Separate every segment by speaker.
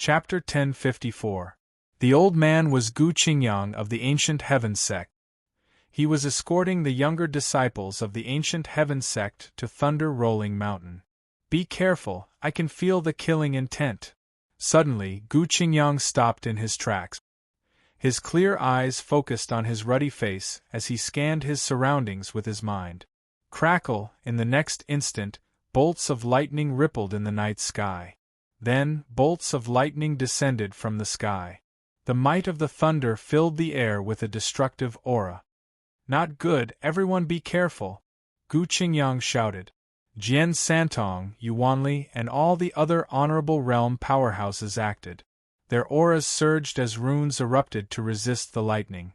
Speaker 1: Chapter 1054. The old man was Gu Qingyang of the Ancient Heaven sect. He was escorting the younger disciples of the Ancient Heaven sect to Thunder Rolling Mountain. Be careful, I can feel the killing intent. Suddenly, Gu Qingyang stopped in his tracks. His clear eyes focused on his ruddy face as he scanned his surroundings with his mind. Crackle, in the next instant, bolts of lightning rippled in the night sky. Then, bolts of lightning descended from the sky. The might of the thunder filled the air with a destructive aura. Not good, everyone be careful, Gu Qingyang shouted. Jian Santong, Yuanli, and all the other honorable realm powerhouses acted. Their auras surged as runes erupted to resist the lightning.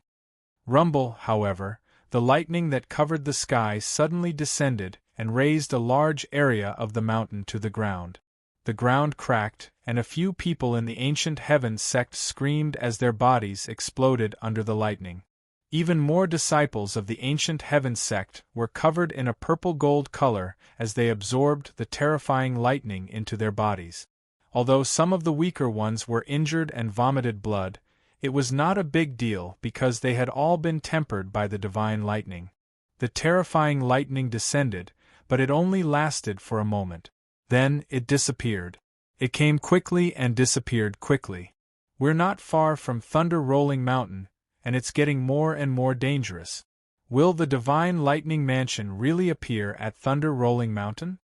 Speaker 1: Rumble, however, the lightning that covered the sky suddenly descended and razed a large area of the mountain to the ground. The ground cracked, and a few people in the Ancient Heaven sect screamed as their bodies exploded under the lightning. Even more disciples of the Ancient Heaven sect were covered in a purple-gold color as they absorbed the terrifying lightning into their bodies. Although some of the weaker ones were injured and vomited blood, it was not a big deal because they had all been tempered by the divine lightning. The terrifying lightning descended, but it only lasted for a moment. Then it disappeared. It came quickly and disappeared quickly. We're not far from Thunder Rolling Mountain, and it's getting more and more dangerous. Will the divine lightning mansion really appear at Thunder Rolling Mountain?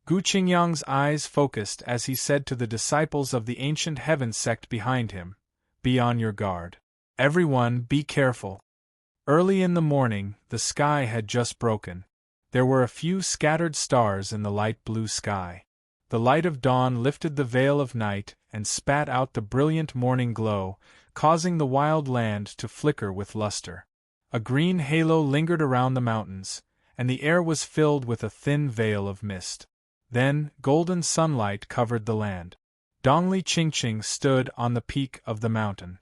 Speaker 1: Gu Qingyang's eyes focused as he said to the disciples of the Ancient Heaven sect behind him, "Be on your guard. Everyone, be careful." Early in the morning, the sky had just broken. There were a few scattered stars in the light blue sky. The light of dawn lifted the veil of night and spat out the brilliant morning glow, causing the wild land to flicker with luster. A green halo lingered around the mountains, and the air was filled with a thin veil of mist. Then, golden sunlight covered the land. Dongli Qingqing stood on the peak of the mountain.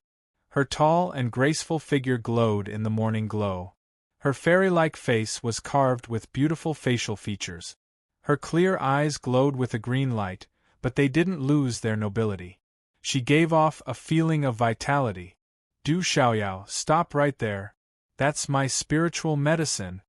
Speaker 1: Her tall and graceful figure glowed in the morning glow. Her fairy-like face was carved with beautiful facial features. Her clear eyes glowed with a green light, but they didn't lose their nobility. She gave off a feeling of vitality. Du Xiaoyao, stop right there. That's my spiritual medicine.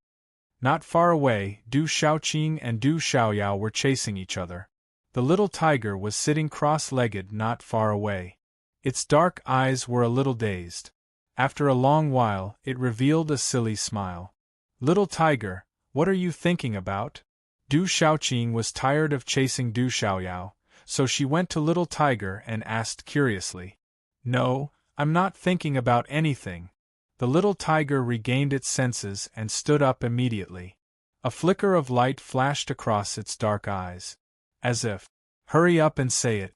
Speaker 1: Not far away, Du Xiaoqing and Du Xiaoyao were chasing each other. The little tiger was sitting cross-legged not far away. Its dark eyes were a little dazed. After a long while, it revealed a silly smile. "Little tiger, what are you thinking about?" Du Xiaoqing was tired of chasing Du Xiaoyao, so she went to Little Tiger and asked curiously. "No, I'm not thinking about anything." The little tiger regained its senses and stood up immediately. A flicker of light flashed across its dark eyes. As if, "Hurry up and say it.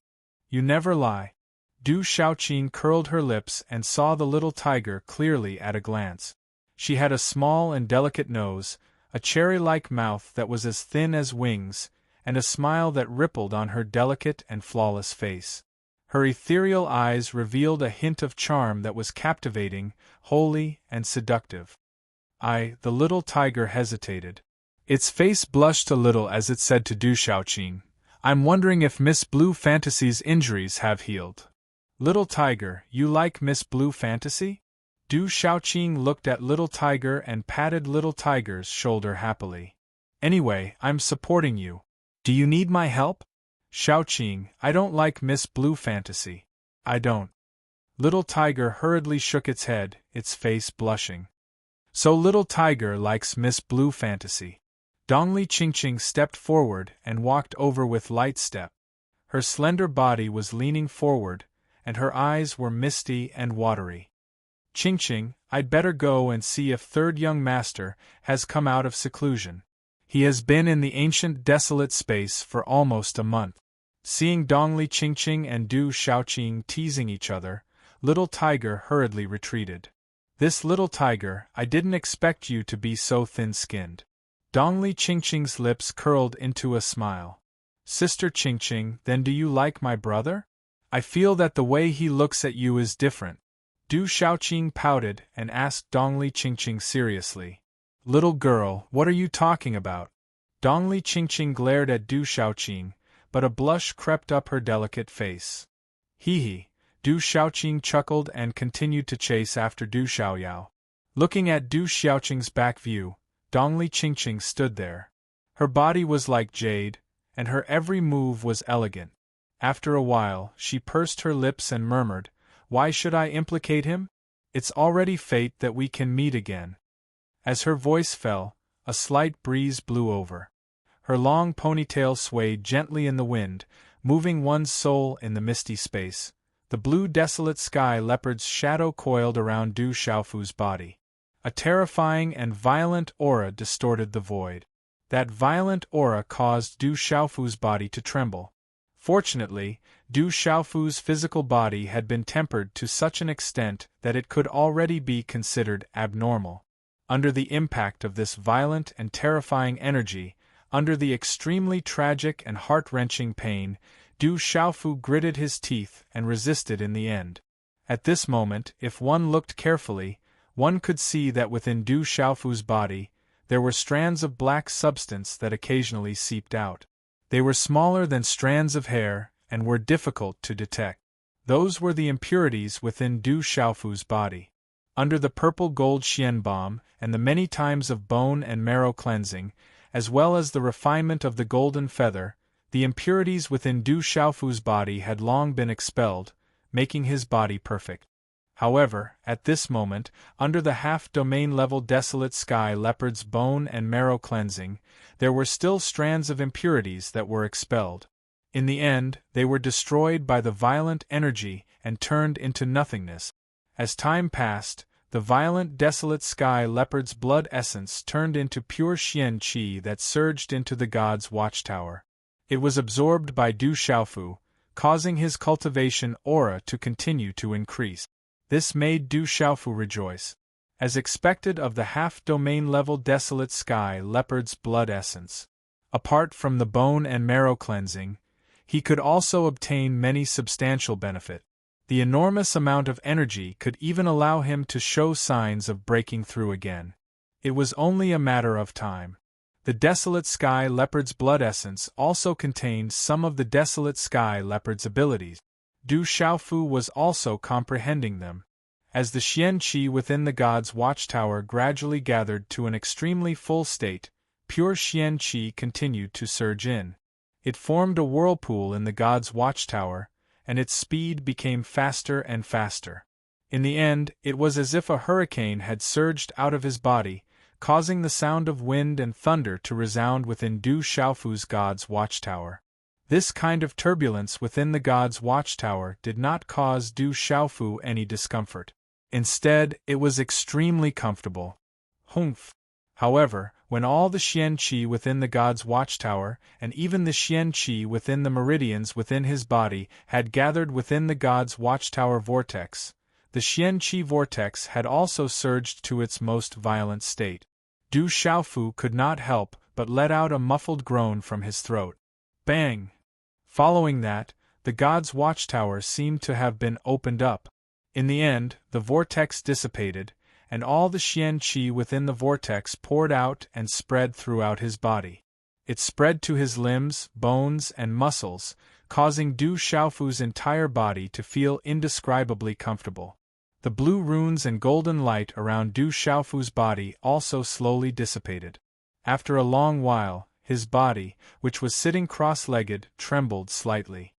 Speaker 1: You never lie." Du Xiaoqing curled her lips and saw the little tiger clearly at a glance. She had a small and delicate nose, a cherry-like mouth that was as thin as wings, and a smile that rippled on her delicate and flawless face. Her ethereal eyes revealed a hint of charm that was captivating, holy, and seductive. The little tiger hesitated. Its face blushed a little as it said to Du Xiaoqing, "I'm wondering if Miss Blue Fantasy's injuries have healed." "Little Tiger, you like Miss Blue Fantasy?" Du Xiaoqing looked at Little Tiger and patted Little Tiger's shoulder happily. "Anyway, I'm supporting you. Do you need my help?" "Xiaoqing, I don't like Miss Blue Fantasy." "I don't." Little Tiger hurriedly shook its head, its face blushing. "So Little Tiger likes Miss Blue Fantasy." Dongli Qingqing stepped forward and walked over with light step. Her slender body was leaning forward, and her eyes were misty and watery. "Qingqing, I'd better go and see if Third Young Master has come out of seclusion. He has been in the ancient desolate space for almost a month." Seeing Dongli Qingqing and Du Xiaoqing teasing each other, Little Tiger hurriedly retreated. "This Little Tiger, I didn't expect you to be so thin-skinned." Dongli Qingqing's lips curled into a smile. "Sister Qingqing, then do you like my brother? I feel that the way he looks at you is different." Du Xiaoqing pouted and asked Dongli Qingqing seriously. "Little girl, what are you talking about?" Dongli Qingqing glared at Du Xiaoqing, but a blush crept up her delicate face. Hee hee, Du Xiaoqing chuckled and continued to chase after Du Xiaoyao. Looking at Du Xiaoqing's back view, Dongli Qingqing stood there. Her body was like jade, and her every move was elegant. After a while, she pursed her lips and murmured, "Why should I implicate him? It's already fate that we can meet again." As her voice fell, a slight breeze blew over. Her long ponytail swayed gently in the wind, moving one's soul in the misty space. The blue desolate sky leopard's shadow coiled around Du Xiaofu's body. A terrifying and violent aura distorted the void. That violent aura caused Du Xiaofu's body to tremble. Fortunately, Du Xiaofu's physical body had been tempered to such an extent that it could already be considered abnormal. Under the impact of this violent and terrifying energy, under the extremely tragic and heart-wrenching pain, Du Xiaofu gritted his teeth and resisted in the end. At this moment, if one looked carefully, one could see that within Du Xiaofu's body, there were strands of black substance that occasionally seeped out. They were smaller than strands of hair, and were difficult to detect. Those were the impurities within Du Xiaofu's body. Under the purple gold Xian balm, and the many times of bone and marrow cleansing, as well as the refinement of the golden feather, the impurities within Du Xiaofu's body had long been expelled, making his body perfect. However, at this moment, under the half-domain-level desolate sky leopard's bone and marrow cleansing, there were still strands of impurities that were expelled. In the end, they were destroyed by the violent energy and turned into nothingness. As time passed, the violent desolate sky leopard's blood essence turned into pure Xian qi that surged into the god's watchtower. It was absorbed by Du Xiaofu, causing his cultivation aura to continue to increase. This made Du Xiaofu rejoice. As expected of the half-domain-level desolate sky leopard's blood essence. Apart from the bone and marrow cleansing, he could also obtain many substantial benefit. The enormous amount of energy could even allow him to show signs of breaking through again. It was only a matter of time. The desolate sky leopard's blood essence also contained some of the desolate sky leopard's abilities. Du Xiaofu was also comprehending them. As the Xian qi within the god's watchtower gradually gathered to an extremely full state, pure Xian qi continued to surge in. It formed a whirlpool in the god's watchtower, and its speed became faster and faster. In the end, it was as if a hurricane had surged out of his body, causing the sound of wind and thunder to resound within Du Xiaofu's god's watchtower. This kind of turbulence within the god's watchtower did not cause Du Xiaofu any discomfort. Instead, it was extremely comfortable. Humph! However, when all the Xian qi within the god's watchtower, and even the Xian qi within the meridians within his body, had gathered within the god's watchtower vortex, the Xian qi vortex had also surged to its most violent state. Du Xiaofu could not help but let out a muffled groan from his throat. Bang! Following that, the god's watchtower seemed to have been opened up. In the end, the vortex dissipated, and all the Xian qi within the vortex poured out and spread throughout his body. It spread to his limbs, bones, and muscles, causing Du Xiaofu's entire body to feel indescribably comfortable. The blue runes and golden light around Du Xiaofu's body also slowly dissipated. After a long while, his body, which was sitting cross-legged, trembled slightly.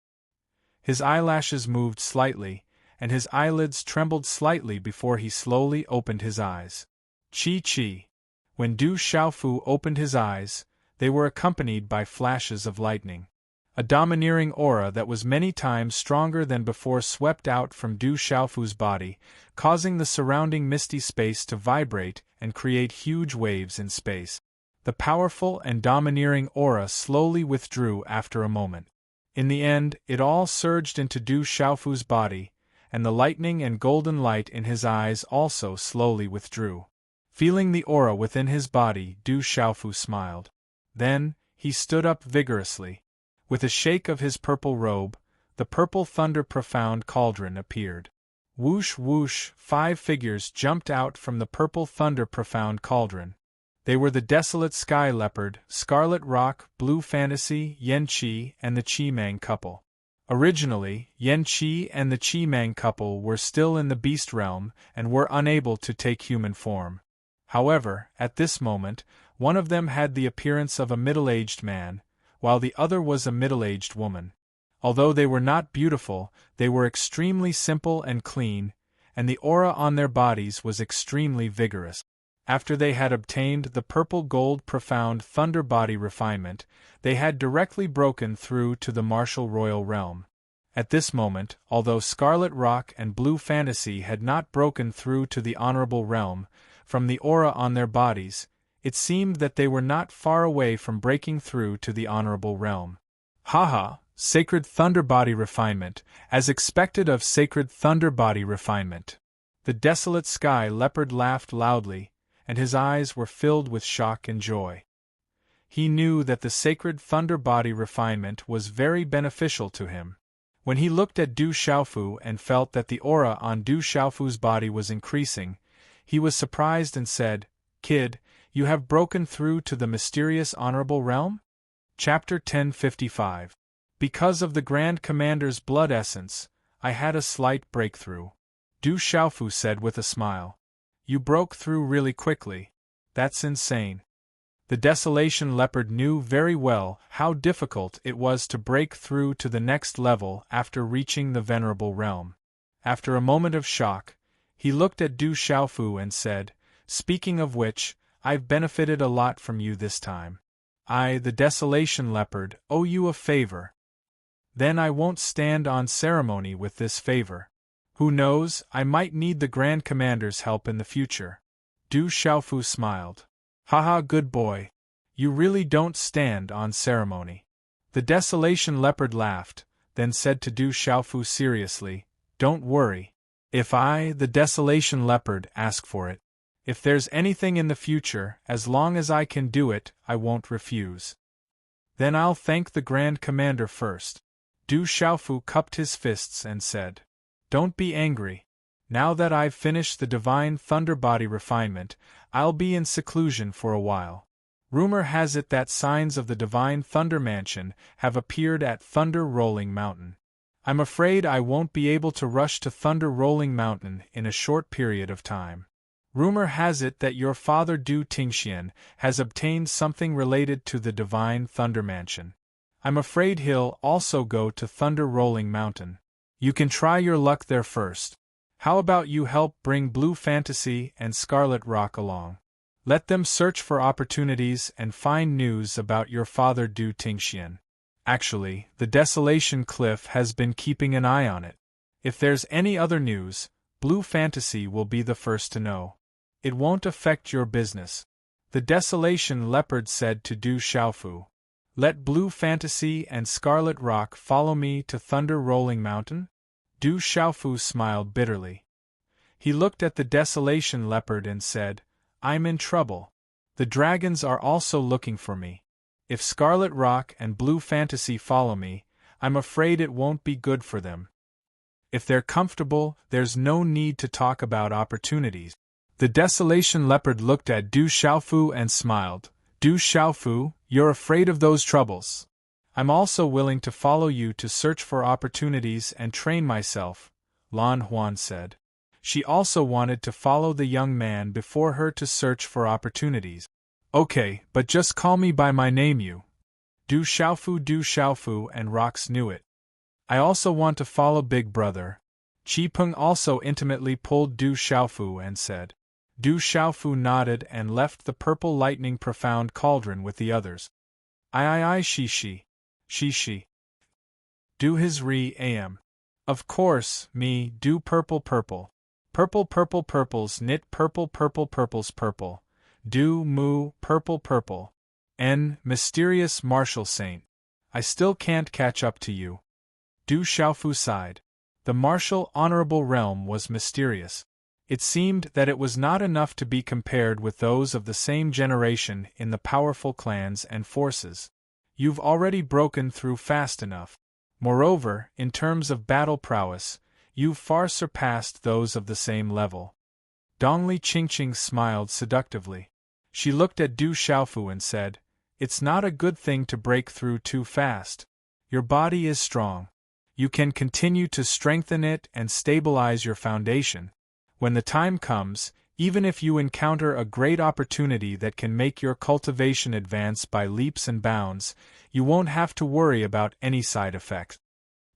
Speaker 1: His eyelashes moved slightly, and his eyelids trembled slightly before he slowly opened his eyes. Chi. When Du Xiaofu opened his eyes, they were accompanied by flashes of lightning. A domineering aura that was many times stronger than before swept out from Du Xiaofu's body, causing the surrounding misty space to vibrate and create huge waves in space. The powerful and domineering aura slowly withdrew after a moment. In the end, it all surged into Du Xiaofu's body, and the lightning and golden light in his eyes also slowly withdrew. Feeling the aura within his body, Du Xiaofu smiled. Then, he stood up vigorously. With a shake of his purple robe, the purple thunder profound cauldron appeared. Whoosh whoosh, 5 figures jumped out from the purple thunder profound cauldron. They were the desolate sky leopard, Scarlet Rock, Blue Fantasy, Yen Qi, and the Qi Mang couple. Originally, Yen Qi and the Qi Mang couple were still in the beast realm and were unable to take human form. However, at this moment, one of them had the appearance of a middle-aged man, while the other was a middle-aged woman. Although they were not beautiful, they were extremely simple and clean, and the aura on their bodies was extremely vigorous. After they had obtained the purple gold profound thunder body refinement, they had directly broken through to the martial royal realm. At this moment, although Scarlet Rock and Blue Fantasy had not broken through to the honorable realm, from the aura on their bodies, it seemed that they were not far away from breaking through to the honorable realm. Haha, sacred thunder body refinement, as expected of sacred thunder body refinement. The desolate sky leopard laughed loudly, and his eyes were filled with shock and joy. He knew that the sacred thunder body refinement was very beneficial to him. When he looked at Du Xiaofu and felt that the aura on Du Xiaofu's body was increasing, he was surprised and said, "Kid, you have broken through to the mysterious honorable realm?" Chapter 1055. Because of the Grand Commander's blood essence, I had a slight breakthrough. Du Xiaofu said with a smile. You broke through really quickly. That's insane. The Desolation Leopard knew very well how difficult it was to break through to the next level after reaching the Venerable Realm. After a moment of shock, he looked at Du Xiaofu and said, "Speaking of which, I've benefited a lot from you this time. I, the Desolation Leopard, owe you a favor. Then I won't stand on ceremony with this favor. Who knows, I might need the Grand Commander's help in the future." Du Xiaofu smiled. "Haha, good boy. You really don't stand on ceremony." The Desolation Leopard laughed, then said to Du Xiaofu seriously, "Don't worry. If I, the Desolation Leopard, ask for it, if there's anything in the future, as long as I can do it, I won't refuse. Then I'll thank the Grand Commander first." Du Xiaofu cupped his fists and said, "Don't be angry. Now that I've finished the Divine Thunder Body refinement, I'll be in seclusion for a while. Rumor has it that signs of the Divine Thunder Mansion have appeared at Thunder Rolling Mountain. I'm afraid I won't be able to rush to Thunder Rolling Mountain in a short period of time. Rumor has it that your father Du Tingxian has obtained something related to the Divine Thunder Mansion. I'm afraid he'll also go to Thunder Rolling Mountain. You can try your luck there first. How about you help bring Blue Fantasy and Scarlet Rock along? Let them search for opportunities and find news about your father Du Tingxian. Actually, the Desolation Cliff has been keeping an eye on it. If there's any other news, Blue Fantasy will be the first to know. It won't affect your business." The Desolation Leopard said to Du Xiaofu. "Let Blue Fantasy and Scarlet Rock follow me to Thunder Rolling Mountain?" Du Xiaofu smiled bitterly. He looked at the Desolation Leopard and said, "I'm in trouble. The dragons are also looking for me. If Scarlet Rock and Blue Fantasy follow me, I'm afraid it won't be good for them. If they're comfortable, there's no need to talk about opportunities." The Desolation Leopard looked at Du Xiaofu and smiled. "Du Xiaofu, you're afraid of those troubles. I'm also willing to follow you to search for opportunities and train myself," Lan Huan said. She also wanted to follow the young man before her to search for opportunities. "Okay, but just call me by my name, you." Du Xiaofu and Rox knew it. "I also want to follow Big Brother." Qi Peng also intimately pulled Du Xiaofu and said. Du Xiaofu nodded and left the purple lightning profound cauldron with the others. I, she. Do his am. Of course, me, do purples knit purples purple. Do, moo, purple. Mysterious martial saint. I still can't catch up to you. Du Xiaofu sighed. The martial honorable realm was mysterious. It seemed that it was not enough to be compared with those of the same generation in the powerful clans and forces. You've already broken through fast enough. Moreover, in terms of battle prowess, you've far surpassed those of the same level. Dongli Qingqing smiled seductively. She looked at Du Xiaofu and said, "It's not a good thing to break through too fast. Your body is strong. You can continue to strengthen it and stabilize your foundation. When the time comes, even if you encounter a great opportunity that can make your cultivation advance by leaps and bounds, you won't have to worry about any side effects.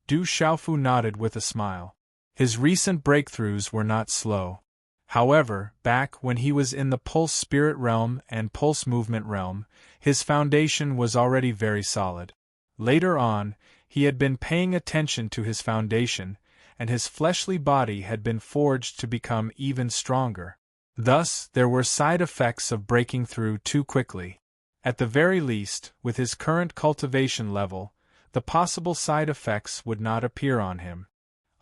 Speaker 1: Du Xiaofu nodded with a smile. His recent breakthroughs were not slow. However, back when he was in the pulse spirit realm and pulse movement realm, his foundation was already very solid. Later on, he had been paying attention to his foundation, and his fleshly body had been forged to become even stronger. Thus, there were side effects of breaking through too quickly. At the very least, with his current cultivation level, the possible side effects would not appear on him.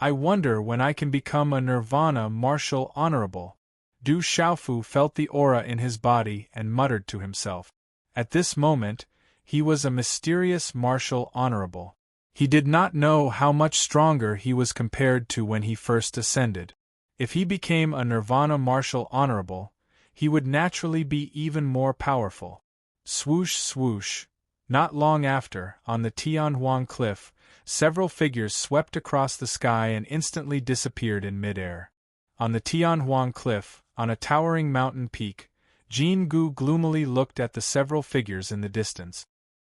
Speaker 1: I wonder when I can become a nirvana martial honorable. Du Xiaofu felt the aura in his body and muttered to himself. At this moment, he was a mysterious martial honorable. He did not know how much stronger he was compared to when he first ascended. If he became a nirvana martial honorable, he would naturally be even more powerful. Swoosh swoosh. Not long after, on the Tianhuang cliff, several figures swept across the sky and instantly disappeared in midair. On the Tianhuang cliff, on a towering mountain peak, Jin Gu gloomily looked at the several figures in the distance.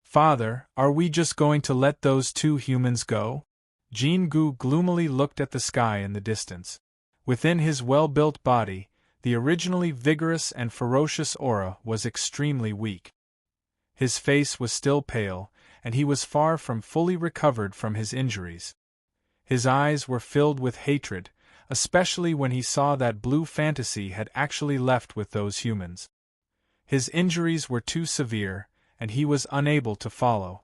Speaker 1: "Father, are we just going to let those two humans go?" Jin Gu gloomily looked at the sky in the distance. Within his well-built body, the originally vigorous and ferocious aura was extremely weak. His face was still pale, and he was far from fully recovered from his injuries. His eyes were filled with hatred, especially when he saw that blue fantasy had actually left with those humans. His injuries were too severe, and he was unable to follow.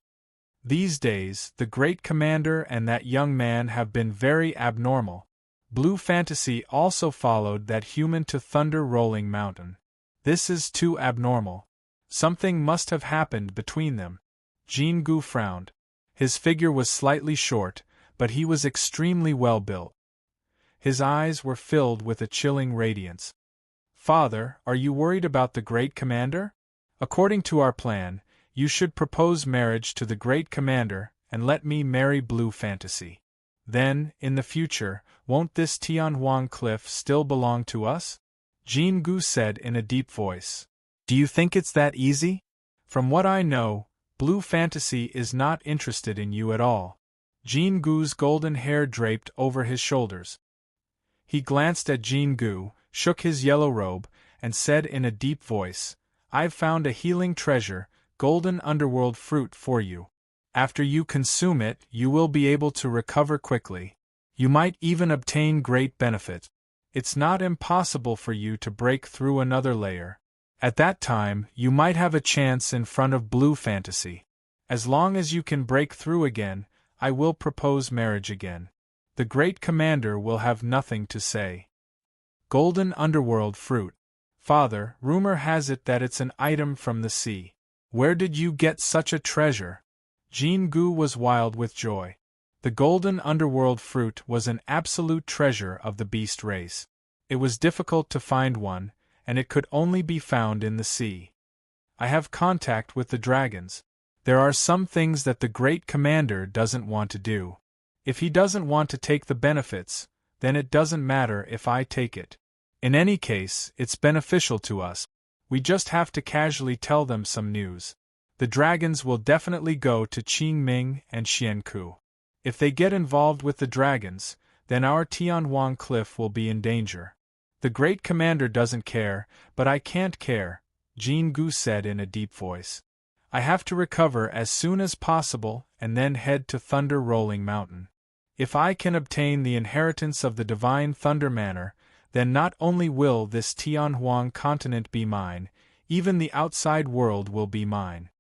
Speaker 1: These days, the great commander and that young man have been very abnormal. Blue fantasy also followed that human to Thunder Rolling Mountain. This is too abnormal. Something must have happened between them. Jin Gu frowned. His figure was slightly short, but he was extremely well built. His eyes were filled with a chilling radiance. "Father, are you worried about the great commander? According to our plan, you should propose marriage to the great commander and let me marry Blue Fantasy. Then, in the future, won't this Tianhuang cliff still belong to us?" Jin Gu said in a deep voice. "Do you think it's that easy? From what I know, Blue Fantasy is not interested in you at all." Jin Gu's golden hair draped over his shoulders. He glanced at Jin Gu, shook his yellow robe, and said in a deep voice, "I've found a healing treasure, golden underworld fruit for you. After you consume it, you will be able to recover quickly. You might even obtain great benefit. It's not impossible for you to break through another layer. At that time, you might have a chance in front of Blue Fantasy. As long as you can break through again, I will propose marriage again. The great commander will have nothing to say." Golden underworld fruit. "Father, rumor has it that it's an item from the sea. Where did you get such a treasure?" Jin Gu was wild with joy. The golden underworld fruit was an absolute treasure of the beast race. It was difficult to find one, and it could only be found in the sea. "I have contact with the dragons. There are some things that the great commander doesn't want to do. If he doesn't want to take the benefits, then it doesn't matter if I take it. In any case, it's beneficial to us. We just have to casually tell them some news. The dragons will definitely go to Qingming and Xianku. If they get involved with the dragons, then our Tianhuang cliff will be in danger. The great commander doesn't care, but I can't care," Jin Gu said in a deep voice. "I have to recover as soon as possible and then head to Thunder Rolling Mountain. If I can obtain the inheritance of the Divine Thunder Manor, then not only will this Tianhuang continent be mine, even the outside world will be mine."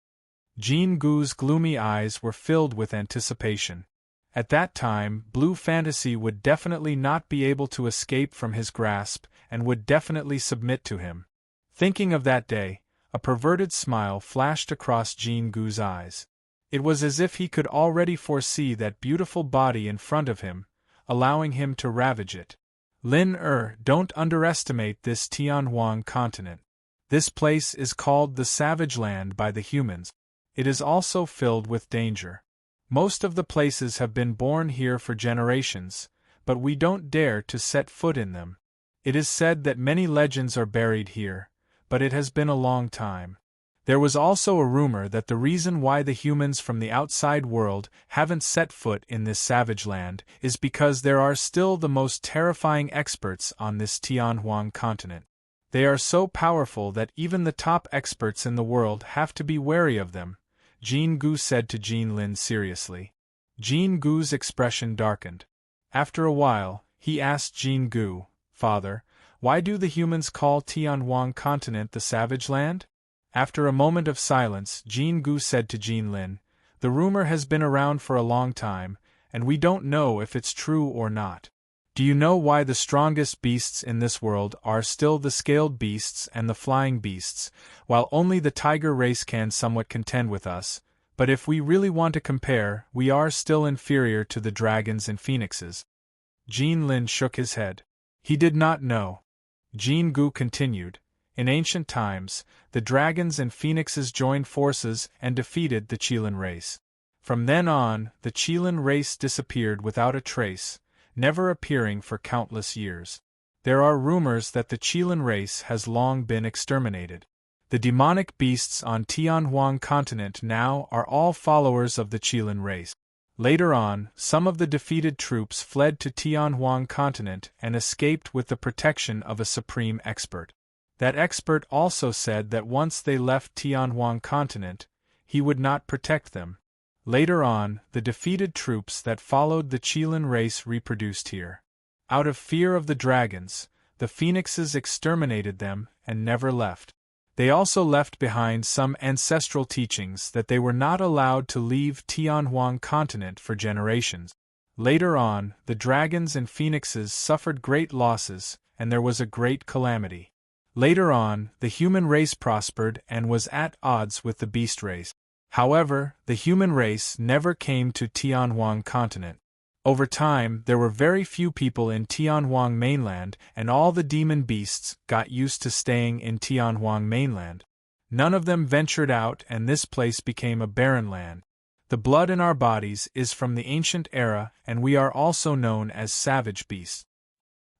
Speaker 1: Jin Gu's gloomy eyes were filled with anticipation. At that time, Blue Fantasy would definitely not be able to escape from his grasp and would definitely submit to him. Thinking of that day, a perverted smile flashed across Jin Gu's eyes. It was as if he could already foresee that beautiful body in front of him, allowing him to ravage it. Don't underestimate this Tianhuang continent. This place is called the Savage Land by the humans. It is also filled with danger. Most of the places have been born here for generations, but we don't dare to set foot in them. It is said that many legends are buried here, but it has been a long time. There was also a rumor that the reason why the humans from the outside world haven't set foot in this savage land is because there are still the most terrifying experts on this Tianhuang continent. They are so powerful that even the top experts in the world have to be wary of them, Jean Gu said to Jean Lin seriously. Jean Gu's expression darkened. After a while, he asked Jean Gu, "Father, why do the humans call Tianhuang continent the savage land?" After a moment of silence, Jean Gu said to Jean Lin, "The rumor has been around for a long time, and we don't know if it's true or not. Do you know why the strongest beasts in this world are still the scaled beasts and the flying beasts, while only the tiger race can somewhat contend with us? But if we really want to compare, we are still inferior to the dragons and phoenixes." Jean Lin shook his head. He did not know. Jean Gu continued, "In ancient times, the dragons and phoenixes joined forces and defeated the Qilin race. From then on, the Qilin race disappeared without a trace, never appearing for countless years. There are rumors that the Qilin race has long been exterminated. The demonic beasts on Tianhuang continent now are all followers of the Qilin race. Later on, some of the defeated troops fled to Tianhuang continent and escaped with the protection of a supreme expert. That expert also said that once they left Tianhuang continent, he would not protect them. Later on, the defeated troops that followed the Qilin race reproduced here. Out of fear of the dragons, the phoenixes exterminated them and never left. They also left behind some ancestral teachings that they were not allowed to leave Tianhuang continent for generations. Later on, the dragons and phoenixes suffered great losses, and there was a great calamity. Later on, the human race prospered and was at odds with the beast race. However, the human race never came to Tianhuang continent. Over time, there were very few people in Tianhuang mainland, and all the demon beasts got used to staying in Tianhuang mainland. None of them ventured out, and this place became a barren land. The blood in our bodies is from the ancient era, and we are also known as savage beasts."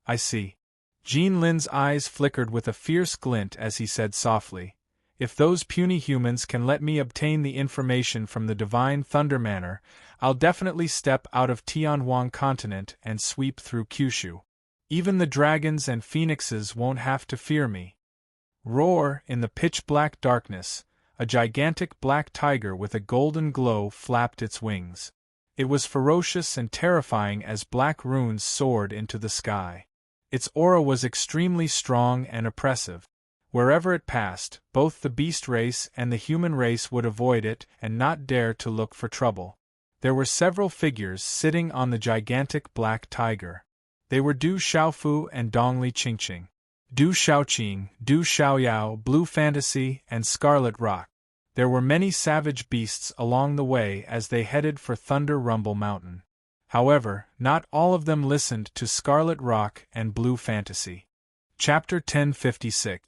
Speaker 1: "I see." Jean Lin's eyes flickered with a fierce glint as he said softly, "If those puny humans can let me obtain the information from the divine Thunder Manor, I'll definitely step out of Tianhuang continent and sweep through Kyushu. Even the dragons and phoenixes won't have to fear me." Roar! In the pitch-black darkness, a gigantic black tiger with a golden glow flapped its wings. It was ferocious and terrifying as black runes soared into the sky. Its aura was extremely strong and oppressive. Wherever it passed, both the beast race and the human race would avoid it and not dare to look for trouble. There were several figures sitting on the gigantic black tiger. They were Du Xiaofu and Dongli Qingqing. Du Xiaoqing, Du Xiaoyao, Blue Fantasy, and Scarlet Rock. There were many savage beasts along the way as they headed for Thunder Rumble Mountain. However, not all of them listened to Scarlet Rock and Blue Fantasy. Chapter 1056.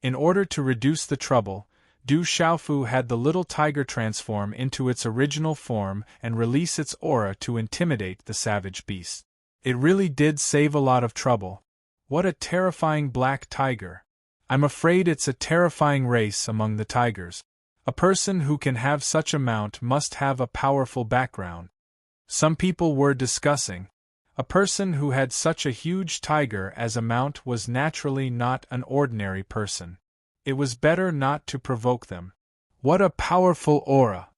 Speaker 1: In order to reduce the trouble, Du Xiaofu had the little tiger transform into its original form and release its aura to intimidate the savage beasts. It really did save a lot of trouble. What a terrifying black tiger! I'm afraid it's a terrifying race among the tigers. A person who can have such a mount must have a powerful background. Some people were discussing. A person who had such a huge tiger as a mount was naturally not an ordinary person. It was better not to provoke them. What a powerful aura!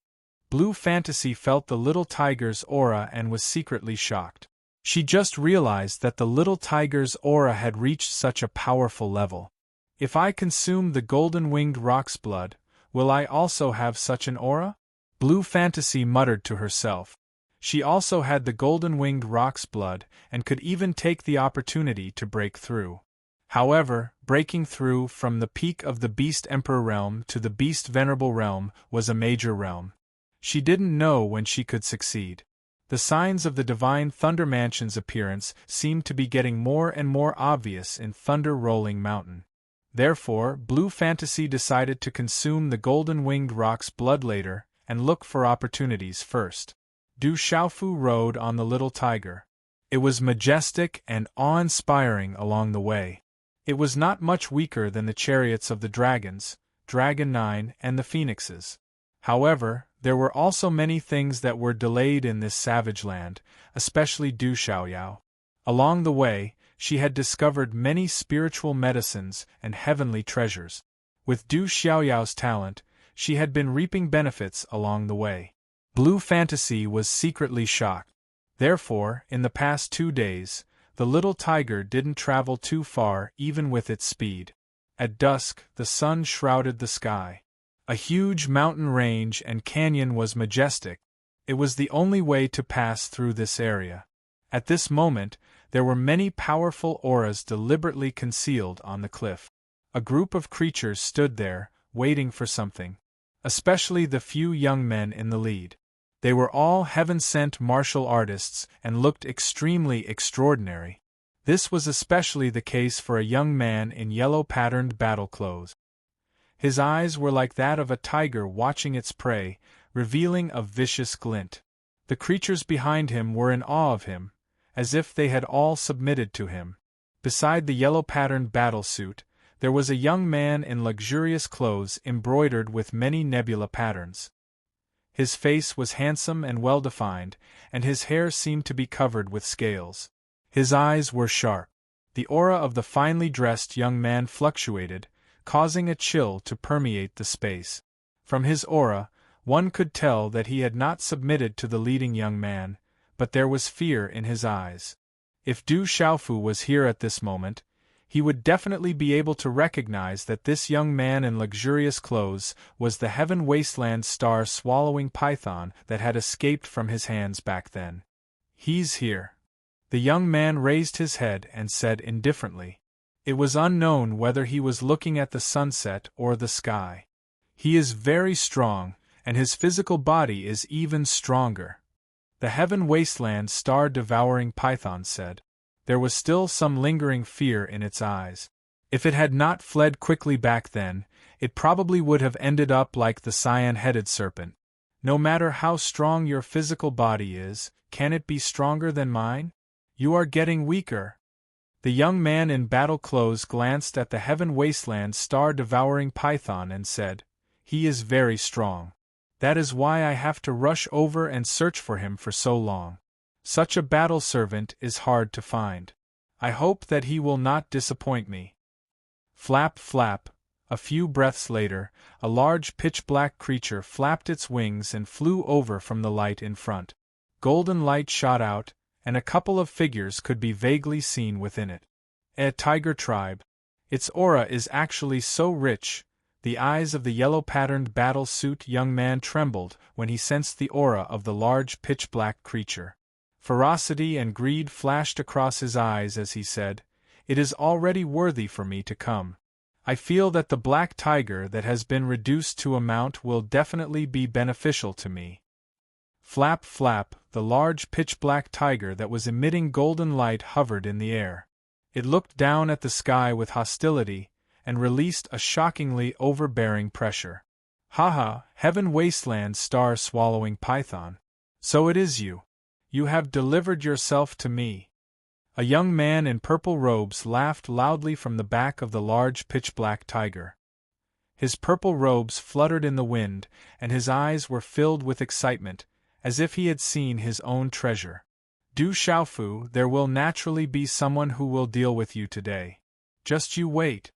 Speaker 1: Blue Fantasy felt the little tiger's aura and was secretly shocked. She just realized that the little tiger's aura had reached such a powerful level. If I consume the golden-winged rock's blood, will I also have such an aura? Blue Fantasy muttered to herself. She also had the golden-winged rock's blood, and could even take the opportunity to break through. However, breaking through from the peak of the Beast Emperor realm to the Beast Venerable realm was a major realm. She didn't know when she could succeed. The signs of the Divine Thunder Mansion's appearance seemed to be getting more and more obvious in Thunder Rolling Mountain. Therefore, Blue Fantasy decided to consume the golden-winged rock's blood later and look for opportunities first. Du Xiaofu rode on the little tiger. It was majestic and awe-inspiring along the way. It was not much weaker than the chariots of the dragons, Dragon 9 and the phoenixes. However, there were also many things that were delayed in this savage land, especially Du Xiaoyao. Along the way, she had discovered many spiritual medicines and heavenly treasures. With Du Xiaoyao's talent, she had been reaping benefits along the way. Blue Fantasy was secretly shocked. Therefore, in the past 2 days, the little tiger didn't travel too far even with its speed. At dusk, the sun shrouded the sky. A huge mountain range and canyon was majestic. It was the only way to pass through this area. At this moment, there were many powerful auras deliberately concealed on the cliff. A group of creatures stood there, waiting for something. Especially the few young men in the lead. They were all heaven-sent martial artists and looked extremely extraordinary. This was especially the case for a young man in yellow-patterned battle clothes. His eyes were like that of a tiger watching its prey, revealing a vicious glint. The creatures behind him were in awe of him, as if they had all submitted to him. Beside the yellow-patterned battle suit, there was a young man in luxurious clothes embroidered with many nebula patterns. His face was handsome and well-defined, and his hair seemed to be covered with scales. His eyes were sharp. The aura of the finely dressed young man fluctuated, causing a chill to permeate the space. From his aura, one could tell that he had not submitted to the leading young man, but there was fear in his eyes. If Du Xiaofu was here at this moment, he would definitely be able to recognize that this young man in luxurious clothes was the heaven wasteland star-swallowing python that had escaped from his hands back then. He's here. The young man raised his head and said indifferently. It was unknown whether he was looking at the sunset or the sky. He is very strong, and his physical body is even stronger. The heaven wasteland star-devouring python said. There was still some lingering fear in its eyes. If it had not fled quickly back then, it probably would have ended up like the cyan-headed serpent. No matter how strong your physical body is, can it be stronger than mine? You are getting weaker. The young man in battle clothes glanced at the heaven wasteland star-devouring python and said, "He is very strong. That is why I have to rush over and search for him for so long. Such a battle servant is hard to find. I hope that he will not disappoint me." Flap, flap. A few breaths later, a large pitch-black creature flapped its wings and flew over from the light in front. Golden light shot out, and a couple of figures could be vaguely seen within it. A tiger tribe. Its aura is actually so rich. The eyes of the yellow-patterned battle suit young man trembled when he sensed the aura of the large pitch-black creature. Ferocity and greed flashed across his eyes as he said, "It is already worthy for me to come. I feel that the black tiger that has been reduced to a mount will definitely be beneficial to me." Flap, flap, the large pitch-black tiger that was emitting golden light hovered in the air. It looked down at the sky with hostility, and released a shockingly overbearing pressure. "Haha, heaven wasteland star-swallowing python. So it is you. You have delivered yourself to me." A young man in purple robes laughed loudly from the back of the large pitch-black tiger. His purple robes fluttered in the wind, and his eyes were filled with excitement, as if he had seen his own treasure. "Du Xiaofu, there will naturally be someone who will deal with you today. Just you wait."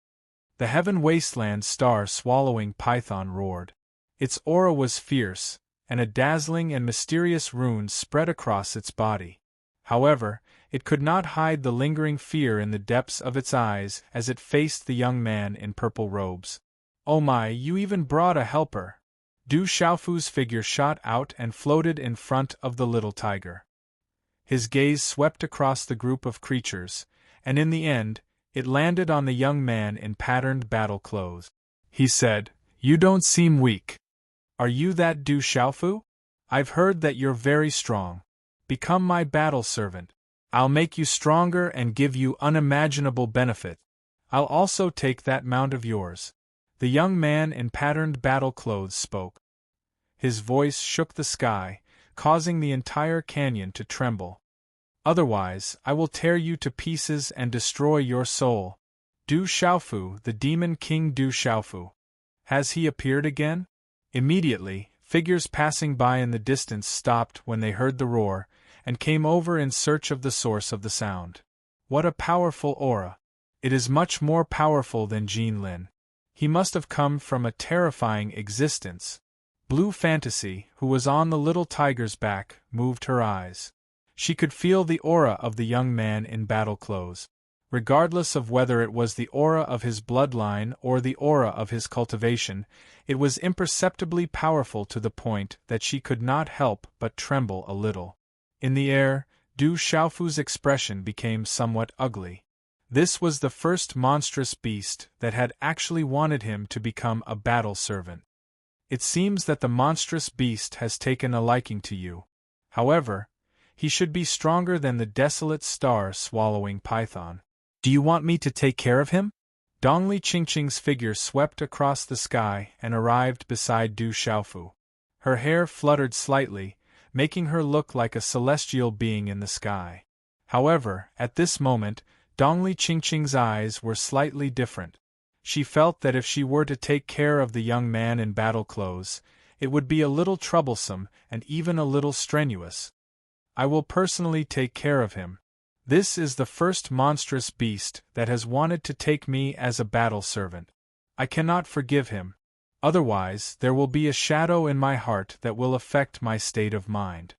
Speaker 1: The heaven wasteland star-swallowing python roared. Its aura was fierce, and a dazzling and mysterious rune spread across its body. However, it could not hide the lingering fear in the depths of its eyes as it faced the young man in purple robes. "Oh my, you even brought a helper." Du Xiaofu's figure shot out and floated in front of the little tiger. His gaze swept across the group of creatures, and in the end, it landed on the young man in patterned battle clothes. He said, "You don't seem weak. Are you that Du Xiaofu? I've heard that you're very strong. Become my battle servant. I'll make you stronger and give you unimaginable benefit. I'll also take that mount of yours." The young man in patterned battle clothes spoke. His voice shook the sky, causing the entire canyon to tremble. Otherwise, I will tear you to pieces and destroy your soul. Du Xiaofu, the demon king Du Xiaofu. Has he appeared again? Immediately, figures passing by in the distance stopped when they heard the roar, and came over in search of the source of the sound. What a powerful aura! It is much more powerful than Jin Lin. He must have come from a terrifying existence. Blue Fantasy, who was on the little tiger's back, moved her eyes. She could feel the aura of the young man in battle clothes. Regardless of whether it was the aura of his bloodline or the aura of his cultivation, it was imperceptibly powerful to the point that she could not help but tremble a little. In the air, Du Xiaofu's expression became somewhat ugly. This was the first monstrous beast that had actually wanted him to become a battle servant. It seems that the monstrous beast has taken a liking to you. However, he should be stronger than the desolate star-swallowing python. Do you want me to take care of him? Dongli Qingqing's figure swept across the sky and arrived beside Du Xiaofu. Her hair fluttered slightly, making her look like a celestial being in the sky. However, at this moment, Dongli Qingqing's eyes were slightly different. She felt that if she were to take care of the young man in battle clothes, it would be a little troublesome and even a little strenuous. I will personally take care of him. This is the first monstrous beast that has wanted to take me as a battle servant. I cannot forgive him. Otherwise, there will be a shadow in my heart that will affect my state of mind.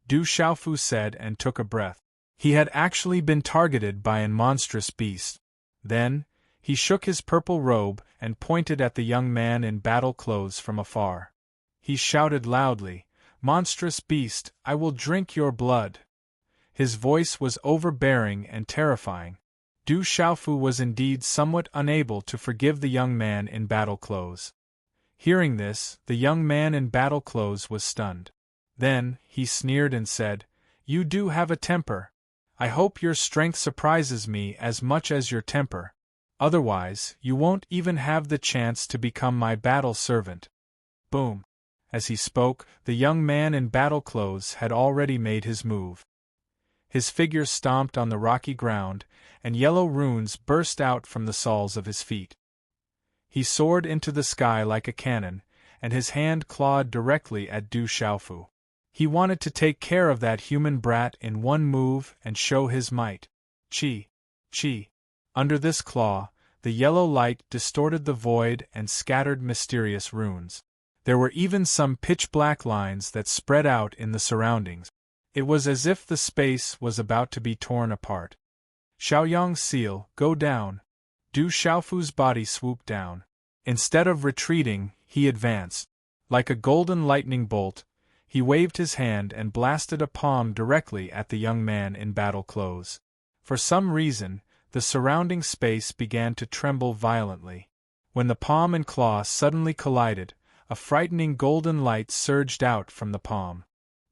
Speaker 1: Du Xiaofu said and took a breath. He had actually been targeted by a monstrous beast. Then, he shook his purple robe and pointed at the young man in battle clothes from afar. He shouted loudly, "Monstrous beast, I will drink your blood." His voice was overbearing and terrifying. Du Xiaofu was indeed somewhat unable to forgive the young man in battle clothes. Hearing this, the young man in battle clothes was stunned. Then, he sneered and said, "You do have a temper. I hope your strength surprises me as much as your temper. Otherwise, you won't even have the chance to become my battle servant." Boom! As he spoke, the young man in battle clothes had already made his move. His figure stomped on the rocky ground, and yellow runes burst out from the soles of his feet. He soared into the sky like a cannon, and his hand clawed directly at Du Xiaofu. He wanted to take care of that human brat in one move and show his might. Chi! Chi! Under this claw, the yellow light distorted the void and scattered mysterious runes. There were even some pitch-black lines that spread out in the surroundings. It was as if the space was about to be torn apart. Xiaoyang's seal, go down. Du Xiaofu's body swooped down. Instead of retreating, he advanced. Like a golden lightning bolt, he waved his hand and blasted a palm directly at the young man in battle clothes. For some reason, the surrounding space began to tremble violently. When the palm and claw suddenly collided, a frightening golden light surged out from the palm.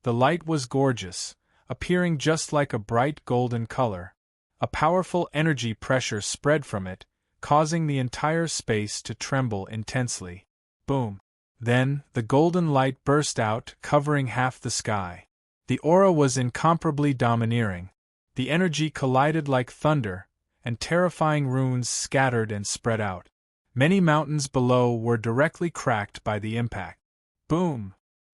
Speaker 1: The light was gorgeous, appearing just like a bright golden color. A powerful energy pressure spread from it, causing the entire space to tremble intensely. Boom! Then, the golden light burst out, covering half the sky. The aura was incomparably domineering. The energy collided like thunder, and terrifying runes scattered and spread out. Many mountains below were directly cracked by the impact. Boom!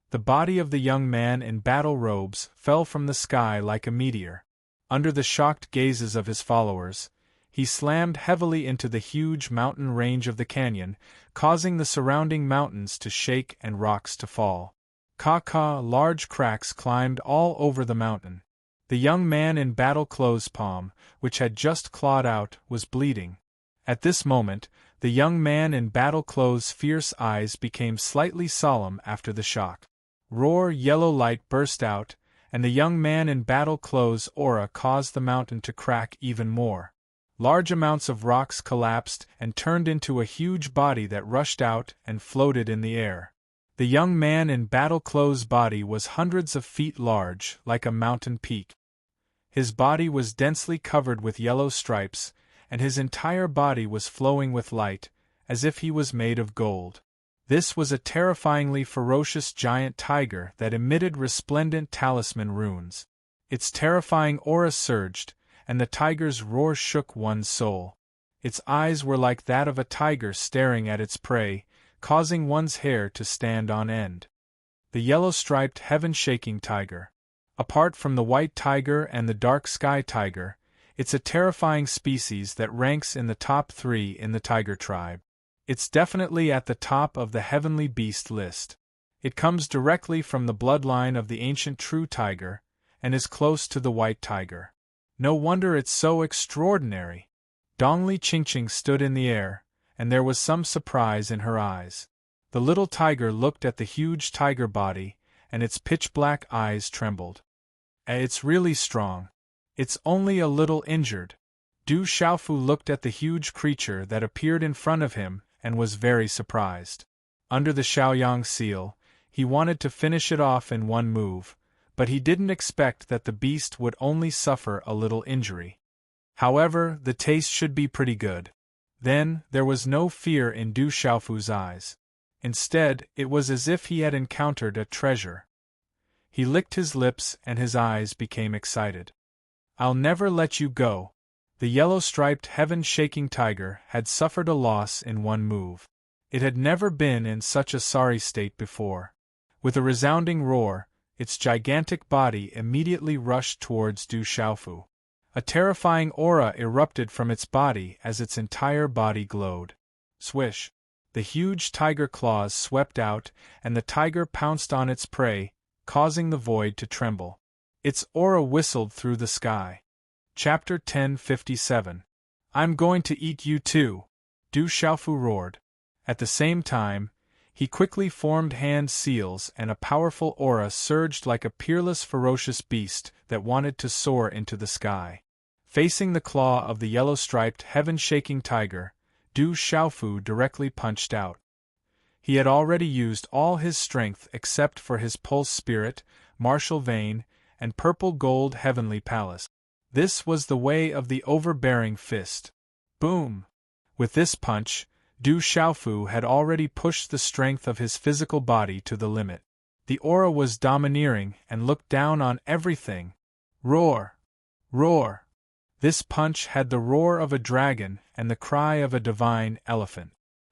Speaker 1: The body of the young man in battle robes fell from the sky like a meteor. Under the shocked gazes of his followers, he slammed heavily into the huge mountain range of the canyon, causing the surrounding mountains to shake and rocks to fall. Ka-ka, large cracks climbed all over the mountain. The young man in battle clothes' palm, which had just clawed out, was bleeding. At this moment, the young man in battle clothes' fierce eyes became slightly solemn after the shock. Roar yellow light burst out, and the young man in battle clothes' aura caused the mountain to crack even more. Large amounts of rocks collapsed and turned into a huge body that rushed out and floated in the air. The young man in battle clothes' body was hundreds of feet large, like a mountain peak. His body was densely covered with yellow stripes, and his entire body was flowing with light, as if he was made of gold. This was a terrifyingly ferocious giant tiger that emitted resplendent talisman runes. Its terrifying aura surged, and the tiger's roar shook one's soul. Its eyes were like that of a tiger staring at its prey, causing one's hair to stand on end. The yellow-striped heaven-shaking tiger. Apart from the white tiger and the dark sky tiger, it's a terrifying species that ranks in the top 3 in the tiger tribe. It's definitely at the top of the heavenly beast list. It comes directly from the bloodline of the ancient true tiger, and is close to the white tiger. No wonder it's so extraordinary. Dongli Chingching stood in the air, and there was some surprise in her eyes. The little tiger looked at the huge tiger body, and its pitch-black eyes trembled. It's really strong. It's only a little injured. Du Xiaofu looked at the huge creature that appeared in front of him and was very surprised. Under the Shaoyang seal, he wanted to finish it off in one move, but he didn't expect that the beast would only suffer a little injury. However, the taste should be pretty good. Then, there was no fear in Du Xiaofu's eyes. Instead, it was as if he had encountered a treasure. He licked his lips and his eyes became excited. "I'll never let you go." The yellow-striped heaven-shaking tiger had suffered a loss in one move. It had never been in such a sorry state before. With a resounding roar, its gigantic body immediately rushed towards Du Xiaofu. A terrifying aura erupted from its body as its entire body glowed. Swish! The huge tiger claws swept out, and the tiger pounced on its prey, causing the void to tremble. Its aura whistled through the sky. Chapter 1057. I'm going to eat you too, Du Xiaofu roared. At the same time, he quickly formed hand seals and a powerful aura surged like a peerless ferocious beast that wanted to soar into the sky. Facing the claw of the yellow-striped heaven-shaking tiger, Du Xiaofu directly punched out. He had already used all his strength except for his pulse spirit, martial vein, and purple-gold heavenly palace. This was the way of the overbearing fist. Boom! With this punch, Du Xiaofu had already pushed the strength of his physical body to the limit. The aura was domineering and looked down on everything. Roar! Roar! This punch had the roar of a dragon and the cry of a divine elephant.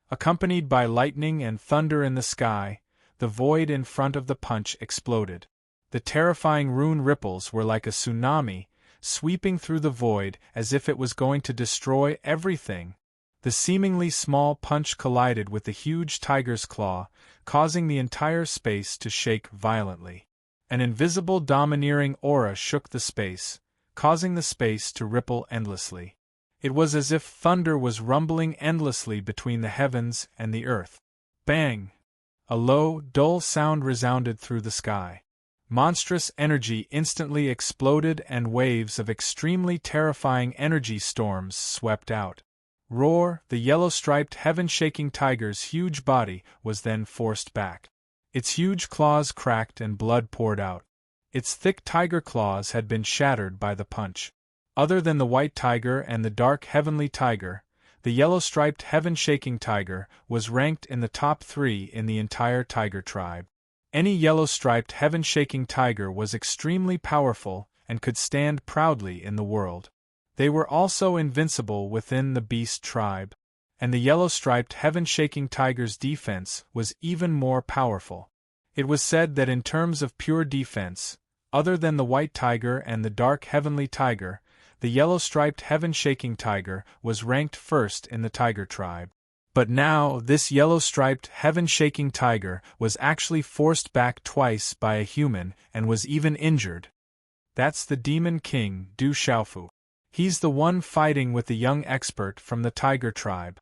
Speaker 1: Accompanied by lightning and thunder in the sky, the void in front of the punch exploded. The terrifying rune ripples were like a tsunami, sweeping through the void as if it was going to destroy everything. The seemingly small punch collided with the huge tiger's claw, causing the entire space to shake violently. An invisible domineering aura shook the space, causing the space to ripple endlessly. It was as if thunder was rumbling endlessly between the heavens and the earth. Bang! A low, dull sound resounded through the sky. Monstrous energy instantly exploded and waves of extremely terrifying energy storms swept out. Roar! The yellow-striped heaven-shaking tiger's huge body was then forced back. Its huge claws cracked and blood poured out. Its thick tiger claws had been shattered by the punch. Other than the white tiger and the dark heavenly tiger, the yellow-striped heaven-shaking tiger was ranked in the top 3 in the entire tiger tribe. Any yellow-striped heaven-shaking tiger was extremely powerful and could stand proudly in the world. They were also invincible within the beast tribe, and the yellow-striped heaven-shaking tiger's defense was even more powerful. It was said that in terms of pure defense, other than the white tiger and the dark heavenly tiger, the yellow-striped heaven-shaking tiger was ranked first in the tiger tribe. But now, this yellow-striped heaven-shaking tiger was actually forced back twice by a human and was even injured. That's the Demon King, Du Xiaofu. He's the one fighting with the young expert from the tiger tribe.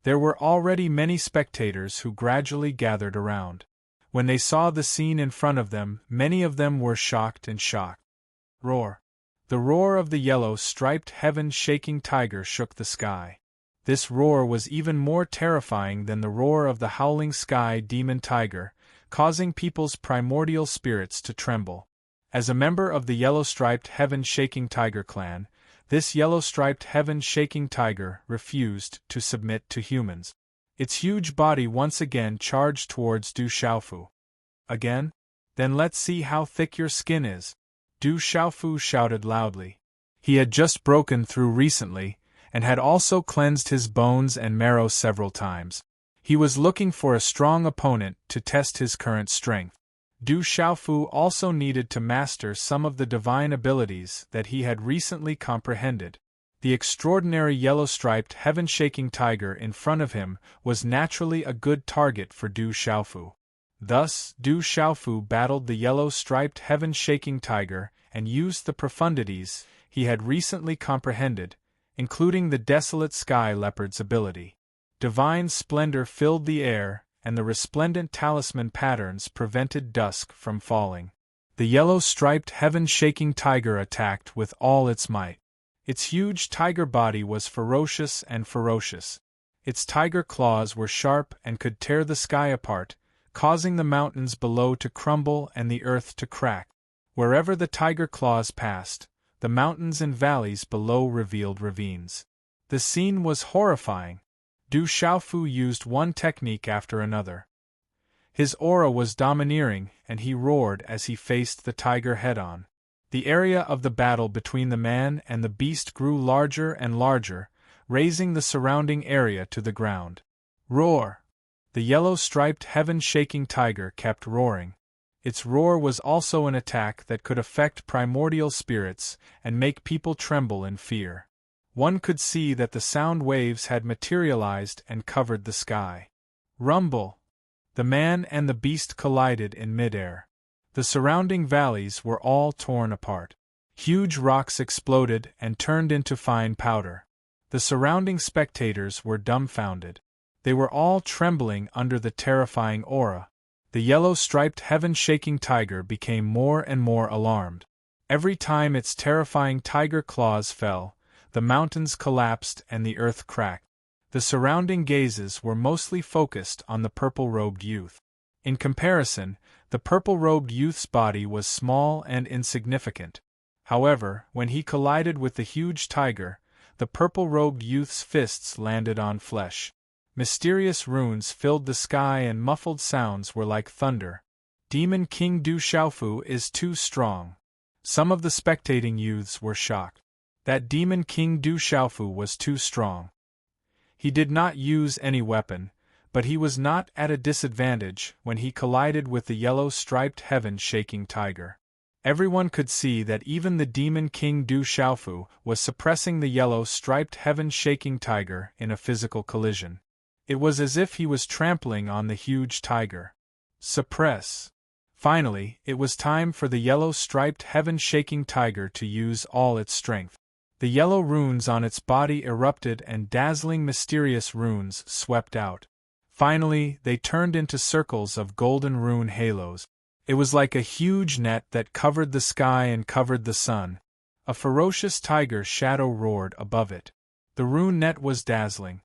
Speaker 1: There were already many spectators who gradually gathered around. When they saw the scene in front of them, many of them were shocked and shocked. Roar! The roar of the yellow-striped heaven-shaking tiger shook the sky. This roar was even more terrifying than the roar of the howling sky demon tiger, causing people's primordial spirits to tremble. As a member of the yellow-striped heaven-shaking tiger clan, this yellow-striped heaven-shaking tiger refused to submit to humans. Its huge body once again charged towards Du Xiaofu. Again? Then let's see how thick your skin is. Du Xiaofu shouted loudly. He had just broken through recently, and had also cleansed his bones and marrow several times. He was looking for a strong opponent to test his current strength. Du Xiaofu also needed to master some of the divine abilities that he had recently comprehended. The extraordinary yellow-striped heaven-shaking tiger in front of him was naturally a good target for Du Xiaofu. Thus, Du Xiaofu battled the yellow-striped heaven-shaking tiger and used the profundities he had recently comprehended, including the desolate sky leopard's ability. Divine splendor filled the air, and the resplendent talisman patterns prevented dusk from falling. The yellow-striped heaven-shaking tiger attacked with all its might. Its huge tiger body was ferocious and ferocious. Its tiger claws were sharp and could tear the sky apart, causing the mountains below to crumble and the earth to crack. Wherever the tiger claws passed, the mountains and valleys below revealed ravines. The scene was horrifying. Du Xiaofu used one technique after another. His aura was domineering, and he roared as he faced the tiger head-on. The area of the battle between the man and the beast grew larger and larger, raising the surrounding area to the ground. Roar! The yellow-striped heaven-shaking tiger kept roaring. Its roar was also an attack that could affect primordial spirits and make people tremble in fear. One could see that the sound waves had materialized and covered the sky. Rumble! The man and the beast collided in midair. The surrounding valleys were all torn apart. Huge rocks exploded and turned into fine powder. The surrounding spectators were dumbfounded. They were all trembling under the terrifying aura. The yellow-striped heaven-shaking tiger became more and more alarmed. Every time its terrifying tiger claws fell, the mountains collapsed and the earth cracked. The surrounding gazes were mostly focused on the purple-robed youth. In comparison, the purple-robed youth's body was small and insignificant. However, when he collided with the huge tiger, the purple-robed youth's fists landed on flesh. Mysterious runes filled the sky and muffled sounds were like thunder. Demon King Du Xiaofu is too strong. Some of the spectating youths were shocked. That Demon King Du Xiaofu was too strong. He did not use any weapon, but he was not at a disadvantage when he collided with the yellow-striped heaven-shaking tiger. Everyone could see that even the Demon King Du Xiaofu was suppressing the yellow-striped heaven-shaking tiger in a physical collision. It was as if he was trampling on the huge tiger. Suppress. Finally, it was time for the yellow-striped heaven-shaking tiger to use all its strength. The yellow runes on its body erupted and dazzling mysterious runes swept out. Finally, they turned into circles of golden rune halos. It was like a huge net that covered the sky and covered the sun. A ferocious tiger shadow roared above it. The rune net was dazzling.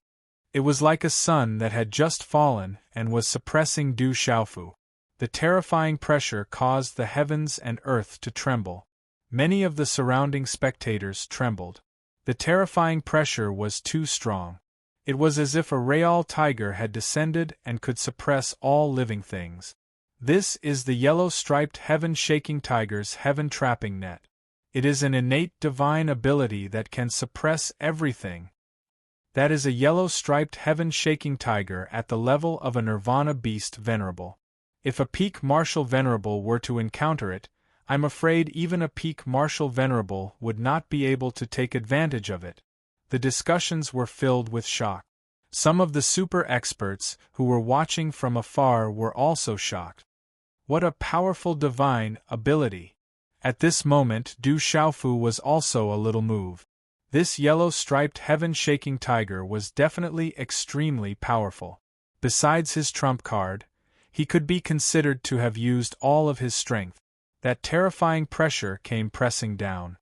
Speaker 1: It was like a sun that had just fallen and was suppressing Du Xiaofu. The terrifying pressure caused the heavens and earth to tremble. Many of the surrounding spectators trembled. The terrifying pressure was too strong. It was as if a real tiger had descended and could suppress all living things. This is the yellow-striped heaven-shaking tiger's heaven-trapping net. It is an innate divine ability that can suppress everything. That is a yellow-striped heaven-shaking tiger at the level of a nirvana beast venerable. If a peak martial venerable were to encounter it, I'm afraid even a peak martial venerable would not be able to take advantage of it. The discussions were filled with shock. Some of the super experts who were watching from afar were also shocked. What a powerful divine ability! At this moment Du Xiaofu was also a little moved. This yellow-striped heaven-shaking tiger was definitely extremely powerful. Besides his trump card, he could be considered to have used all of his strength. That terrifying pressure came pressing down.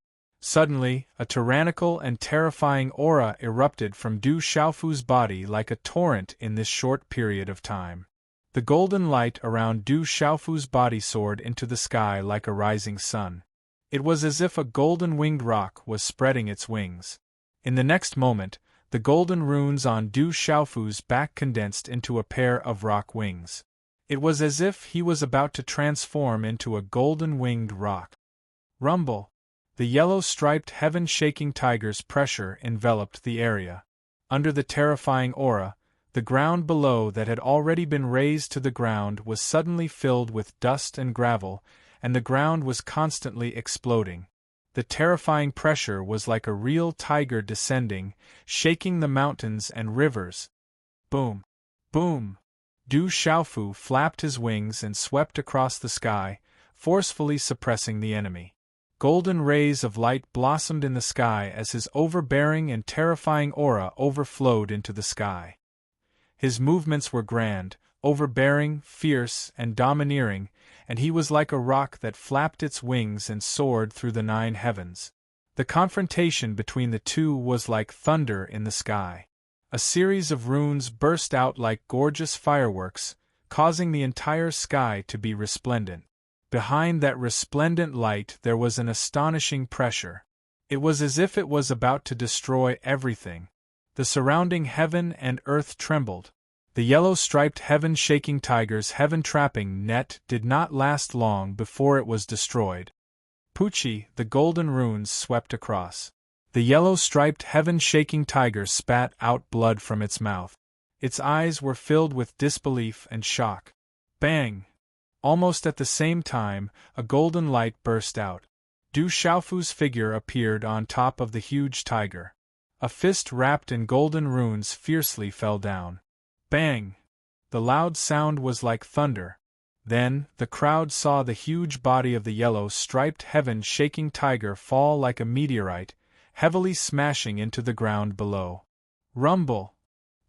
Speaker 1: Suddenly, a tyrannical and terrifying aura erupted from Du Xiaofu's body like a torrent in this short period of time. The golden light around Du Xiaofu's body soared into the sky like a rising sun. It was as if a golden-winged roc was spreading its wings. In the next moment, The golden runes on Du Xiaofu's back condensed into a pair of rock wings. It was as if he was about to transform into a golden-winged rock. Rumble! The yellow-striped heaven-shaking tiger's pressure enveloped the area. Under the terrifying aura, the ground below that had already been razed to the ground was suddenly filled with dust and gravel, and the ground was constantly exploding. The terrifying pressure was like a real tiger descending, shaking the mountains and rivers. Boom! Boom! Du Xiaofu flapped his wings and swept across the sky, forcefully suppressing the enemy. Golden rays of light blossomed in the sky as his overbearing and terrifying aura overflowed into the sky. His movements were grand, overbearing, fierce, and domineering, and he was like a rock that flapped its wings and soared through the 9 heavens. The confrontation between the two was like thunder in the sky. A series of runes burst out like gorgeous fireworks, causing the entire sky to be resplendent. Behind that resplendent light there was an astonishing pressure. It was as if it was about to destroy everything. The surrounding heaven and earth trembled. The yellow-striped heaven-shaking tiger's heaven-trapping net did not last long before it was destroyed. Pucci, the golden runes swept across. The yellow-striped heaven-shaking tiger spat out blood from its mouth. Its eyes were filled with disbelief and shock. Bang! Almost at the same time, a golden light burst out. Du Xiaofu's figure appeared on top of the huge tiger. A fist wrapped in golden runes fiercely fell down. Bang! The loud sound was like thunder. Then, the crowd saw the huge body of the yellow-striped heaven-shaking tiger fall like a meteorite, heavily smashing into the ground below. Rumble!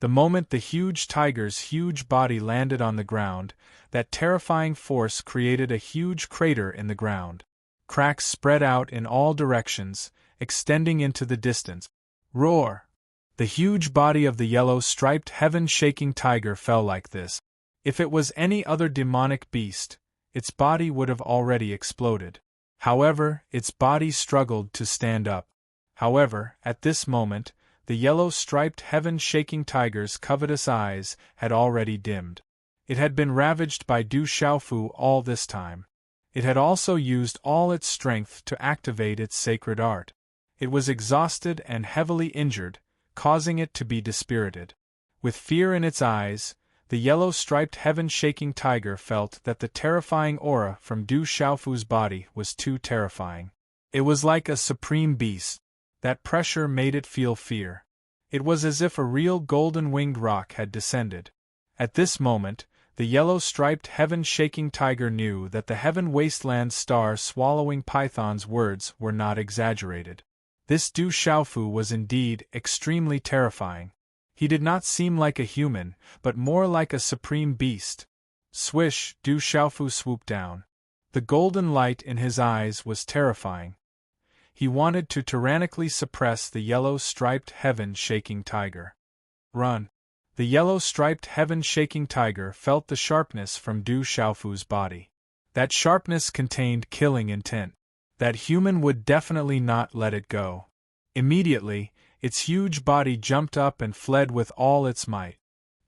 Speaker 1: The moment the huge tiger's huge body landed on the ground, that terrifying force created a huge crater in the ground. Cracks spread out in all directions, extending into the distance. Roar! The huge body of the yellow-striped heaven-shaking tiger fell like this. If it was any other demonic beast, its body would have already exploded. However, its body struggled to stand up. However, at this moment, the yellow-striped heaven-shaking tiger's covetous eyes had already dimmed. It had been ravaged by Du Xiaofu all this time. It had also used all its strength to activate its sacred art. It was exhausted and heavily injured, causing it to be dispirited. With fear in its eyes, the yellow-striped heaven-shaking tiger felt that the terrifying aura from Du Xiaofu's body was too terrifying. It was like a supreme beast. That pressure made it feel fear. It was as if a real golden-winged rock had descended. At this moment, the yellow-striped heaven-shaking tiger knew that the heaven wasteland star-swallowing python's words were not exaggerated. This Du Xiaofu was indeed extremely terrifying. He did not seem like a human, but more like a supreme beast. Swish! Du Xiaofu swooped down. The golden light in his eyes was terrifying. He wanted to tyrannically suppress the yellow-striped heaven-shaking tiger. Run! The yellow-striped heaven-shaking tiger felt the sharpness from Du Xiaofu's body. That sharpness contained killing intent. That human would definitely not let it go. Immediately, its huge body jumped up and fled with all its might.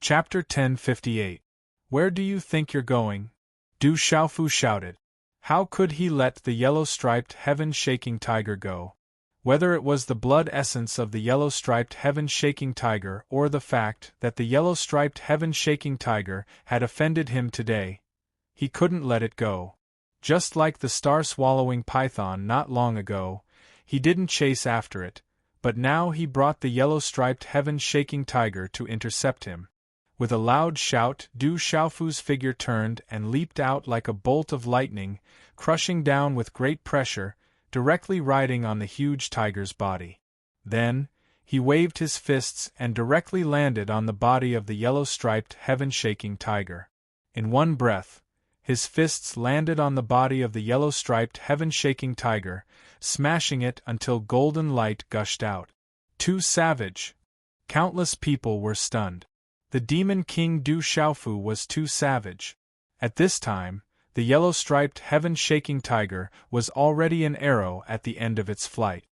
Speaker 1: Chapter 1058. Where do you think you're going? Du Xiaofu shouted. How could he let the yellow-striped heaven-shaking tiger go? Whether it was the blood essence of the yellow-striped heaven-shaking tiger or the fact that the yellow-striped heaven-shaking tiger had offended him today, he couldn't let it go. Just like the star-swallowing python not long ago, he didn't chase after it, but now he brought the yellow-striped heaven-shaking tiger to intercept him. With a loud shout, Du Xiaofu's figure turned and leaped out like a bolt of lightning, crushing down with great pressure, directly riding on the huge tiger's body. Then, he waved his fists and directly landed on the body of the yellow-striped heaven-shaking tiger. In one breath, his fists landed on the body of the yellow-striped heaven-shaking tiger, smashing it until golden light gushed out. Too savage! Countless people were stunned. The Demon King Du Xiaofu was too savage. At this time, the yellow-striped heaven-shaking tiger was already an arrow at the end of its flight.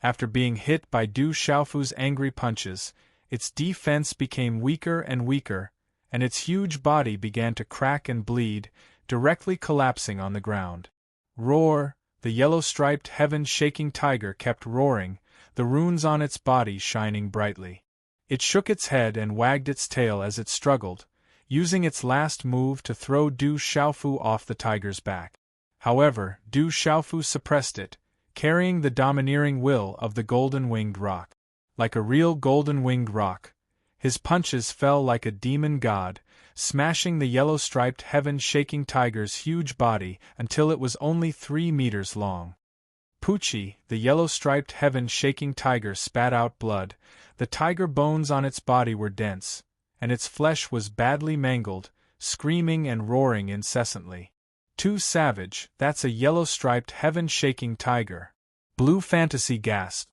Speaker 1: After being hit by Du Xiaofu's angry punches, its defense became weaker and weaker, and its huge body began to crack and bleed, directly collapsing on the ground. Roar! The yellow-striped heaven-shaking tiger kept roaring, the runes on its body shining brightly. It shook its head and wagged its tail as it struggled, using its last move to throw Du Xiaofu off the tiger's back. However, Du Xiaofu suppressed it, carrying the domineering will of the golden-winged roc. Like a real golden-winged roc, his punches fell like a demon god, smashing the yellow-striped heaven-shaking tiger's huge body until it was only 3 meters long. Poochie, the yellow-striped heaven-shaking tiger spat out blood. The tiger bones on its body were dense, and its flesh was badly mangled, screaming and roaring incessantly. Too savage, that's a yellow-striped heaven-shaking tiger. Blue Fantasy gasped.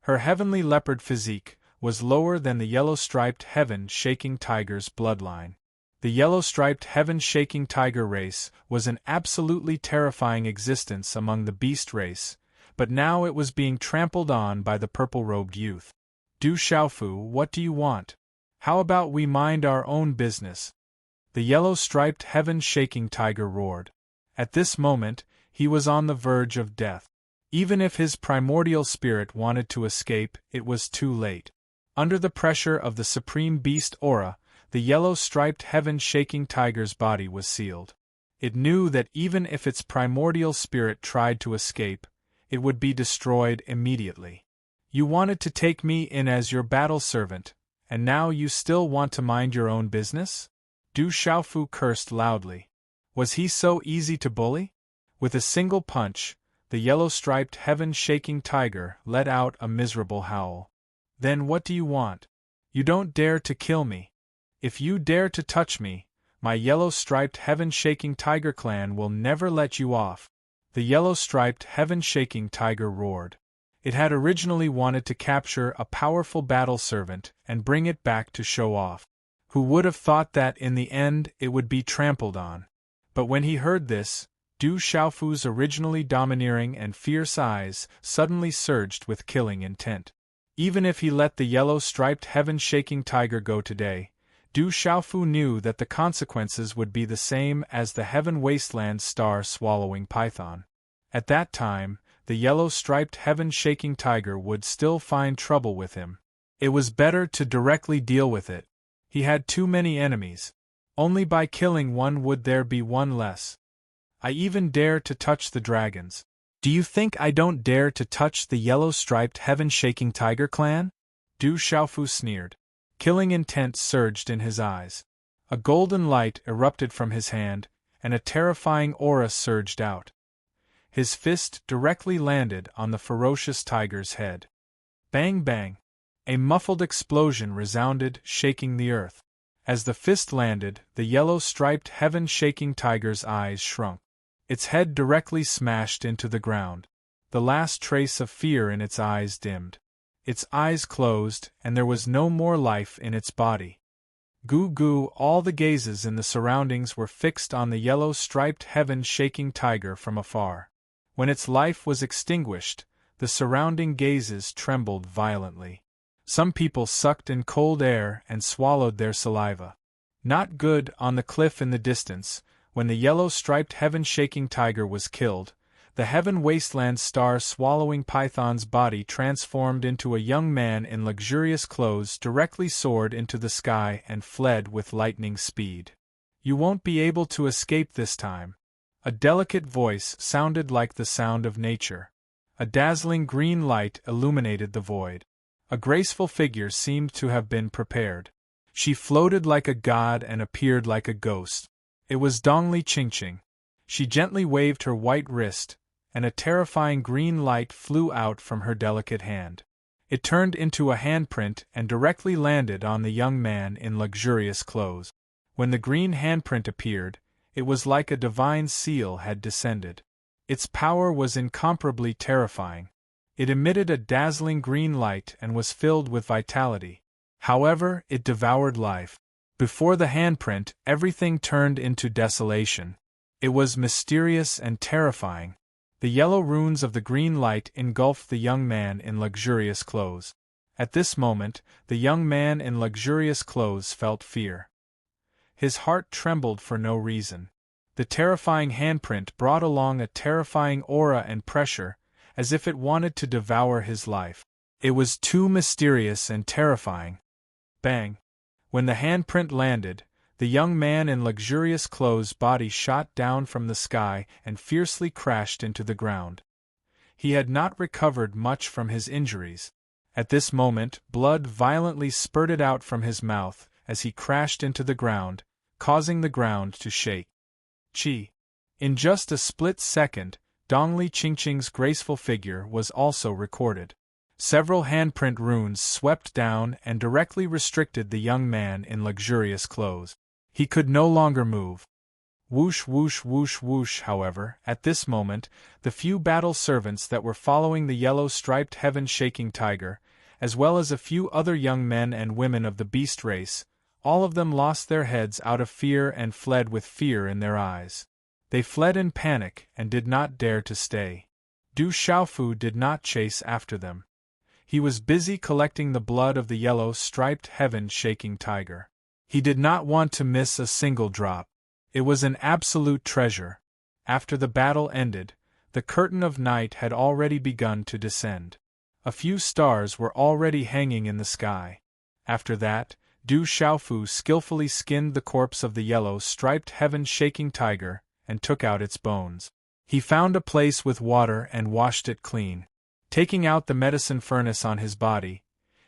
Speaker 1: Her heavenly leopard physique was lower than the yellow-striped heaven-shaking tiger's bloodline. The yellow-striped heaven-shaking tiger race was an absolutely terrifying existence among the beast race, but now it was being trampled on by the purple-robed youth. Du Xiaofu, what do you want? How about we mind our own business? The yellow-striped heaven-shaking tiger roared. At this moment, he was on the verge of death. Even if his primordial spirit wanted to escape, it was too late. Under the pressure of the supreme beast aura, the yellow-striped heaven-shaking tiger's body was sealed. It knew that even if its primordial spirit tried to escape, it would be destroyed immediately. You wanted to take me in as your battle servant, and now you still want to mind your own business? Du Xiaofu cursed loudly. Was he so easy to bully? With a single punch, the yellow-striped heaven-shaking tiger let out a miserable howl. Then what do you want? You don't dare to kill me. If you dare to touch me, my yellow-striped heaven-shaking tiger clan will never let you off. The yellow-striped heaven-shaking tiger roared. It had originally wanted to capture a powerful battle servant and bring it back to show off. Who would have thought that in the end it would be trampled on? But when he heard this, Du Xiaofu's originally domineering and fierce eyes suddenly surged with killing intent. Even if he let the yellow-striped heaven-shaking tiger go today, Du Xiaofu knew that the consequences would be the same as the heaven wasteland star-swallowing python. At that time, the yellow-striped heaven-shaking tiger would still find trouble with him. It was better to directly deal with it. He had too many enemies. Only by killing one would there be one less. I even dare to touch the dragons. Do you think I don't dare to touch the yellow-striped heaven-shaking tiger clan? Du Xiaofu sneered. Killing intent surged in his eyes. A golden light erupted from his hand, and a terrifying aura surged out. His fist directly landed on the ferocious tiger's head. Bang bang! A muffled explosion resounded, shaking the earth. As the fist landed, the yellow-striped heaven-shaking tiger's eyes shrunk. Its head directly smashed into the ground. The last trace of fear in its eyes dimmed. Its eyes closed, and there was no more life in its body. Goo goo! All the gazes in the surroundings were fixed on the yellow-striped heaven-shaking tiger from afar. When its life was extinguished, the surrounding gazes trembled violently. Some people sucked in cold air and swallowed their saliva. Not good. On the cliff in the distance, when the yellow-striped heaven-shaking tiger was killed, the heaven wasteland star-swallowing python's body transformed into a young man in luxurious clothes directly soared into the sky and fled with lightning speed. You won't be able to escape this time. A delicate voice sounded like the sound of nature. A dazzling green light illuminated the void. A graceful figure seemed to have been prepared. She floated like a god and appeared like a ghost. It was Dongli Qingqing. She gently waved her white wrist, and a terrifying green light flew out from her delicate hand. It turned into a handprint and directly landed on the young man in luxurious clothes. When the green handprint appeared, it was like a divine seal had descended. Its power was incomparably terrifying. It emitted a dazzling green light and was filled with vitality. However, it devoured life. Before the handprint, everything turned into desolation. It was mysterious and terrifying. The yellow runes of the green light engulfed the young man in luxurious clothes. At this moment, the young man in luxurious clothes felt fear. His heart trembled for no reason. The terrifying handprint brought along a terrifying aura and pressure, as if it wanted to devour his life. It was too mysterious and terrifying. Bang! When the handprint landed, the young man in luxurious clothes' body shot down from the sky and fiercely crashed into the ground. He had not recovered much from his injuries. At this moment, blood violently spurted out from his mouth as he crashed into the ground, causing the ground to shake. Chi! In just a split second, Dongli Qingqing's graceful figure was also recorded. Several handprint runes swept down and directly restricted the young man in luxurious clothes. He could no longer move. Whoosh whoosh whoosh whoosh. However, at this moment, the few battle servants that were following the yellow-striped heaven-shaking tiger, as well as a few other young men and women of the beast race, all of them lost their heads out of fear and fled with fear in their eyes. They fled in panic and did not dare to stay. Du Xiaofu did not chase after them. He was busy collecting the blood of the yellow-striped heaven-shaking tiger. He did not want to miss a single drop. It was an absolute treasure. After the battle ended, the curtain of night had already begun to descend. A few stars were already hanging in the sky. After that, Du Xiaofu skillfully skinned the corpse of the yellow-striped heaven-shaking tiger and took out its bones. He found a place with water and washed it clean. Taking out the medicine furnace on his body,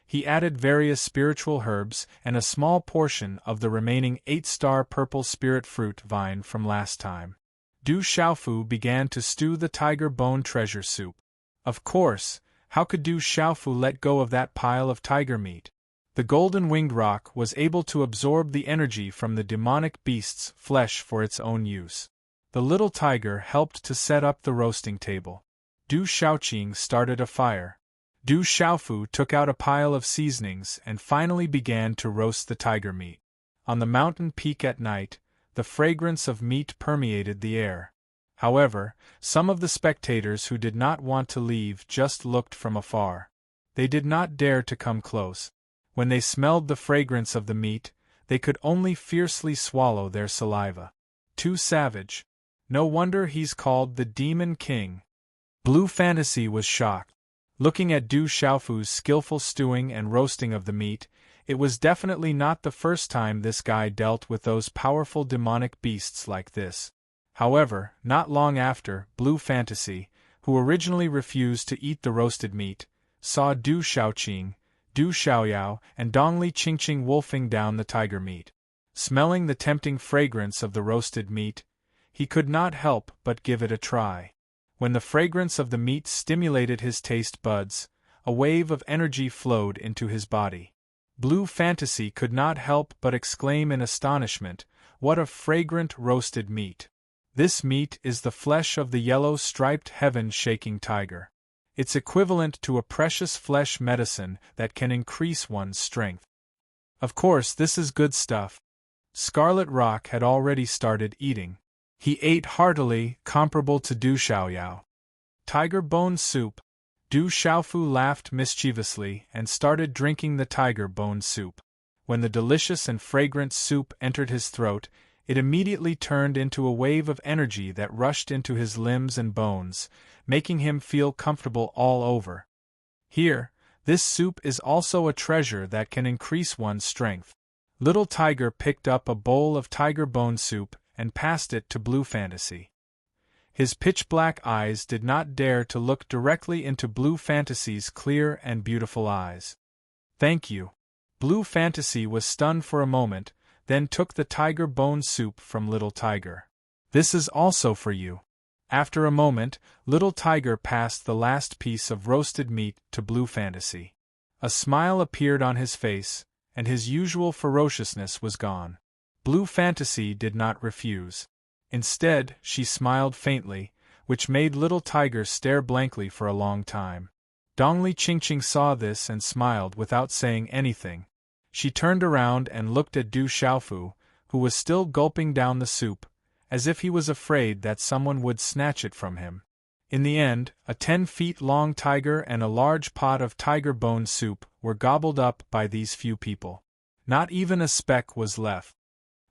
Speaker 1: he added various spiritual herbs and a small portion of the remaining 8-star purple spirit fruit vine from last time. Du Xiaofu began to stew the tiger bone treasure soup. Of course, how could Du Xiaofu let go of that pile of tiger meat? The golden-winged rock was able to absorb the energy from the demonic beast's flesh for its own use. The little tiger helped to set up the roasting table. Du Xiaoqing started a fire. Du Xiaofu took out a pile of seasonings and finally began to roast the tiger meat. On the mountain peak at night, the fragrance of meat permeated the air. However, some of the spectators who did not want to leave just looked from afar. They did not dare to come close. When they smelled the fragrance of the meat, they could only fiercely swallow their saliva. Too savage. No wonder he's called the Demon King. Blue Fantasy was shocked. Looking at Du Xiaofu's skillful stewing and roasting of the meat, it was definitely not the first time this guy dealt with those powerful demonic beasts like this. However, not long after, Blue Fantasy, who originally refused to eat the roasted meat, saw Du Xiaoqing, Du Xiaoyao, and Dongli Qingqing wolfing down the tiger meat. Smelling the tempting fragrance of the roasted meat, he could not help but give it a try. When the fragrance of the meat stimulated his taste buds, a wave of energy flowed into his body. Blue Fantasy could not help but exclaim in astonishment, "What a fragrant roasted meat! This meat is the flesh of the yellow-striped heaven-shaking tiger. It's equivalent to a precious flesh medicine that can increase one's strength. Of course, this is good stuff." Scarlet Rock had already started eating. He ate heartily, comparable to Du Xiaoyao. Tiger bone soup. Du Xiaofu laughed mischievously and started drinking the tiger bone soup. When the delicious and fragrant soup entered his throat, it immediately turned into a wave of energy that rushed into his limbs and bones, making him feel comfortable all over. Here, this soup is also a treasure that can increase one's strength. Little Tiger picked up a bowl of tiger bone soup and passed it to Blue Fantasy. His pitch-black eyes did not dare to look directly into Blue Fantasy's clear and beautiful eyes. "Thank you." Blue Fantasy was stunned for a moment, then took the tiger bone soup from Little Tiger. "This is also for you." After a moment, Little Tiger passed the last piece of roasted meat to Blue Fantasy. A smile appeared on his face, and his usual ferociousness was gone. Blue Fantasy did not refuse. Instead, she smiled faintly, which made Little Tiger stare blankly for a long time. Dongli Qingqing saw this and smiled without saying anything. She turned around and looked at Du Xiaofu, who was still gulping down the soup, as if he was afraid that someone would snatch it from him. In the end, a 10-feet-long tiger and a large pot of tiger bone soup were gobbled up by these few people. Not even a speck was left.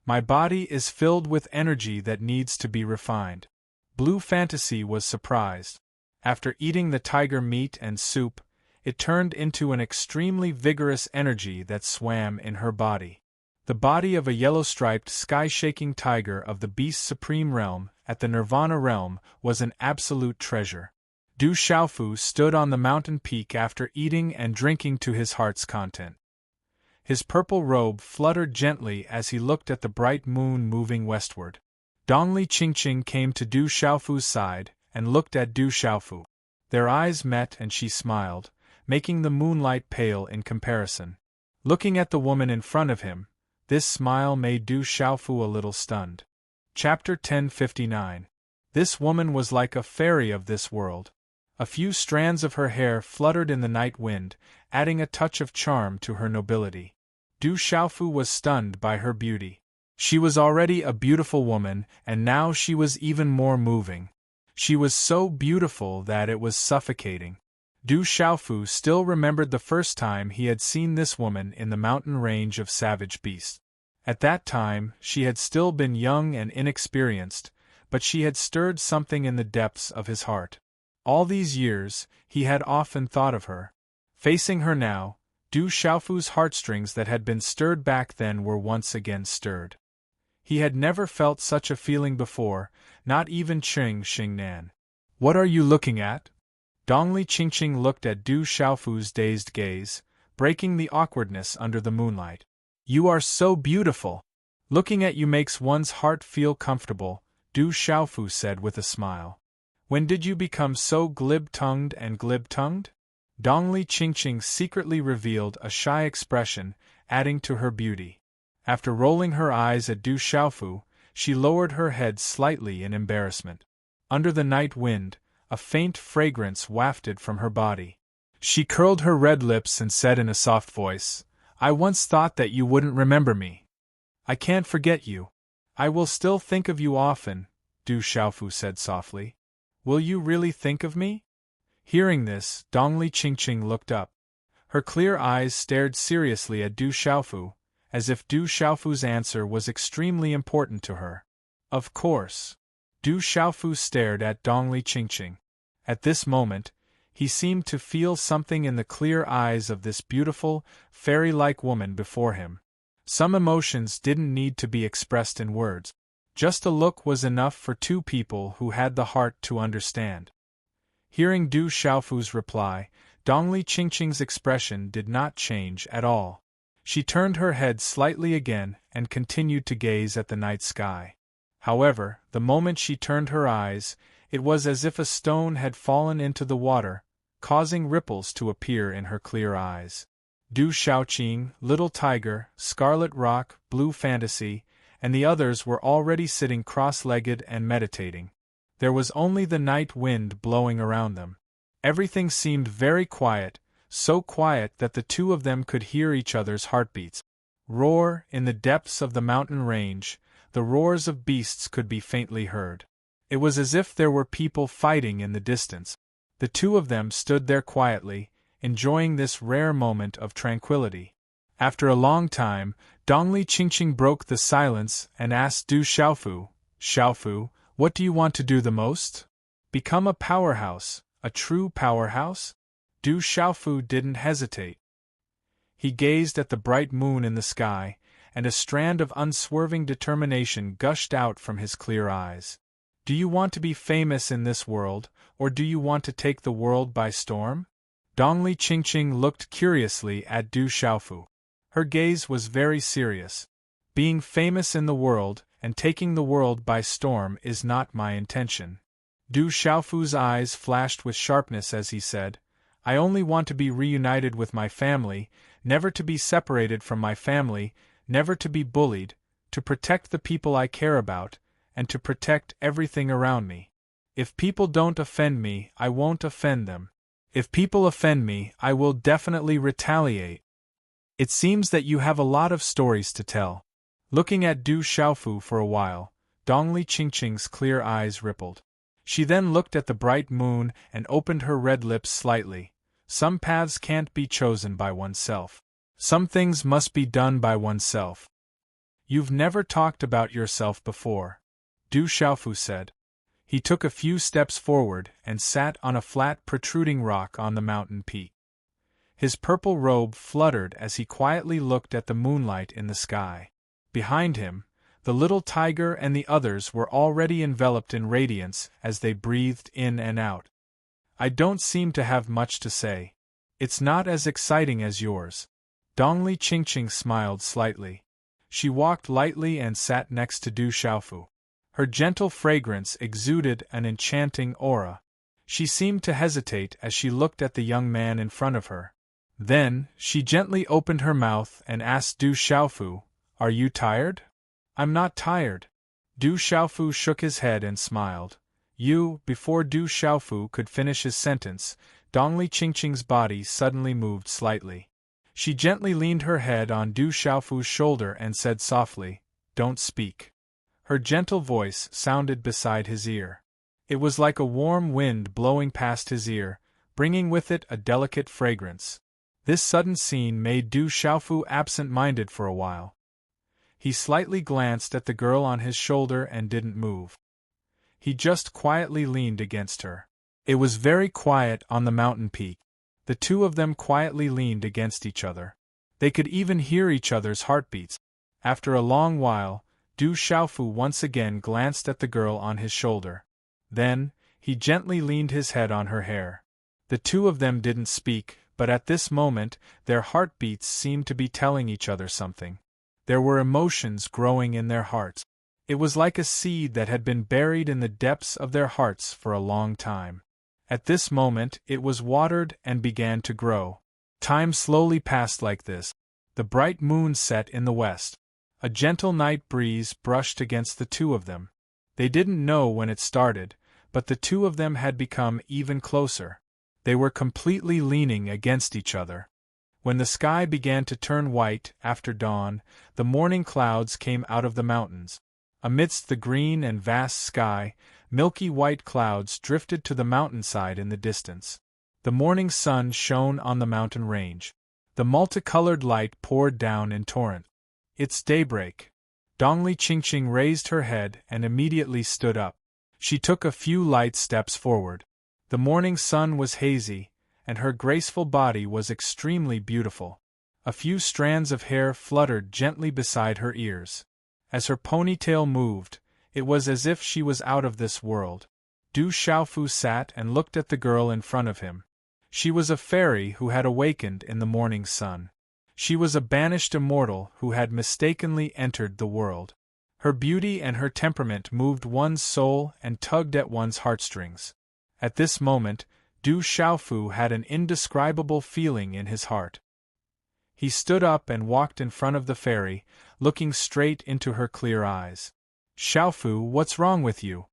Speaker 1: My body is filled with energy that needs to be refined. Blue Fantasy was surprised. After eating the tiger meat and soup, it turned into an extremely vigorous energy that swam in her body. The body of a yellow-striped, sky-shaking tiger of the Beast's supreme realm, at the Nirvana realm, was an absolute treasure. Du Xiaofu stood on the mountain peak after eating and drinking to his heart's content. His purple robe fluttered gently as he looked at the bright moon moving westward. Dongli Qingqing came to Du Xiaofu's side and looked at Du Xiaofu. Their eyes met and she smiled, making the moonlight pale in comparison. Looking at the woman in front of him, this smile made Du Xiaofu a little stunned. Chapter 1059. This woman was like a fairy of this world. A few strands of her hair fluttered in the night wind, adding a touch of charm to her nobility. Du Xiaofu was stunned by her beauty. She was already a beautiful woman, and now she was even more moving. She was so beautiful that it was suffocating. Du Xiaofu still remembered the first time he had seen this woman in the mountain range of savage beasts. At that time, she had still been young and inexperienced, but she had stirred something in the depths of his heart. All these years, he had often thought of her. Facing her now, Du Xiaofu's heartstrings that had been stirred back then were once again stirred. He had never felt such a feeling before, not even Qing Xingnan. "What are you looking at?" Dongli Qingqing looked at Du Xiaofu's dazed gaze, breaking the awkwardness under the moonlight. "You are so beautiful. Looking at you makes one's heart feel comfortable," Du Xiaofu said with a smile. "When did you become so glib-tongued and glib-tongued?" Dongli Qingqing secretly revealed a shy expression, adding to her beauty. After rolling her eyes at Du Xiaofu, she lowered her head slightly in embarrassment. Under the night wind, a faint fragrance wafted from her body. She curled her red lips and said in a soft voice, "I once thought that you wouldn't remember me. I can't forget you. I will still think of you often," Du Xiaofu said softly. "Will you really think of me?" Hearing this, Dongli Qingqing looked up. Her clear eyes stared seriously at Du Xiaofu, as if Du Xiaofu's answer was extremely important to her. "Of course." Du Xiaofu stared at Dongli Qingqing. At this moment, he seemed to feel something in the clear eyes of this beautiful, fairy-like woman before him. Some emotions didn't need to be expressed in words. Just a look was enough for two people who had the heart to understand. Hearing Du Xiaofu's reply, Dongli Qingqing's expression did not change at all. She turned her head slightly again and continued to gaze at the night sky. However, the moment she turned her eyes, it was as if a stone had fallen into the water, causing ripples to appear in her clear eyes. Du Xiaoqing, Little Tiger, Scarlet Rock, Blue Fantasy, and the others were already sitting cross-legged and meditating. There was only the night wind blowing around them. Everything seemed very quiet, so quiet that the two of them could hear each other's heartbeats. Roar, in the depths of the mountain range, the roars of beasts could be faintly heard. It was as if there were people fighting in the distance. The two of them stood there quietly, enjoying this rare moment of tranquility. After a long time, Dongli Qingqing broke the silence and asked Du Xiaofu, "Xiaofu, what do you want to do the most? Become a powerhouse, a true powerhouse?" Du Xiaofu didn't hesitate. He gazed at the bright moon in the sky, and a strand of unswerving determination gushed out from his clear eyes. "Do you want to be famous in this world, or do you want to take the world by storm?" Dongli Qingqing looked curiously at Du Xiaofu. Her gaze was very serious. "Being famous in the world and taking the world by storm is not my intention." Du Xiaofu's eyes flashed with sharpness as he said, "I only want to be reunited with my family, never to be separated from my family, never to be bullied, to protect the people I care about, and to protect everything around me. If people don't offend me, I won't offend them. If people offend me, I will definitely retaliate." "It seems that you have a lot of stories to tell." Looking at Du Xiaofu for a while, Dongli Qingqing's clear eyes rippled. She then looked at the bright moon and opened her red lips slightly. Some paths can't be chosen by oneself. Some things must be done by oneself. You've never talked about yourself before, Du Xiaofu said. He took a few steps forward and sat on a flat protruding rock on the mountain peak. His purple robe fluttered as he quietly looked at the moonlight in the sky. Behind him, the little tiger and the others were already enveloped in radiance as they breathed in and out. I don't seem to have much to say. It's not as exciting as yours. Dongli Qingqing smiled slightly. She walked lightly and sat next to Du Xiaofu. Her gentle fragrance exuded an enchanting aura. She seemed to hesitate as she looked at the young man in front of her. Then, she gently opened her mouth and asked Du Xiaofu, "Are you tired?" "I'm not tired." Du Xiaofu shook his head and smiled. Before Du Xiaofu could finish his sentence, Dongli Qingqing's body suddenly moved slightly. She gently leaned her head on Du Xiaofu's shoulder and said softly, "Don't speak." Her gentle voice sounded beside his ear. It was like a warm wind blowing past his ear, bringing with it a delicate fragrance. This sudden scene made Du Xiaofu absent-minded for a while. He slightly glanced at the girl on his shoulder and didn't move. He just quietly leaned against her. It was very quiet on the mountain peak. The two of them quietly leaned against each other. They could even hear each other's heartbeats. After a long while, Du Xiaofu once again glanced at the girl on his shoulder. Then, he gently leaned his head on her hair. The two of them didn't speak, but at this moment, their heartbeats seemed to be telling each other something. There were emotions growing in their hearts. It was like a seed that had been buried in the depths of their hearts for a long time. At this moment, it was watered and began to grow. Time slowly passed like this. The bright moon set in the west. A gentle night breeze brushed against the two of them. They didn't know when it started, but the two of them had become even closer. They were completely leaning against each other. When the sky began to turn white after dawn, the morning clouds came out of the mountains. Amidst the green and vast sky, milky white clouds drifted to the mountainside in the distance. The morning sun shone on the mountain range. The multicolored light poured down in torrents. "It's daybreak." Dongli Qingqing raised her head and immediately stood up. She took a few light steps forward. The morning sun was hazy, and her graceful body was extremely beautiful. A few strands of hair fluttered gently beside her ears. As her ponytail moved, it was as if she was out of this world. Du Xiaofu sat and looked at the girl in front of him. She was a fairy who had awakened in the morning sun. She was a banished immortal who had mistakenly entered the world. Her beauty and her temperament moved one's soul and tugged at one's heartstrings. At this moment, Du Xiaofu had an indescribable feeling in his heart. He stood up and walked in front of the fairy, looking straight into her clear eyes. "Xiaofu, what's wrong with you?"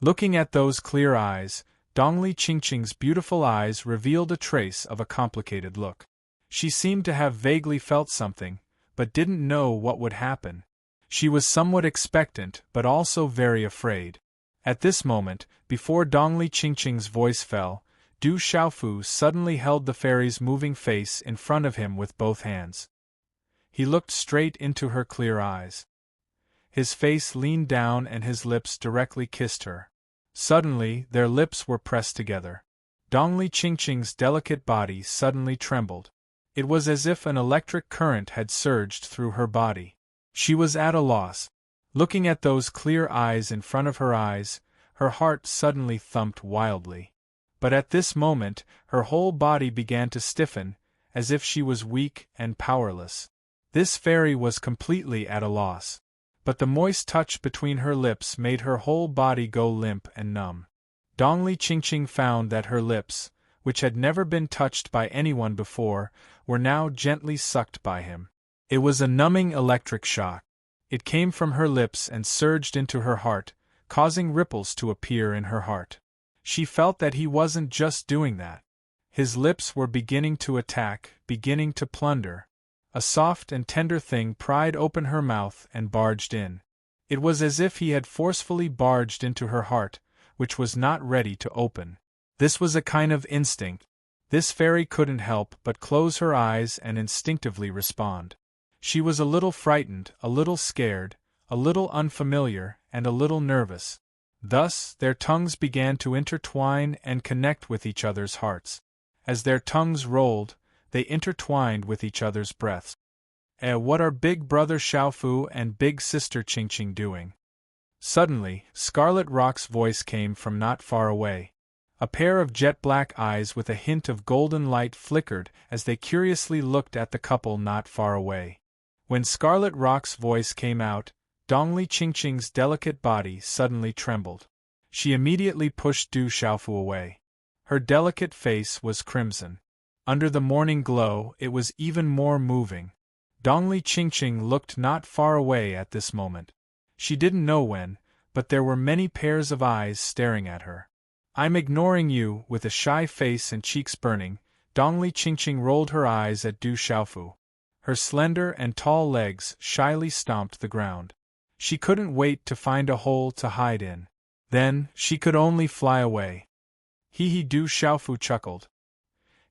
Speaker 1: Looking at those clear eyes, Dongli Qingqing's beautiful eyes revealed a trace of a complicated look. She seemed to have vaguely felt something, but didn't know what would happen. She was somewhat expectant but also very afraid. At this moment, before Dongli Qingqing's voice fell, Du Xiaofu suddenly held the fairy's moving face in front of him with both hands. He looked straight into her clear eyes. His face leaned down and his lips directly kissed her. Suddenly, their lips were pressed together. Dongli Qingqing's delicate body suddenly trembled. It was as if an electric current had surged through her body. She was at a loss. Looking at those clear eyes in front of her eyes, her heart suddenly thumped wildly. But at this moment, her whole body began to stiffen, as if she was weak and powerless. This fairy was completely at a loss. But the moist touch between her lips made her whole body go limp and numb. Dongli Qingqing found that her lips, which had never been touched by anyone before, were now gently sucked by him. It was a numbing electric shock. It came from her lips and surged into her heart, causing ripples to appear in her heart. She felt that he wasn't just doing that. His lips were beginning to attack, beginning to plunder. A soft and tender thing pried open her mouth and barged in. It was as if he had forcefully barged into her heart, which was not ready to open. This was a kind of instinct. This fairy couldn't help but close her eyes and instinctively respond. She was a little frightened, a little scared, a little unfamiliar, and a little nervous. Thus, their tongues began to intertwine and connect with each other's hearts. As their tongues rolled, they intertwined with each other's breaths. What are Big Brother Xiaofu and Big Sister Qingqing doing? Suddenly, Scarlet Rock's voice came from not far away. A pair of jet-black eyes with a hint of golden light flickered as they curiously looked at the couple not far away. When Scarlet Rock's voice came out, Dongli Qingqing's delicate body suddenly trembled. She immediately pushed Du Xiaofu away. Her delicate face was crimson. Under the morning glow, it was even more moving. Dongli Qingqing looked not far away at this moment. She didn't know when, but there were many pairs of eyes staring at her. "I'm ignoring you," with a shy face and cheeks burning. Dongli Qingqing rolled her eyes at Du Xiaofu. Her slender and tall legs shyly stomped the ground. She couldn't wait to find a hole to hide in. Then, she could only fly away. Hee, Du Xiaofu chuckled.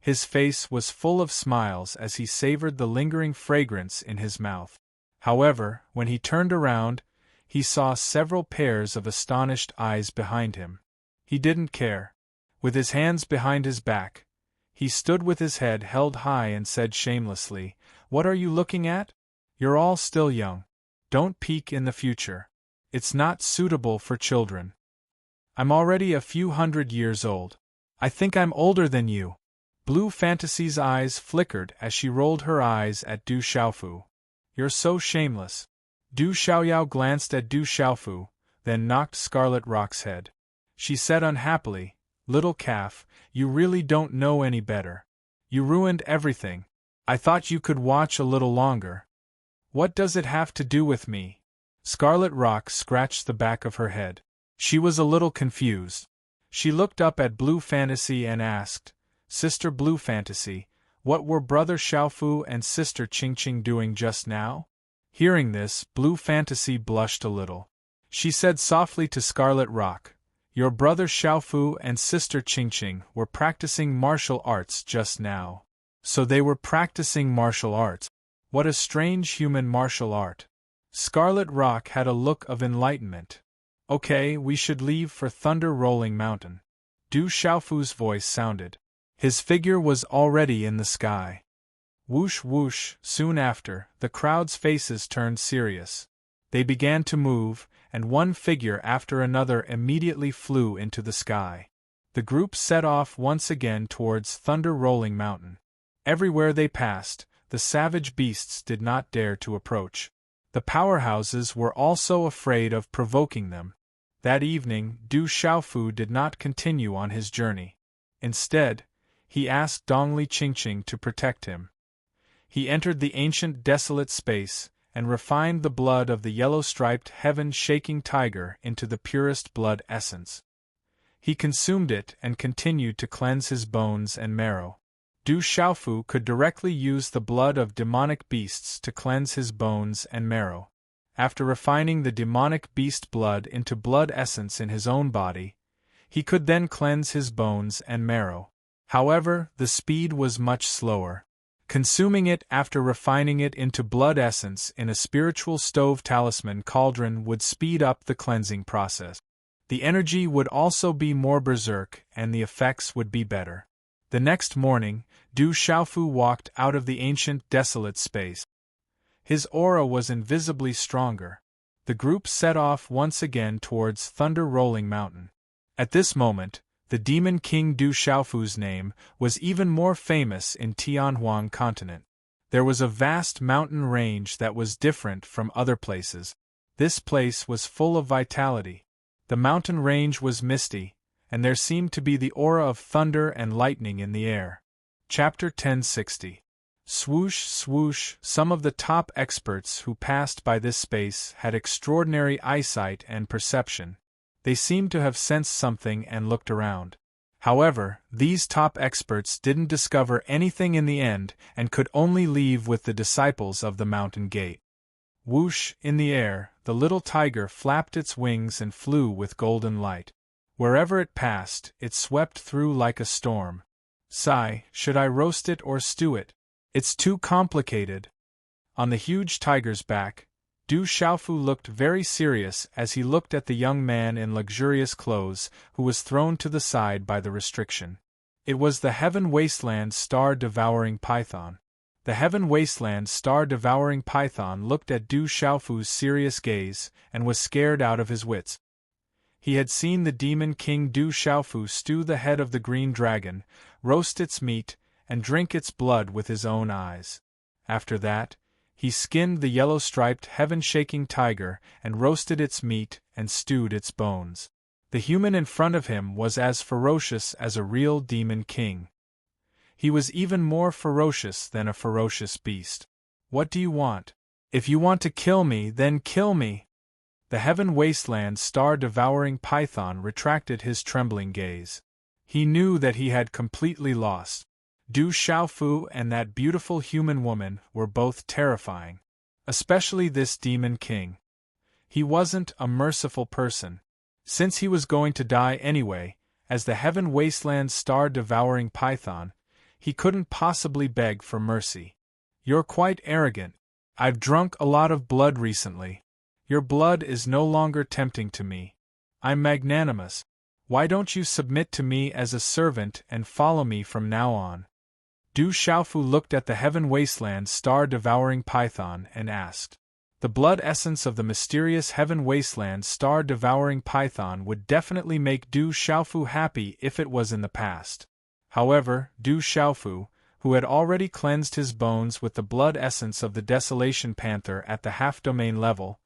Speaker 1: His face was full of smiles as he savored the lingering fragrance in his mouth. However, when he turned around, he saw several pairs of astonished eyes behind him. He didn't care. With his hands behind his back, he stood with his head held high and said shamelessly, "What are you looking at? You're all still young. Don't peek in the future. It's not suitable for children. I'm already a few hundred years old. I think I'm older than you." Blue Fantasy's eyes flickered as she rolled her eyes at Du Xiaofu. "You're so shameless." Du Xiaoyao glanced at Du Xiaofu, then knocked Scarlet Rock's head. She said unhappily, "Little calf, you really don't know any better. You ruined everything. I thought you could watch a little longer." "What does it have to do with me?" Scarlet Rock scratched the back of her head. She was a little confused. She looked up at Blue Fantasy and asked, "Sister Blue Fantasy, what were Brother Xiaofu and Sister Qingqing doing just now?" Hearing this, Blue Fantasy blushed a little. She said softly to Scarlet Rock, "Your Brother Xiaofu and Sister Qingqing were practicing martial arts just now." So they were practicing martial arts. What a strange human martial art. Scarlet Rock had a look of enlightenment. "Okay, we should leave for Thunder Rolling Mountain." Du Xiaofu's voice sounded. His figure was already in the sky. Whoosh whoosh, soon after, the crowd's faces turned serious. They began to move, and one figure after another immediately flew into the sky. The group set off once again towards Thunder Rolling Mountain. Everywhere they passed, the savage beasts did not dare to approach. The powerhouses were also afraid of provoking them. That evening, Du Xiaofu did not continue on his journey. Instead, he asked Dongli Qingqing to protect him. He entered the ancient desolate space, and refined the blood of the yellow-striped heaven-shaking tiger into the purest blood essence. He consumed it and continued to cleanse his bones and marrow. Du Xiaofu could directly use the blood of demonic beasts to cleanse his bones and marrow. After refining the demonic beast blood into blood essence in his own body, he could then cleanse his bones and marrow. However, the speed was much slower. Consuming it after refining it into blood essence in a spiritual stove talisman cauldron would speed up the cleansing process. The energy would also be more berserk and the effects would be better. The next morning, Du Xiaofu walked out of the ancient desolate space. His aura was invisibly stronger. The group set off once again towards Thunder Rolling Mountain. At this moment, the Demon King Du Xiaofu's name was even more famous in Tianhuang continent. There was a vast mountain range that was different from other places. This place was full of vitality. The mountain range was misty, and there seemed to be the aura of thunder and lightning in the air. Chapter 1060. Swoosh, swoosh. Some of the top experts who passed by this space had extraordinary eyesight and perception. They seemed to have sensed something and looked around. However, these top experts didn't discover anything in the end and could only leave with the disciples of the mountain gate. Whoosh, in the air, the little tiger flapped its wings and flew with golden light. Wherever it passed, it swept through like a storm. Sigh, should I roast it or stew it? It's too complicated. On the huge tiger's back, Du Xiaofu looked very serious as he looked at the young man in luxurious clothes who was thrown to the side by the restriction. It was the Heaven Wasteland star-devouring python. The Heaven Wasteland star-devouring python looked at Du Xiaofu's serious gaze and was scared out of his wits. He had seen the demon king Du Xiaofu stew the head of the green dragon, roast its meat, and drink its blood with his own eyes. After that, he skinned the yellow-striped heaven-shaking tiger and roasted its meat and stewed its bones. The human in front of him was as ferocious as a real demon king. He was even more ferocious than a ferocious beast. What do you want? If you want to kill me, then kill me. The Heaven Wasteland star-devouring python retracted his trembling gaze. He knew that he had completely lost. Du Xiaofu and that beautiful human woman were both terrifying. Especially this demon king. He wasn't a merciful person. Since he was going to die anyway, as the Heaven Wasteland star-devouring python, he couldn't possibly beg for mercy. You're quite arrogant. I've drunk a lot of blood recently. Your blood is no longer tempting to me. I'm magnanimous. Why don't you submit to me as a servant and follow me from now on? Du Xiaofu looked at the Heaven Wasteland star-devouring python and asked. The blood essence of the mysterious Heaven Wasteland star-devouring python would definitely make Du Xiaofu happy if it was in the past. However, Du Xiaofu, who had already cleansed his bones with the blood essence of the Desolation Panther at the half-domain level,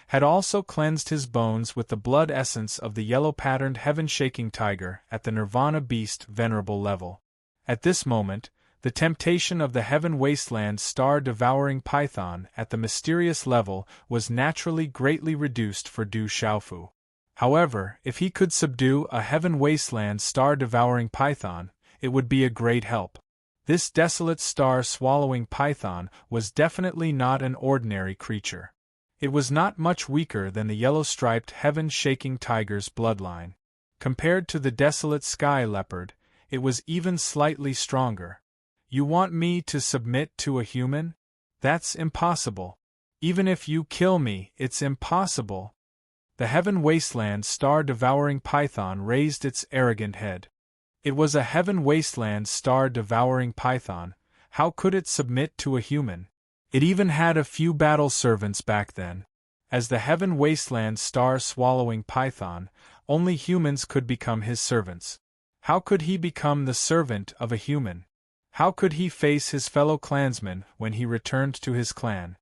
Speaker 1: had also cleansed his bones with the blood essence of the yellow-patterned heaven-shaking tiger at the Nirvana Beast venerable level. At this moment, the temptation of the Heaven Wasteland star-devouring python at the mysterious level was naturally greatly reduced for Du Xiaofu. However, if he could subdue a Heaven Wasteland star-devouring python, it would be a great help. This desolate star-swallowing python was definitely not an ordinary creature. It was not much weaker than the yellow-striped heaven-shaking tiger's bloodline. Compared to the desolate sky leopard, it was even slightly stronger. You want me to submit to a human? That's impossible. Even if you kill me, it's impossible. The Heaven Wasteland star-devouring python raised its arrogant head. It was a Heaven Wasteland star-devouring python. How could it submit to a human? It even had a few battle servants back then. As the Heaven Wasteland star-swallowing python, only humans could become his servants. How could he become the servant of a human? How could he face his fellow clansmen when he returned to his clan?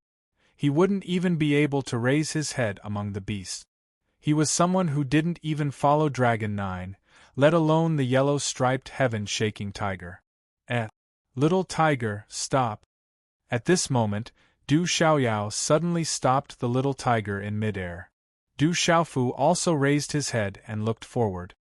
Speaker 1: He wouldn't even be able to raise his head among the beasts. He was someone who didn't even follow Dragon 9, let alone the yellow-striped heaven-shaking tiger. Little tiger, stop. At this moment, Du Xiaoyao suddenly stopped the little tiger in midair. Du Xiaofu also raised his head and looked forward.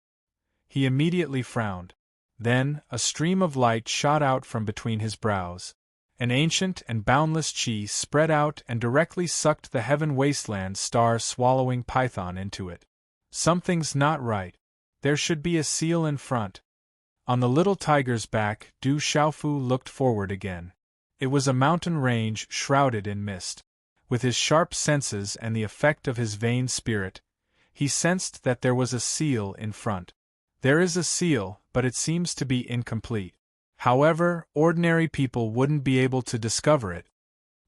Speaker 1: He immediately frowned. Then, a stream of light shot out from between his brows. An ancient and boundless chi spread out and directly sucked the Heaven Wasteland star-swallowing python into it. Something's not right. There should be a seal in front. On the little tiger's back, Du Xiaofu looked forward again. It was a mountain range shrouded in mist. With his sharp senses and the effect of his vain spirit, he sensed that there was a seal in front. There is a seal, but it seems to be incomplete. However, ordinary people wouldn't be able to discover it.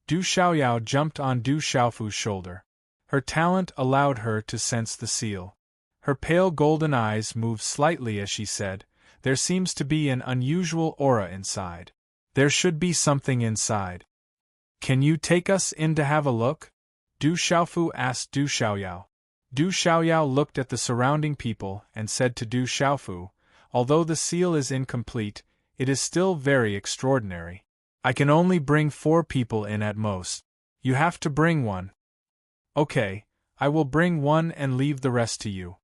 Speaker 1: Du Xiaoyao jumped on Du Xiaofu's shoulder. Her talent allowed her to sense the seal. Her pale golden eyes moved slightly as she said, "There seems to be an unusual aura inside. There should be something inside. Can you take us in to have a look?" Du Xiaofu asked Du Xiaoyao. Du Xiaoyao looked at the surrounding people and said to Du Xiaofu, "Although the seal is incomplete, it is still very extraordinary. I can only bring 4 people in at most. You have to bring one." "Okay, I will bring one and leave the rest to you."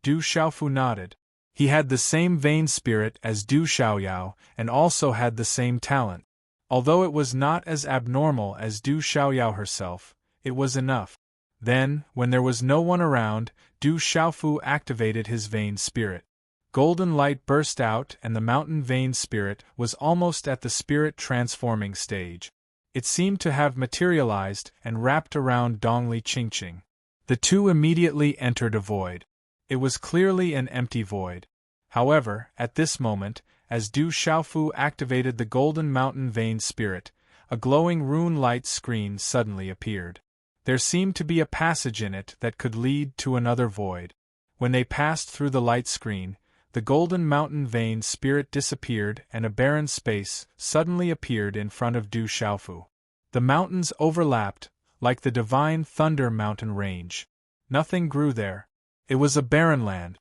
Speaker 1: Du Xiaofu nodded. He had the same vain spirit as Du Xiaoyao and also had the same talent. Although it was not as abnormal as Du Xiaoyao herself, it was enough. Then, when there was no one around, Du Xiaofu activated his Vein Spirit. Golden light burst out and the mountain Vein Spirit was almost at the spirit transforming stage. It seemed to have materialized and wrapped around Dongli Qingqing. The two immediately entered a void. It was clearly an empty void. However, at this moment, as Du Xiaofu activated the Golden Mountain Vein Spirit, a glowing rune light screen suddenly appeared. There seemed to be a passage in it that could lead to another void. When they passed through the light screen, the Golden Mountain Vein Spirit disappeared and a barren space suddenly appeared in front of Du Xiaofu. The mountains overlapped, like the divine Thunder Mountain Range. Nothing grew there. It was a barren land.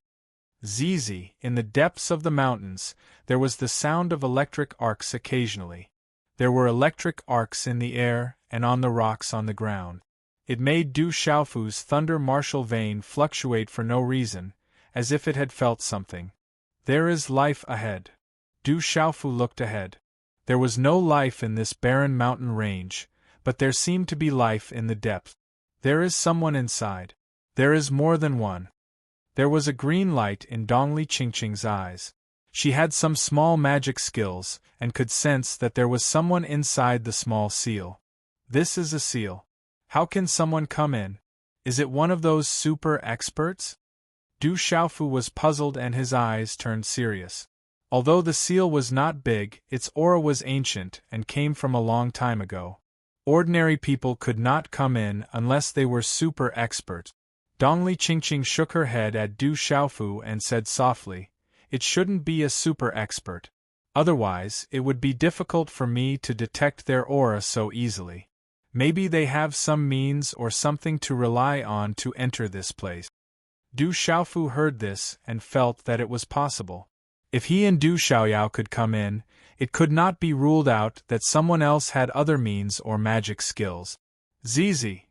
Speaker 1: Zizi, in the depths of the mountains, there was the sound of electric arcs occasionally. There were electric arcs in the air and on the rocks on the ground. It made Du Xiaofu's Thunder Martial Vein fluctuate for no reason, as if it had felt something. There is life ahead. Du Xiaofu looked ahead. There was no life in this barren mountain range, but there seemed to be life in the depth. There is someone inside. There is more than one. There was a green light in Dongli Qingqing's eyes. She had some small magic skills, and could sense that there was someone inside the small seal. This is a seal. How can someone come in? Is it one of those super experts? Du Xiaofu was puzzled and his eyes turned serious. Although the seal was not big, its aura was ancient and came from a long time ago. Ordinary people could not come in unless they were super experts. Dongli Qingqing shook her head at Du Xiaofu and said softly, "It shouldn't be a super expert. Otherwise, it would be difficult for me to detect their aura so easily. Maybe they have some means or something to rely on to enter this place." Du Xiaofu heard this and felt that it was possible. If he and Du Xiaoyao could come in, it could not be ruled out that someone else had other means or magic skills. Zizi!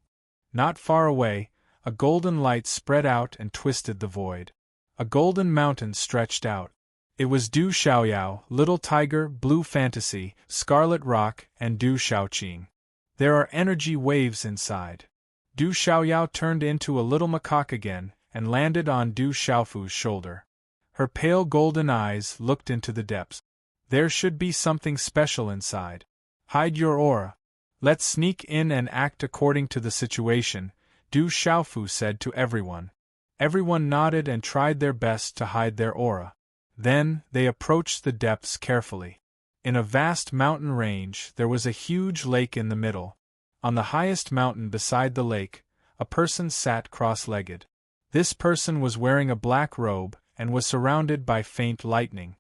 Speaker 1: Not far away, a golden light spread out and twisted the void. A golden mountain stretched out. It was Du Xiaoyao, Little Tiger, Blue Fantasy, Scarlet Rock, and Du Xiaoqing. There are energy waves inside. Du Xiaoyao turned into a little macaque again and landed on Du Xiaofu's shoulder. Her pale golden eyes looked into the depths. There should be something special inside. Hide your aura. Let's sneak in and act according to the situation, Du Xiaofu said to everyone. Everyone nodded and tried their best to hide their aura. Then, they approached the depths carefully. In a vast mountain range, there was a huge lake in the middle. On the highest mountain beside the lake, a person sat cross-legged. This person was wearing a black robe and was surrounded by faint lightning.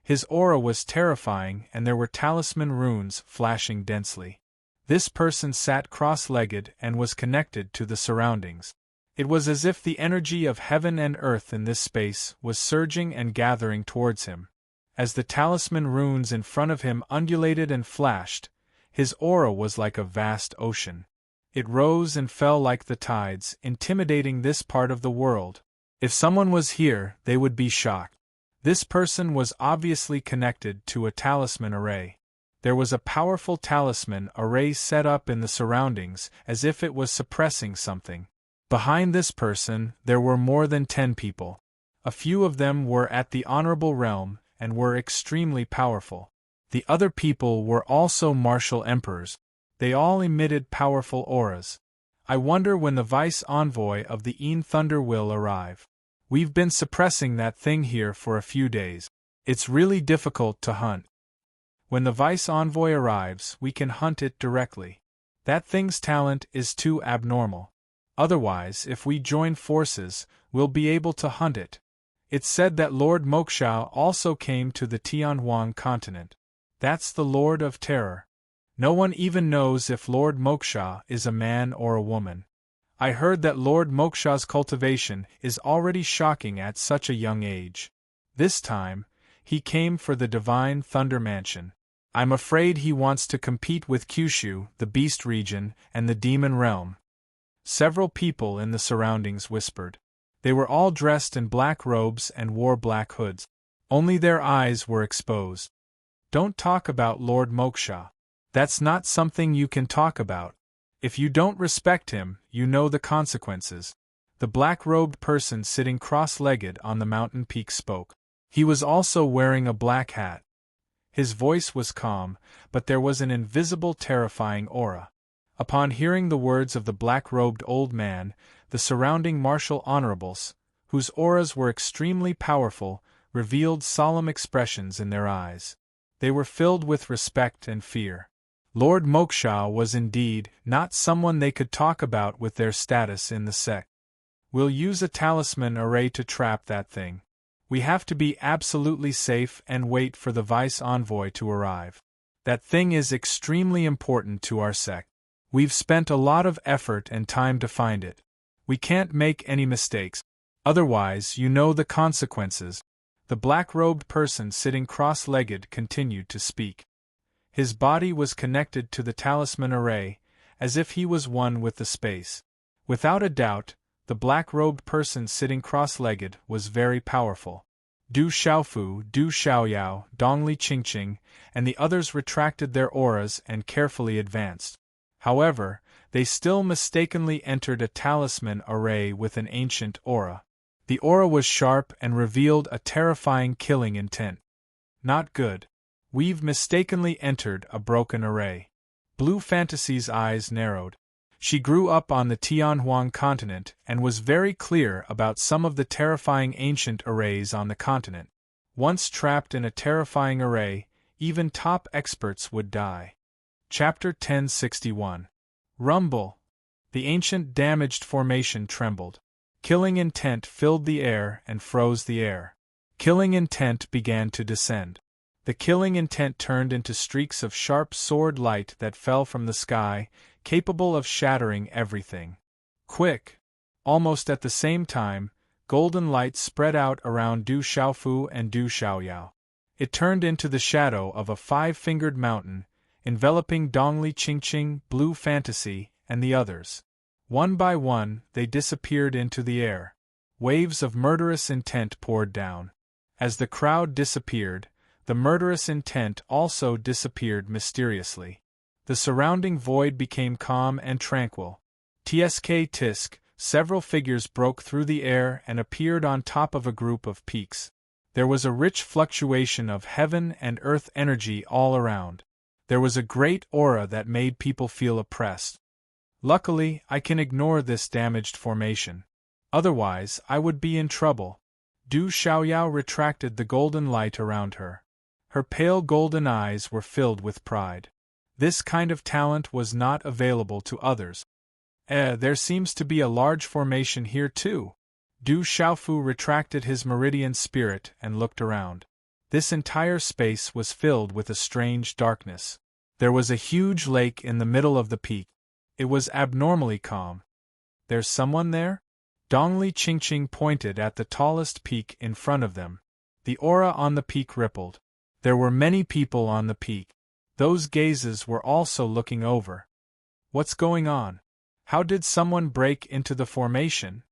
Speaker 1: His aura was terrifying and there were talisman runes flashing densely. This person sat cross-legged and was connected to the surroundings. It was as if the energy of heaven and earth in this space was surging and gathering towards him. As the talisman runes in front of him undulated and flashed, his aura was like a vast ocean. It rose and fell like the tides, intimidating this part of the world. If someone was here, they would be shocked. This person was obviously connected to a talisman array. There was a powerful talisman array set up in the surroundings as if it was suppressing something. Behind this person, there were more than 10 people. A few of them were at the honorable realm and were extremely powerful. The other people were also martial emperors. They all emitted powerful auras. I wonder when the vice envoy of the Een Thunder will arrive. We've been suppressing that thing here for a few days. It's really difficult to hunt. When the vice envoy arrives, we can hunt it directly. That thing's talent is too abnormal. Otherwise, if we join forces, we'll be able to hunt it. It's said that Lord Moksha also came to the Tianhuang continent. That's the Lord of Terror. No one even knows if Lord Moksha is a man or a woman. I heard that Lord Moksha's cultivation is already shocking at such a young age. This time, he came for the Divine Thunder Mansion. I'm afraid he wants to compete with Kyushu, the Beast region, and the Demon Realm. Several people in the surroundings whispered. They were all dressed in black robes and wore black hoods. Only their eyes were exposed. Don't talk about Lord Moksha. That's not something you can talk about. If you don't respect him, you know the consequences. The black-robed person sitting cross-legged on the mountain peak spoke. He was also wearing a black hat. His voice was calm, but there was an invisible terrifying aura. Upon hearing the words of the black-robed old man, the surrounding martial honorables, whose auras were extremely powerful, revealed solemn expressions in their eyes. They were filled with respect and fear. Lord Moksha was indeed not someone they could talk about with their status in the sect. "We'll use a talisman array to trap that thing. We have to be absolutely safe and wait for the vice envoy to arrive. That thing is extremely important to our sect. We've spent a lot of effort and time to find it. We can't make any mistakes. Otherwise, you know the consequences." The black-robed person sitting cross-legged continued to speak. His body was connected to the talisman array, as if he was one with the space. Without a doubt, the black-robed person sitting cross-legged was very powerful. Du Xiaofu, Du Xiaoyao, Dongli Qingqing, and the others retracted their auras and carefully advanced. However, they still mistakenly entered a talisman array with an ancient aura. The aura was sharp and revealed a terrifying killing intent. Not good. We've mistakenly entered a broken array. Blue Fantasy's eyes narrowed. She grew up on the Tianhuang continent and was very clear about some of the terrifying ancient arrays on the continent. Once trapped in a terrifying array, even top experts would die. Chapter 1061. Rumble. The ancient damaged formation trembled. Killing intent filled the air and froze the air. Killing intent began to descend. The killing intent turned into streaks of sharp sword light that fell from the sky, capable of shattering everything. Quick! Almost at the same time, golden light spread out around Du Xiaofu and Du Xiaoyao. It turned into the shadow of a five-fingered mountain, enveloping Dongli Qingqing, Blue Fantasy, and the others. One by one, they disappeared into the air. Waves of murderous intent poured down. As the crowd disappeared, the murderous intent also disappeared mysteriously. The surrounding void became calm and tranquil. Tsk tisk, several figures broke through the air and appeared on top of a group of peaks. There was a rich fluctuation of heaven and earth energy all around. There was a great aura that made people feel oppressed. Luckily, I can ignore this damaged formation. Otherwise, I would be in trouble. Du Xiaoyao retracted the golden light around her. Her pale golden eyes were filled with pride. This kind of talent was not available to others. There seems to be a large formation here too. Du Xiaofu retracted his meridian spirit and looked around. This entire space was filled with a strange darkness. There was a huge lake in the middle of the peak. It was abnormally calm. "There's someone there?" Dongli Qingqing pointed at the tallest peak in front of them. The aura on the peak rippled. There were many people on the peak. Those gazes were also looking over. What's going on? How did someone break into the formation?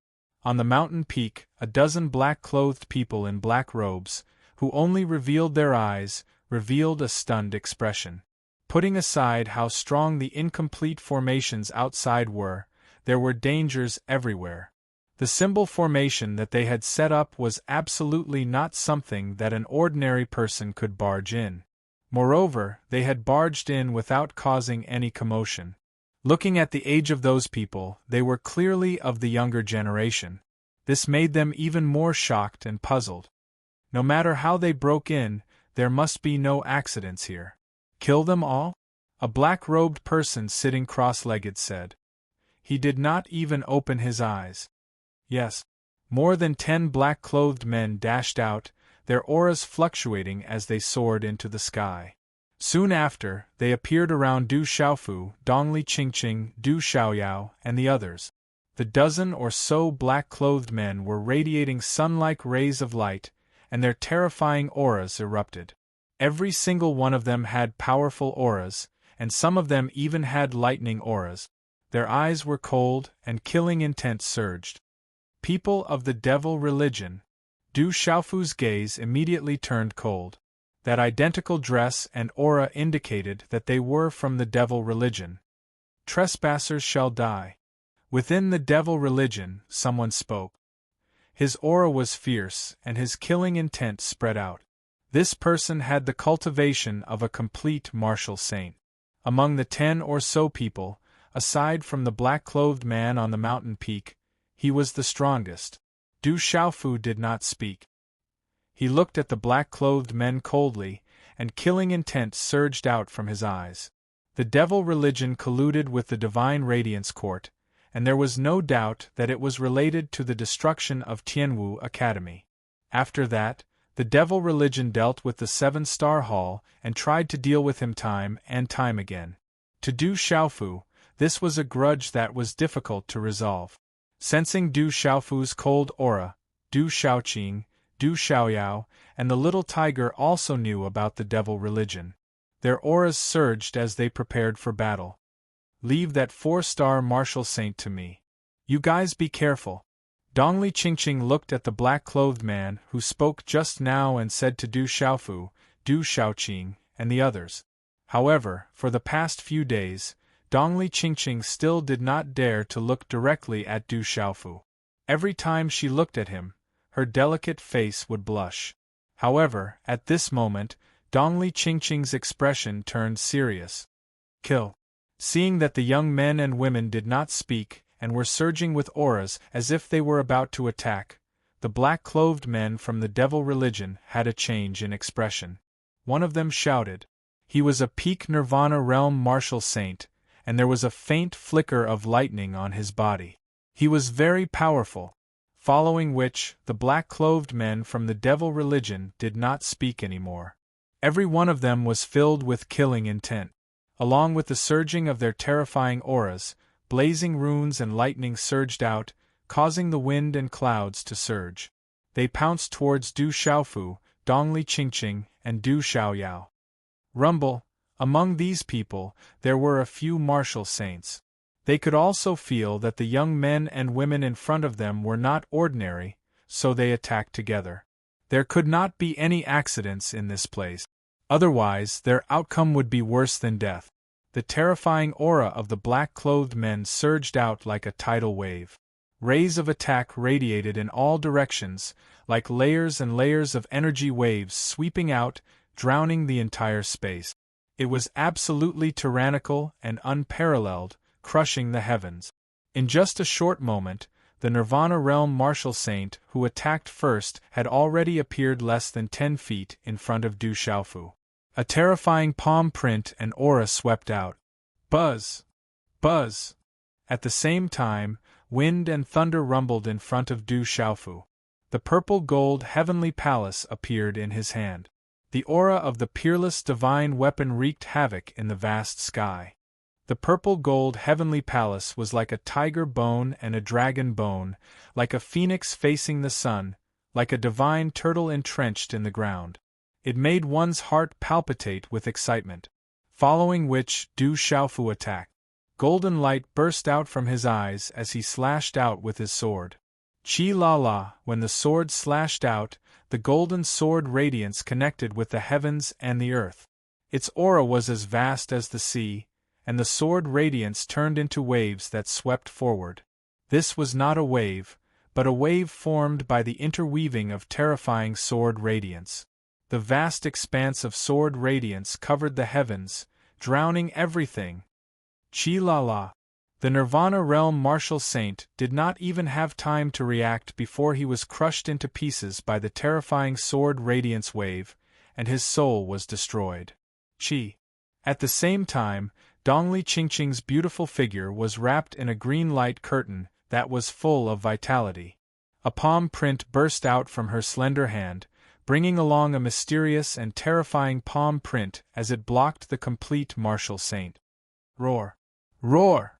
Speaker 1: On the mountain peak, a dozen black-clothed people in black robes, who only revealed their eyes, revealed a stunned expression. Putting aside how strong the incomplete formations outside were, there were dangers everywhere. The symbol formation that they had set up was absolutely not something that an ordinary person could barge in. Moreover, they had barged in without causing any commotion. Looking at the age of those people, they were clearly of the younger generation. This made them even more shocked and puzzled. No matter how they broke in, there must be no accidents here. "Kill them all?" a black-robed person sitting cross-legged said. He did not even open his eyes. Yes. More than 10 black-clothed men dashed out, their auras fluctuating as they soared into the sky. Soon after, they appeared around Du Xiaofu, Dongli Qingqing, Du Xiaoyao, and the others. The dozen or so black-clothed men were radiating sun-like rays of light, and their terrifying auras erupted. Every single one of them had powerful auras, and some of them even had lightning auras. Their eyes were cold, and killing intent surged. People of the devil religion. Du Xiaofu's gaze immediately turned cold. That identical dress and aura indicated that they were from the devil religion. Trespassers shall die. Within the devil religion, someone spoke. His aura was fierce, and his killing intent spread out. This person had the cultivation of a complete martial saint. Among the 10 or so people, aside from the black-clothed man on the mountain peak, he was the strongest. Du Xiaofu did not speak. He looked at the black-clothed men coldly, and killing intent surged out from his eyes. The devil religion colluded with the divine radiance court, and there was no doubt that it was related to the destruction of Tianwu Academy. After that, the devil religion dealt with the 7-star hall and tried to deal with him time and time again. To Du Xiaofu, this was a grudge that was difficult to resolve. Sensing Du Xiaofu's cold aura, Du Xiaoqing, Du Xiaoyao, and the little tiger also knew about the devil religion. Their auras surged as they prepared for battle. "Leave that 4-star martial saint to me. You guys be careful." Dongli Qingqing looked at the black-clothed man who spoke just now and said to Du Xiaofu, Du Xiaoqing, and the others. However, for the past few days, Dongli Qingqing still did not dare to look directly at Du Xiaofu. Every time she looked at him, her delicate face would blush. However, at this moment, Dongli Qingqing's expression turned serious. "Kill." Seeing that the young men and women did not speak and were surging with auras as if they were about to attack, the black-clothed men from the devil religion had a change in expression. One of them shouted. He was a peak Nirvana realm martial saint, and there was a faint flicker of lightning on his body. He was very powerful. Following which, the black-clothed men from the devil religion did not speak anymore. Every one of them was filled with killing intent. Along with the surging of their terrifying auras, blazing runes and lightning surged out, causing the wind and clouds to surge. They pounced towards Du Xiaofu, Dongli Qingqing, and Du Xiaoyao. Rumble. Among these people, there were a few martial saints. They could also feel that the young men and women in front of them were not ordinary, so they attacked together. There could not be any accidents in this place. Otherwise, their outcome would be worse than death. The terrifying aura of the black-clothed men surged out like a tidal wave. Rays of attack radiated in all directions, like layers and layers of energy waves sweeping out, drowning the entire space. It was absolutely tyrannical and unparalleled, crushing the heavens. In just a short moment, the Nirvana realm martial saint who attacked first had already appeared less than 10 feet in front of Du Xiaofu. A terrifying palm print and aura swept out. Buzz! Buzz! At the same time, wind and thunder rumbled in front of Du Xiaofu. The purple-gold heavenly palace appeared in his hand. The aura of the peerless divine weapon wreaked havoc in the vast sky. The purple-gold heavenly palace was like a tiger bone and a dragon bone, like a phoenix facing the sun, like a divine turtle entrenched in the ground. It made one's heart palpitate with excitement. Following which, Du Xiaofu attacked. Golden light burst out from his eyes as he slashed out with his sword. Chi la la, when the sword slashed out, the golden sword radiance connected with the heavens and the earth. Its aura was as vast as the sea, and the sword radiance turned into waves that swept forward. This was not a wave, but a wave formed by the interweaving of terrifying sword radiance. The vast expanse of sword radiance covered the heavens, drowning everything. Chi la la. The Nirvana realm martial saint did not even have time to react before he was crushed into pieces by the terrifying sword radiance wave, and his soul was destroyed. Chi. At the same time, Dongli Qingqing's beautiful figure was wrapped in a green light curtain that was full of vitality. A palm print burst out from her slender hand, bringing along a mysterious and terrifying palm print as it blocked the complete martial saint. Roar! Roar!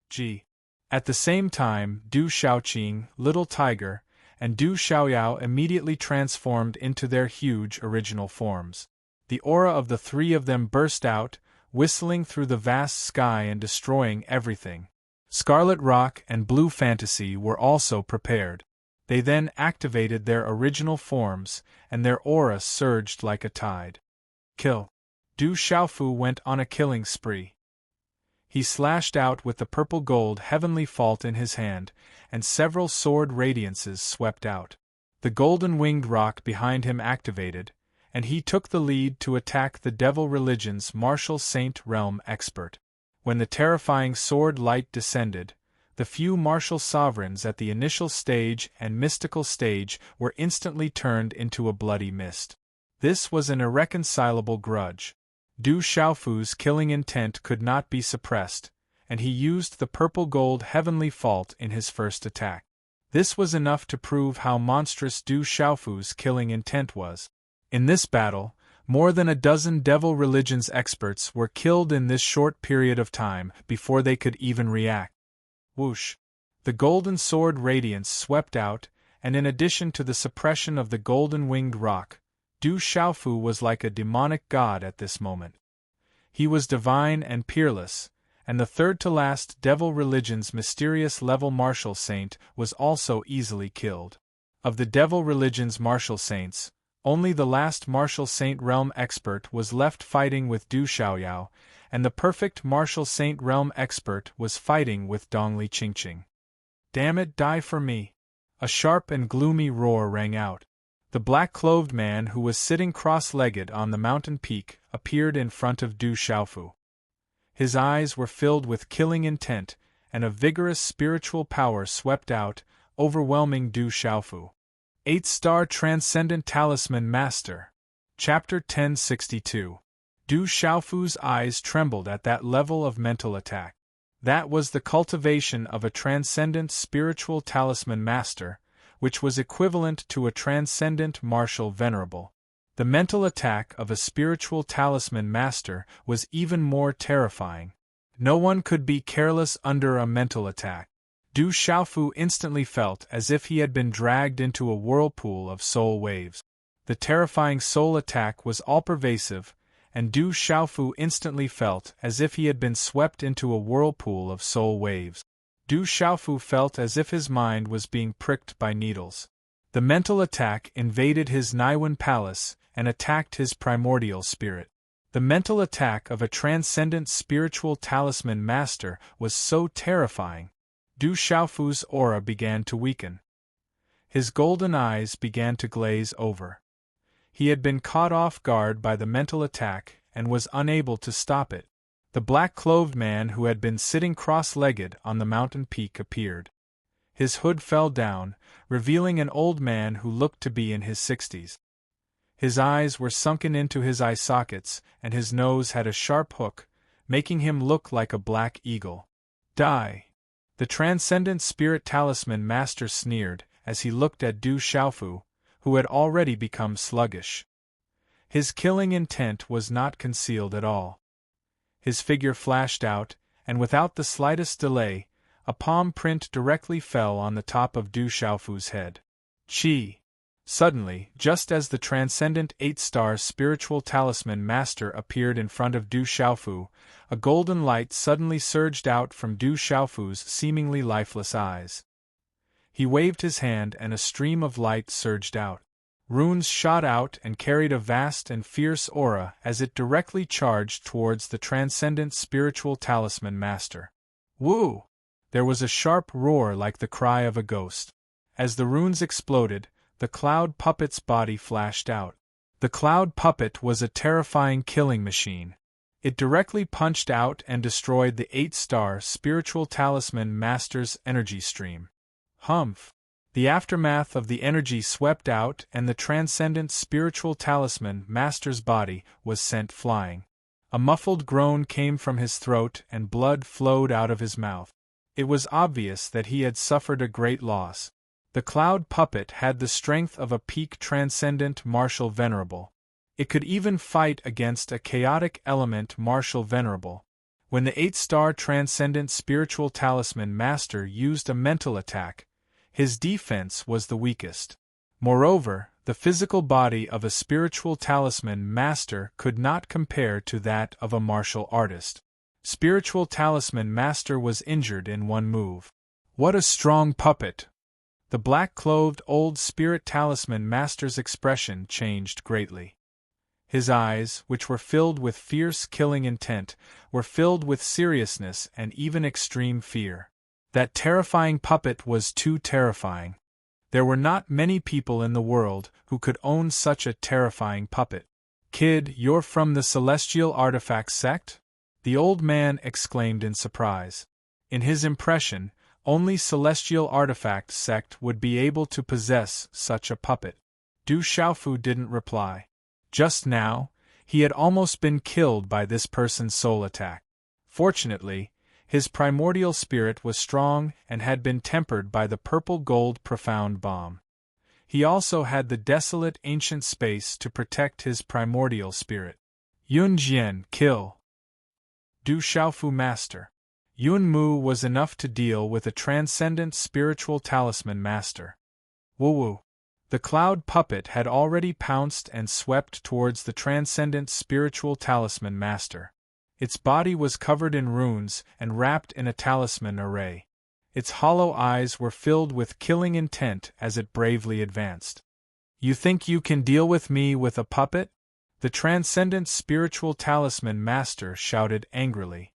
Speaker 1: G. At the same time, Du Xiaoqing, Little Tiger, and Du Xiaoyao immediately transformed into their huge original forms. The aura of the three of them burst out, whistling through the vast sky and destroying everything. Scarlet Rock and Blue Fantasy were also prepared. They then activated their original forms, and their aura surged like a tide. Kill. Du Xiaofu went on a killing spree. He slashed out with the purple-gold heavenly fault in his hand, and several sword radiances swept out. The golden-winged rock behind him activated, and he took the lead to attack the devil religion's martial saint realm expert. When the terrifying sword light descended, the few martial sovereigns at the initial stage and mystical stage were instantly turned into a bloody mist. This was an irreconcilable grudge. Du Xiaofu's killing intent could not be suppressed, and he used the purple-gold heavenly fault in his first attack. This was enough to prove how monstrous Du Xiaofu's killing intent was. In this battle, more than a dozen devil religions experts were killed in this short period of time before they could even react. Whoosh! The golden sword radiance swept out, and in addition to the suppression of the golden-winged rock, Du Xiaofu was like a demonic god at this moment. He was divine and peerless, and the third-to-last devil religion's mysterious level martial saint was also easily killed. Of the devil religion's martial saints, only the last martial saint realm expert was left fighting with Du Xiaoyao, and the perfect martial saint realm expert was fighting with Dongli Qingqing. "Damn it, die for me!" A sharp and gloomy roar rang out. The black-clothed man who was sitting cross-legged on the mountain peak appeared in front of Du Xiaofu. His eyes were filled with killing intent, and a vigorous spiritual power swept out, overwhelming Du Xiaofu. 8-star Transcendent Talisman Master. Chapter 1062. Du Xiaofu's eyes trembled at that level of mental attack. That was the cultivation of a transcendent spiritual talisman master, which was equivalent to a transcendent martial venerable. The mental attack of a spiritual talisman master was even more terrifying. No one could be careless under a mental attack. Du Xiaofu instantly felt as if he had been dragged into a whirlpool of soul waves. The terrifying soul attack was all-pervasive, and Du Xiaofu instantly felt as if he had been swept into a whirlpool of soul waves. Du Xiaofu felt as if his mind was being pricked by needles. The mental attack invaded his Naiwen palace and attacked his primordial spirit. The mental attack of a transcendent spiritual talisman master was so terrifying. Du Xiaofu's aura began to weaken. His golden eyes began to glaze over. He had been caught off guard by the mental attack and was unable to stop it. The black-clothed man who had been sitting cross-legged on the mountain peak appeared. His hood fell down, revealing an old man who looked to be in his 60s. His eyes were sunken into his eye sockets, and his nose had a sharp hook, making him look like a black eagle. "Die!" The transcendent spirit talisman master sneered as he looked at Du Xiaofu, who had already become sluggish. His killing intent was not concealed at all. His figure flashed out, and without the slightest delay, a palm print directly fell on the top of Du Xiaofu's head. Qi! Suddenly, just as the transcendent 8-star spiritual talisman master appeared in front of Du Xiaofu, a golden light suddenly surged out from Du Xiaofu's seemingly lifeless eyes. He waved his hand and a stream of light surged out. Runes shot out and carried a vast and fierce aura as it directly charged towards the transcendent spiritual talisman master. Woo! There was a sharp roar like the cry of a ghost. As the runes exploded, the cloud puppet's body flashed out. The cloud puppet was a terrifying killing machine. It directly punched out and destroyed the 8-star spiritual talisman master's energy stream. Humph! The aftermath of the energy swept out and the transcendent spiritual talisman master's body was sent flying. A muffled groan came from his throat and blood flowed out of his mouth. It was obvious that he had suffered a great loss. The cloud puppet had the strength of a peak transcendent martial venerable. It could even fight against a chaotic element martial venerable. When the 8-star transcendent spiritual talisman master used a mental attack, his defense was the weakest. Moreover, the physical body of a spiritual talisman master could not compare to that of a martial artist. Spiritual talisman master was injured in one move. What a strong puppet! The black-clothed old spirit talisman master's expression changed greatly. His eyes, which were filled with fierce killing intent, were filled with seriousness and even extreme fear. That terrifying puppet was too terrifying. There were not many people in the world who could own such a terrifying puppet. "Kid, you're from the Celestial Artifact sect?" the old man exclaimed in surprise. In his impression, only Celestial Artifact sect would be able to possess such a puppet. Du Xiaofu didn't reply. Just now, he had almost been killed by this person's soul attack. Fortunately, his primordial spirit was strong and had been tempered by the purple-gold profound bomb. He also had the desolate ancient space to protect his primordial spirit. Yun Jian, kill. Du Xiaofu master. Yun Mu was enough to deal with a transcendent spiritual talisman master. Wu Wu. The cloud puppet had already pounced and swept towards the transcendent spiritual talisman master. Its body was covered in runes and wrapped in a talisman array. Its hollow eyes were filled with killing intent as it bravely advanced. "You think you can deal with me with a puppet?" the transcendent spiritual talisman master shouted angrily.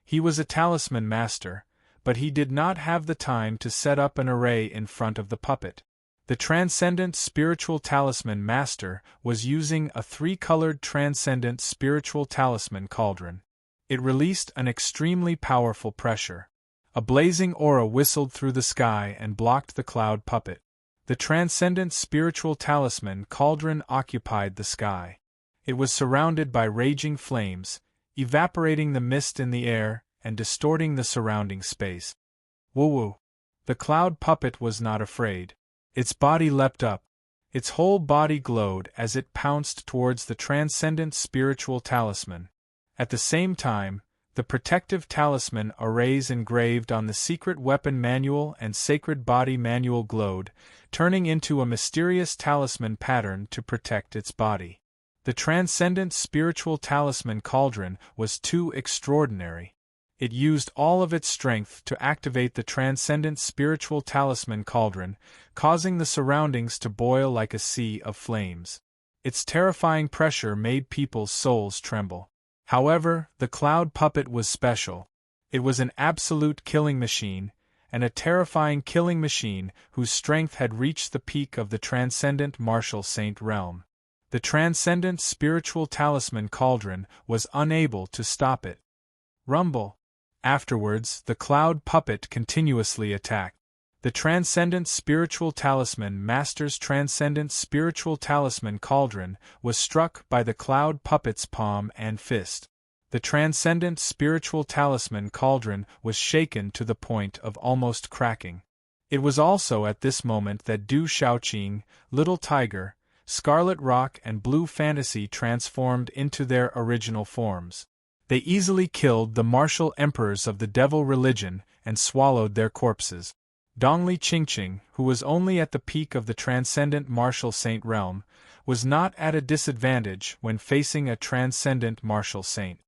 Speaker 1: He was a talisman master, but he did not have the time to set up an array in front of the puppet. The transcendent spiritual talisman master was using a three-colored transcendent spiritual talisman cauldron. It released an extremely powerful pressure. A blazing aura whistled through the sky and blocked the cloud puppet. The transcendent spiritual talisman cauldron occupied the sky. It was surrounded by raging flames, evaporating the mist in the air and distorting the surrounding space. Woo woo. The cloud puppet was not afraid. Its body leapt up. Its whole body glowed as it pounced towards the transcendent spiritual talisman. At the same time, the protective talisman arrays engraved on the secret weapon manual and sacred body manual glowed, turning into a mysterious talisman pattern to protect its body. The transcendent spiritual talisman cauldron was too extraordinary. It used all of its strength to activate the transcendent spiritual talisman cauldron, causing the surroundings to boil like a sea of flames. Its terrifying pressure made people's souls tremble. However, the cloud puppet was special. It was an absolute killing machine, and a terrifying killing machine whose strength had reached the peak of the transcendent martial saint realm. The transcendent spiritual talisman cauldron was unable to stop it. Rumble. Afterwards, the cloud puppet continuously attacked. The transcendent spiritual talisman master's transcendent spiritual talisman cauldron was struck by the cloud puppet's palm and fist. The transcendent spiritual talisman cauldron was shaken to the point of almost cracking. It was also at this moment that Du Xiaoqing, Little Tiger, Scarlet Rock and Blue Fantasy transformed into their original forms. They easily killed the martial emperors of the devil religion and swallowed their corpses. Dongli Qingqing, who was only at the peak of the transcendent martial saint realm, was not at a disadvantage when facing a transcendent martial saint.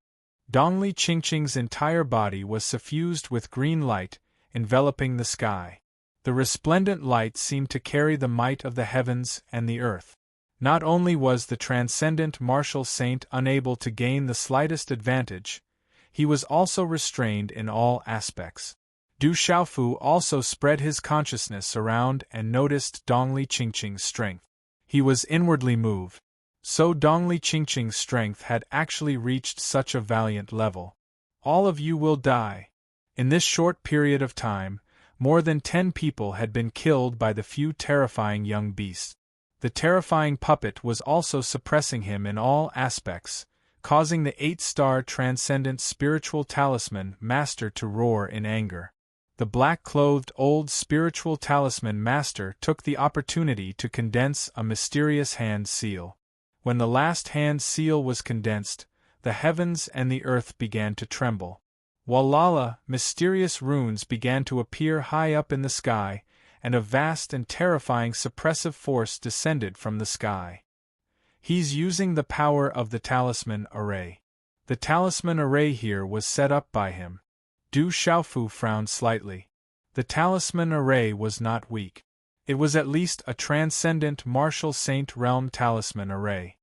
Speaker 1: Dongli Qingqing's entire body was suffused with green light, enveloping the sky. The resplendent light seemed to carry the might of the heavens and the earth. Not only was the transcendent martial saint unable to gain the slightest advantage, he was also restrained in all aspects. Du Xiaofu also spread his consciousness around and noticed Dongli Qingqing's strength. He was inwardly moved. So Dongli Qingqing's strength had actually reached such a valiant level. All of you will die. In this short period of time, more than 10 people had been killed by the few terrifying young beasts. The terrifying puppet was also suppressing him in all aspects, causing the 8-star transcendent spiritual talisman master to roar in anger. The black-clothed old spiritual talisman master took the opportunity to condense a mysterious hand seal. When the last hand seal was condensed, the heavens and the earth began to tremble. Walala, mysterious runes began to appear high up in the sky, and a vast and terrifying suppressive force descended from the sky. He's using the power of the talisman array. The talisman array here was set up by him. Du Xiaofu frowned slightly. The talisman array was not weak. It was at least a transcendent martial saint realm talisman array.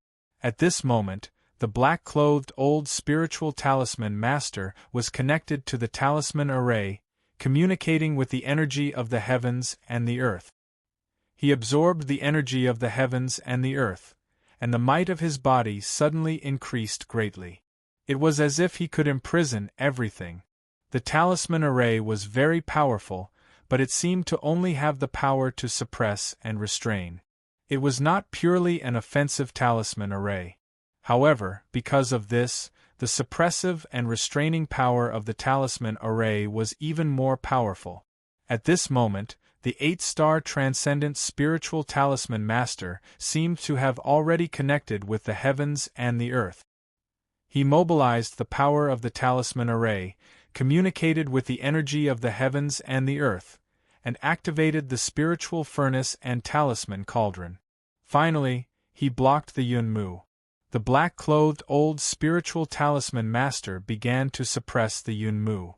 Speaker 1: At this moment, the black-clothed old spiritual talisman master was connected to the talisman array, communicating with the energy of the heavens and the earth. He absorbed the energy of the heavens and the earth, and the might of his body suddenly increased greatly. It was as if he could imprison everything. The talisman array was very powerful, but it seemed to only have the power to suppress and restrain. It was not purely an offensive talisman array. However, because of this, the suppressive and restraining power of the talisman array was even more powerful. At this moment, the 8-star transcendent spiritual talisman master seemed to have already connected with the heavens and the earth. He mobilized the power of the talisman array, communicated with the energy of the heavens and the earth, and activated the spiritual furnace and talisman cauldron. Finally, he blocked the Yunmu. The black-clothed old spiritual talisman master began to suppress the Yunmu.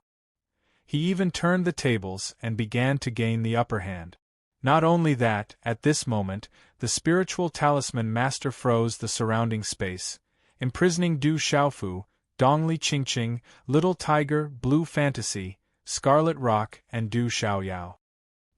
Speaker 1: He even turned the tables and began to gain the upper hand. Not only that, at this moment, the spiritual talisman master froze the surrounding space, imprisoning Du Xiaofu, Dongli Qingqing, Little Tiger, Blue Fantasy, Scarlet Rock, and Du Xiaoyao.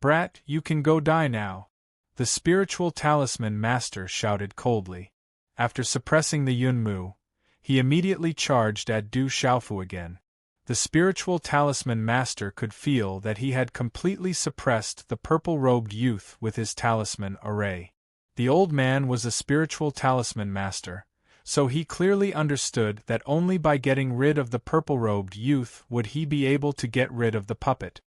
Speaker 1: "Brat, you can go die now," the spiritual talisman master shouted coldly. After suppressing the Yunmu, he immediately charged at Du Xiaofu again. The spiritual talisman master could feel that he had completely suppressed the purple-robed youth with his talisman array. The old man was a spiritual talisman master, so he clearly understood that only by getting rid of the purple-robed youth would he be able to get rid of the puppet.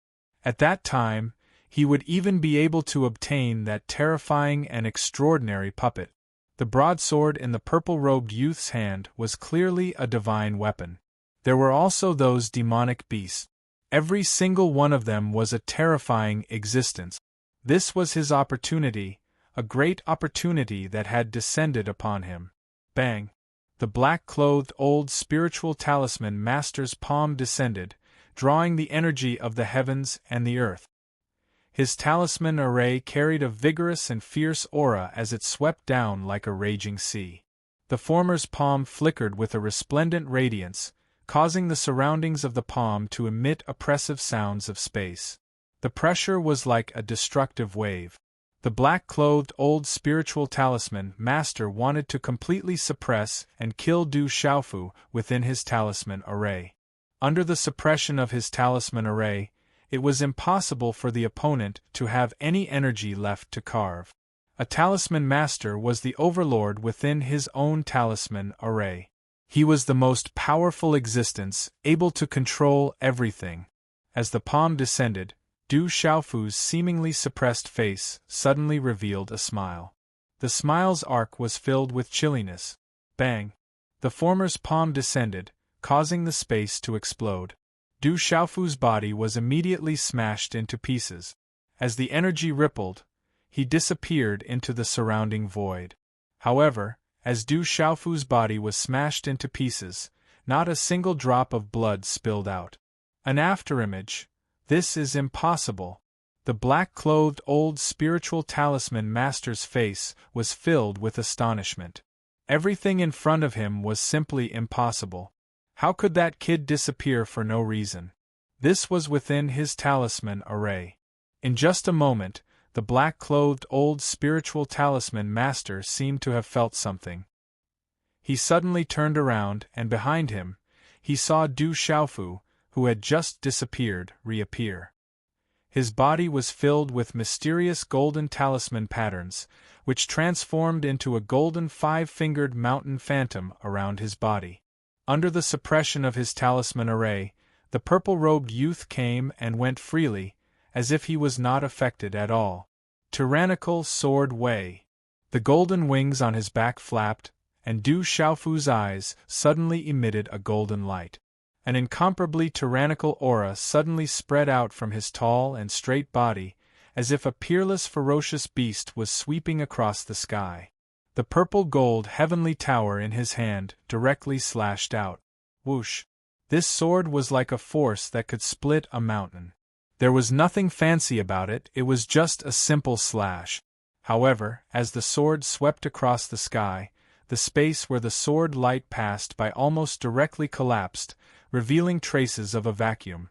Speaker 1: At that time, he would even be able to obtain that terrifying and extraordinary puppet. The broadsword in the purple-robed youth's hand was clearly a divine weapon. There were also those demonic beasts. Every single one of them was a terrifying existence. This was his opportunity, a great opportunity that had descended upon him. Bang! The black-clothed old spiritual talisman master's palm descended, drawing the energy of the heavens and the earth. His talisman array carried a vigorous and fierce aura as it swept down like a raging sea. The former's palm flickered with a resplendent radiance, causing the surroundings of the palm to emit oppressive sounds of space. The pressure was like a destructive wave. The black-clothed old spiritual talisman master wanted to completely suppress and kill Du Xiaofu within his talisman array. Under the suppression of his talisman array, it was impossible for the opponent to have any energy left to carve. A talisman master was the overlord within his own talisman array. He was the most powerful existence, able to control everything. As the palm descended, Du Xiaofu's seemingly suppressed face suddenly revealed a smile. The smile's arc was filled with chilliness. Bang! The former's palm descended, causing the space to explode. Du Xiaofu's body was immediately smashed into pieces. As the energy rippled, he disappeared into the surrounding void. However, as Du Xiaofu's body was smashed into pieces, not a single drop of blood spilled out. An afterimage. This is impossible. The black-clothed old spiritual talisman master's face was filled with astonishment. Everything in front of him was simply impossible. How could that kid disappear for no reason? This was within his talisman array. In just a moment, the black-clothed old spiritual talisman master seemed to have felt something. He suddenly turned around, and behind him, he saw Du Xiaofu, who had just disappeared, reappear. His body was filled with mysterious golden talisman patterns, which transformed into a golden 5-fingered mountain phantom around his body. Under the suppression of his talisman array, the purple-robed youth came and went freely, as if he was not affected at all. Tyrannical sword Wei. The golden wings on his back flapped, and Du Xiaofu's eyes suddenly emitted a golden light. An incomparably tyrannical aura suddenly spread out from his tall and straight body, as if a peerless ferocious beast was sweeping across the sky. The purple-gold heavenly tower in his hand directly slashed out. Whoosh! This sword was like a force that could split a mountain. There was nothing fancy about it, it was just a simple slash. However, as the sword swept across the sky, the space where the sword light passed by almost directly collapsed, revealing traces of a vacuum.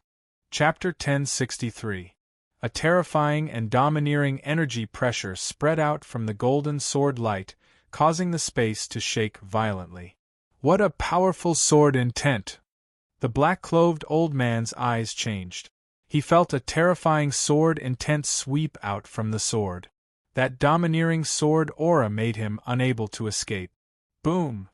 Speaker 1: Chapter 1063. A terrifying and domineering energy pressure spread out from the golden sword light, causing the space to shake violently. What a powerful sword intent! The black-clothed old man's eyes changed. He felt a terrifying sword intent sweep out from the sword. That domineering sword aura made him unable to escape. Boom!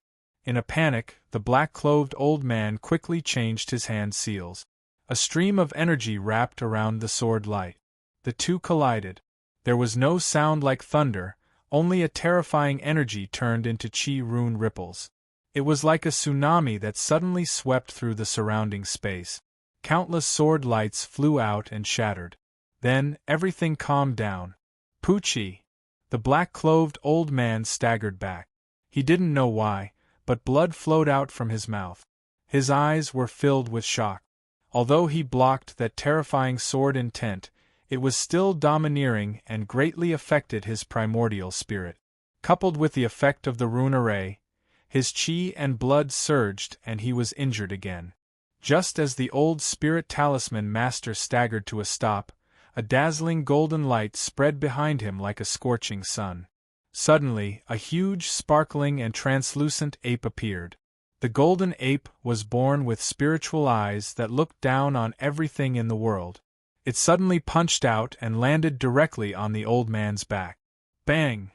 Speaker 1: In a panic, the black-clothed old man quickly changed his hand seals. A stream of energy wrapped around the sword light. The two collided. There was no sound like thunder, only a terrifying energy turned into chi rune ripples. It was like a tsunami that suddenly swept through the surrounding space. Countless sword lights flew out and shattered. Then, everything calmed down. Poochie! The black-clothed old man staggered back. He didn't know why, but blood flowed out from his mouth. His eyes were filled with shock. Although he blocked that terrifying sword intent, it was still domineering and greatly affected his primordial spirit. Coupled with the effect of the rune array, his chi and blood surged and he was injured again. Just as the old spirit talisman master staggered to a stop, a dazzling golden light spread behind him like a scorching sun. Suddenly, a huge, sparkling and translucent ape appeared. The golden ape was born with spiritual eyes that looked down on everything in the world. It suddenly punched out and landed directly on the old man's back. Bang!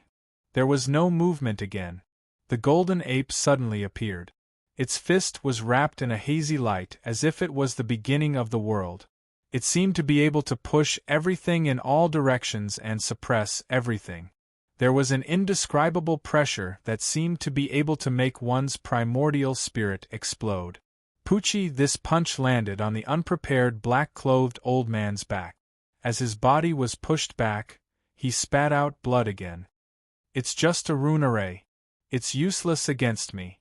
Speaker 1: There was no movement again. The golden ape suddenly appeared. Its fist was wrapped in a hazy light as if it was the beginning of the world. It seemed to be able to push everything in all directions and suppress everything. There was an indescribable pressure that seemed to be able to make one's primordial spirit explode. Poochie! This punch landed on the unprepared black-clothed old man's back. As his body was pushed back, he spat out blood again. It's just a rune array. It's useless against me.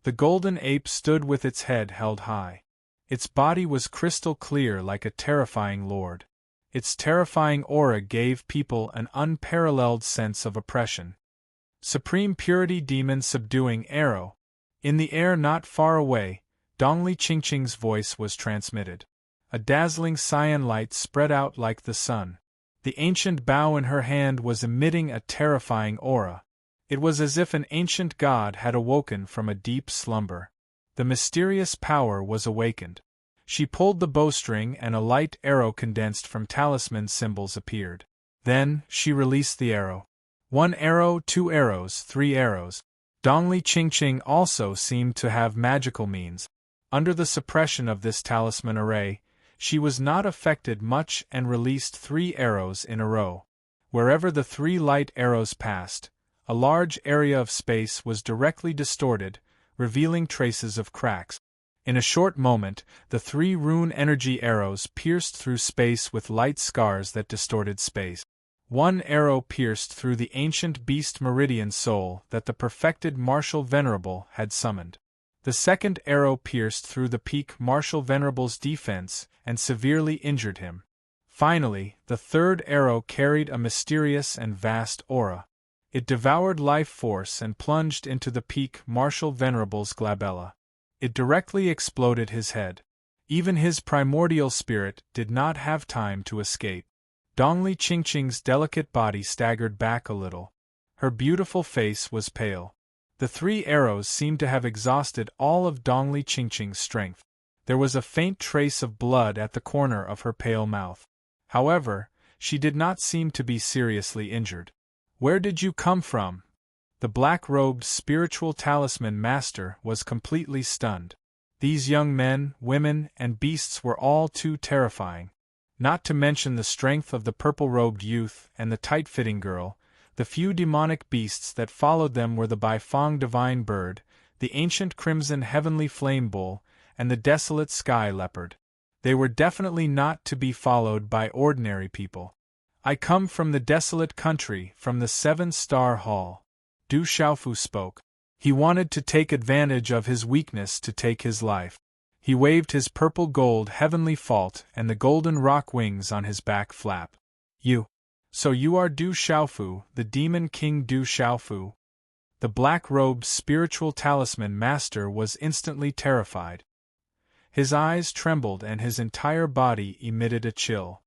Speaker 1: The golden ape stood with its head held high. Its body was crystal clear like a terrifying lord. Its terrifying aura gave people an unparalleled sense of oppression. Supreme purity demon subduing arrow. In the air not far away, Dongli Qingqing's voice was transmitted. A dazzling cyan light spread out like the sun. The ancient bow in her hand was emitting a terrifying aura. It was as if an ancient god had awoken from a deep slumber. The mysterious power was awakened. She pulled the bowstring and a light arrow condensed from talisman symbols appeared. Then, she released the arrow. 1 arrow, 2 arrows, 3 arrows. Dongli Qingqing also seemed to have magical means. Under the suppression of this talisman array, she was not affected much and released 3 arrows in a row. Wherever the 3 light arrows passed, a large area of space was directly distorted, revealing traces of cracks. In a short moment, the 3 rune energy arrows pierced through space with light scars that distorted space. 1 arrow pierced through the ancient beast meridian soul that the perfected Martial Venerable had summoned. The 2nd arrow pierced through the peak Martial Venerable's defense and severely injured him. Finally, the 3rd arrow carried a mysterious and vast aura. It devoured life force and plunged into the peak Martial Venerable's glabella. It directly exploded his head. Even his primordial spirit did not have time to escape. Dongli Qingqing's delicate body staggered back a little. Her beautiful face was pale. The 3 arrows seemed to have exhausted all of Dongli Qingqing's strength. There was a faint trace of blood at the corner of her pale mouth. However, she did not seem to be seriously injured. "Where did you come from?" The black-robed spiritual talisman master was completely stunned. These young men, women, and beasts were all too terrifying. Not to mention the strength of the purple-robed youth and the tight-fitting girl, the few demonic beasts that followed them were the Baifeng divine bird, the ancient crimson heavenly flame bull, and the desolate sky leopard. They were definitely not to be followed by ordinary people. "I come from the desolate country, from the 7-star hall." Du Xiaofu spoke. He wanted to take advantage of his weakness to take his life. He waved his purple gold heavenly fault and the golden rock wings on his back flap. "You. So you are Du Xiaofu, the demon king Du Xiaofu?" The black-robed spiritual talisman master was instantly terrified. His eyes trembled and his entire body emitted a chill.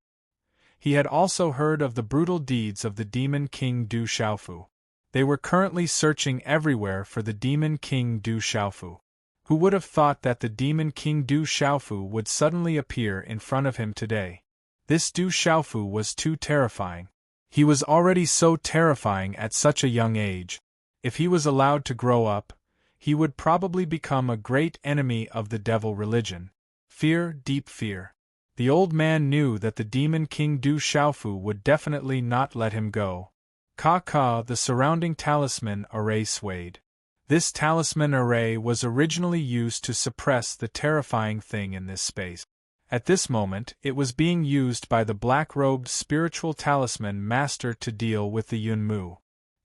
Speaker 1: He had also heard of the brutal deeds of the Demon King Du Xiaofu. They were currently searching everywhere for the Demon King Du Xiaofu. Who would have thought that the Demon King Du Xiaofu would suddenly appear in front of him today? This Du Xiaofu was too terrifying. He was already so terrifying at such a young age. If he was allowed to grow up, he would probably become a great enemy of the devil religion. Fear, deep fear. The old man knew that the Demon King Du Xiaofu would definitely not let him go. The surrounding talisman array swayed. This talisman array was originally used to suppress the terrifying thing in this space. At this moment, it was being used by the black-robed spiritual talisman master to deal with the Yunmu.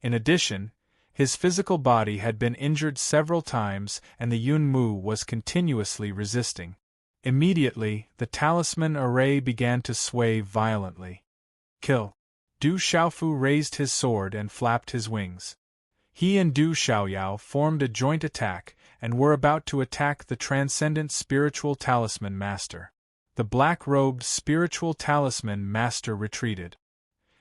Speaker 1: In addition, his physical body had been injured several times and the Yunmu was continuously resisting. Immediately, the talisman array began to sway violently. Kill! Du Xiaofu raised his sword and flapped his wings. He and Du Xiaoyao formed a joint attack and were about to attack the transcendent spiritual talisman master. The black-robed spiritual talisman master retreated.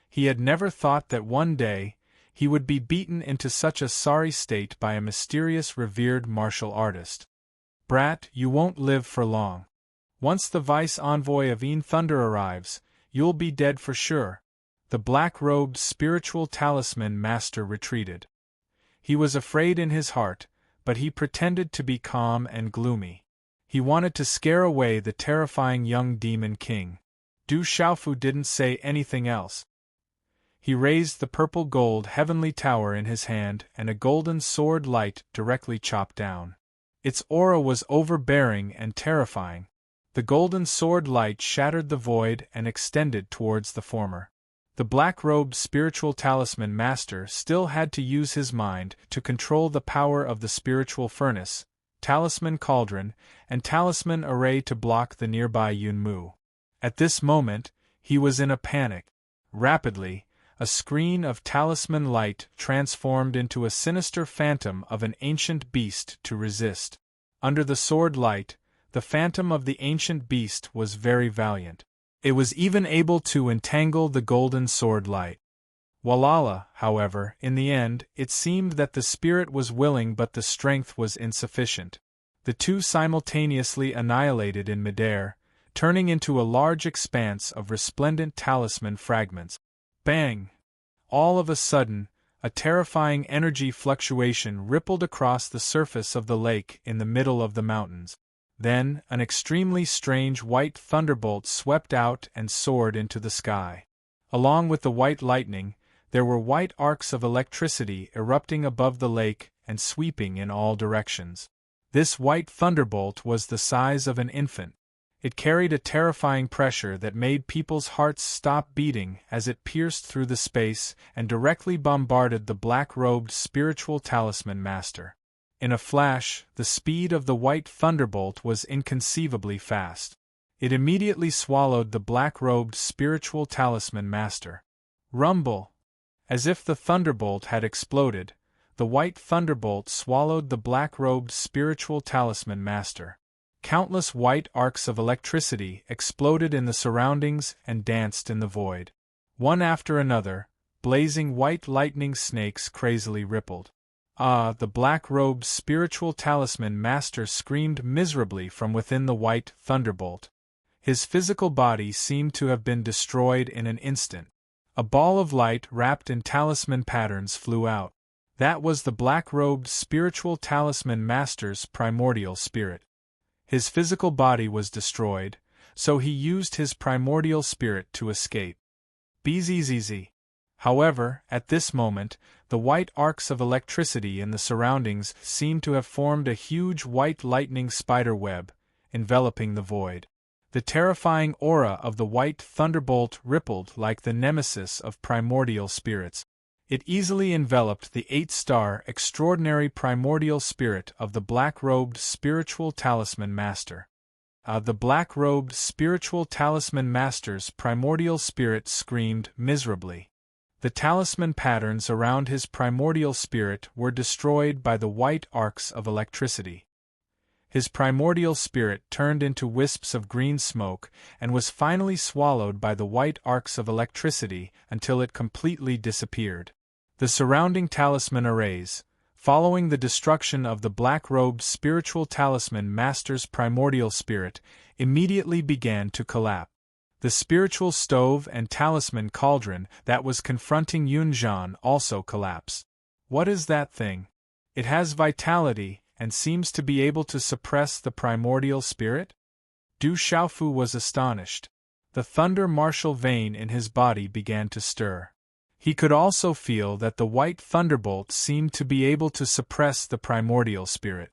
Speaker 1: He had never thought that one day he would be beaten into such a sorry state by a mysterious revered martial artist. Brat, you won't live for long. Once the vice-envoy of Yin Thunder arrives, you'll be dead for sure. The black-robed spiritual talisman master retreated. He was afraid in his heart, but he pretended to be calm and gloomy. He wanted to scare away the terrifying young demon king. Du Xiaofu didn't say anything else. He raised the purple-gold heavenly tower in his hand and a golden sword light directly chopped down. Its aura was overbearing and terrifying. The golden sword light shattered the void and extended towards the former. The black-robed spiritual talisman master still had to use his mind to control the power of the spiritual furnace, talisman cauldron, and talisman array to block the nearby Yunmu. At this moment, he was in a panic. Rapidly, a screen of talisman light transformed into a sinister phantom of an ancient beast to resist. Under the sword light, the phantom of the ancient beast was very valiant. It was even able to entangle the golden sword light. Walala, however, in the end, it seemed that the spirit was willing but the strength was insufficient. The two simultaneously annihilated in midair, turning into a large expanse of resplendent talisman fragments. Bang! All of a sudden, a terrifying energy fluctuation rippled across the surface of the lake in the middle of the mountains. Then, an extremely strange white thunderbolt swept out and soared into the sky. Along with the white lightning, there were white arcs of electricity erupting above the lake and sweeping in all directions. This white thunderbolt was the size of an infant. It carried a terrifying pressure that made people's hearts stop beating as it pierced through the space and directly bombarded the black-robed spiritual talisman master. In a flash, the speed of the white thunderbolt was inconceivably fast. It immediately swallowed the black-robed spiritual talisman master. Rumble! As if the thunderbolt had exploded, the white thunderbolt swallowed the black-robed spiritual talisman master. Countless white arcs of electricity exploded in the surroundings and danced in the void. One after another, blazing white lightning snakes crazily rippled. The black-robed spiritual talisman master screamed miserably from within the white thunderbolt. His physical body seemed to have been destroyed in an instant. A ball of light wrapped in talisman patterns flew out. That was the black-robed spiritual talisman master's primordial spirit. His physical body was destroyed, so he used his primordial spirit to escape. Bzzz. However, at this moment, the white arcs of electricity in the surroundings seemed to have formed a huge white lightning spider web, enveloping the void. The terrifying aura of the white thunderbolt rippled like the nemesis of primordial spirits. It easily enveloped the 8-star extraordinary primordial spirit of the black-robed spiritual talisman master. The black-robed spiritual talisman master's primordial spirit screamed miserably. The talisman patterns around his primordial spirit were destroyed by the white arcs of electricity. His primordial spirit turned into wisps of green smoke and was finally swallowed by the white arcs of electricity until it completely disappeared. The surrounding talisman arrays, following the destruction of the black-robed spiritual talisman master's primordial spirit, immediately began to collapse. The spiritual stove and talisman cauldron that was confronting Yunzhan also collapsed. What is that thing? It has vitality and seems to be able to suppress the primordial spirit? Du Xiaofu was astonished. The thunder martial vein in his body began to stir. He could also feel that the white thunderbolt seemed to be able to suppress the primordial spirit.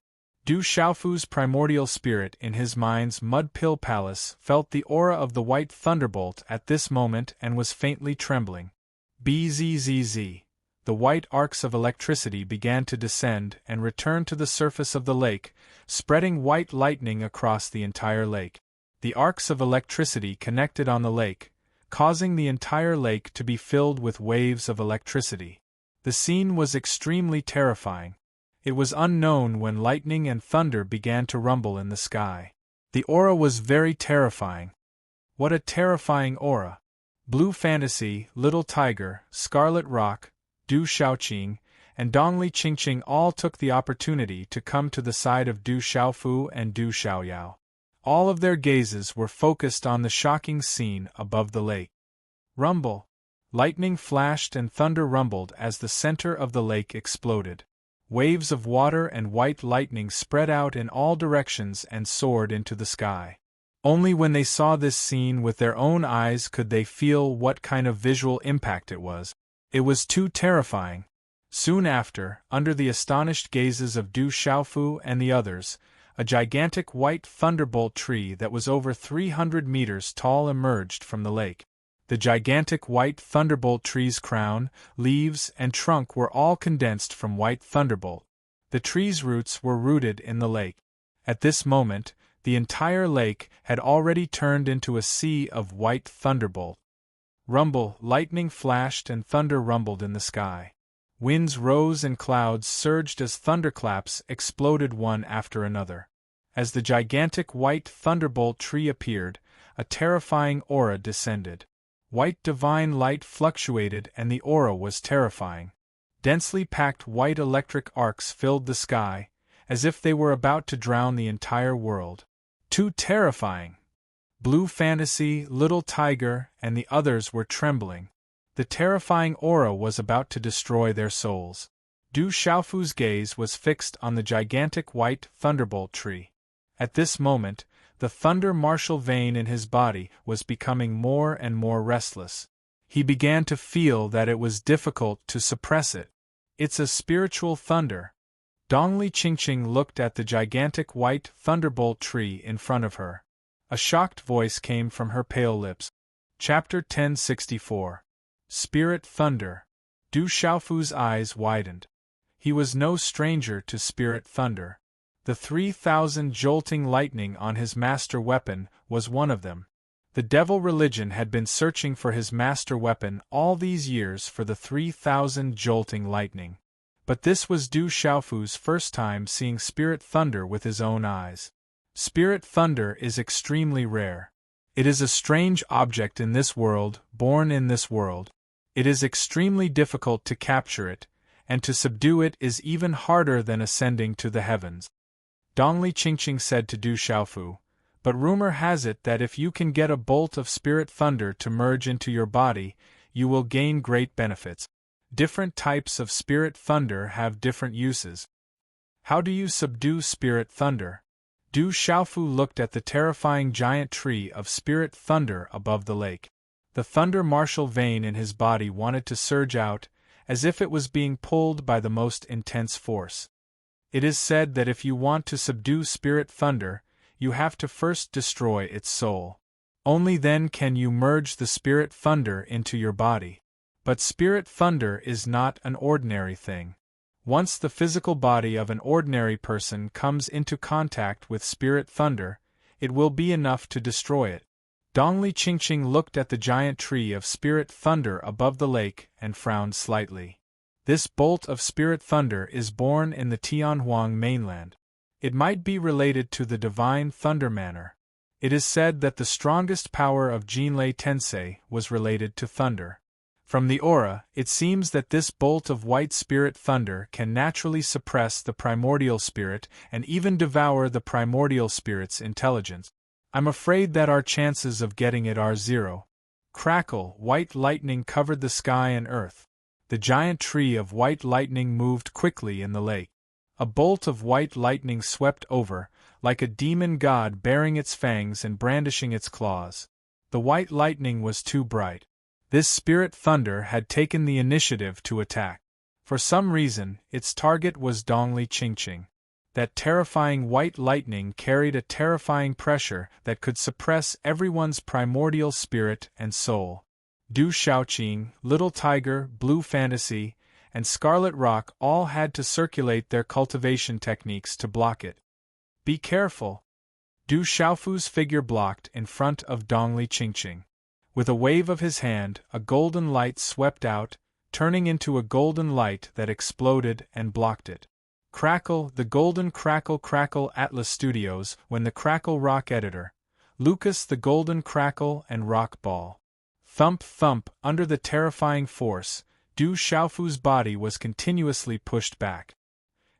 Speaker 1: Du Xiaofu's primordial spirit in his mind's mud pill palace felt the aura of the white thunderbolt at this moment and was faintly trembling. Bzzz. The white arcs of electricity began to descend and return to the surface of the lake, spreading white lightning across the entire lake. The arcs of electricity connected on the lake, causing the entire lake to be filled with waves of electricity. The scene was extremely terrifying. It was unknown when lightning and thunder began to rumble in the sky. The aura was very terrifying. What a terrifying aura! Blue Fantasy, Little Tiger, Scarlet Rock, Du Xiaoqing, and Dongli Qingqing all took the opportunity to come to the side of Du Xiaofu and Du Xiaoyao. All of their gazes were focused on the shocking scene above the lake. Rumble! Lightning flashed and thunder rumbled as the center of the lake exploded. Waves of water and white lightning spread out in all directions and soared into the sky. Only when they saw this scene with their own eyes could they feel what kind of visual impact it was. It was too terrifying. Soon after, under the astonished gazes of Du Xiaofu and the others, a gigantic white thunderbolt tree that was over 300 meters tall emerged from the lake. The gigantic white thunderbolt tree's crown, leaves, and trunk were all condensed from white thunderbolt. The tree's roots were rooted in the lake. At this moment, the entire lake had already turned into a sea of white thunderbolt. Rumble, lightning flashed and thunder rumbled in the sky. Winds rose and clouds surged as thunderclaps exploded one after another. As the gigantic white thunderbolt tree appeared, a terrifying aura descended. White divine light fluctuated and the aura was terrifying. Densely packed white electric arcs filled the sky, as if they were about to drown the entire world. Too terrifying! Blue Fantasy, Little Tiger, and the others were trembling. The terrifying aura was about to destroy their souls. Du Xiaofu's gaze was fixed on the gigantic white thunderbolt tree. At this moment, the thunder martial vein in his body was becoming more and more restless. He began to feel that it was difficult to suppress it. It's a spiritual thunder. Dongli Qingqing looked at the gigantic white thunderbolt tree in front of her. A shocked voice came from her pale lips. Chapter 1064. Spirit Thunder. Du Xiaofu's eyes widened. He was no stranger to spirit thunder. The 3,000 jolting lightning on his master weapon was one of them. The devil religion had been searching for his master weapon all these years for the 3,000 jolting lightning. But this was Du Xiaofu's first time seeing spirit thunder with his own eyes. Spirit thunder is extremely rare. It is a strange object in this world, born in this world. It is extremely difficult to capture it, and to subdue it is even harder than ascending to the heavens. Dongli Qingqing said to Du Xiaofu, but rumor has it that if you can get a bolt of spirit thunder to merge into your body, you will gain great benefits. Different types of spirit thunder have different uses. How do you subdue spirit thunder? Du Xiaofu looked at the terrifying giant tree of spirit thunder above the lake. The thunder martial vein in his body wanted to surge out, as if it was being pulled by the most intense force. It is said that if you want to subdue spirit thunder, you have to first destroy its soul. Only then can you merge the spirit thunder into your body. But spirit thunder is not an ordinary thing. Once the physical body of an ordinary person comes into contact with spirit thunder, it will be enough to destroy it. Dongli Qingqing looked at the giant tree of spirit thunder above the lake and frowned slightly. This bolt of spirit thunder is born in the Tianhuang mainland. It might be related to the divine thunder manner. It is said that the strongest power of Jinlei Tensei was related to thunder. From the aura, it seems that this bolt of white spirit thunder can naturally suppress the primordial spirit and even devour the primordial spirit's intelligence. I'm afraid that our chances of getting it are 0. Crackle, white lightning covered the sky and earth. The giant tree of white lightning moved quickly in the lake. A bolt of white lightning swept over, like a demon god baring its fangs and brandishing its claws. The white lightning was too bright. This spirit thunder had taken the initiative to attack. For some reason, its target was Dongli Qingqing. That terrifying white lightning carried a terrifying pressure that could suppress everyone's primordial spirit and soul. Du Shaoqing, Little Tiger, Blue Fantasy, and Scarlet Rock all had to circulate their cultivation techniques to block it. Be careful! Du Xiaofu's figure blocked in front of Dongli Qingqing. With a wave of his hand, a golden light swept out, turning into a golden light that exploded and blocked it. Crackle, the golden crackle Atlas Studios, when the Crackle Rock editor. Lucas the golden crackle and rock ball. Thump thump, under the terrifying force, Du Xiaofu's body was continuously pushed back.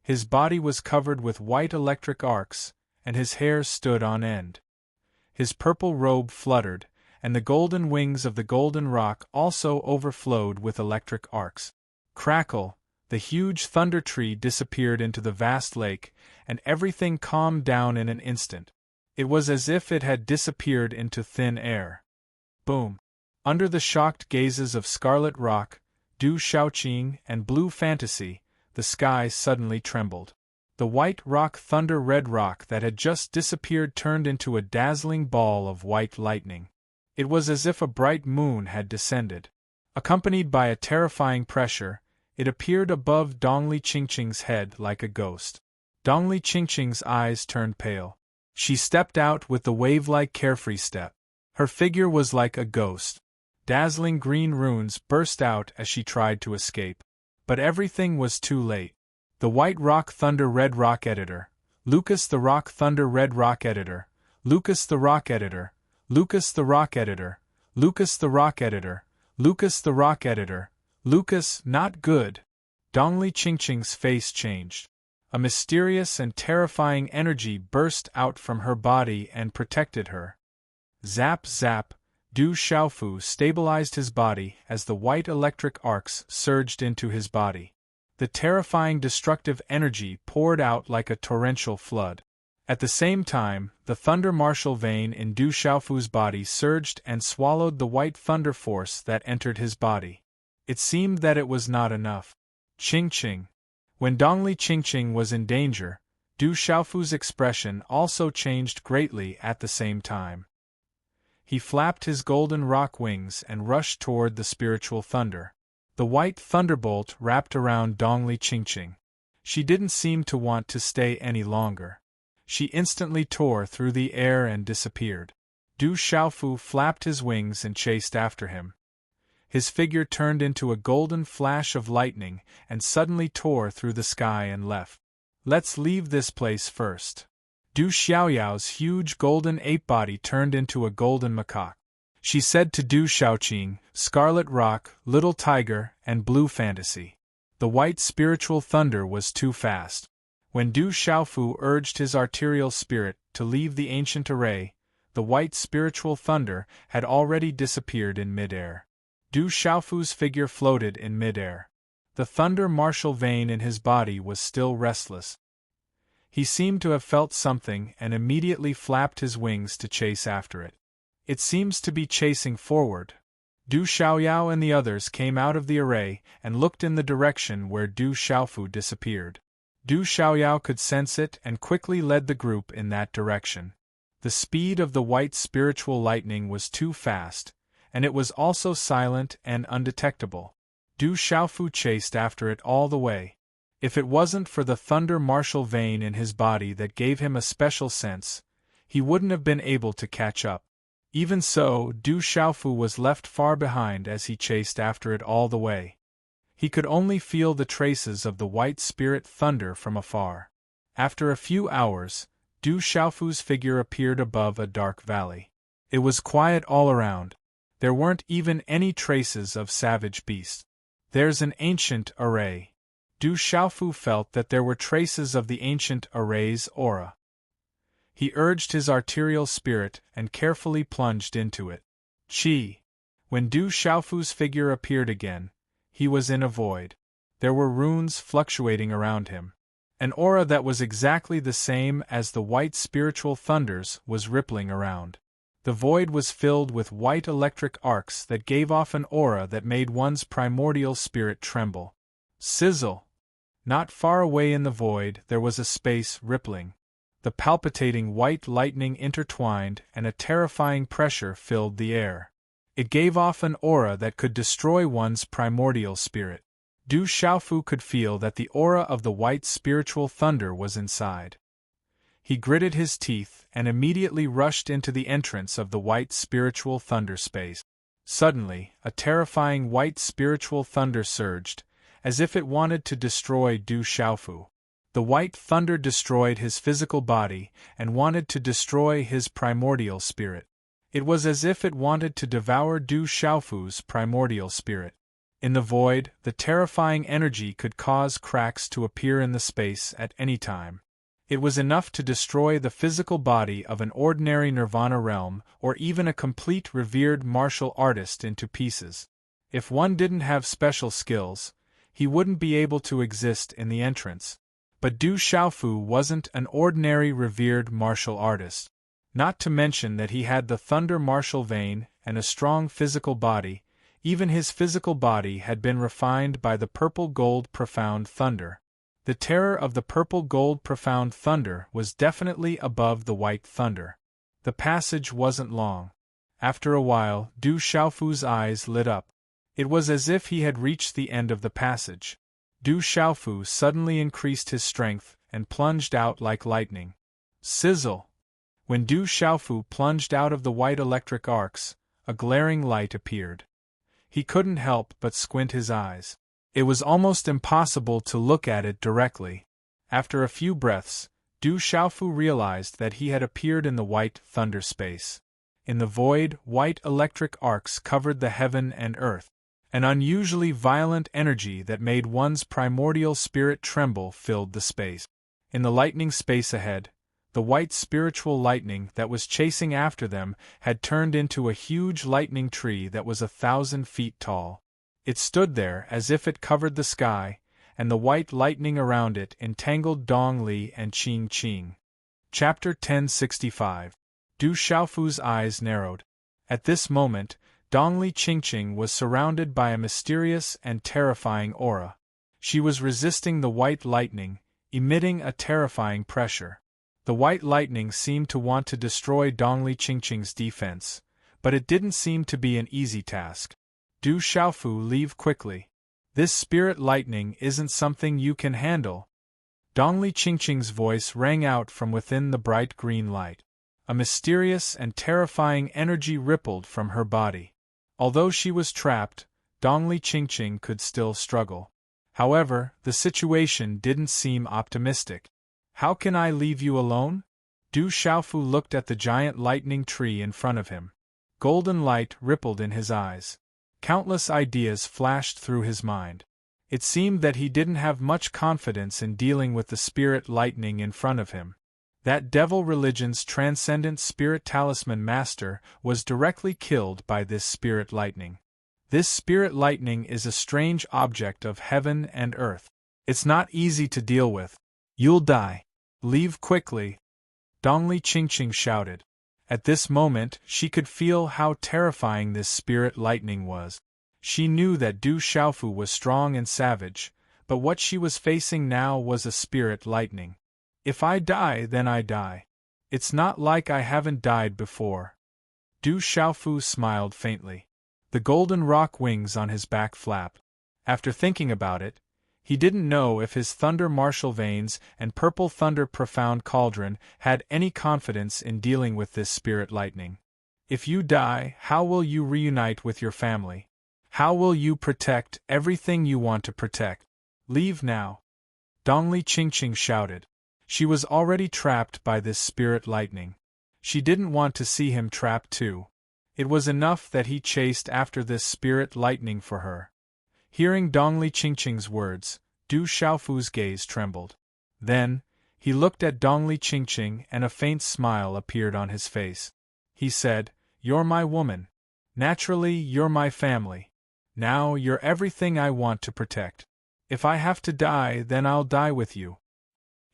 Speaker 1: His body was covered with white electric arcs, and his hair stood on end. His purple robe fluttered, and the golden wings of the golden rock also overflowed with electric arcs. Crackle, the huge thunder tree disappeared into the vast lake, and everything calmed down in an instant. It was as if it had disappeared into thin air. Boom! Under the shocked gazes of Scarlet Rock, Du Shaoqing, and Blue Fantasy, the sky suddenly trembled. The white rock thunder red rock that had just disappeared turned into a dazzling ball of white lightning. It was as if a bright moon had descended. Accompanied by a terrifying pressure, it appeared above Dongli Qingqing's head like a ghost. Dongli Qingqing's eyes turned pale. She stepped out with the wave-like carefree step. Her figure was like a ghost. Dazzling green runes burst out as she tried to escape. But everything was too late. The White Rock Thunder Red Rock Editor, Lucas the Rock Thunder Red Rock Editor, Lucas the Rock Editor, Lucas the Rock Editor, Lucas the Rock Editor, Lucas the Rock Editor, Lucas, not good. Dongli Qingqing's face changed. A mysterious and terrifying energy burst out from her body and protected her. Zap zap, Du Xiaofu stabilized his body as the white electric arcs surged into his body. The terrifying destructive energy poured out like a torrential flood. At the same time, the thunder martial vein in Du Xiaofu's body surged and swallowed the white thunder force that entered his body. It seemed that it was not enough. Qingqing. When Dongli Qingqing was in danger, Du Xiaofu's expression also changed greatly at the same time. He flapped his golden rock wings and rushed toward the spiritual thunder. The white thunderbolt wrapped around Dongli Qingqing. She didn't seem to want to stay any longer. She instantly tore through the air and disappeared. Du Xiaofu flapped his wings and chased after him. His figure turned into a golden flash of lightning and suddenly tore through the sky and left. Let's leave this place first. Du Xiaoyao's huge golden ape body turned into a golden macaque. She said to Du Shaoqing, Scarlet Rock, Little Tiger, and Blue Fantasy. The white spiritual thunder was too fast. When Du Xiaofu urged his arterial spirit to leave the ancient array, the white spiritual thunder had already disappeared in midair. Du Xiaofu's figure floated in midair. The thunder martial vein in his body was still restless. He seemed to have felt something and immediately flapped his wings to chase after it. It seems to be chasing forward. Du Xiaoyao and the others came out of the array and looked in the direction where Du Xiaofu disappeared. Du Xiaoyao could sense it and quickly led the group in that direction. The speed of the white spiritual lightning was too fast, and it was also silent and undetectable. Du Xiaofu chased after it all the way. If it wasn't for the thunder martial vein in his body that gave him a special sense, he wouldn't have been able to catch up. Even so, Du Xiaofu was left far behind as he chased after it all the way. He could only feel the traces of the white spirit thunder from afar. After a few hours, Du Xiaofu's figure appeared above a dark valley. It was quiet all around. There weren't even any traces of savage beasts. There's an ancient array. Du Xiaofu felt that there were traces of the ancient array's aura. He urged his arterial spirit and carefully plunged into it. Qi. When Du Xiaofu's figure appeared again, he was in a void. There were runes fluctuating around him. An aura that was exactly the same as the white spiritual thunders was rippling around. The void was filled with white electric arcs that gave off an aura that made one's primordial spirit tremble. Sizzle! Not far away in the void there was a space rippling. The palpitating white lightning intertwined and a terrifying pressure filled the air. It gave off an aura that could destroy one's primordial spirit. Du Xiaofu could feel that the aura of the white spiritual thunder was inside. He gritted his teeth and immediately rushed into the entrance of the white spiritual thunder space. Suddenly, a terrifying white spiritual thunder surged, as if it wanted to destroy Du Xiaofu. The white thunder destroyed his physical body and wanted to destroy his primordial spirit. It was as if it wanted to devour Du Xiaofu's primordial spirit. In the void, the terrifying energy could cause cracks to appear in the space at any time. It was enough to destroy the physical body of an ordinary nirvana realm or even a complete revered martial artist into pieces. If one didn't have special skills, he wouldn't be able to exist in the entrance. But Du Xiaofu wasn't an ordinary revered martial artist. Not to mention that he had the thunder martial vein and a strong physical body. Even his physical body had been refined by the purple-gold profound thunder. The terror of the purple-gold profound thunder was definitely above the white thunder. The passage wasn't long. After a while, Du Xiaofu's eyes lit up. It was as if he had reached the end of the passage. Du Xiaofu suddenly increased his strength and plunged out like lightning. Sizzle! When Du Xiaofu plunged out of the white electric arcs, a glaring light appeared. He couldn't help but squint his eyes. It was almost impossible to look at it directly. After a few breaths, Du Xiaofu realized that he had appeared in the white thunder space. In the void, white electric arcs covered the heaven and earth. An unusually violent energy that made one's primordial spirit tremble filled the space. In the lightning space ahead, the white spiritual lightning that was chasing after them had turned into a huge lightning tree that was 1,000 feet tall. It stood there as if it covered the sky, and the white lightning around it entangled Dong Li and Qing Qing. Chapter 1065. Du Xiaofu's eyes narrowed. At this moment, Dong Li Qingqing was surrounded by a mysterious and terrifying aura. She was resisting the white lightning, emitting a terrifying pressure. The white lightning seemed to want to destroy Dong Li Qingqing's defense, but it didn't seem to be an easy task. Du Xiaofu, leave quickly. This spirit lightning isn't something you can handle. Dong Li Qingqing's voice rang out from within the bright green light. A mysterious and terrifying energy rippled from her body. Although she was trapped, Dong Li Qingqing could still struggle. However, the situation didn't seem optimistic. How can I leave you alone? Du Xiaofu looked at the giant lightning tree in front of him. Golden light rippled in his eyes. Countless ideas flashed through his mind. It seemed that he didn't have much confidence in dealing with the spirit lightning in front of him. That devil religion's transcendent spirit talisman master was directly killed by this spirit lightning. This spirit lightning is a strange object of heaven and earth. It's not easy to deal with. You'll die. Leave quickly. Dong Li Qingqing shouted. At this moment, she could feel how terrifying this spirit lightning was. She knew that Du Xiaofu was strong and savage, but what she was facing now was a spirit lightning. If I die, then I die. It's not like I haven't died before. Du Xiaofu smiled faintly. The golden rock wings on his back flapped. After thinking about it, he didn't know if his thunder martial veins and purple thunder profound cauldron had any confidence in dealing with this spirit lightning. If you die, how will you reunite with your family? How will you protect everything you want to protect? Leave now. Dongli Qingqing shouted. She was already trapped by this spirit lightning. She didn't want to see him trapped too. It was enough that he chased after this spirit lightning for her. Hearing Dongli Qingqing's words, Du Xiaofu's gaze trembled. Then, he looked at Dongli Qingqing and a faint smile appeared on his face. He said, "You're my woman. Naturally, you're my family. Now you're everything I want to protect. If I have to die, then I'll die with you."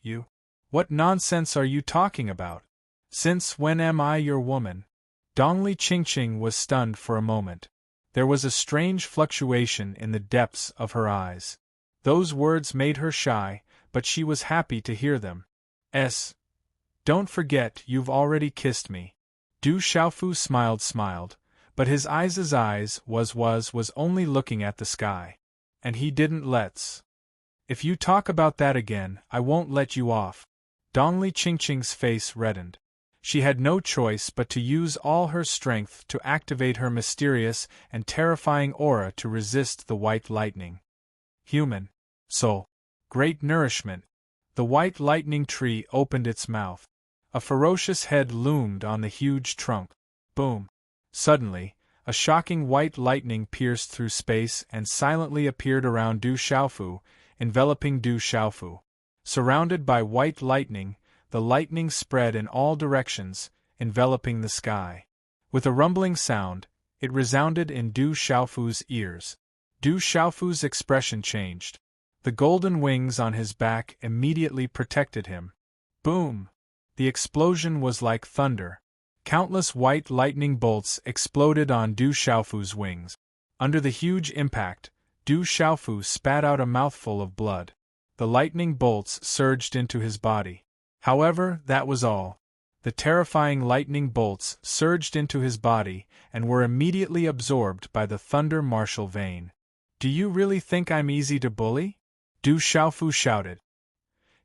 Speaker 1: You? What nonsense are you talking about? Since when am I your woman? Dongli Qingqing was stunned for a moment. There was a strange fluctuation in the depths of her eyes. Those words made her shy, but she was happy to hear them. Don't forget you've already kissed me. Du Xiaofu smiled, but his eyes was only looking at the sky. And he didn't let's. If you talk about that again, I won't let you off. Dongli Qingqing's face reddened. She had no choice but to use all her strength to activate her mysterious and terrifying aura to resist the white lightning. Human. Soul. Great nourishment. The white lightning tree opened its mouth. A ferocious head loomed on the huge trunk. Boom. Suddenly, a shocking white lightning pierced through space and silently appeared around Du Xiaofu, enveloping Du Xiaofu. Surrounded by white lightning, the lightning spread in all directions, enveloping the sky. With a rumbling sound, it resounded in Du Xiaofu's ears. Du Xiaofu's expression changed. The golden wings on his back immediately protected him. Boom! The explosion was like thunder. Countless white lightning bolts exploded on Du Xiaofu's wings. Under the huge impact, Du Xiaofu spat out a mouthful of blood. The lightning bolts surged into his body. However, that was all. The terrifying lightning bolts surged into his body and were immediately absorbed by the thunder martial vein. Do you really think I'm easy to bully? Du Xiaofu shouted.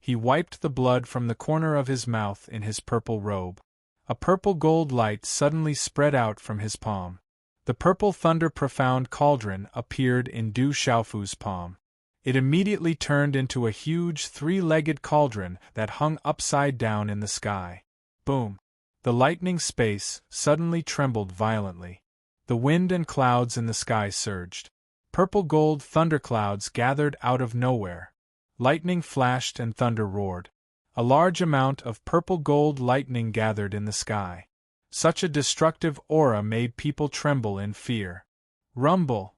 Speaker 1: He wiped the blood from the corner of his mouth in his purple robe. A purple gold light suddenly spread out from his palm. The purple thunder profound cauldron appeared in Du Xiaofu's palm. It immediately turned into a huge three-legged cauldron that hung upside down in the sky. Boom! The lightning space suddenly trembled violently. The wind and clouds in the sky surged. Purple gold thunderclouds gathered out of nowhere. Lightning flashed and thunder roared. A large amount of purple gold lightning gathered in the sky. Such a destructive aura made people tremble in fear. Rumble!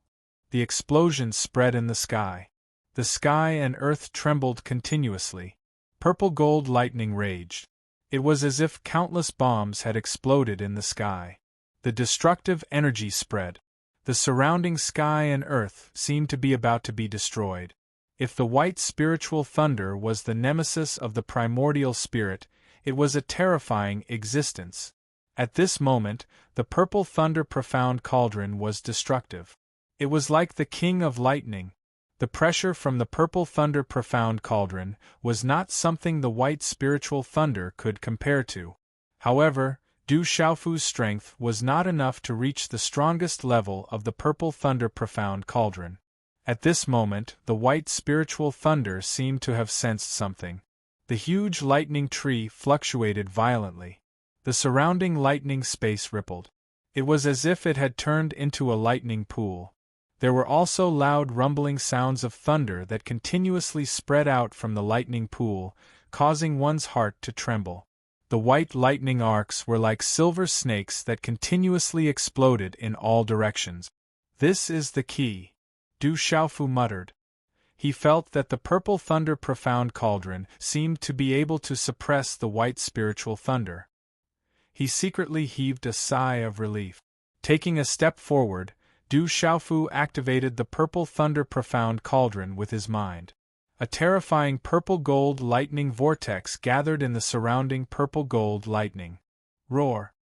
Speaker 1: The explosion spread in the sky. The sky and earth trembled continuously. Purple gold lightning raged. It was as if countless bombs had exploded in the sky. The destructive energy spread. The surrounding sky and earth seemed to be about to be destroyed. If the white spiritual thunder was the nemesis of the primordial spirit, it was a terrifying existence. At this moment, the purple thunder profound cauldron was destructive. It was like the king of lightning. The pressure from the purple thunder profound cauldron was not something the white spiritual thunder could compare to. However, Du Xiaofu's strength was not enough to reach the strongest level of the purple thunder profound cauldron. At this moment, the white spiritual thunder seemed to have sensed something. The huge lightning tree fluctuated violently. The surrounding lightning space rippled. It was as if it had turned into a lightning pool. There were also loud rumbling sounds of thunder that continuously spread out from the lightning pool, causing one's heart to tremble. The white lightning arcs were like silver snakes that continuously exploded in all directions. This is the key, Du Xiaofu muttered. He felt that the purple thunder profound cauldron seemed to be able to suppress the white spiritual thunder. He secretly heaved a sigh of relief. Taking a step forward, Du Xiaofu activated the purple thunder profound cauldron with his mind. A terrifying purple gold lightning vortex gathered in the surrounding purple gold lightning. Roar!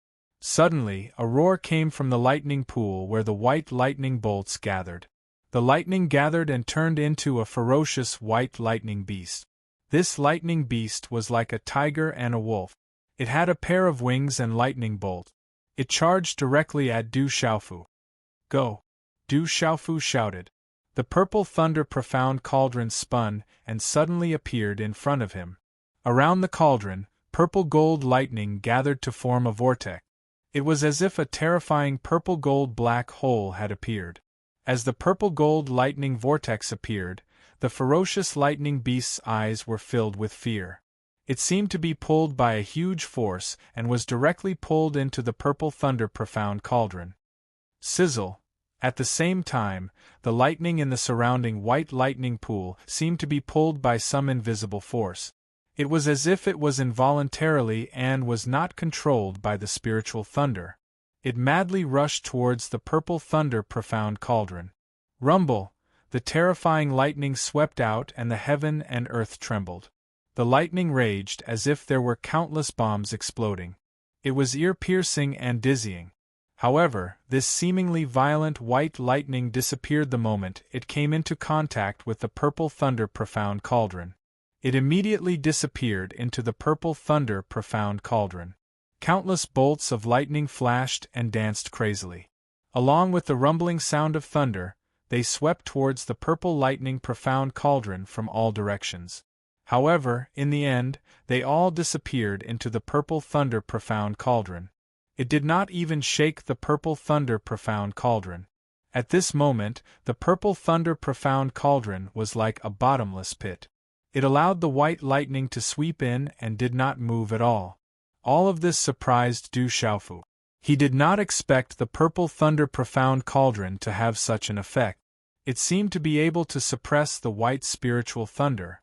Speaker 1: Suddenly, a roar came from the lightning pool where the white lightning bolts gathered. The lightning gathered and turned into a ferocious white lightning beast. This lightning beast was like a tiger and a wolf. It had a pair of wings and lightning bolt. It charged directly at Du Xiaofu. Go! Du Xiaofu shouted. The purple thunder profound cauldron spun and suddenly appeared in front of him. Around the cauldron, purple-gold lightning gathered to form a vortex. It was as if a terrifying purple-gold black hole had appeared. As the purple-gold lightning vortex appeared, the ferocious lightning beast's eyes were filled with fear. It seemed to be pulled by a huge force and was directly pulled into the purple thunder profound cauldron. Sizzle! At the same time, the lightning in the surrounding white lightning pool seemed to be pulled by some invisible force. It was as if it was involuntarily and was not controlled by the spiritual thunder. It madly rushed towards the purple thunder profound cauldron. Rumble! The terrifying lightning swept out and the heaven and earth trembled. The lightning raged as if there were countless bombs exploding. It was ear-piercing and dizzying. However, this seemingly violent white lightning disappeared the moment it came into contact with the purple thunder profound cauldron. It immediately disappeared into the purple thunder profound cauldron. Countless bolts of lightning flashed and danced crazily. Along with the rumbling sound of thunder, they swept towards the purple lightning profound cauldron from all directions. However, in the end, they all disappeared into the purple thunder profound cauldron. It did not even shake the purple thunder profound cauldron. At this moment, the purple thunder profound cauldron was like a bottomless pit. It allowed the white lightning to sweep in and did not move at all. All of this surprised Du Xiaofu. He did not expect the purple thunder profound cauldron to have such an effect. It seemed to be able to suppress the white spiritual thunder.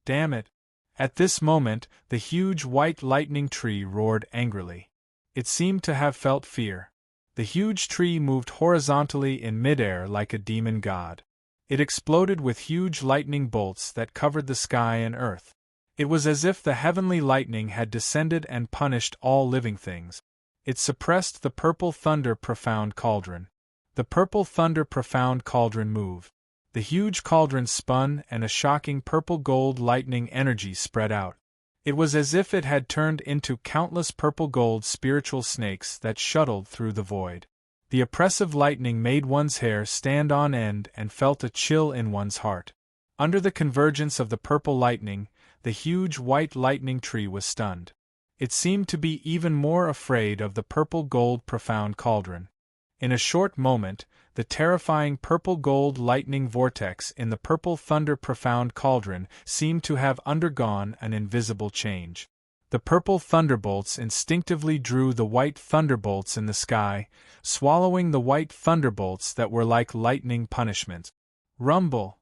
Speaker 1: Damn it! At this moment, the huge white lightning tree roared angrily. It seemed to have felt fear. The huge tree moved horizontally in midair like a demon god. It exploded with huge lightning bolts that covered the sky and earth. It was as if the heavenly lightning had descended and punished all living things. It suppressed the purple thunder profound cauldron. The purple thunder profound cauldron moved. The huge cauldron spun and a shocking purple-gold lightning energy spread out. It was as if it had turned into countless purple-gold spiritual snakes that shuttled through the void. The oppressive lightning made one's hair stand on end and felt a chill in one's heart. Under the convergence of the purple lightning, the huge white lightning tree was stunned. It seemed to be even more afraid of the purple-gold profound cauldron. In a short moment, the terrifying purple-gold lightning vortex in the purple thunder profound cauldron seemed to have undergone an invisible change. The purple thunderbolts instinctively drew the white thunderbolts in the sky, swallowing the white thunderbolts that were like lightning punishment. Rumble!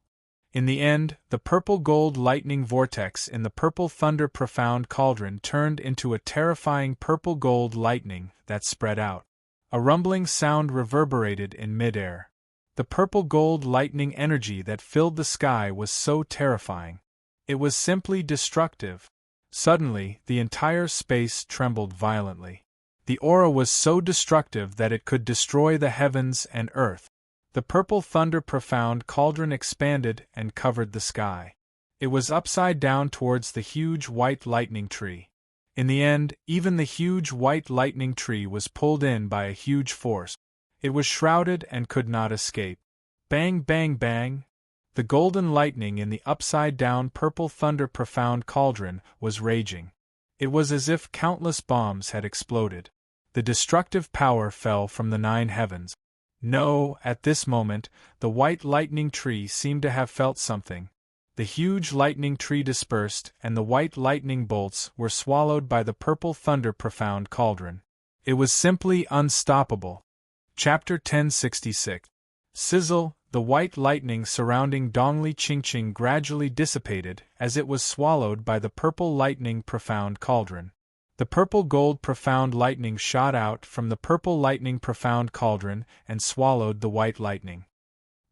Speaker 1: In the end, the purple-gold lightning vortex in the purple thunder profound cauldron turned into a terrifying purple-gold lightning that spread out. A rumbling sound reverberated in midair. The purple-gold lightning energy that filled the sky was so terrifying. It was simply destructive. Suddenly, the entire space trembled violently. The aura was so destructive that it could destroy the heavens and earth. The purple thunder profound cauldron expanded and covered the sky. It was upside down towards the huge white lightning tree. In the end, even the huge white lightning tree was pulled in by a huge force. It was shrouded and could not escape. Bang, bang, bang! The golden lightning in the upside-down purple thunder profound cauldron was raging. It was as if countless bombs had exploded. The destructive power fell from the 9 heavens. No, at this moment, the white lightning tree seemed to have felt something. The huge lightning tree dispersed and the white lightning bolts were swallowed by the purple thunder profound cauldron. It was simply unstoppable. Chapter 1066. Sizzle, the white lightning surrounding Dongli Qingqing gradually dissipated as it was swallowed by the purple lightning profound cauldron. The purple-gold profound lightning shot out from the purple lightning profound cauldron and swallowed the white lightning.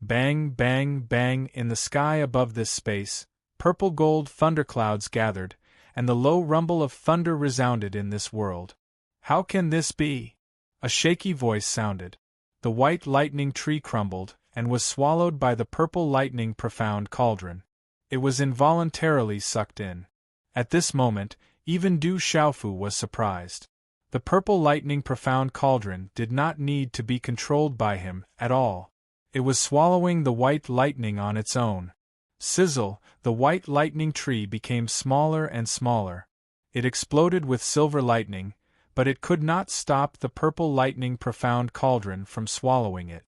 Speaker 1: Bang, bang, bang in the sky above this space, purple-gold thunderclouds gathered, and the low rumble of thunder resounded in this world. How can this be? A shaky voice sounded. The white lightning tree crumbled, and was swallowed by the purple lightning profound cauldron. It was involuntarily sucked in. At this moment, even Du Xiaofu was surprised. The purple lightning profound cauldron did not need to be controlled by him at all. It was swallowing the white lightning on its own. Sizzle, the white lightning tree became smaller and smaller. It exploded with silver lightning, but it could not stop the purple lightning profound cauldron from swallowing it.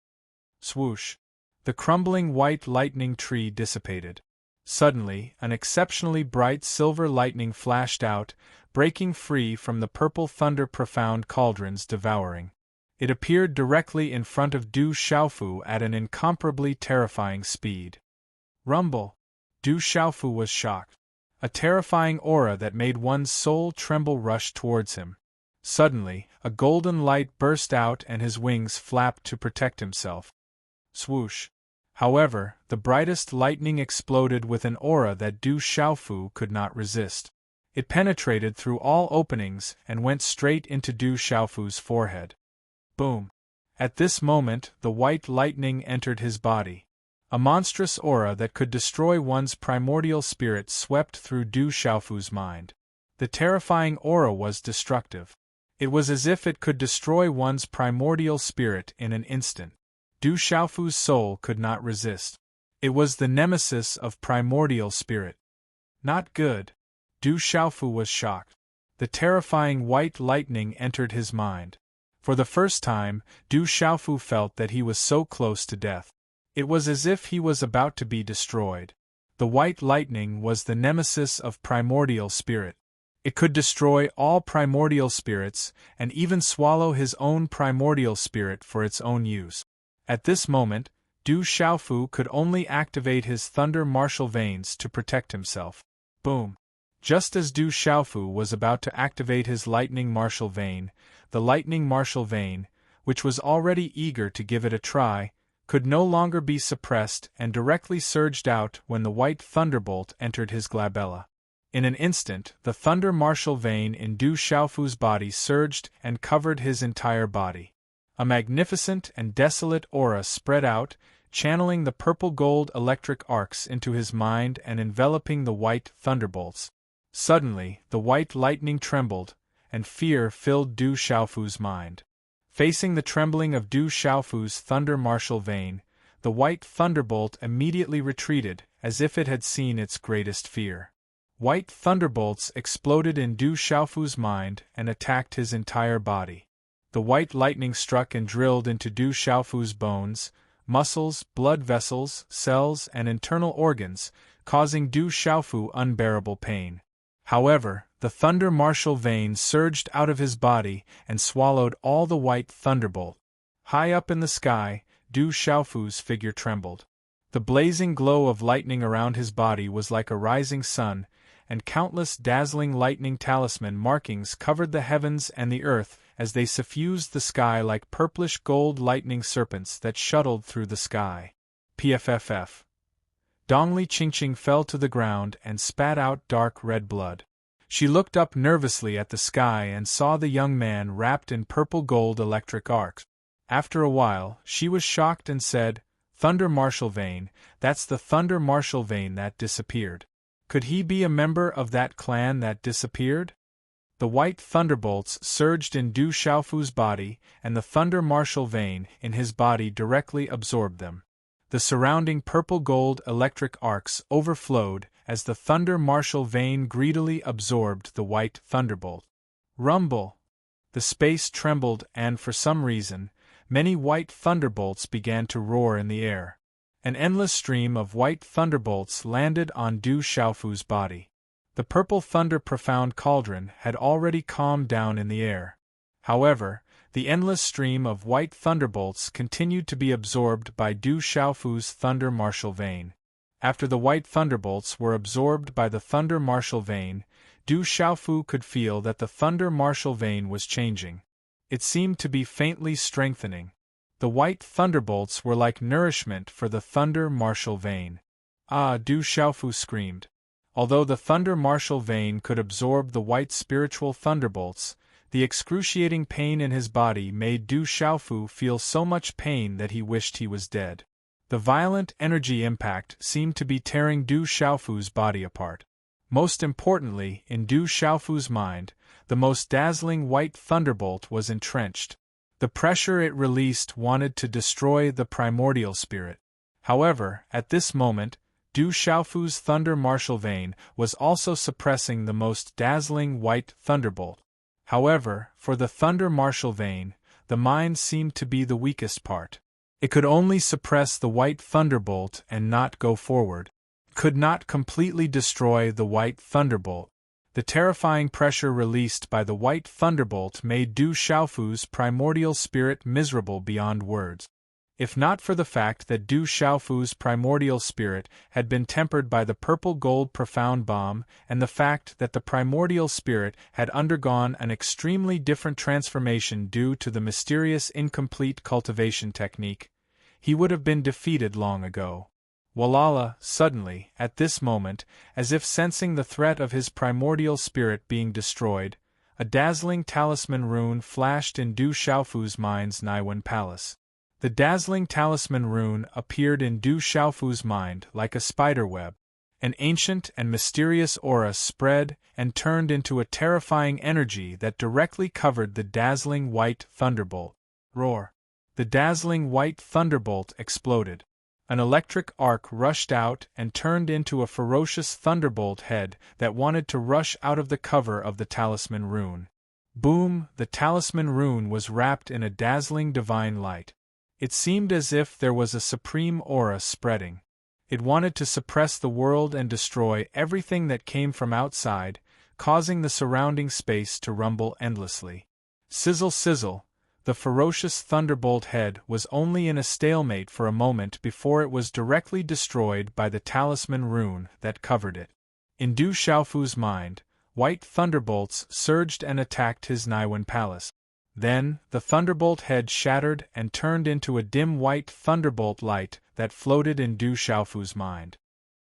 Speaker 1: Swoosh! The crumbling white lightning tree dissipated. Suddenly, an exceptionally bright silver lightning flashed out, breaking free from the purple thunder profound cauldron's devouring. It appeared directly in front of Du Xiaofu at an incomparably terrifying speed. Rumble! Du Xiaofu was shocked. A terrifying aura that made one's soul tremble rushed towards him. Suddenly, a golden light burst out and his wings flapped to protect himself. Swoosh! However, the brightest lightning exploded with an aura that Du Xiaofu could not resist. It penetrated through all openings and went straight into Du Xiaofu's forehead. Boom! At this moment, the white lightning entered his body. A monstrous aura that could destroy one's primordial spirit swept through Du Xiaofu's mind. The terrifying aura was destructive. It was as if it could destroy one's primordial spirit in an instant. Du Xiaofu's soul could not resist. It was the nemesis of primordial spirit. Not good. Du Xiaofu was shocked. The terrifying white lightning entered his mind. For the first time, Du Xiaofu felt that he was so close to death. It was as if he was about to be destroyed. The white lightning was the nemesis of primordial spirit. It could destroy all primordial spirits, and even swallow his own primordial spirit for its own use. At this moment, Du Xiaofu could only activate his thunder martial veins to protect himself. Boom! Just as Du Xiaofu was about to activate his lightning martial vein, the lightning martial vein, which was already eager to give it a try, could no longer be suppressed and directly surged out when the white thunderbolt entered his glabella. In an instant, the thunder martial vein in Du Xiaofu's body surged and covered his entire body. A magnificent and desolate aura spread out, channeling the purple-gold electric arcs into his mind and enveloping the white thunderbolts. Suddenly, the white lightning trembled, and fear filled Du Xiaofu's mind. Facing the trembling of Du Xiaofu's thunder martial vein, the white thunderbolt immediately retreated, as if it had seen its greatest fear. White thunderbolts exploded in Du Xiaofu's mind and attacked his entire body. The white lightning struck and drilled into Du Xiaofu's bones, muscles, blood vessels, cells, and internal organs, causing Du Xiaofu unbearable pain. However, the thunder martial vein surged out of his body and swallowed all the white thunderbolt. High up in the sky, Du Xiaofu's figure trembled. The blazing glow of lightning around his body was like a rising sun, and countless dazzling lightning talisman markings covered the heavens and the earth as they suffused the sky like purplish gold lightning serpents that shuttled through the sky. Pfff. Dongli Qingqing fell to the ground and spat out dark red blood. She looked up nervously at the sky and saw the young man wrapped in purple gold electric arcs. After a while, she was shocked and said, "Thunder martial vein, that's the thunder martial vein that disappeared. Could he be a member of that clan that disappeared?" The white thunderbolts surged in Du Xiaofu's body, and the thunder martial vein in his body directly absorbed them. The surrounding purple-gold electric arcs overflowed as the thunder martial vein greedily absorbed the white thunderbolt. Rumble! The space trembled and, for some reason, many white thunderbolts began to roar in the air. An endless stream of white thunderbolts landed on Du Xiaofu's body. The purple thunder profound cauldron had already calmed down in the air. However, the endless stream of white thunderbolts continued to be absorbed by Du Xiaofu's thunder martial vein. After the white thunderbolts were absorbed by the thunder martial vein, Du Xiaofu could feel that the thunder martial vein was changing. It seemed to be faintly strengthening. The white thunderbolts were like nourishment for the thunder martial vein. Ah! Du Xiaofu screamed. Although the thunder martial vein could absorb the white spiritual thunderbolts, the excruciating pain in his body made Du Xiaofu feel so much pain that he wished he was dead. The violent energy impact seemed to be tearing Du Xiaofu's body apart. Most importantly, in Du Xiaofu's mind, the most dazzling white thunderbolt was entrenched. The pressure it released wanted to destroy the primordial spirit. However, at this moment, Du Xiaofu's thunder martial vein was also suppressing the most dazzling white thunderbolt. However, for the thunder martial vein, the mind seemed to be the weakest part. It could only suppress the white thunderbolt and not go forward. It could not completely destroy the white thunderbolt. The terrifying pressure released by the white thunderbolt made Du Xiaofu's primordial spirit miserable beyond words. If not for the fact that Du Xiaofu's primordial spirit had been tempered by the purple-gold profound bomb, and the fact that the primordial spirit had undergone an extremely different transformation due to the mysterious incomplete cultivation technique, he would have been defeated long ago. Walala, suddenly, at this moment, as if sensing the threat of his primordial spirit being destroyed, a dazzling talisman rune flashed in Du Xiaofu's mind's Naiwen Palace. The dazzling talisman rune appeared in Du Xiaofu's mind like a spiderweb. An ancient and mysterious aura spread and turned into a terrifying energy that directly covered the dazzling white thunderbolt. Roar! The dazzling white thunderbolt exploded. An electric arc rushed out and turned into a ferocious thunderbolt head that wanted to rush out of the cover of the talisman rune. Boom! The talisman rune was wrapped in a dazzling divine light. It seemed as if there was a supreme aura spreading. It wanted to suppress the world and destroy everything that came from outside, causing the surrounding space to rumble endlessly. Sizzle sizzle, the ferocious thunderbolt head was only in a stalemate for a moment before it was directly destroyed by the talisman rune that covered it. In Du Xiaofu's mind, white thunderbolts surged and attacked his Naiwen Palace. Then, the thunderbolt head shattered and turned into a dim white thunderbolt light that floated in Du Xiaofu's mind.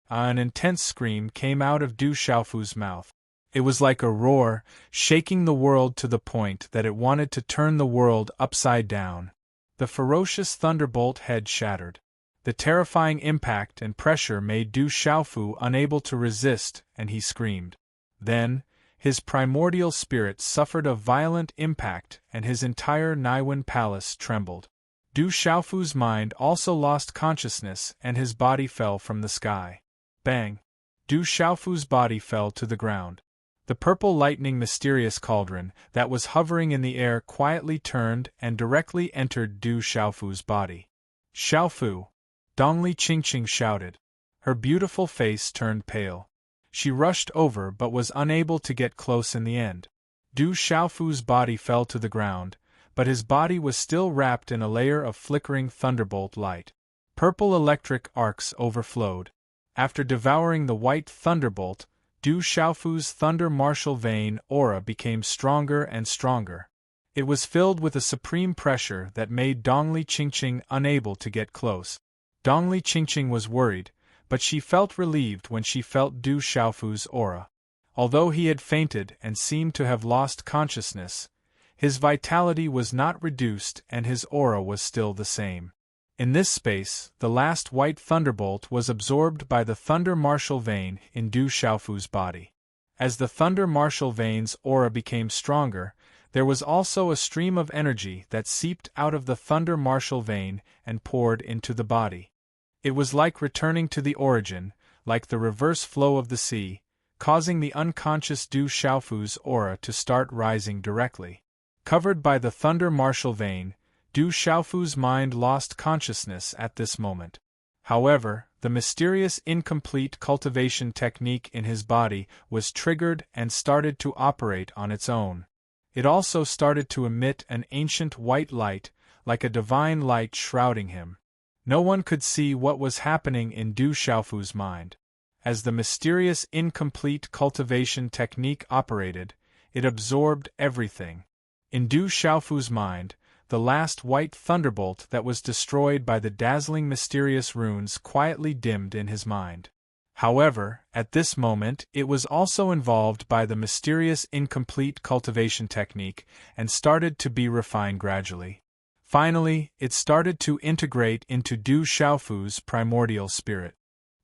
Speaker 1: An intense scream came out of Du Xiaofu's mouth. It was like a roar, shaking the world to the point that it wanted to turn the world upside down. The ferocious thunderbolt head shattered. The terrifying impact and pressure made Du Xiaofu unable to resist, and he screamed. Then, his primordial spirit suffered a violent impact and his entire Naiwen Palace trembled. Du Xiaofu's mind also lost consciousness and his body fell from the sky. Bang! Du Xiaofu's body fell to the ground. The purple lightning mysterious cauldron that was hovering in the air quietly turned and directly entered Du Xiaofu's body. Xiaofu! Dongli Qingqing shouted. Her beautiful face turned pale. She rushed over but was unable to get close in the end. Du Xiaofu's body fell to the ground, but his body was still wrapped in a layer of flickering thunderbolt light. Purple electric arcs overflowed. After devouring the white thunderbolt, Du Xiaofu's thunder martial vein aura became stronger and stronger. It was filled with a supreme pressure that made Dongli Qingqing unable to get close. Dongli Qingqing was worried, but she felt relieved when she felt Du Xiaofu's aura. Although he had fainted and seemed to have lost consciousness, his vitality was not reduced and his aura was still the same. In this space, the last white thunderbolt was absorbed by the thunder martial vein in Du Xiaofu's body. As the thunder martial vein's aura became stronger, there was also a stream of energy that seeped out of the thunder martial vein and poured into the body. It was like returning to the origin, like the reverse flow of the sea, causing the unconscious Du Xiaofu's aura to start rising directly. Covered by the thunder martial vein, Du Xiaofu's mind lost consciousness at this moment. However, the mysterious incomplete cultivation technique in his body was triggered and started to operate on its own. It also started to emit an ancient white light, like a divine light shrouding him. No one could see what was happening in Du Xiaofu's mind. As the mysterious incomplete cultivation technique operated, it absorbed everything. In Du Xiaofu's mind, the last white thunderbolt that was destroyed by the dazzling mysterious runes quietly dimmed in his mind. However, at this moment it was also involved by the mysterious incomplete cultivation technique and started to be refined gradually. Finally, it started to integrate into Du Xiaofu's primordial spirit.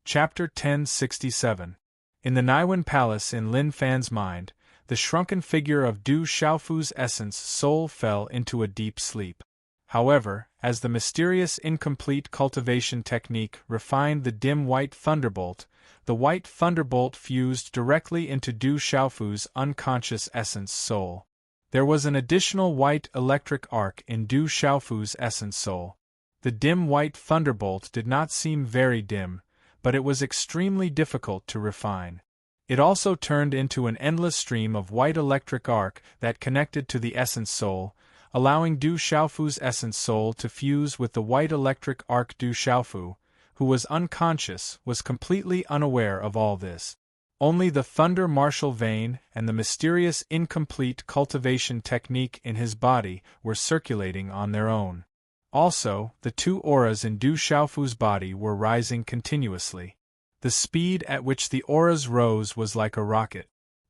Speaker 1: Chapter 1067. In the Naiwan Palace in Lin Fan's mind, the shrunken figure of Du Xiaofu's essence soul fell into a deep sleep. However, as the mysterious incomplete cultivation technique refined the dim white thunderbolt, the white thunderbolt fused directly into Du Xiaofu's unconscious essence soul. There was an additional white electric arc in Du Xiaofu's essence soul. The dim white thunderbolt did not seem very dim, but it was extremely difficult to refine. It also turned into an endless stream of white electric arc that connected to the essence soul, allowing Du Xiaofu's essence soul to fuse with the white electric arc. Du Xiaofu, who was unconscious, was completely unaware of all this. Only the thunder martial vein and the mysterious incomplete cultivation technique in his body were circulating on their own. Also, the two auras in Du Xiaofu's body were rising continuously. The speed at which the auras rose was like a rocket.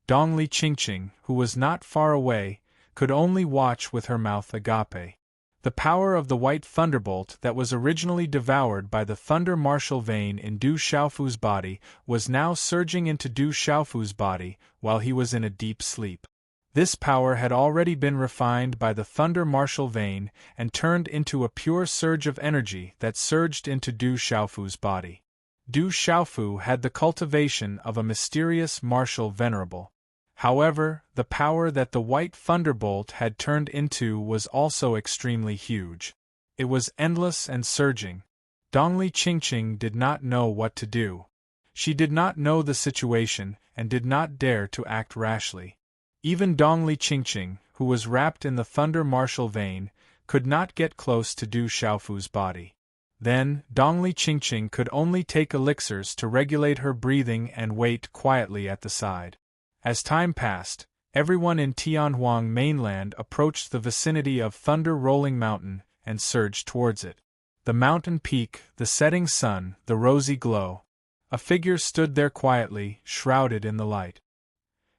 Speaker 1: Dongli Qingqing, who was not far away, could only watch with her mouth agape. The power of the white thunderbolt that was originally devoured by the thunder martial vein in Du Xiaofu's body was now surging into Du Xiaofu's body while he was in a deep sleep. This power had already been refined by the thunder martial vein and turned into a pure surge of energy that surged into Du Xiaofu's body. Du Xiaofu had the cultivation of a mysterious martial venerable. However, the power that the white thunderbolt had turned into was also extremely huge. It was endless and surging. Dongli Qingqing did not know what to do. She did not know the situation and did not dare to act rashly. Even Dongli Qingqing, who was wrapped in the thunder martial vein, could not get close to Du Xiaofu's body. Then, Dongli Qingqing could only take elixirs to regulate her breathing and wait quietly at the side. As time passed, everyone in Tianhuang mainland approached the vicinity of Thunder Rolling Mountain and surged towards it. The mountain peak, the setting sun, the rosy glow. A figure stood there quietly, shrouded in the light.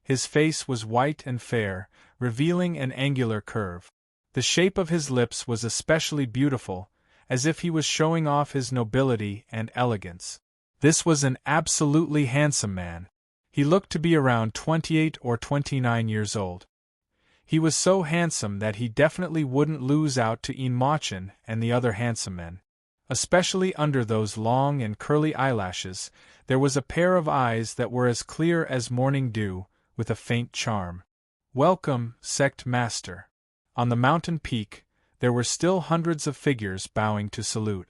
Speaker 1: His face was white and fair, revealing an angular curve. The shape of his lips was especially beautiful, as if he was showing off his nobility and elegance. This was an absolutely handsome man. He looked to be around 28 or 29 years old. He was so handsome that he definitely wouldn't lose out to Yin Machin and the other handsome men. Especially under those long and curly eyelashes, there was a pair of eyes that were as clear as morning dew, with a faint charm. Welcome, sect master. On the mountain peak, there were still hundreds of figures bowing to salute.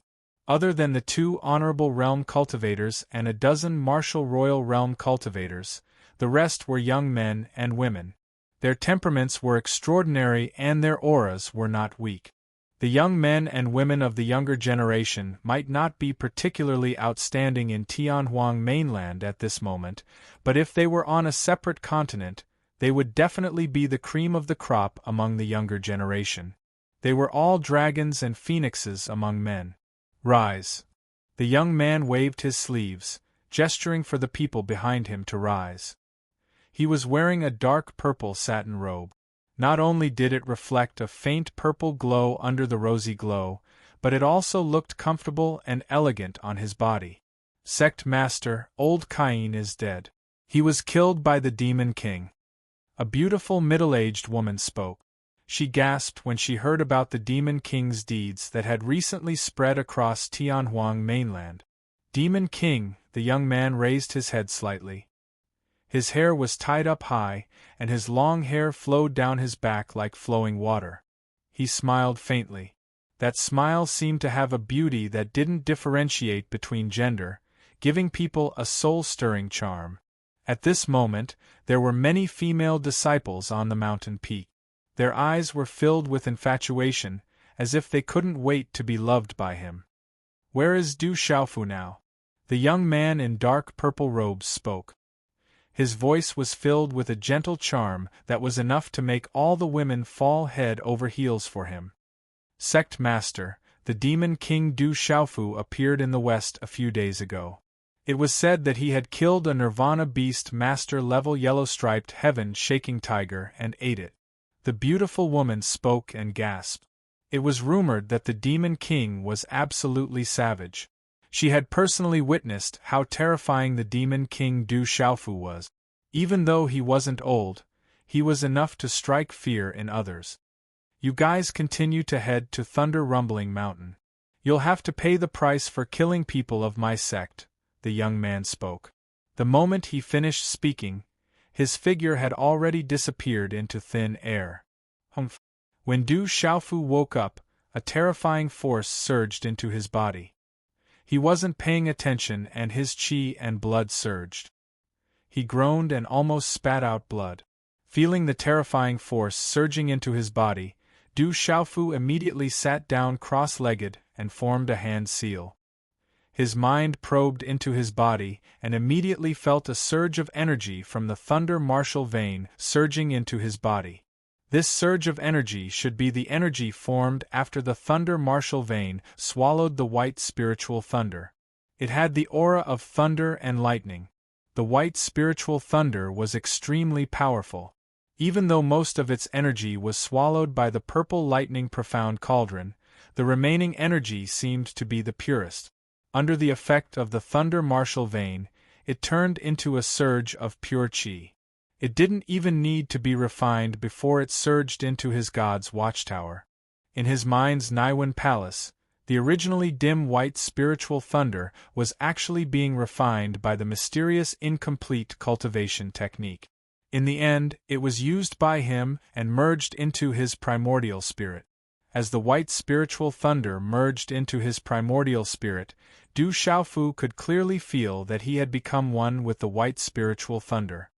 Speaker 1: Other than the 2 honorable realm cultivators and a dozen martial royal realm cultivators, the rest were young men and women. Their temperaments were extraordinary and their auras were not weak. The young men and women of the younger generation might not be particularly outstanding in Tianhuang mainland at this moment, but if they were on a separate continent, they would definitely be the cream of the crop among the younger generation. They were all dragons and phoenixes among men. Rise. The young man waved his sleeves, gesturing for the people behind him to rise. He was wearing a dark purple satin robe. Not only did it reflect a faint purple glow under the rosy glow, but it also looked comfortable and elegant on his body. Sect master, old Cain is dead. He was killed by the Demon King. A beautiful middle-aged woman spoke. She gasped when she heard about the Demon King's deeds that had recently spread across Tianhuang mainland. Demon King, the young man raised his head slightly. His hair was tied up high, and his long hair flowed down his back like flowing water. He smiled faintly. That smile seemed to have a beauty that didn't differentiate between gender, giving people a soul-stirring charm. At this moment, there were many female disciples on the mountain peak. Their eyes were filled with infatuation, as if they couldn't wait to be loved by him. Where is Du Xiaofu now? The young man in dark purple robes spoke. His voice was filled with a gentle charm that was enough to make all the women fall head over heels for him. Sect master, the Demon King Du Xiaofu appeared in the west a few days ago. It was said that he had killed a Nirvana beast master-level yellow-striped heaven-shaking tiger and ate it. The beautiful woman spoke and gasped. It was rumored that the Demon King was absolutely savage. She had personally witnessed how terrifying the demon king Du Xiaofu was. Even though he wasn't old, he was enough to strike fear in others. You guys continue to head to Thunder Rumbling Mountain. You'll have to pay the price for killing people of my sect, the young man spoke. The moment he finished speaking, his figure had already disappeared into thin air. Humph. When Du Xiaofu woke up, a terrifying force surged into his body. He wasn't paying attention and his qi and blood surged. He groaned and almost spat out blood. Feeling the terrifying force surging into his body, Du Xiaofu immediately sat down cross-legged and formed a hand seal. His mind probed into his body and immediately felt a surge of energy from the thunder martial vein surging into his body. This surge of energy should be the energy formed after the thunder martial vein swallowed the white spiritual thunder. It had the aura of thunder and lightning. The white spiritual thunder was extremely powerful. Even though most of its energy was swallowed by the purple lightning profound cauldron, the remaining energy seemed to be the purest. Under the effect of the thunder martial vein, it turned into a surge of pure qi. It didn't even need to be refined before it surged into his god's watchtower. In his mind's Niwen palace, the originally dim white spiritual thunder was actually being refined by the mysterious incomplete cultivation technique. In the end, it was used by him and merged into his primordial spirit. As the white spiritual thunder merged into his primordial spirit, Du Xiaofu could clearly feel that he had become one with the white spiritual thunder.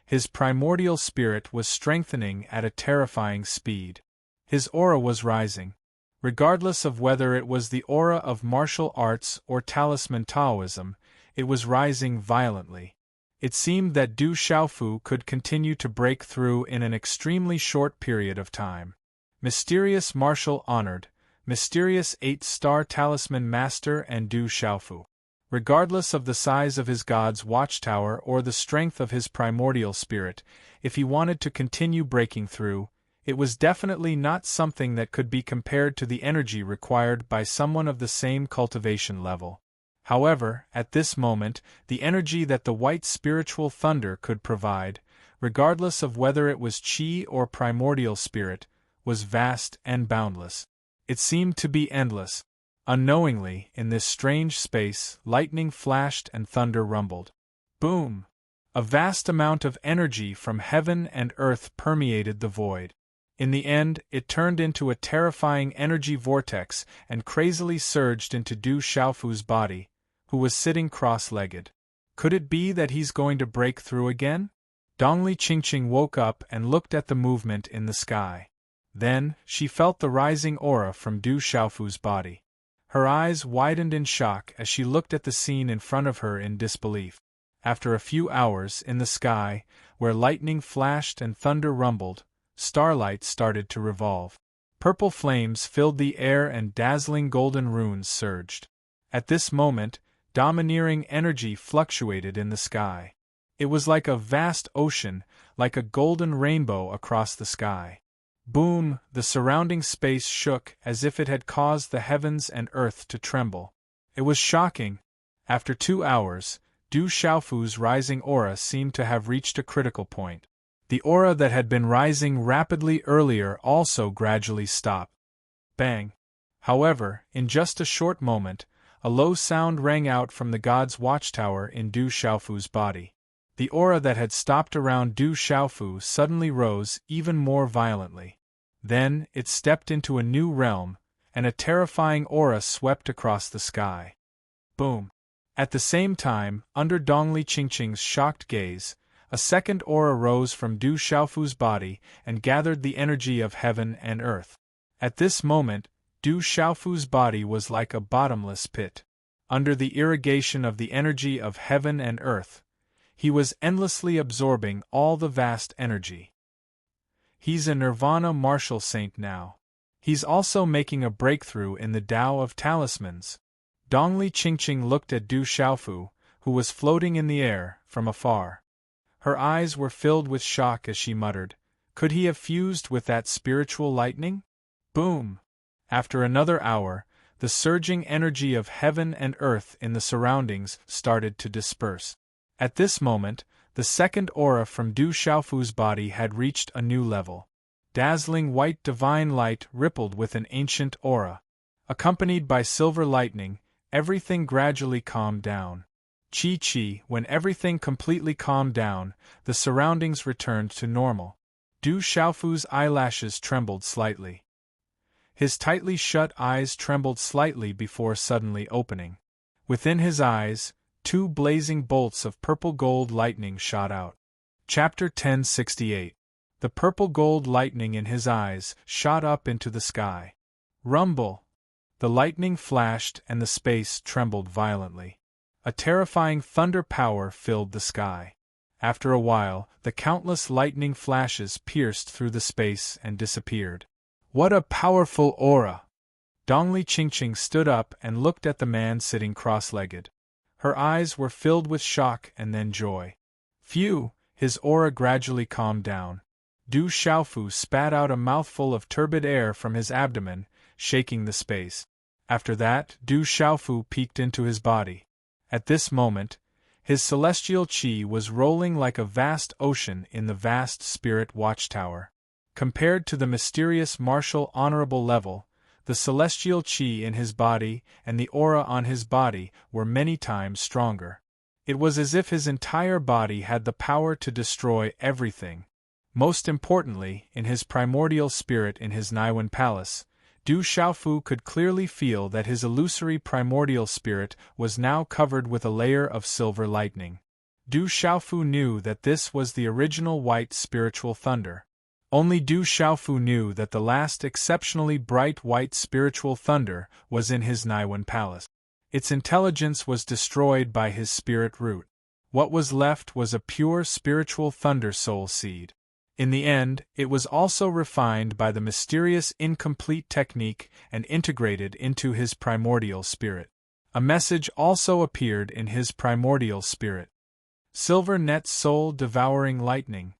Speaker 1: His primordial spirit was strengthening at a terrifying speed. His aura was rising. Regardless of whether it was the aura of martial arts or talisman Taoism, it was rising violently. It seemed that Du Xiaofu could continue to break through in an extremely short period of time. Mysterious martial honored, mysterious 8-star talisman master and Du Xiaofu. Regardless of the size of his god's watchtower or the strength of his primordial spirit, if he wanted to continue breaking through, it was definitely not something that could be compared to the energy required by someone of the same cultivation level. However, at this moment, the energy that the white spiritual thunder could provide, regardless of whether it was qi or primordial spirit, was vast and boundless. It seemed to be endless. Unknowingly, in this strange space, lightning flashed and thunder rumbled. Boom! A vast amount of energy from heaven and earth permeated the void. In the end, it turned into a terrifying energy vortex and crazily surged into Du Xiaofu's body, who was sitting cross-legged. Could it be that he's going to break through again? Dongli Qingqing woke up and looked at the movement in the sky. Then, she felt the rising aura from Du Xiaofu's body. Her eyes widened in shock as she looked at the scene in front of her in disbelief. After a few hours, in the sky, where lightning flashed and thunder rumbled, starlight started to revolve. Purple flames filled the air and dazzling golden runes surged. At this moment, domineering energy fluctuated in the sky. It was like a vast ocean, like a golden rainbow across the sky. Boom! The surrounding space shook as if it had caused the heavens and earth to tremble. It was shocking. After 2 hours, Du Xiaofu's rising aura seemed to have reached a critical point. The aura that had been rising rapidly earlier also gradually stopped. Bang! However, in just a short moment, a low sound rang out from the god's watchtower in Du Xiaofu's body. The aura that had stopped around Du Xiaofu suddenly rose even more violently. Then, it stepped into a new realm, and a terrifying aura swept across the sky. Boom! At the same time, under Dongli Qingqing's shocked gaze, a second aura rose from Du Xiaofu's body and gathered the energy of heaven and earth. At this moment, Du Xiaofu's body was like a bottomless pit. Under the irrigation of the energy of heaven and earth, he was endlessly absorbing all the vast energy. He's a nirvana martial saint now. He's also making a breakthrough in the Tao of talismans. Dongli Qingqing looked at Du Xiaofu, who was floating in the air, from afar. Her eyes were filled with shock as she muttered, "Could he have fused with that spiritual lightning?" Boom! After another hour, the surging energy of heaven and earth in the surroundings started to disperse. At this moment, the second aura from Du Xiaofu's body had reached a new level. Dazzling white divine light rippled with an ancient aura. Accompanied by silver lightning, everything gradually calmed down. Chi, when everything completely calmed down, the surroundings returned to normal. Du Xiaofu's eyelashes trembled slightly. His tightly shut eyes trembled slightly before suddenly opening. Within his eyes, 2 blazing bolts of purple-gold lightning shot out. Chapter 1068. The purple-gold lightning in his eyes shot up into the sky. Rumble! The lightning flashed and the space trembled violently. A terrifying thunder power filled the sky. After a while, the countless lightning flashes pierced through the space and disappeared. What a powerful aura! Dongli Qingqing stood up and looked at the man sitting cross-legged. Her eyes were filled with shock and then joy. Phew! His aura gradually calmed down. Du Xiaofu spat out a mouthful of turbid air from his abdomen, shaking the space. After that, Du Xiaofu peeked into his body. At this moment, his celestial qi was rolling like a vast ocean in the vast spirit watchtower. Compared to the mysterious martial honorable level, the celestial qi in his body and the aura on his body were many times stronger. It was as if his entire body had the power to destroy everything. Most importantly, in his primordial spirit in his Naiwan palace, Du Xiaofu could clearly feel that his illusory primordial spirit was now covered with a layer of silver lightning. Du Xiaofu knew that this was the original white spiritual thunder. Only Du Xiaofu knew that the last exceptionally bright white spiritual thunder was in his Naiwan palace. Its intelligence was destroyed by his spirit root. What was left was a pure spiritual thunder soul seed. In the end, it was also refined by the mysterious incomplete technique and integrated into his primordial spirit. A message also appeared in his primordial spirit. Silver net soul devouring lightning.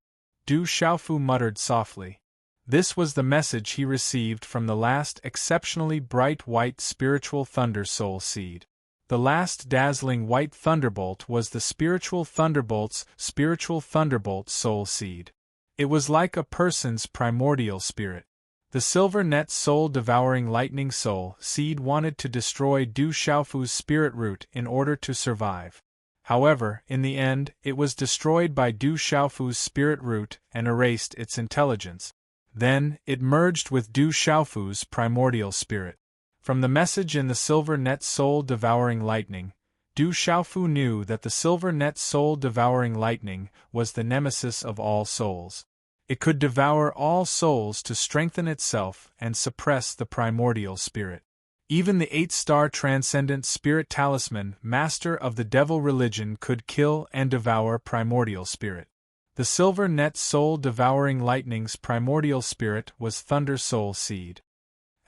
Speaker 1: Du Xiaofu muttered softly. This was the message he received from the last exceptionally bright white spiritual thunder soul seed. The last dazzling white thunderbolt was the spiritual thunderbolt soul seed. It was like a person's primordial spirit. The silver net soul devouring lightning soul seed wanted to destroy Du Xiaofu's spirit root in order to survive. However, in the end, it was destroyed by Du Xiaofu's spirit root and erased its intelligence. Then, it merged with Du Xiaofu's primordial spirit. From the message in the silver net soul devouring lightning, Du Xiaofu knew that the silver net soul devouring lightning was the nemesis of all souls. It could devour all souls to strengthen itself and suppress the primordial spirit. Even the 8-star transcendent spirit talisman master of the devil religion could kill and devour primordial spirit. The silver net soul devouring lightning's primordial spirit was thunder soul seed.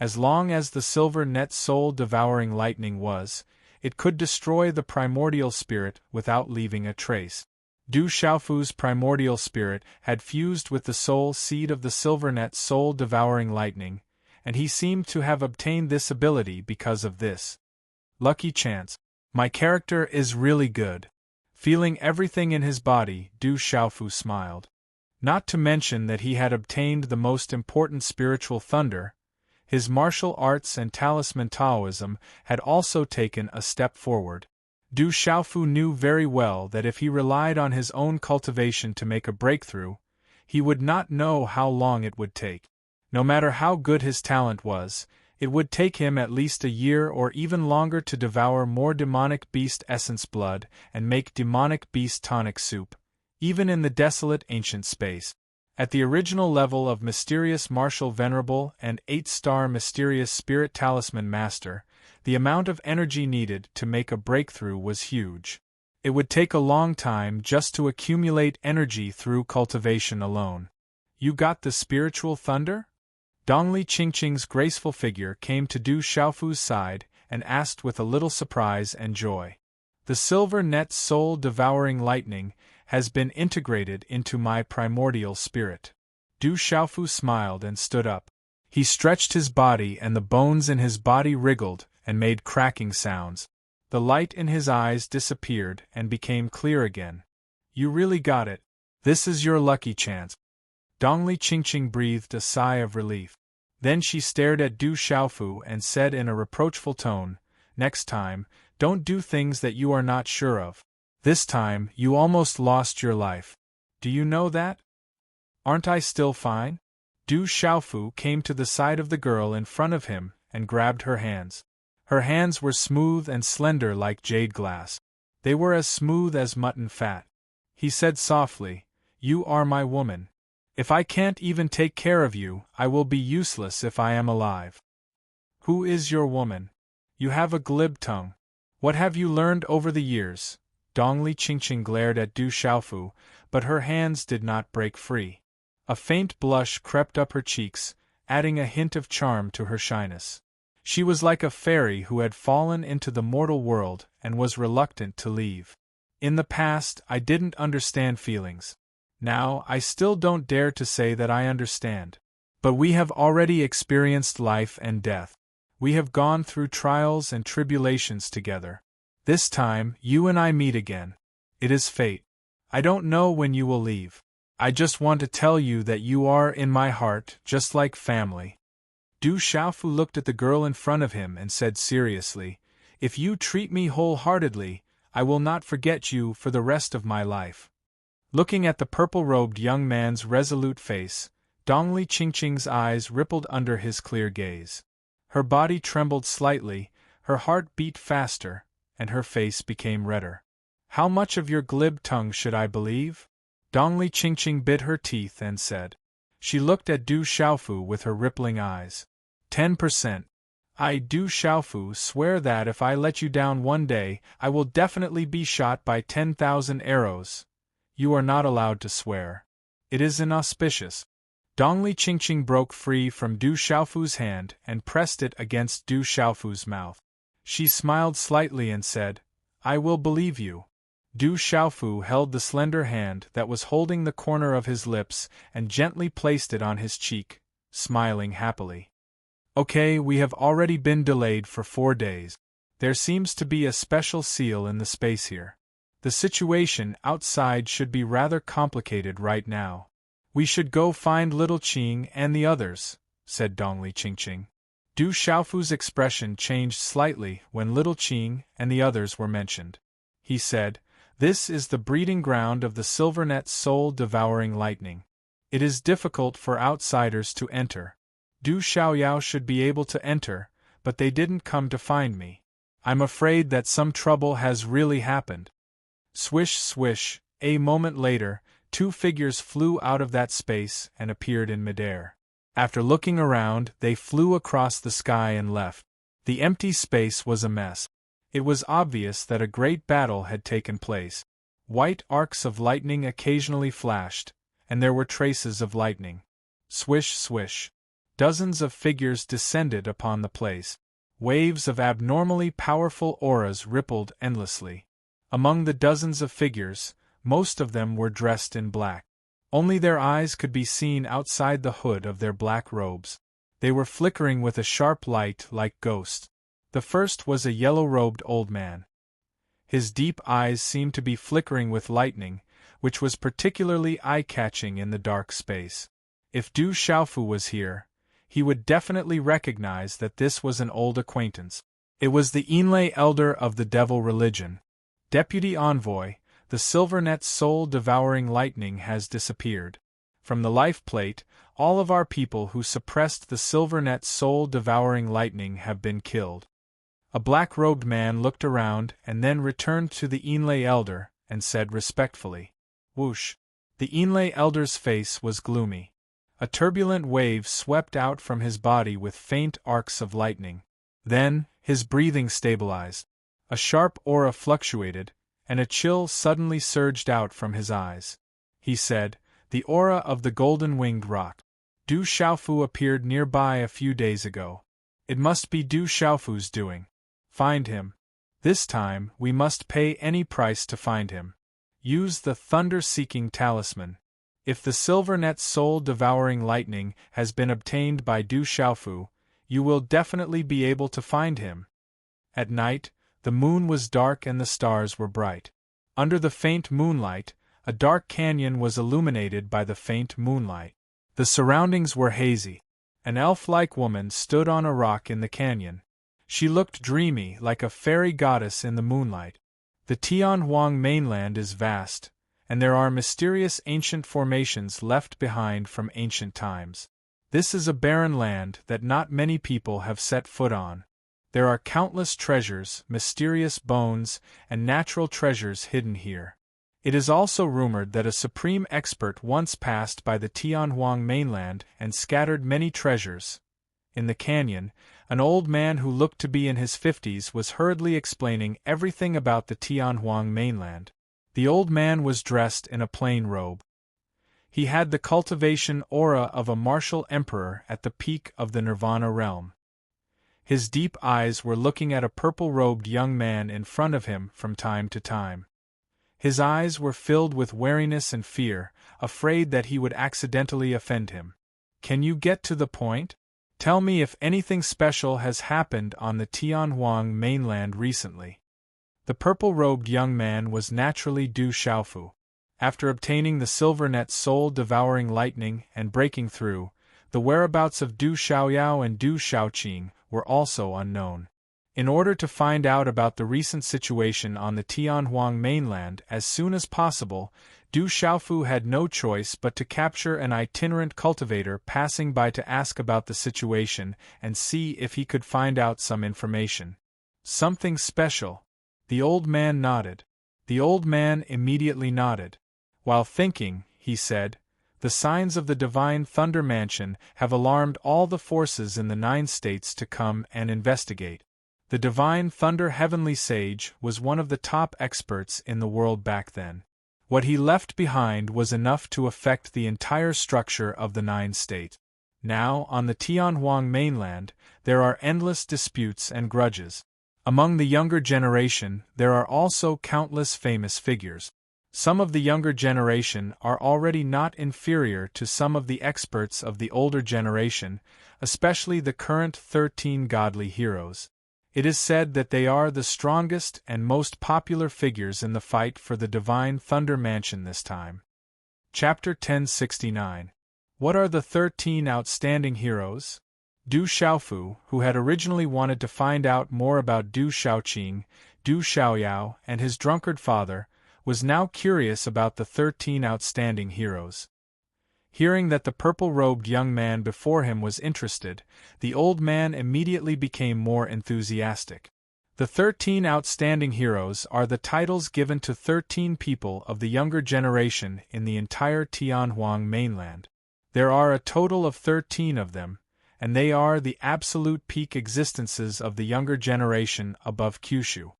Speaker 1: As long as the silver net soul devouring lightning was, it could destroy the primordial spirit without leaving a trace. Du Xiaofu's primordial spirit had fused with the soul seed of the silver net soul devouring lightning, and he seemed to have obtained this ability because of this. Lucky chance. My character is really good. Feeling everything in his body, Du Xiaofu smiled. Not to mention that he had obtained the most important spiritual thunder, his martial arts and talisman Taoism had also taken a step forward. Du Xiaofu knew very well that if he relied on his own cultivation to make a breakthrough, he would not know how long it would take. No matter how good his talent was, it would take him at least a year or even longer to devour more demonic beast essence blood and make demonic beast tonic soup, even in the desolate ancient space. At the original level of Mysterious Martial Venerable and 8-star Mysterious Spirit Talisman Master, the amount of energy needed to make a breakthrough was huge. It would take a long time just to accumulate energy through cultivation alone. You got the spiritual thunder? Dongli Qingqing's graceful figure came to Du Xiaofu's side and asked with a little surprise and joy. The silver net soul devouring lightning has been integrated into my primordial spirit. Du Xiaofu smiled and stood up. He stretched his body and the bones in his body wriggled and made cracking sounds. The light in his eyes disappeared and became clear again. You really got it. This is your lucky chance. Dongli Qingqing breathed a sigh of relief. Then she stared at Du Xiaofu and said in a reproachful tone, "Next time, don't do things that you are not sure of. This time, you almost lost your life. Do you know that? Aren't I still fine?" Du Xiaofu came to the side of the girl in front of him and grabbed her hands. Her hands were smooth and slender like jade glass. They were as smooth as mutton fat. He said softly, "You are my woman. If I can't even take care of you, I will be useless if I am alive." "Who is your woman? You have a glib tongue. What have you learned over the years?" Dongli Qingqing glared at Du Xiaofu, but her hands did not break free. A faint blush crept up her cheeks, adding a hint of charm to her shyness. She was like a fairy who had fallen into the mortal world and was reluctant to leave. "In the past, I didn't understand feelings. Now, I still don't dare to say that I understand. But we have already experienced life and death. We have gone through trials and tribulations together. This time, you and I meet again. It is fate. I don't know when you will leave. I just want to tell you that you are in my heart, just like family." Du Xiaofu looked at the girl in front of him and said seriously, "If you treat me wholeheartedly, I will not forget you for the rest of my life." Looking at the purple-robed young man's resolute face, Dongli Qingqing's eyes rippled under his clear gaze. Her body trembled slightly, her heart beat faster, and her face became redder. "How much of your glib tongue should I believe?" Dongli Qingqing bit her teeth and said. She looked at Du Xiaofu with her rippling eyes. 10%. I, Du Xiaofu, swear that if I let you down one day, I will definitely be shot by 10,000 arrows. You are not allowed to swear. It is inauspicious. Dongli Qingqing broke free from Du Xiaofu's hand and pressed it against Du Xiaofu's mouth. She smiled slightly and said, "I will believe you." Du Xiaofu held the slender hand that was holding the corner of his lips and gently placed it on his cheek, smiling happily. "Okay, we have already been delayed for 4 days. There seems to be a special seal in the space here. The situation outside should be rather complicated right now. We should go find Little Qing and the others," said Dongli Qingqing. Du Xiaofu's expression changed slightly when Little Qing and the others were mentioned. He said, "This is the breeding ground of the Silvernet soul-devouring lightning. It is difficult for outsiders to enter. Du Xiaoyao should be able to enter, but they didn't come to find me. I'm afraid that some trouble has really happened." Swish, swish, a moment later, 2 figures flew out of that space and appeared in midair. After looking around, they flew across the sky and left. The empty space was a mess. It was obvious that a great battle had taken place. White arcs of lightning occasionally flashed, and there were traces of lightning. Swish, swish. Dozens of figures descended upon the place. Waves of abnormally powerful auras rippled endlessly. Among the dozens of figures, most of them were dressed in black. Only their eyes could be seen outside the hood of their black robes. They were flickering with a sharp light like ghosts. The first was a yellow-robed old man. His deep eyes seemed to be flickering with lightning, which was particularly eye-catching in the dark space. If Du Xiaofu was here, he would definitely recognize that this was an old acquaintance. It was the Inlay Elder of the Devil Religion. "Deputy Envoy, the Silvernet soul-devouring lightning has disappeared. From the life plate, all of our people who suppressed the Silvernet soul-devouring lightning have been killed." A black-robed man looked around and then returned to the Inlay Elder and said respectfully, "Whoosh." The Inlay Elder's face was gloomy. A turbulent wave swept out from his body with faint arcs of lightning. Then, his breathing stabilized. A sharp aura fluctuated, and a chill suddenly surged out from his eyes. He said, "The aura of the golden-winged roc. Du Xiaofu appeared nearby a few days ago. It must be Du Xiaofu's doing. Find him. This time, we must pay any price to find him. Use the thunder-seeking talisman. If the Silvernet soul-devouring lightning has been obtained by Du Xiaofu, you will definitely be able to find him. At night, the moon was dark and the stars were bright. Under the faint moonlight, a dark canyon was illuminated by the faint moonlight. The surroundings were hazy. An elf-like woman stood on a rock in the canyon. She looked dreamy, like a fairy goddess in the moonlight. The Tianhuang mainland is vast, and there are mysterious ancient formations left behind from ancient times. This is a barren land that not many people have set foot on. There are countless treasures, mysterious bones, and natural treasures hidden here. It is also rumored that a supreme expert once passed by the Tianhuang mainland and scattered many treasures. In the canyon, an old man who looked to be in his 50s was hurriedly explaining everything about the Tianhuang mainland. The old man was dressed in a plain robe. He had the cultivation aura of a martial emperor at the peak of the Nirvana realm. His deep eyes were looking at a purple-robed young man in front of him from time to time. His eyes were filled with wariness and fear, afraid that he would accidentally offend him. "Can you get to the point? Tell me if anything special has happened on the Tianhuang mainland recently." The purple-robed young man was naturally Du Xiaofu. After obtaining the silver net's soul-devouring lightning and breaking through, the whereabouts of Du Xiaoyao and Du Xiaoqing were also unknown. In order to find out about the recent situation on the Tianhuang mainland as soon as possible, Du Xiaofu had no choice but to capture an itinerant cultivator passing by to ask about the situation and see if he could find out some information. "Something special." The old man nodded. The old man immediately nodded. While thinking, he said, "The signs of the Divine Thunder Mansion have alarmed all the forces in the 9 states to come and investigate." The Divine Thunder Heavenly Sage was one of the top experts in the world back then. What he left behind was enough to affect the entire structure of the 9 states. Now, on the Tianhuang mainland, there are endless disputes and grudges. Among the younger generation, there are also countless famous figures. Some of the younger generation are already not inferior to some of the experts of the older generation, especially the current 13 godly heroes. It is said that they are the strongest and most popular figures in the fight for the Divine Thunder Mansion this time. Chapter 1069. What are the 13 outstanding heroes? Du Xiaofu, who had originally wanted to find out more about Du Xiaoqing, Du Xiaoyao, and his drunkard father, was now curious about the 13 outstanding heroes. Hearing that the purple-robed young man before him was interested, the old man immediately became more enthusiastic. The 13 outstanding heroes are the titles given to 13 people of the younger generation in the entire Tianhuang mainland. There are a total of 13 of them, and they are the absolute peak existences of the younger generation above Kyushu.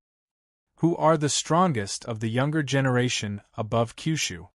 Speaker 1: Who are the strongest of the younger generation above Kyushu?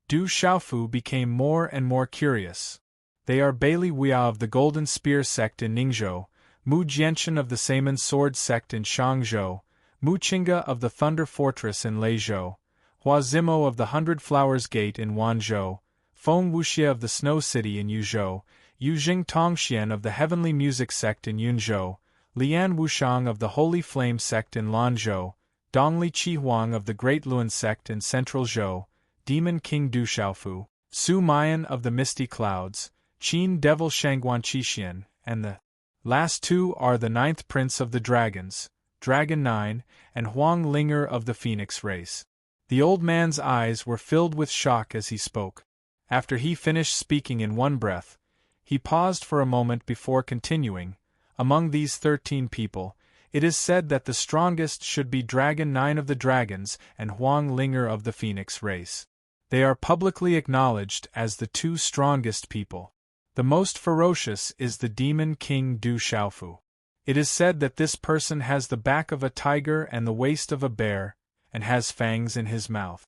Speaker 1: Du Xiaofu became more and more curious. They are Bailey Huia of the Golden Spear sect in Ningzhou, Mu Jianchen of the Saman Sword sect in Shangzhou, Mu Qingge of the Thunder Fortress in Leizhou, Hua Zimo of the Hundred Flowers Gate in Wanzhou, Feng Wuxie of the Snow City in Yuzhou, Yujing Tongxian of the Heavenly Music sect in Yunzhou, Lian Wushang of the Holy Flame sect in Lanzhou, Dongli Qihuang of the Great Luan sect in Central Zhou, Demon King Du Xiaofu, Su Mayan of the Misty Clouds, Qin Devil Shangguan Qixin, and the last 2 are the 9th Prince of the Dragons, Dragon 9, and Huang Linger of the Phoenix race. The old man's eyes were filled with shock as he spoke. After he finished speaking in one breath, he paused for a moment before continuing. Among these 13 people, it is said that the strongest should be Dragon 9 of the Dragons and Huang Linger of the Phoenix race. They are publicly acknowledged as the 2 strongest people. The most ferocious is the Demon King Du Xiaofu. It is said that this person has the back of a tiger and the waist of a bear, and has fangs in his mouth.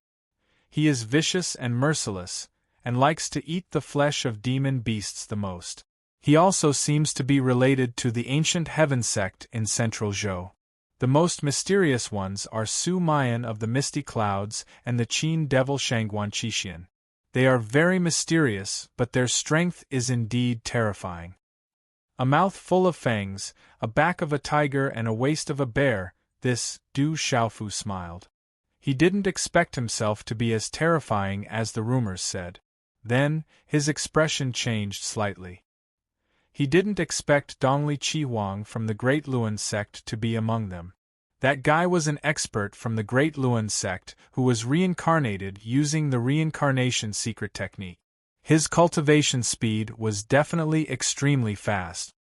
Speaker 1: He is vicious and merciless, and likes to eat the flesh of demon beasts the most. He also seems to be related to the ancient Heaven sect in Central Zhou. The most mysterious ones are Su Mayan of the Misty Clouds and the Qin Devil Shangguan Qixin. They are very mysterious, but their strength is indeed terrifying. A mouth full of fangs, a back of a tiger and a waist of a bear, this, Du Xiaofu smiled. He didn't expect himself to be as terrifying as the rumors said. Then, his expression changed slightly. He didn't expect Dongli Qihuang from the Great Luan sect to be among them. That guy was an expert from the Great Luan sect who was reincarnated using the reincarnation secret technique. His cultivation speed was definitely extremely fast.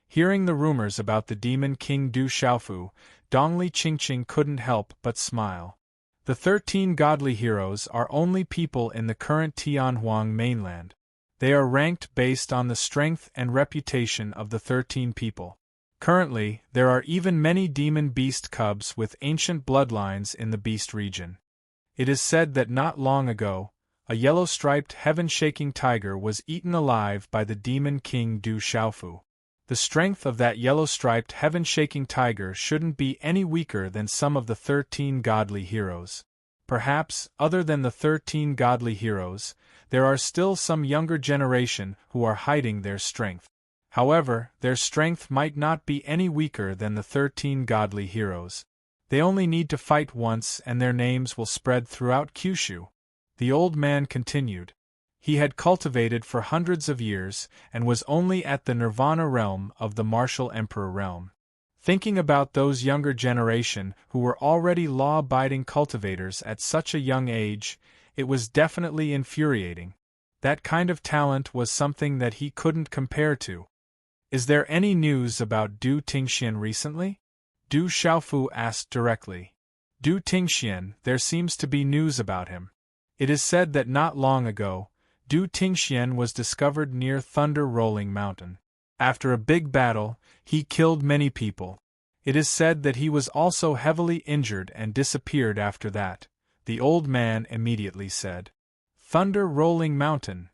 Speaker 1: Hearing the rumors about the demon king Du Xiaofu, Dongli Qingqing couldn't help but smile. The 13 godly heroes are only people in the current Tianhuang mainland. They are ranked based on the strength and reputation of the 13 people. Currently, there are even many demon beast cubs with ancient bloodlines in the beast region. It is said that not long ago, a yellow-striped heaven-shaking tiger was eaten alive by the demon king Du Xiaofu. The strength of that yellow-striped heaven-shaking tiger shouldn't be any weaker than some of the 13 godly heroes. Perhaps, other than the 13 godly heroes, there are still some younger generation who are hiding their strength. However, their strength might not be any weaker than the 13 godly heroes. They only need to fight once and their names will spread throughout Kyushu. The old man continued. He had cultivated for hundreds of years and was only at the Nirvana realm of the martial emperor realm. Thinking about those younger generation who were already law-abiding cultivators at such a young age, it was definitely infuriating. That kind of talent was something that he couldn't compare to. Is there any news about Du Tingxian recently? Du Xiaofu asked directly. Du Tingxian, there seems to be news about him. It is said that not long ago, Du Tingxian was discovered near Thunder Rolling Mountain. After a big battle, he killed many people. It is said that he was also heavily injured and disappeared after that, the old man immediately said. Thunder Rolling Mountain.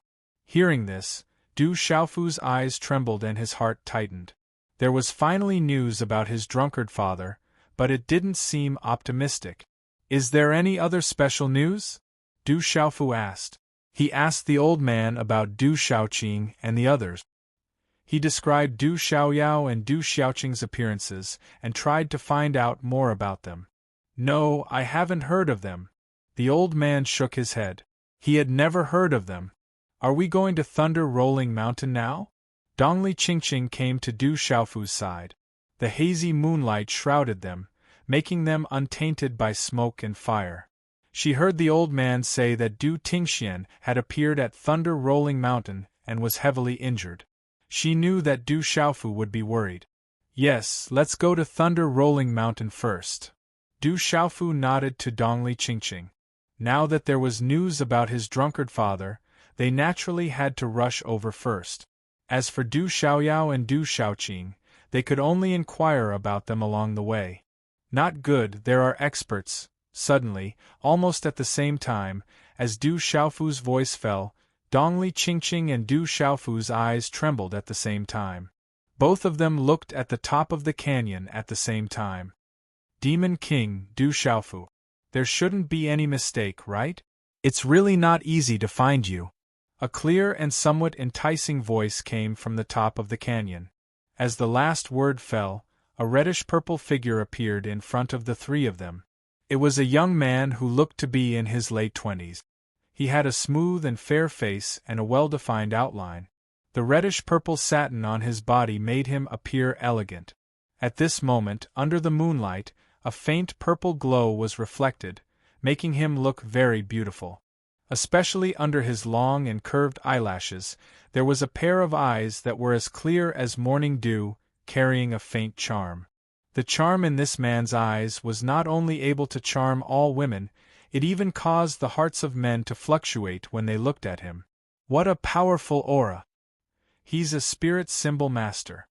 Speaker 1: Hearing this, Du Xiaofu's eyes trembled and his heart tightened. There was finally news about his drunkard father, but it didn't seem optimistic. Is there any other special news? Du Xiaofu asked. He asked the old man about Du Xiaoqing and the others. He described Du Xiaoyao and Du Xiaoqing's appearances and tried to find out more about them. No, I haven't heard of them. The old man shook his head. He had never heard of them. Are we going to Thunder Rolling Mountain now? Dongli Qingqing came to Du Xiaofu's side. The hazy moonlight shrouded them, making them untainted by smoke and fire. She heard the old man say that Du Tingxian had appeared at Thunder Rolling Mountain and was heavily injured. She knew that Du Xiaofu would be worried. Yes, let's go to Thunder Rolling Mountain first. Du Xiaofu nodded to Dongli Qingqing. Now that there was news about his drunkard father, they naturally had to rush over first. As for Du Xiaoyao and Du Xiaoqing, they could only inquire about them along the way. Not good, there are experts. Suddenly, almost at the same time, as Du Xiaofu's voice fell, Dongli Qingqing and Du Xiaofu's eyes trembled at the same time. Both of them looked at the top of the canyon at the same time. Demon King, Du Xiaofu. There shouldn't be any mistake, right? It's really not easy to find you. A clear and somewhat enticing voice came from the top of the canyon. As the last word fell, a reddish-purple figure appeared in front of the three of them. It was a young man who looked to be in his late 20s. He had a smooth and fair face and a well-defined outline. The reddish-purple satin on his body made him appear elegant. At this moment, under the moonlight, a faint purple glow was reflected, making him look very beautiful. Especially under his long and curved eyelashes, there was a pair of eyes that were as clear as morning dew, carrying a faint charm. The charm in this man's eyes was not only able to charm all women, it even caused the hearts of men to fluctuate when they looked at him. What a powerful aura! He's a spirit symbol master.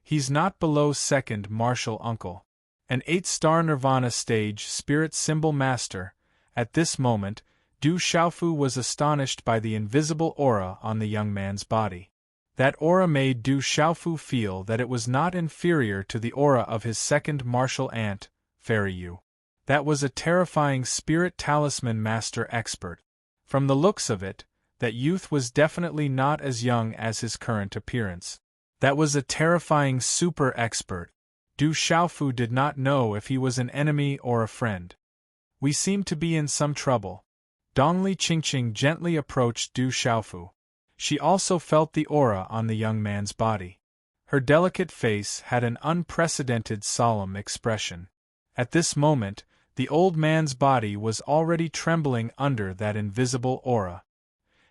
Speaker 1: He's not below second martial uncle. An 8-star Nirvana stage spirit symbol master. At this moment, Du Xiaofu was astonished by the invisible aura on the young man's body. That aura made Du Xiaofu feel that it was not inferior to the aura of his second martial aunt, Fairy Yu. That was a terrifying spirit talisman master expert. From the looks of it, that youth was definitely not as young as his current appearance. That was a terrifying super expert. Du Xiaofu did not know if he was an enemy or a friend. We seem to be in some trouble. Dongli Qingqing gently approached Du Xiaofu. She also felt the aura on the young man's body. Her delicate face had an unprecedented solemn expression. At this moment, the old man's body was already trembling under that invisible aura.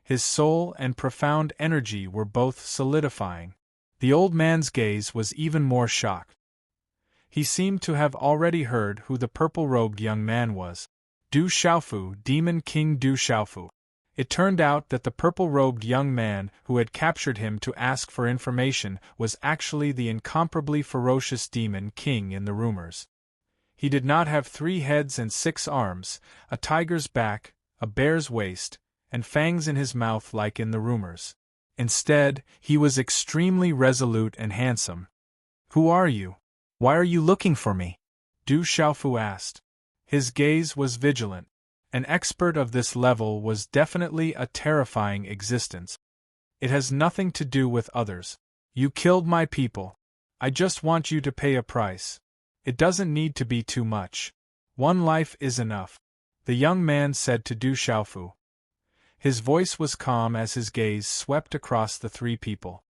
Speaker 1: His soul and profound energy were both solidifying. The old man's gaze was even more shocked. He seemed to have already heard who the purple-robed young man was. Du Xiaofu, Demon King Du Xiaofu. It turned out that the purple-robed young man who had captured him to ask for information was actually the incomparably ferocious Demon King in the rumors. He did not have 3 heads and 6 arms, a tiger's back, a bear's waist, and fangs in his mouth like in the rumors. Instead, he was extremely resolute and handsome. "Who are you? Why are you looking for me?" Du Xiaofu asked. His gaze was vigilant. An expert of this level was definitely a terrifying existence. "It has nothing to do with others. You killed my people. I just want you to pay a price. It doesn't need to be too much. 1 life is enough," the young man said to Du Xiaofu. His voice was calm as his gaze swept across the 3 people.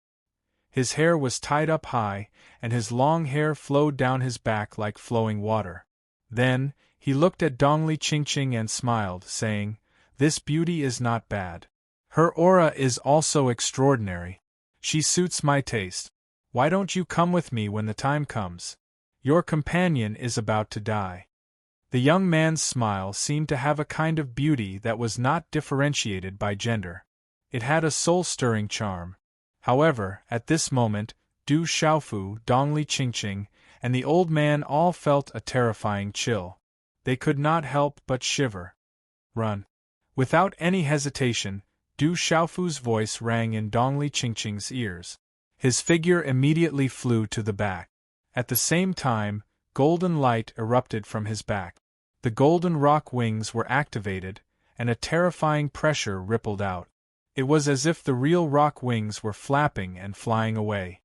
Speaker 1: His hair was tied up high, and his long hair flowed down his back like flowing water. Then, he looked at Dongli Qingqing and smiled, saying, "This beauty is not bad. Her aura is also extraordinary. She suits my taste. Why don't you come with me when the time comes? Your companion is about to die." The young man's smile seemed to have a kind of beauty that was not differentiated by gender. It had a soul-stirring charm. However, at this moment, Du Xiaofu, Dongli Qingqing, and the old man all felt a terrifying chill. They could not help but shiver. "Run." Without any hesitation, Du Xiaofu's voice rang in Dongli Qingqing's ears. His figure immediately flew to the back. At the same time, golden light erupted from his back. The golden rock wings were activated, and a terrifying pressure rippled out. It was as if the real rock wings were flapping and flying away.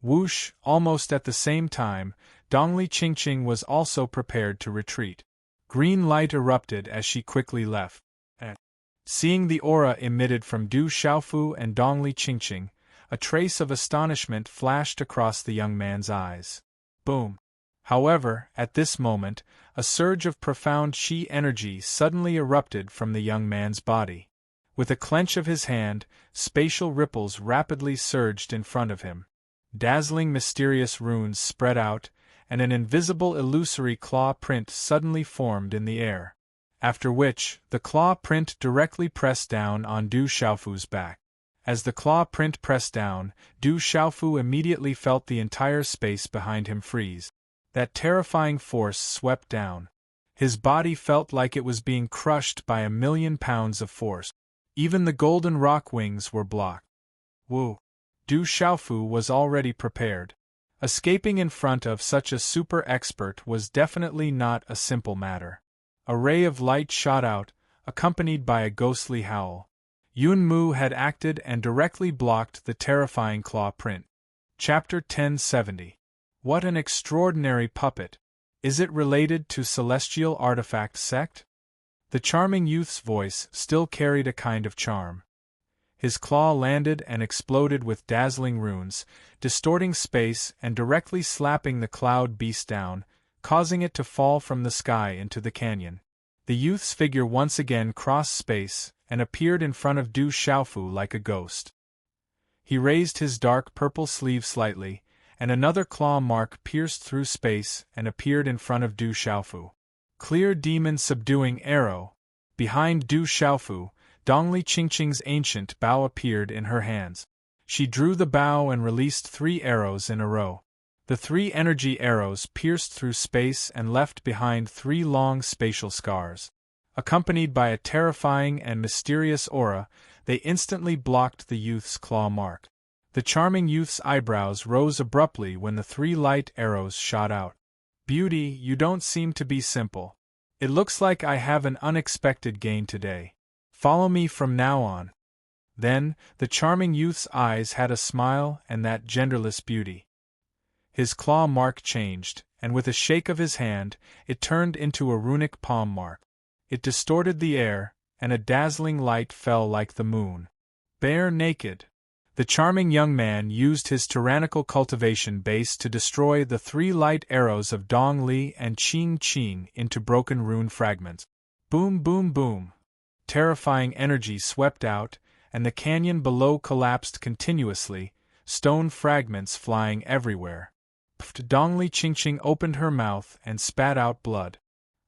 Speaker 1: Whoosh! Almost at the same time, Dongli Qingqing was also prepared to retreat. Green light erupted as she quickly left. Seeing the aura emitted from Du Xiaofu and Dongli Qingqing, a trace of astonishment flashed across the young man's eyes. Boom! However, at this moment, a surge of profound Qi energy suddenly erupted from the young man's body. With a clench of his hand, spatial ripples rapidly surged in front of him. Dazzling mysterious runes spread out, and an invisible illusory claw print suddenly formed in the air. After which, the claw print directly pressed down on Du Xiaofu's back. As the claw print pressed down, Du Xiaofu immediately felt the entire space behind him freeze. That terrifying force swept down. His body felt like it was being crushed by 1,000,000 pounds of force. Even the golden rock wings were blocked. Woo! Du Xiaofu was already prepared. Escaping in front of such a super expert was definitely not a simple matter. A ray of light shot out, accompanied by a ghostly howl. Yun Mu had acted and directly blocked the terrifying claw print. Chapter 1070. What an extraordinary puppet! Is it related to Celestial Artifact Sect? The charming youth's voice still carried a kind of charm. His claw landed and exploded with dazzling runes, distorting space and directly slapping the cloud beast down, causing it to fall from the sky into the canyon. The youth's figure once again crossed space and appeared in front of Du Xiaofu like a ghost. He raised his dark purple sleeve slightly, and another claw mark pierced through space and appeared in front of Du Xiaofu. Clear demon subduing arrow. Behind Du Xiaofu, Dongli Qingqing's ancient bow appeared in her hands. She drew the bow and released 3 arrows in a row. The 3 energy arrows pierced through space and left behind 3 long spatial scars. Accompanied by a terrifying and mysterious aura, they instantly blocked the youth's claw mark. The charming youth's eyebrows rose abruptly when the 3 light arrows shot out. "Beauty, you don't seem to be simple. It looks like I have an unexpected gain today. Follow me from now on." Then, the charming youth's eyes had a smile and that genderless beauty. His claw mark changed, and with a shake of his hand, it turned into a runic palm mark. It distorted the air, and a dazzling light fell like the moon. Bare naked, the charming young man used his tyrannical cultivation base to destroy the 3 light arrows of Dong Li and Qing Qing into broken rune fragments. Boom, boom, boom. Terrifying energy swept out, and the canyon below collapsed continuously, stone fragments flying everywhere. Dongli Qingqing opened her mouth and spat out blood.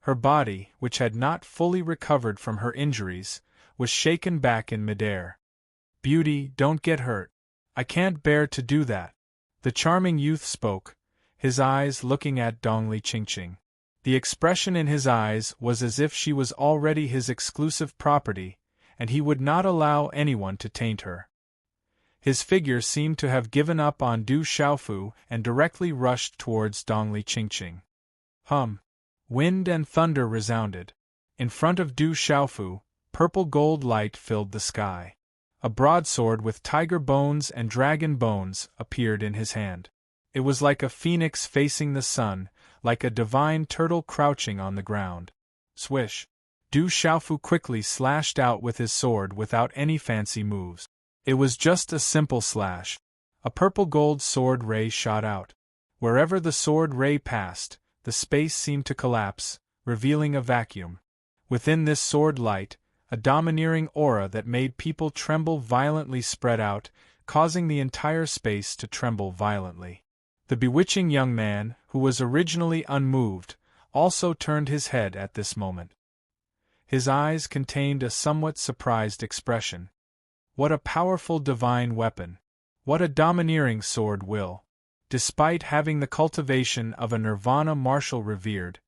Speaker 1: Her body, which had not fully recovered from her injuries, was shaken back in midair. Beauty, don't get hurt. I can't bear to do that. The charming youth spoke, his eyes looking at Dongli Qingqing. The expression in his eyes was as if she was already his exclusive property, and he would not allow anyone to taint her. His figure seemed to have given up on Du Xiaofu and directly rushed towards Dongli Qingqing. Hum! Wind and thunder resounded. In front of Du Xiaofu, purple gold light filled the sky. A broadsword with tiger bones and dragon bones appeared in his hand. It was like a phoenix facing the sun, like a divine turtle crouching on the ground. Swish! Du Xiaofu quickly slashed out with his sword without any fancy moves. It was just a simple slash. A purple gold sword ray shot out. Wherever the sword ray passed, the space seemed to collapse, revealing a vacuum. Within this sword light, a domineering aura that made people tremble violently spread out, causing the entire space to tremble violently. The bewitching young man, who was originally unmoved, also turned his head at this moment. His eyes contained a somewhat surprised expression. What a powerful divine weapon! What a domineering sword will! Despite having the cultivation of a nirvana martial revered,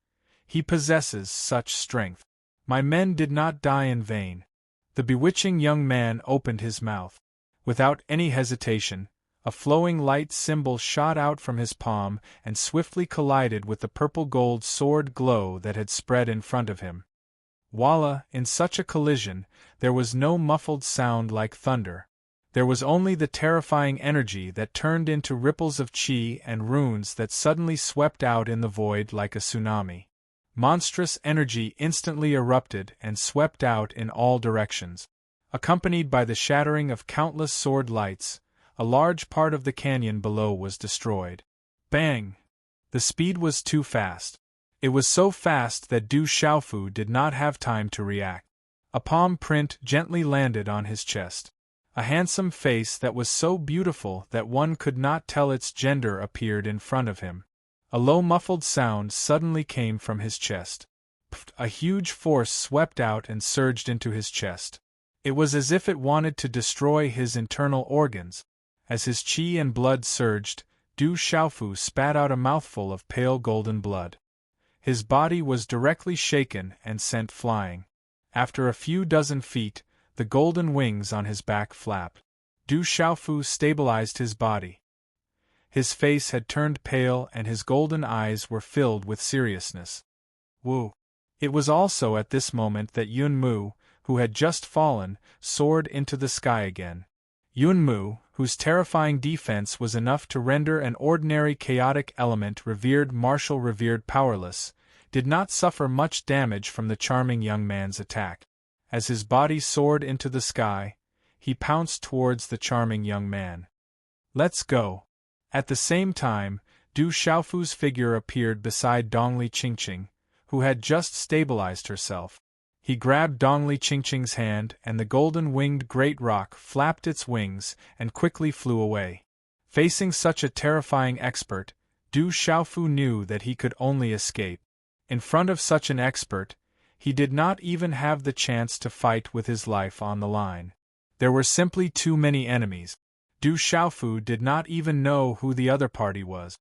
Speaker 1: he possesses such strength. My men did not die in vain. The bewitching young man opened his mouth. Without any hesitation, a flowing light symbol shot out from his palm and swiftly collided with the purple gold sword glow that had spread in front of him. Voila! In such a collision, there was no muffled sound like thunder. There was only the terrifying energy that turned into ripples of qi and runes that suddenly swept out in the void like a tsunami. Monstrous energy instantly erupted and swept out in all directions. Accompanied by the shattering of countless sword lights, a large part of the canyon below was destroyed. Bang! The speed was too fast. It was so fast that Du Xiaofu did not have time to react. A palm print gently landed on his chest. A handsome face that was so beautiful that one could not tell its gender appeared in front of him. A low muffled sound suddenly came from his chest. A huge force swept out and surged into his chest. It was as if it wanted to destroy his internal organs. As his qi and blood surged, Du Xiaofu spat out a mouthful of pale golden blood. His body was directly shaken and sent flying. After a few dozen feet, the golden wings on his back flapped. Du Xiaofu stabilized his body. His face had turned pale and his golden eyes were filled with seriousness. Woo! It was also at this moment that Yun Mu, who had just fallen, soared into the sky again. Yun Mu, whose terrifying defense was enough to render an ordinary chaotic element revered martial revered powerless, did not suffer much damage from the charming young man's attack. As his body soared into the sky, he pounced towards the charming young man. Let's go! At the same time, Du Xiaofu's figure appeared beside Dongli Qingqing, who had just stabilized herself. He grabbed Dongli Qingqing's hand and the golden-winged great rock flapped its wings and quickly flew away. Facing such a terrifying expert, Du Xiaofu knew that he could only escape. In front of such an expert, he did not even have the chance to fight with his life on the line. There were simply too many enemies. Du Xiaofu did not even know who the other party was.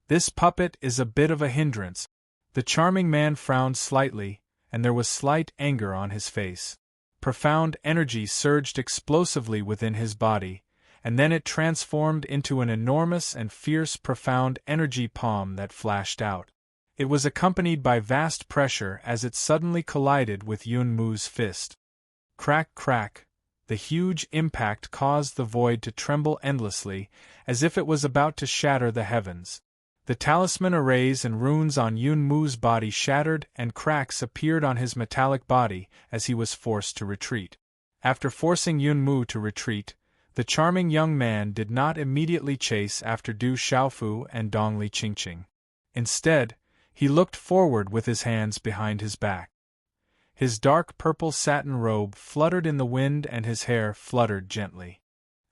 Speaker 1: This puppet is a bit of a hindrance. The charming man frowned slightly, and there was slight anger on his face. Profound energy surged explosively within his body, and then it transformed into an enormous and fierce profound energy palm that flashed out. It was accompanied by vast pressure as it suddenly collided with Yun Mu's fist. Crack, crack, The huge impact caused the void to tremble endlessly, as if it was about to shatter the heavens. The talisman arrays and runes on Yun Mu's body shattered and cracks appeared on his metallic body as he was forced to retreat. After forcing Yun Mu to retreat, the charming young man did not immediately chase after Du Xiaofu and Dongli Qingqing. Instead, he looked forward with his hands behind his back. His dark purple satin robe fluttered in the wind and his hair fluttered gently.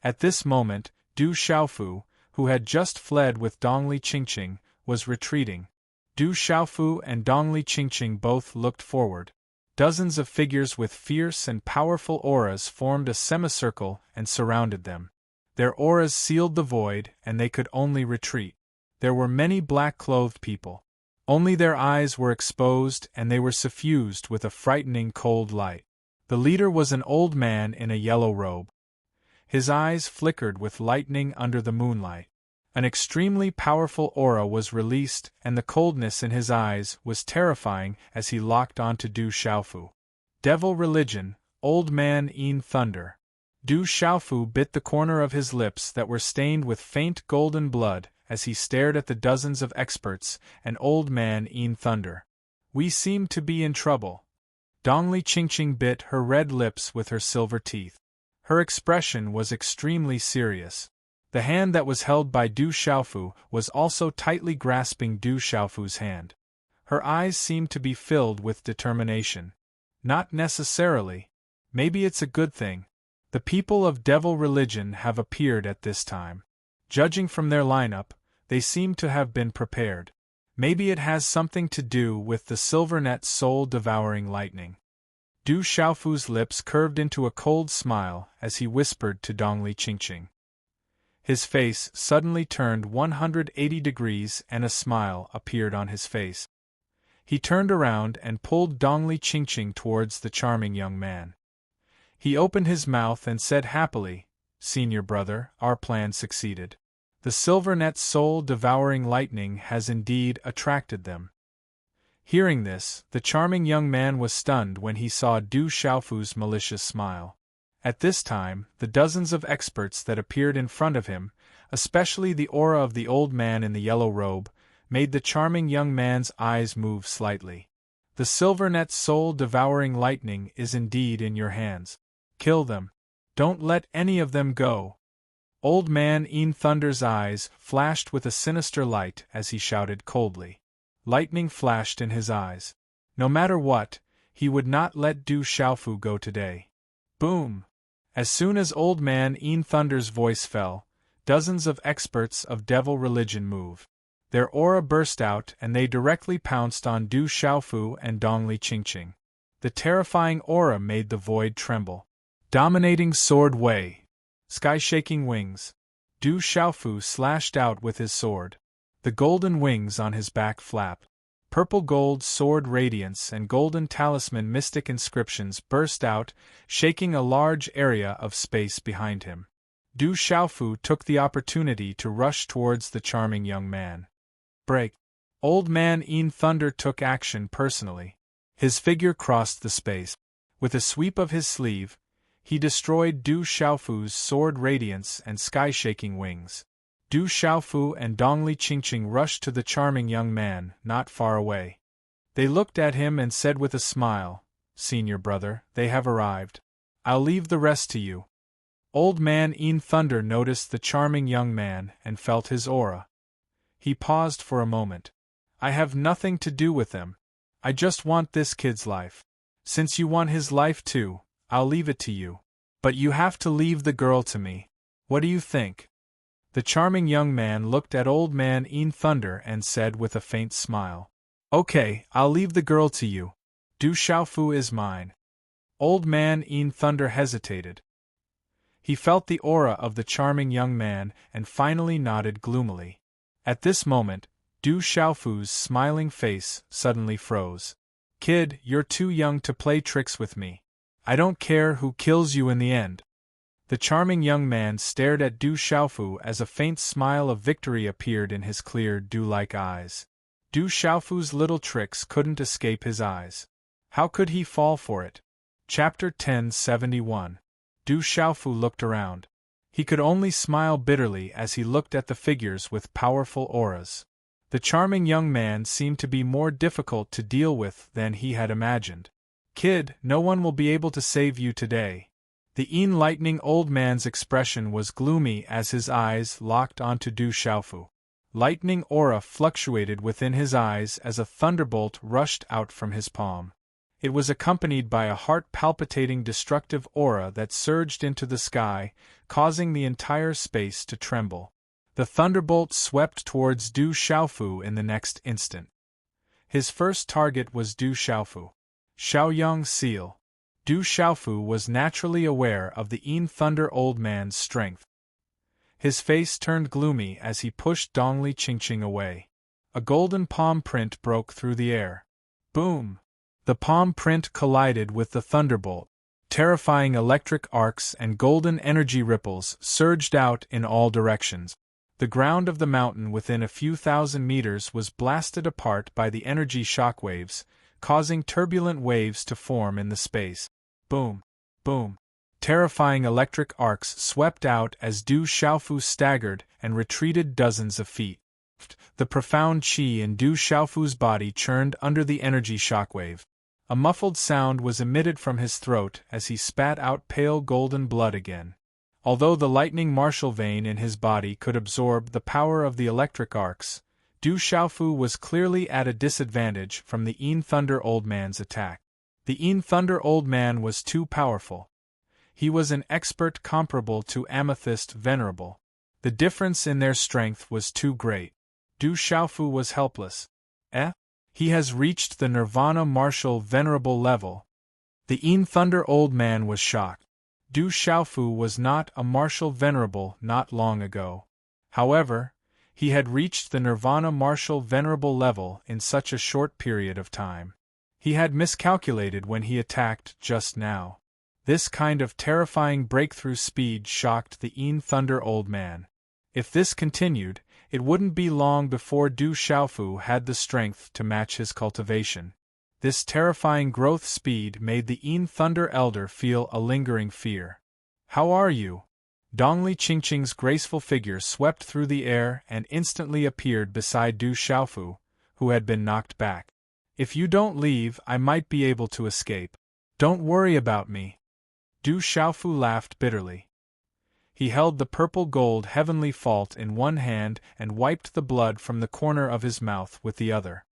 Speaker 1: At this moment, Du Xiaofu, who had just fled with Dongli Qingqing, was retreating. Du Xiaofu and Dongli Qingqing both looked forward. Dozens of figures with fierce and powerful auras formed a semicircle and surrounded them. Their auras sealed the void, and they could only retreat. There were many black-clothed people. Only their eyes were exposed and they were suffused with a frightening cold light. The leader was an old man in a yellow robe. His eyes flickered with lightning under the moonlight. An extremely powerful aura was released and the coldness in his eyes was terrifying as he locked onto Du Xiaofu. Devil religion, old man Yin Thunder. Du Xiaofu bit the corner of his lips that were stained with faint golden blood as he stared at the dozens of experts and old man Yin Thunder. We seem to be in trouble. Dongli Qingqing bit her red lips with her silver teeth. Her expression was extremely serious. The hand that was held by Du Xiaofu was also tightly grasping Du Xiaofu's hand. Her eyes seemed to be filled with determination. Not necessarily. Maybe it's a good thing. The people of devil religion have appeared at this time. Judging from their lineup, they seem to have been prepared. Maybe it has something to do with the Silvernet soul-devouring lightning. Du Xiaofu's lips curved into a cold smile as he whispered to Dongli Qingqing. His face suddenly turned 180 degrees and a smile appeared on his face. He turned around and pulled Dongli Qingqing towards the charming young man. He opened his mouth and said happily, "Senior brother, our plan succeeded. The Silvernet soul-devouring lightning has indeed attracted them." Hearing this, the charming young man was stunned when he saw Du Xiaofu's malicious smile. At this time, the dozens of experts that appeared in front of him, especially the aura of the old man in the yellow robe, made the charming young man's eyes move slightly. The Silvernet soul-devouring lightning is indeed in your hands. Kill them. Don't let any of them go. Old man Yin Thunder's eyes flashed with a sinister light as he shouted coldly. Lightning flashed in his eyes. No matter what, he would not let Du Xiaofu go today. Boom! As soon as old man Yin Thunder's voice fell, dozens of experts of devil religion moved. Their aura burst out and they directly pounced on Du Xiaofu and Dongli Qingqing. The terrifying aura made the void tremble. Dominating sword way. Sky-shaking wings. Du Xiaofu slashed out with his sword. The golden wings on his back flapped. Purple gold sword radiance and golden talisman mystic inscriptions burst out, shaking a large area of space behind him. Du Xiaofu took the opportunity to rush towards the charming young man. Break. Old man Yin Thunder took action personally. His figure crossed the space. With a sweep of his sleeve, he destroyed Du Xiaofu's sword radiance and sky-shaking wings. Du Xiaofu and Dongli Qingqing rushed to the charming young man, not far away. They looked at him and said with a smile, "Senior brother, they have arrived. I'll leave the rest to you." Old man Yin Thunder noticed the charming young man and felt his aura. He paused for a moment. "I have nothing to do with them. I just want this kid's life. Since you want his life too, I'll leave it to you. But you have to leave the girl to me. What do you think?" The charming young man looked at old man Yin Thunder and said with a faint smile, "Okay, I'll leave the girl to you. Du Xiaofu is mine." Old man Yin Thunder hesitated. He felt the aura of the charming young man and finally nodded gloomily. At this moment, Du Xiaofu's smiling face suddenly froze. "Kid, you're too young to play tricks with me. I don't care who kills you in the end." The charming young man stared at Du Xiaofu as a faint smile of victory appeared in his clear, dew-like eyes. Du Xiaofu's little tricks couldn't escape his eyes. How could he fall for it? Chapter 1071. Du Xiaofu looked around. He could only smile bitterly as he looked at the figures with powerful auras. The charming young man seemed to be more difficult to deal with than he had imagined. Kid, no one will be able to save you today. The enlightening old man's expression was gloomy as his eyes locked onto Du Xiaofu. Lightning aura fluctuated within his eyes as a thunderbolt rushed out from his palm. It was accompanied by a heart-palpitating destructive aura that surged into the sky, causing the entire space to tremble. The thunderbolt swept towards Du Xiaofu in the next instant. His first target was Du Xiaofu. Xiaoyang Seal. Du Xiaofu was naturally aware of the Thunder old man's strength. His face turned gloomy as he pushed Dongli Qingqing away. A golden palm print broke through the air. Boom! The palm print collided with the thunderbolt. Terrifying electric arcs and golden energy ripples surged out in all directions. The ground of the mountain within a few thousand meters was blasted apart by the energy shockwaves, causing turbulent waves to form in the space. Boom! Boom! Terrifying electric arcs swept out as Du Xiaofu staggered and retreated dozens of feet. The profound qi in Du Xiaofu's body churned under the energy shockwave. A muffled sound was emitted from his throat as he spat out pale golden blood again. Although the lightning martial vein in his body could absorb the power of the electric arcs, Du Xiaofu was clearly at a disadvantage from the Thunder old man's attack. The Thunder old man was too powerful. He was an expert comparable to Amethyst Venerable. The difference in their strength was too great. Du Xiaofu was helpless. He has reached the Nirvana Martial Venerable level. The Thunder old man was shocked. Du Xiaofu was not a Martial Venerable not long ago. However, he had reached the Nirvana Martial Venerable level in such a short period of time. He had miscalculated when he attacked just now. This kind of terrifying breakthrough speed shocked the Thunder old man. If this continued, it wouldn't be long before Du Xiaofu had the strength to match his cultivation. This terrifying growth speed made the Thunder elder feel a lingering fear. How are you? Dongli Qingqing's graceful figure swept through the air and instantly appeared beside Du Xiaofu, who had been knocked back. If you don't leave, I might be able to escape. Don't worry about me. Du Xiaofu laughed bitterly. He held the purple gold heavenly fault in one hand and wiped the blood from the corner of his mouth with the other.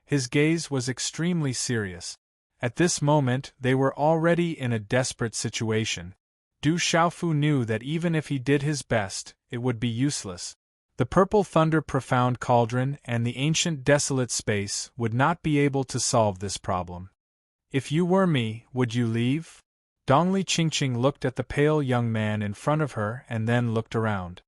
Speaker 1: His gaze was extremely serious. At this moment they were already in a desperate situation. Du Xiaofu knew that even if he did his best, it would be useless. The purple thunder profound cauldron and the ancient desolate space would not be able to solve this problem. If you were me, would you leave? Dongli Qingqing looked at the pale young man in front of her and then looked around.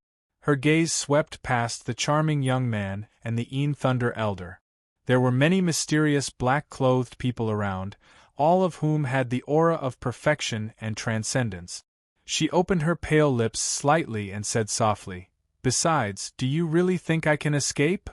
Speaker 1: Her gaze swept past the charming young man and the Thunder elder. There were many mysterious black-clothed people around, all of whom had the aura of perfection and transcendence. She opened her pale lips slightly and said softly, "Besides, do you really think I can escape?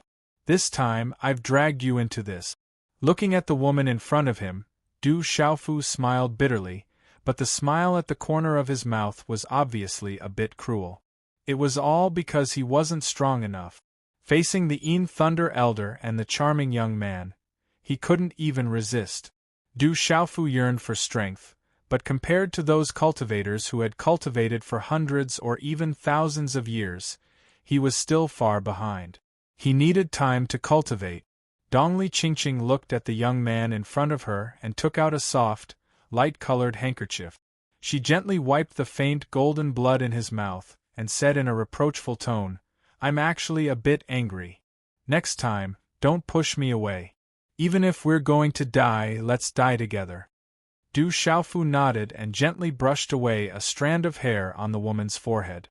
Speaker 1: This time, I've dragged you into this." Looking at the woman in front of him, Du Xiaofu smiled bitterly, but the smile at the corner of his mouth was obviously a bit cruel. It was all because he wasn't strong enough. Facing the Thunder elder and the charming young man, he couldn't even resist. Du Xiaofu yearned for strength, but compared to those cultivators who had cultivated for hundreds or even thousands of years, he was still far behind. He needed time to cultivate. Dongli Qingqing looked at the young man in front of her and took out a soft, light-colored handkerchief. She gently wiped the faint golden blood in his mouth, and said in a reproachful tone, "I'm actually a bit angry. Next time, don't push me away. Even if we're going to die, let's die together." Du Xiaofu nodded and gently brushed away a strand of hair on the woman's forehead.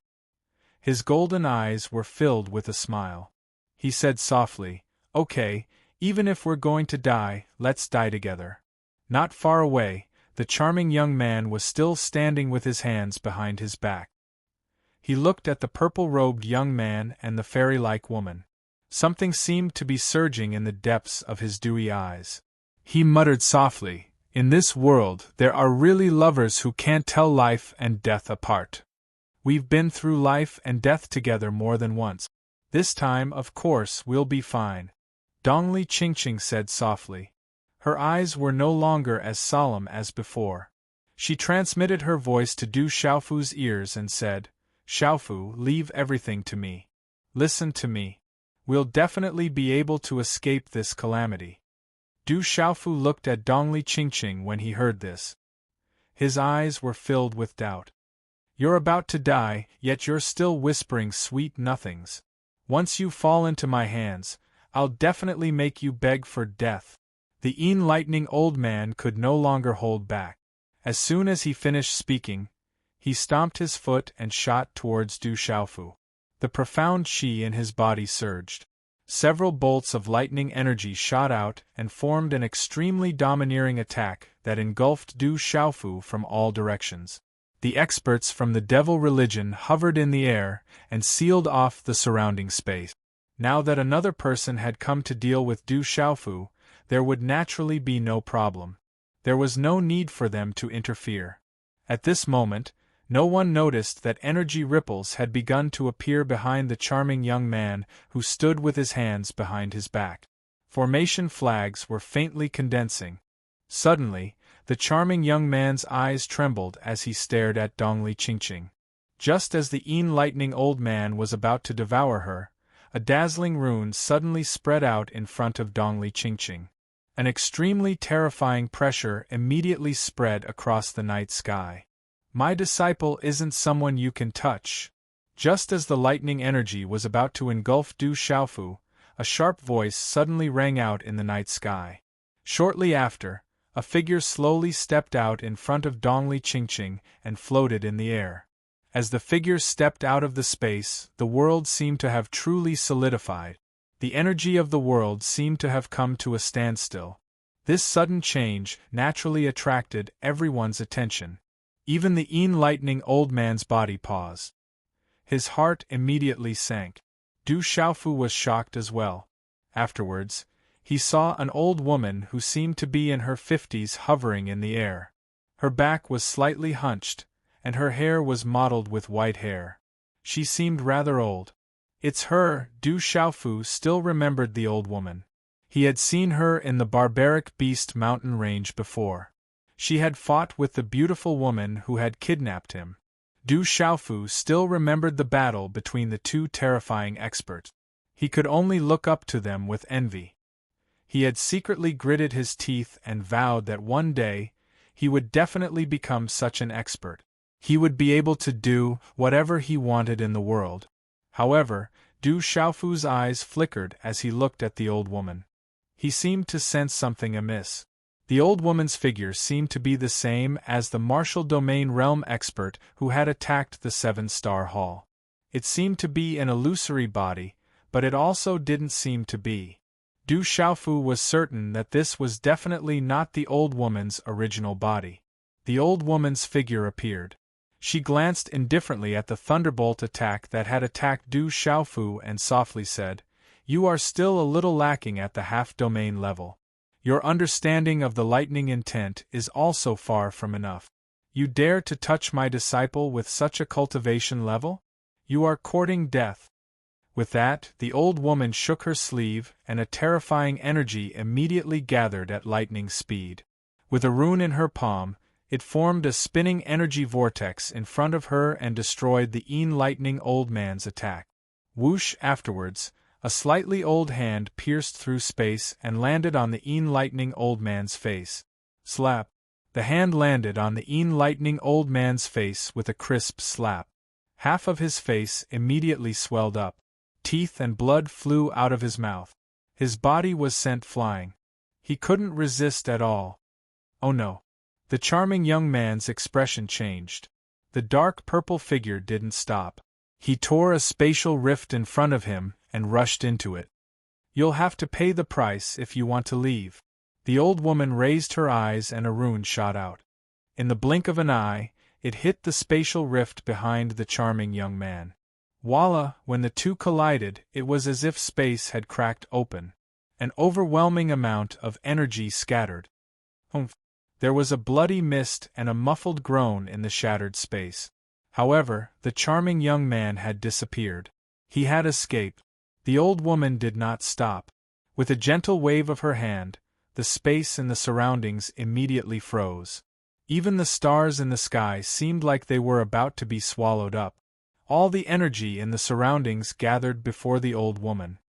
Speaker 1: His golden eyes were filled with a smile. He said softly, "Okay, even if we're going to die, let's die together." Not far away, the charming young man was still standing with his hands behind his back. He looked at the purple-robed young man and the fairy-like woman. Something seemed to be surging in the depths of his dewy eyes. He muttered softly, In this world, there are really lovers who can't tell life and death apart. We've been through life and death together more than once. This time, of course, we'll be fine," Dongli Chingching said softly. Her eyes were no longer as solemn as before. She transmitted her voice to Du Xiaofu's ears and said, "Xiaofu, leave everything to me. Listen to me. We'll definitely be able to escape this calamity." Du Xiaofu looked at Dongli Chingching when he heard this. His eyes were filled with doubt. "You're about to die, yet you're still whispering sweet nothings. Once you fall into my hands, I'll definitely make you beg for death." The enlightening old man could no longer hold back. As soon as he finished speaking, he stomped his foot and shot towards Du Xiaofu. The profound qi in his body surged. Several bolts of lightning energy shot out and formed an extremely domineering attack that engulfed Du Xiaofu from all directions. The experts from the devil religion hovered in the air and sealed off the surrounding space. Now that another person had come to deal with Du Xiaofu, there would naturally be no problem. There was no need for them to interfere. At this moment, no one noticed that energy ripples had begun to appear behind the charming young man who stood with his hands behind his back. Formation flags were faintly condensing. Suddenly, the charming young man's eyes trembled as he stared at Dongli Chingching. Just as the enlightening old man was about to devour her, a dazzling rune suddenly spread out in front of Dongli Chingching. An extremely terrifying pressure immediately spread across the night sky. "My disciple isn't someone you can touch." Just as the lightning energy was about to engulf Du Xiaofu, a sharp voice suddenly rang out in the night sky. Shortly after, a figure slowly stepped out in front of Dongli Chingching and floated in the air. As the figure stepped out of the space, the world seemed to have truly solidified. The energy of the world seemed to have come to a standstill. This sudden change naturally attracted everyone's attention. Even the enlightening old man's body paused. His heart immediately sank. Du Xiaofu was shocked as well. Afterwards, he saw an old woman who seemed to be in her 50s hovering in the air. Her back was slightly hunched, and her hair was mottled with white hair. She seemed rather old. "It's her." Du Xiaofu still remembered the old woman. He had seen her in the barbaric beast mountain range before. She had fought with the beautiful woman who had kidnapped him. Du Xiaofu still remembered the battle between the two terrifying experts. He could only look up to them with envy. He had secretly gritted his teeth and vowed that one day, he would definitely become such an expert. He would be able to do whatever he wanted in the world. However, Du Xiaofu's eyes flickered as he looked at the old woman. He seemed to sense something amiss. The old woman's figure seemed to be the same as the martial domain realm expert who had attacked the 7-star hall. It seemed to be an illusory body, but it also didn't seem to be. Du Xiaofu was certain that this was definitely not the old woman's original body. The old woman's figure appeared. She glanced indifferently at the thunderbolt attack that had attacked Du Xiaofu and softly said, "You are still a little lacking at the half-domain level. Your understanding of the lightning intent is also far from enough. You dare to touch my disciple with such a cultivation level? You are courting death." With that, the old woman shook her sleeve, and a terrifying energy immediately gathered at lightning speed. With a rune in her palm, it formed a spinning energy vortex in front of her and destroyed the enlightening old man's attack. Whoosh! Afterwards, a slightly old hand pierced through space and landed on the enlightening old man's face. Slap! The hand landed on the enlightening old man's face with a crisp slap. Half of his face immediately swelled up. Teeth and blood flew out of his mouth. His body was sent flying. He couldn't resist at all. Oh no! The charming young man's expression changed. The dark purple figure didn't stop. He tore a spatial rift in front of him and rushed into it. "You'll have to pay the price if you want to leave." The old woman raised her eyes and a rune shot out. In the blink of an eye, it hit the spatial rift behind the charming young man. Voila! When the two collided, it was as if space had cracked open. An overwhelming amount of energy scattered. Humph! There was a bloody mist and a muffled groan in the shattered space. However, the charming young man had disappeared. He had escaped. The old woman did not stop. With a gentle wave of her hand, the space and the surroundings immediately froze. Even the stars in the sky seemed like they were about to be swallowed up. All the energy in the surroundings gathered before the old woman.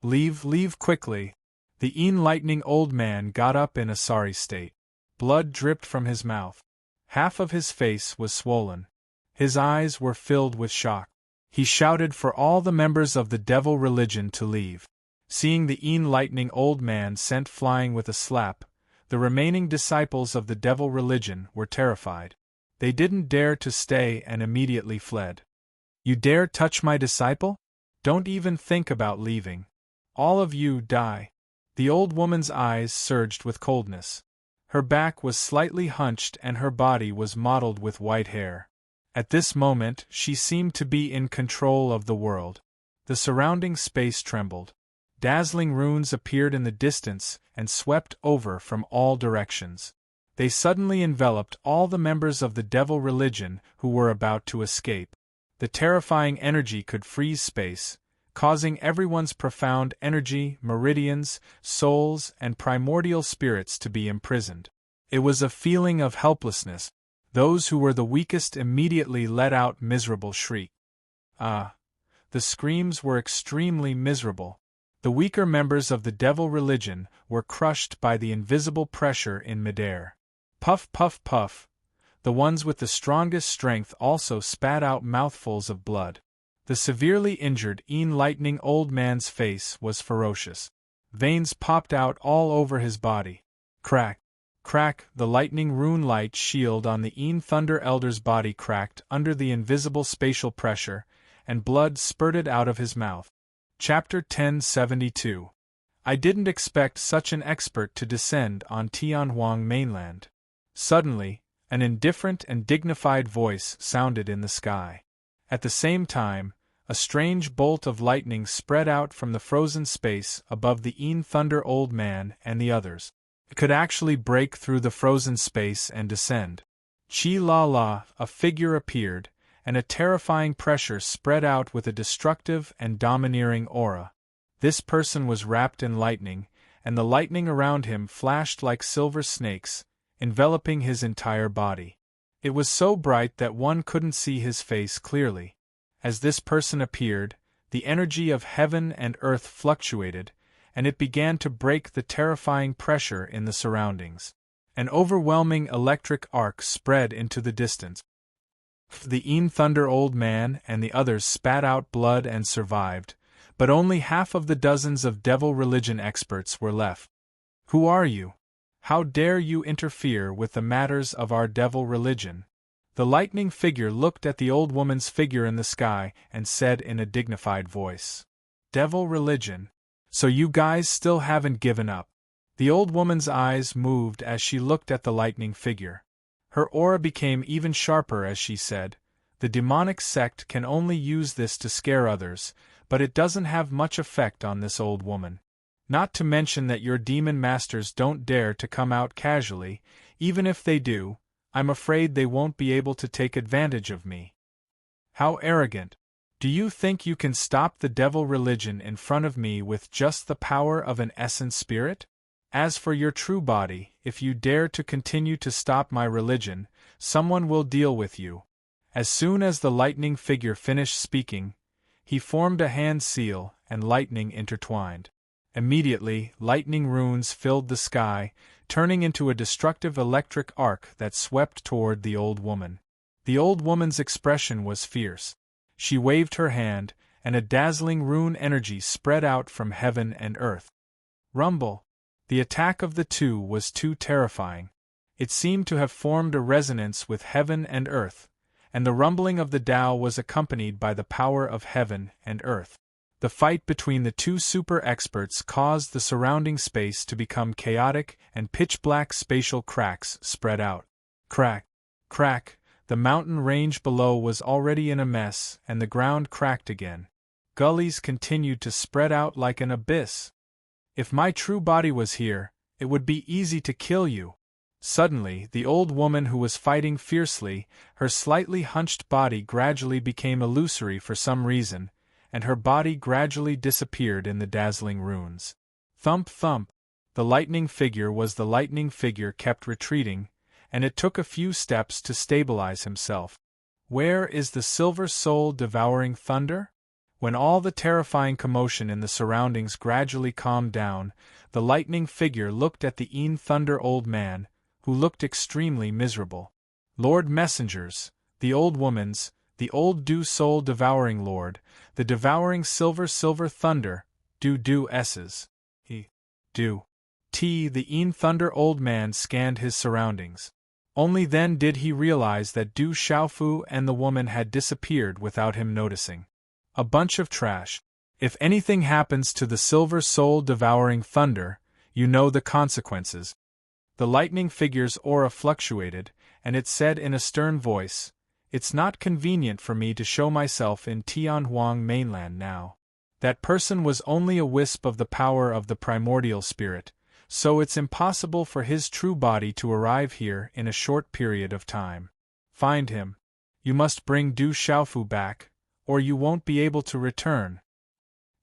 Speaker 1: Leave quickly. The enlightening old man got up in a sorry state. Blood dripped from his mouth. Half of his face was swollen. His eyes were filled with shock. He shouted for all the members of the devil religion to leave. Seeing the enlightening old man sent flying with a slap, the remaining disciples of the devil religion were terrified. They didn't dare to stay and immediately fled. You dare touch my disciple? Don't even think about leaving. All of you die. The old woman's eyes surged with coldness. Her back was slightly hunched and her body was mottled with white hair. At this moment, she seemed to be in control of the world. The surrounding space trembled. Dazzling runes appeared in the distance and swept over from all directions. They suddenly enveloped all the members of the devil religion who were about to escape. The terrifying energy could freeze space, causing everyone's profound energy, meridians, souls, and primordial spirits to be imprisoned. It was a feeling of helplessness. Those who were the weakest immediately let out miserable shrieks. The screams were extremely miserable. The weaker members of the devil religion were crushed by the invisible pressure in midair. Puff, puff, puff. The ones with the strongest strength also spat out mouthfuls of blood. The severely injured, enlightening old man's face was ferocious. Veins popped out all over his body. Crack, crack, the lightning rune light shield on the Thunder Elder's body cracked under the invisible spatial pressure, and blood spurted out of his mouth. Chapter 1072. I didn't expect such an expert to descend on Tianhuang mainland. Suddenly, an indifferent and dignified voice sounded in the sky. At the same time, a strange bolt of lightning spread out from the frozen space above the Thunder Old Man and the others. It could actually break through the frozen space and descend. Chi-la-la, a figure appeared, and a terrifying pressure spread out with a destructive and domineering aura. This person was wrapped in lightning, and the lightning around him flashed like silver snakes, enveloping his entire body. It was so bright that one couldn't see his face clearly. As this person appeared, the energy of heaven and earth fluctuated, and it began to break the terrifying pressure in the surroundings. An overwhelming electric arc spread into the distance. The Thunder Old Man and the others spat out blood and survived, but only half of the dozens of devil religion experts were left. Who are you? How dare you interfere with the matters of our devil religion? The lightning figure looked at the old woman's figure in the sky and said in a dignified voice, Devil religion? So you guys still haven't given up? The old woman's eyes moved as she looked at the lightning figure. Her aura became even sharper as she said, The demonic sect can only use this to scare others, but it doesn't have much effect on this old woman. Not to mention that your demon masters don't dare to come out casually. Even if they do, I'm afraid they won't be able to take advantage of me. How arrogant! Do you think you can stop the devil religion in front of me with just the power of an essence spirit? As for your true body, if you dare to continue to stop my religion, someone will deal with you. As soon as the lightning figure finished speaking, he formed a hand seal, and lightning intertwined. Immediately, lightning runes filled the sky, turning into a destructive electric arc that swept toward the old woman. The old woman's expression was fierce. She waved her hand, and a dazzling rune energy spread out from heaven and earth. Rumble! The attack of the two was too terrifying. It seemed to have formed a resonance with heaven and earth, and the rumbling of the Tao was accompanied by the power of heaven and earth. The fight between the two super experts caused the surrounding space to become chaotic, and pitch-black spatial cracks spread out. Crack! Crack! The mountain range below was already in a mess, and the ground cracked again. Gullies continued to spread out like an abyss. If my true body was here, it would be easy to kill you. Suddenly, the old woman who was fighting fiercely, her slightly hunched body gradually became illusory for some reason, and her body gradually disappeared in the dazzling runes. Thump thump! The lightning figure kept retreating, and it took a few steps to stabilize himself. Where is the silver soul devouring thunder? When all the terrifying commotion in the surroundings gradually calmed down, the lightning figure looked at the thunder old man, who looked extremely miserable. Lord Messengers, the old woman's, the old soul devouring lord, the devouring silver thunder, do s's. The thunder old man scanned his surroundings. Only then did he realize that Du Xiaofu and the woman had disappeared without him noticing. A bunch of trash. If anything happens to the silver soul devouring thunder, you know the consequences. The lightning figure's aura fluctuated, and it said in a stern voice, "It's not convenient for me to show myself in Tianhuang mainland now. That person was only a wisp of the power of the primordial spirit, so it's impossible for his true body to arrive here in a short period of time. Find him. You must bring Du Xiaofu back, or you won't be able to return."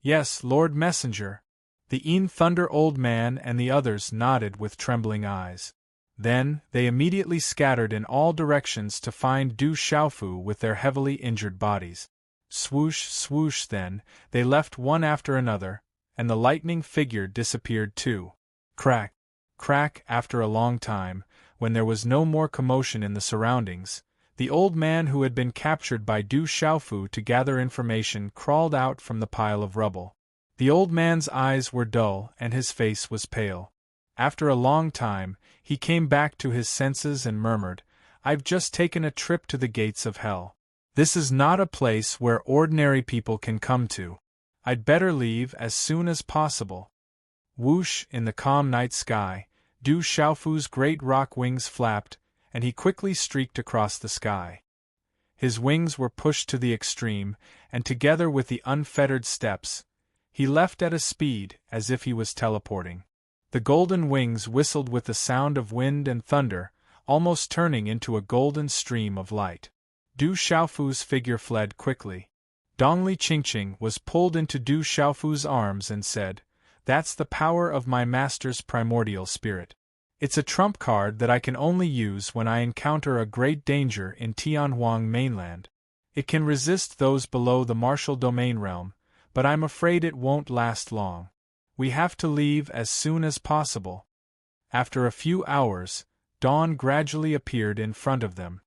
Speaker 1: "Yes, Lord Messenger." The thunder old man and the others nodded with trembling eyes. Then, they immediately scattered in all directions to find Du Xiaofu with their heavily injured bodies. Swoosh, swoosh, then, they left one after another, and the lightning figure disappeared too. Crack, crack, after a long time, when there was no more commotion in the surroundings, the old man who had been captured by Du Xiaofu to gather information crawled out from the pile of rubble. The old man's eyes were dull and his face was pale. After a long time, he came back to his senses and murmured, "I've just taken a trip to the gates of hell. This is not a place where ordinary people can come to. I'd better leave as soon as possible." Whoosh, in the calm night sky, Du Xiaofu's great rock wings flapped, and he quickly streaked across the sky. His wings were pushed to the extreme, and together with the unfettered steps, he left at a speed as if he was teleporting. The golden wings whistled with the sound of wind and thunder, almost turning into a golden stream of light. Du Xiaofu's figure fled quickly. Dongli Qingqing was pulled into Du Xiaofu's arms and said, "That's the power of my master's primordial spirit. It's a trump card that I can only use when I encounter a great danger in Tianhuang mainland. It can resist those below the martial domain realm, but I'm afraid it won't last long. We have to leave as soon as possible." After a few hours, dawn gradually appeared in front of them.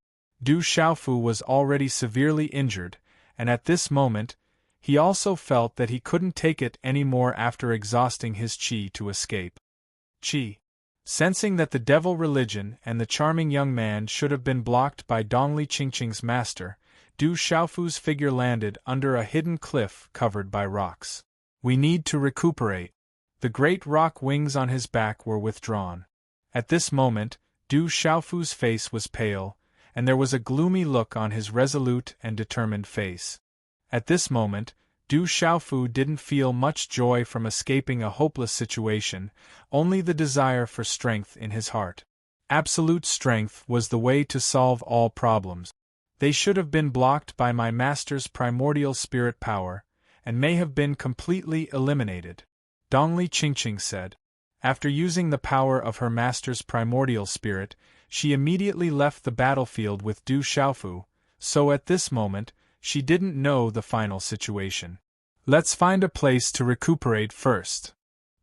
Speaker 1: Du Xiaofu was already severely injured, and at this moment, he also felt that he couldn't take it any more after exhausting his qi to escape. Qi. Sensing that the devil religion and the charming young man should have been blocked by Dongli Qingqing's master, Du Xiaofu's figure landed under a hidden cliff covered by rocks. "We need to recuperate." The great rock wings on his back were withdrawn. At this moment, Du Xiaofu's face was pale, and there was a gloomy look on his resolute and determined face. At this moment, Du Xiaofu didn't feel much joy from escaping a hopeless situation, only the desire for strength in his heart. Absolute strength was the way to solve all problems. They should have been blocked by my master's primordial spirit power, and may have been completely eliminated, Dongli Qingqing said. After using the power of her master's primordial spirit, she immediately left the battlefield with Du Xiaofu, so at this moment, she didn't know the final situation. "Let's find a place to recuperate first,"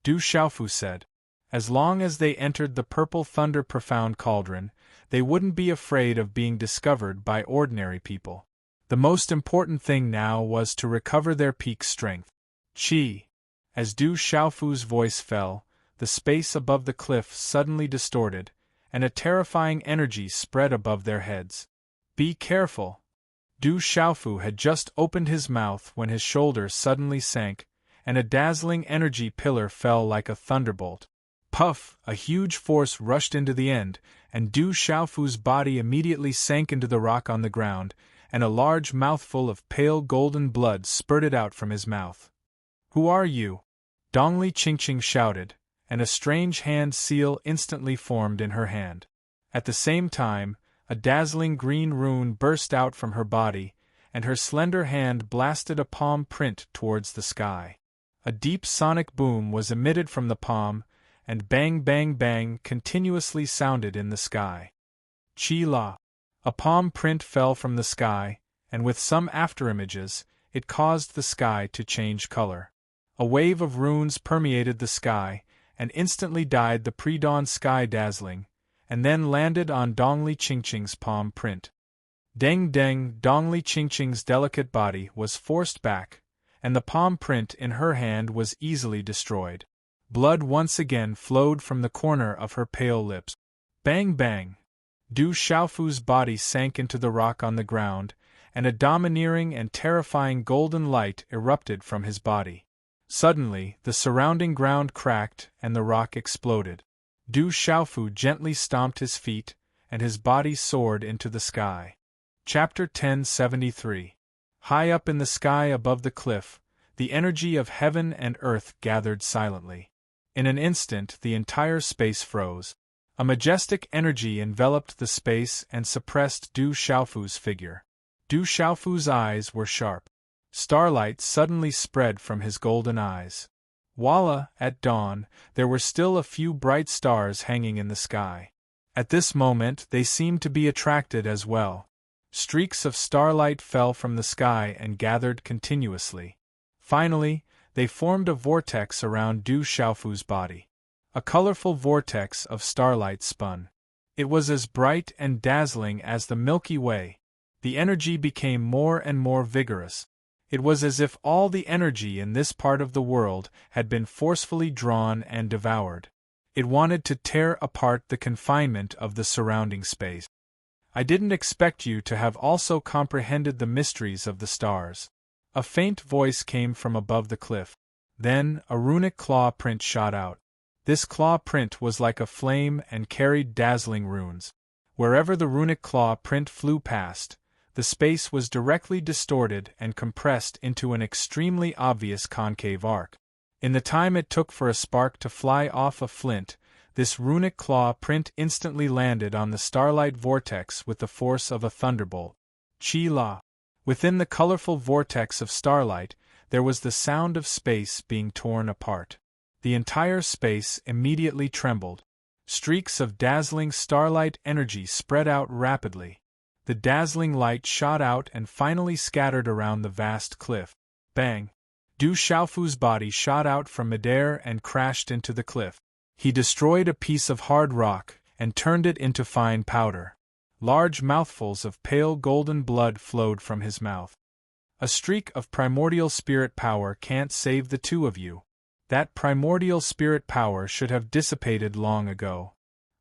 Speaker 1: Du Xiaofu said. As long as they entered the purple thunder profound cauldron, they wouldn't be afraid of being discovered by ordinary people. The most important thing now was to recover their peak strength. Qi. As Du Xiaofu's voice fell, the space above the cliff suddenly distorted, and a terrifying energy spread above their heads. "Be careful!" Du Xiaofu had just opened his mouth when his shoulders suddenly sank, and a dazzling energy pillar fell like a thunderbolt. Puff! A huge force rushed into the end, and Du Xiaofu's body immediately sank into the rock on the ground, and a large mouthful of pale golden blood spurted out from his mouth. "Who are you?" Dongli Qingqing shouted, and a strange hand seal instantly formed in her hand. At the same time, a dazzling green rune burst out from her body, and her slender hand blasted a palm print towards the sky. A deep sonic boom was emitted from the palm, and bang bang bang continuously sounded in the sky. Chi-la! A palm print fell from the sky, and with some afterimages, it caused the sky to change color. A wave of runes permeated the sky, and instantly dyed the pre-dawn sky dazzling, and then landed on Dongli Qingqing's palm print. Deng deng, Dongli Qingqing's delicate body was forced back, and the palm print in her hand was easily destroyed. Blood once again flowed from the corner of her pale lips. Bang bang! Du Xiaofu's body sank into the rock on the ground, and a domineering and terrifying golden light erupted from his body. Suddenly, the surrounding ground cracked and the rock exploded. Du Xiaofu gently stomped his feet, and his body soared into the sky. Chapter 1073. High up in the sky above the cliff, the energy of heaven and earth gathered silently. In an instant the entire space froze. A majestic energy enveloped the space and suppressed Du Xiaofu's figure. Du Xiaofu's eyes were sharp. Starlight suddenly spread from his golden eyes. Voila! At dawn, there were still a few bright stars hanging in the sky. At this moment they seemed to be attracted as well. Streaks of starlight fell from the sky and gathered continuously. Finally, they formed a vortex around Du Xiaofu's body. A colorful vortex of starlight spun. It was as bright and dazzling as the Milky Way. The energy became more and more vigorous. It was as if all the energy in this part of the world had been forcefully drawn and devoured. It wanted to tear apart the confinement of the surrounding space. I didn't expect you to have also comprehended the mysteries of the stars. A faint voice came from above the cliff. Then, a runic claw print shot out. This claw print was like a flame and carried dazzling runes. Wherever the runic claw print flew past, the space was directly distorted and compressed into an extremely obvious concave arc. In the time it took for a spark to fly off a flint, this runic claw print instantly landed on the starlight vortex with the force of a thunderbolt. Chi-la! Within the colorful vortex of starlight, there was the sound of space being torn apart. The entire space immediately trembled. Streaks of dazzling starlight energy spread out rapidly. The dazzling light shot out and finally scattered around the vast cliff. Bang! Du Xiaofu's body shot out from midair and crashed into the cliff. He destroyed a piece of hard rock and turned it into fine powder. Large mouthfuls of pale golden blood flowed from his mouth. A streak of primordial spirit power can't save the two of you. That primordial spirit power should have dissipated long ago.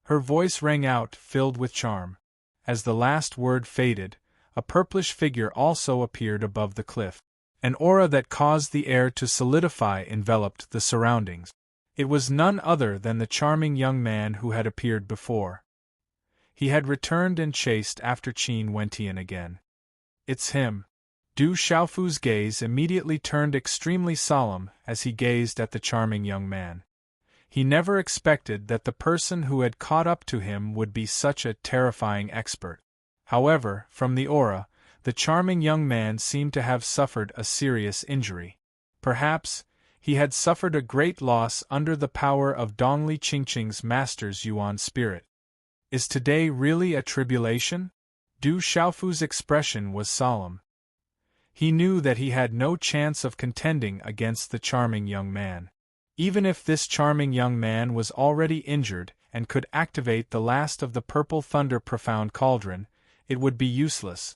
Speaker 1: Her voice rang out, filled with charm. As the last word faded, a purplish figure also appeared above the cliff. An aura that caused the air to solidify enveloped the surroundings. It was none other than the charming young man who had appeared before. He had returned and chased after Qin Wentian again. It's him. Du Xiaofu's gaze immediately turned extremely solemn as he gazed at the charming young man. He never expected that the person who had caught up to him would be such a terrifying expert. However, from the aura, the charming young man seemed to have suffered a serious injury. Perhaps, he had suffered a great loss under the power of Dongli Qingqing's master's Yuan spirit. Is today really a tribulation? Du Xiaofu's expression was solemn. He knew that he had no chance of contending against the charming young man. Even if this charming young man was already injured and could activate the last of the Purple Thunder Profound Cauldron, it would be useless.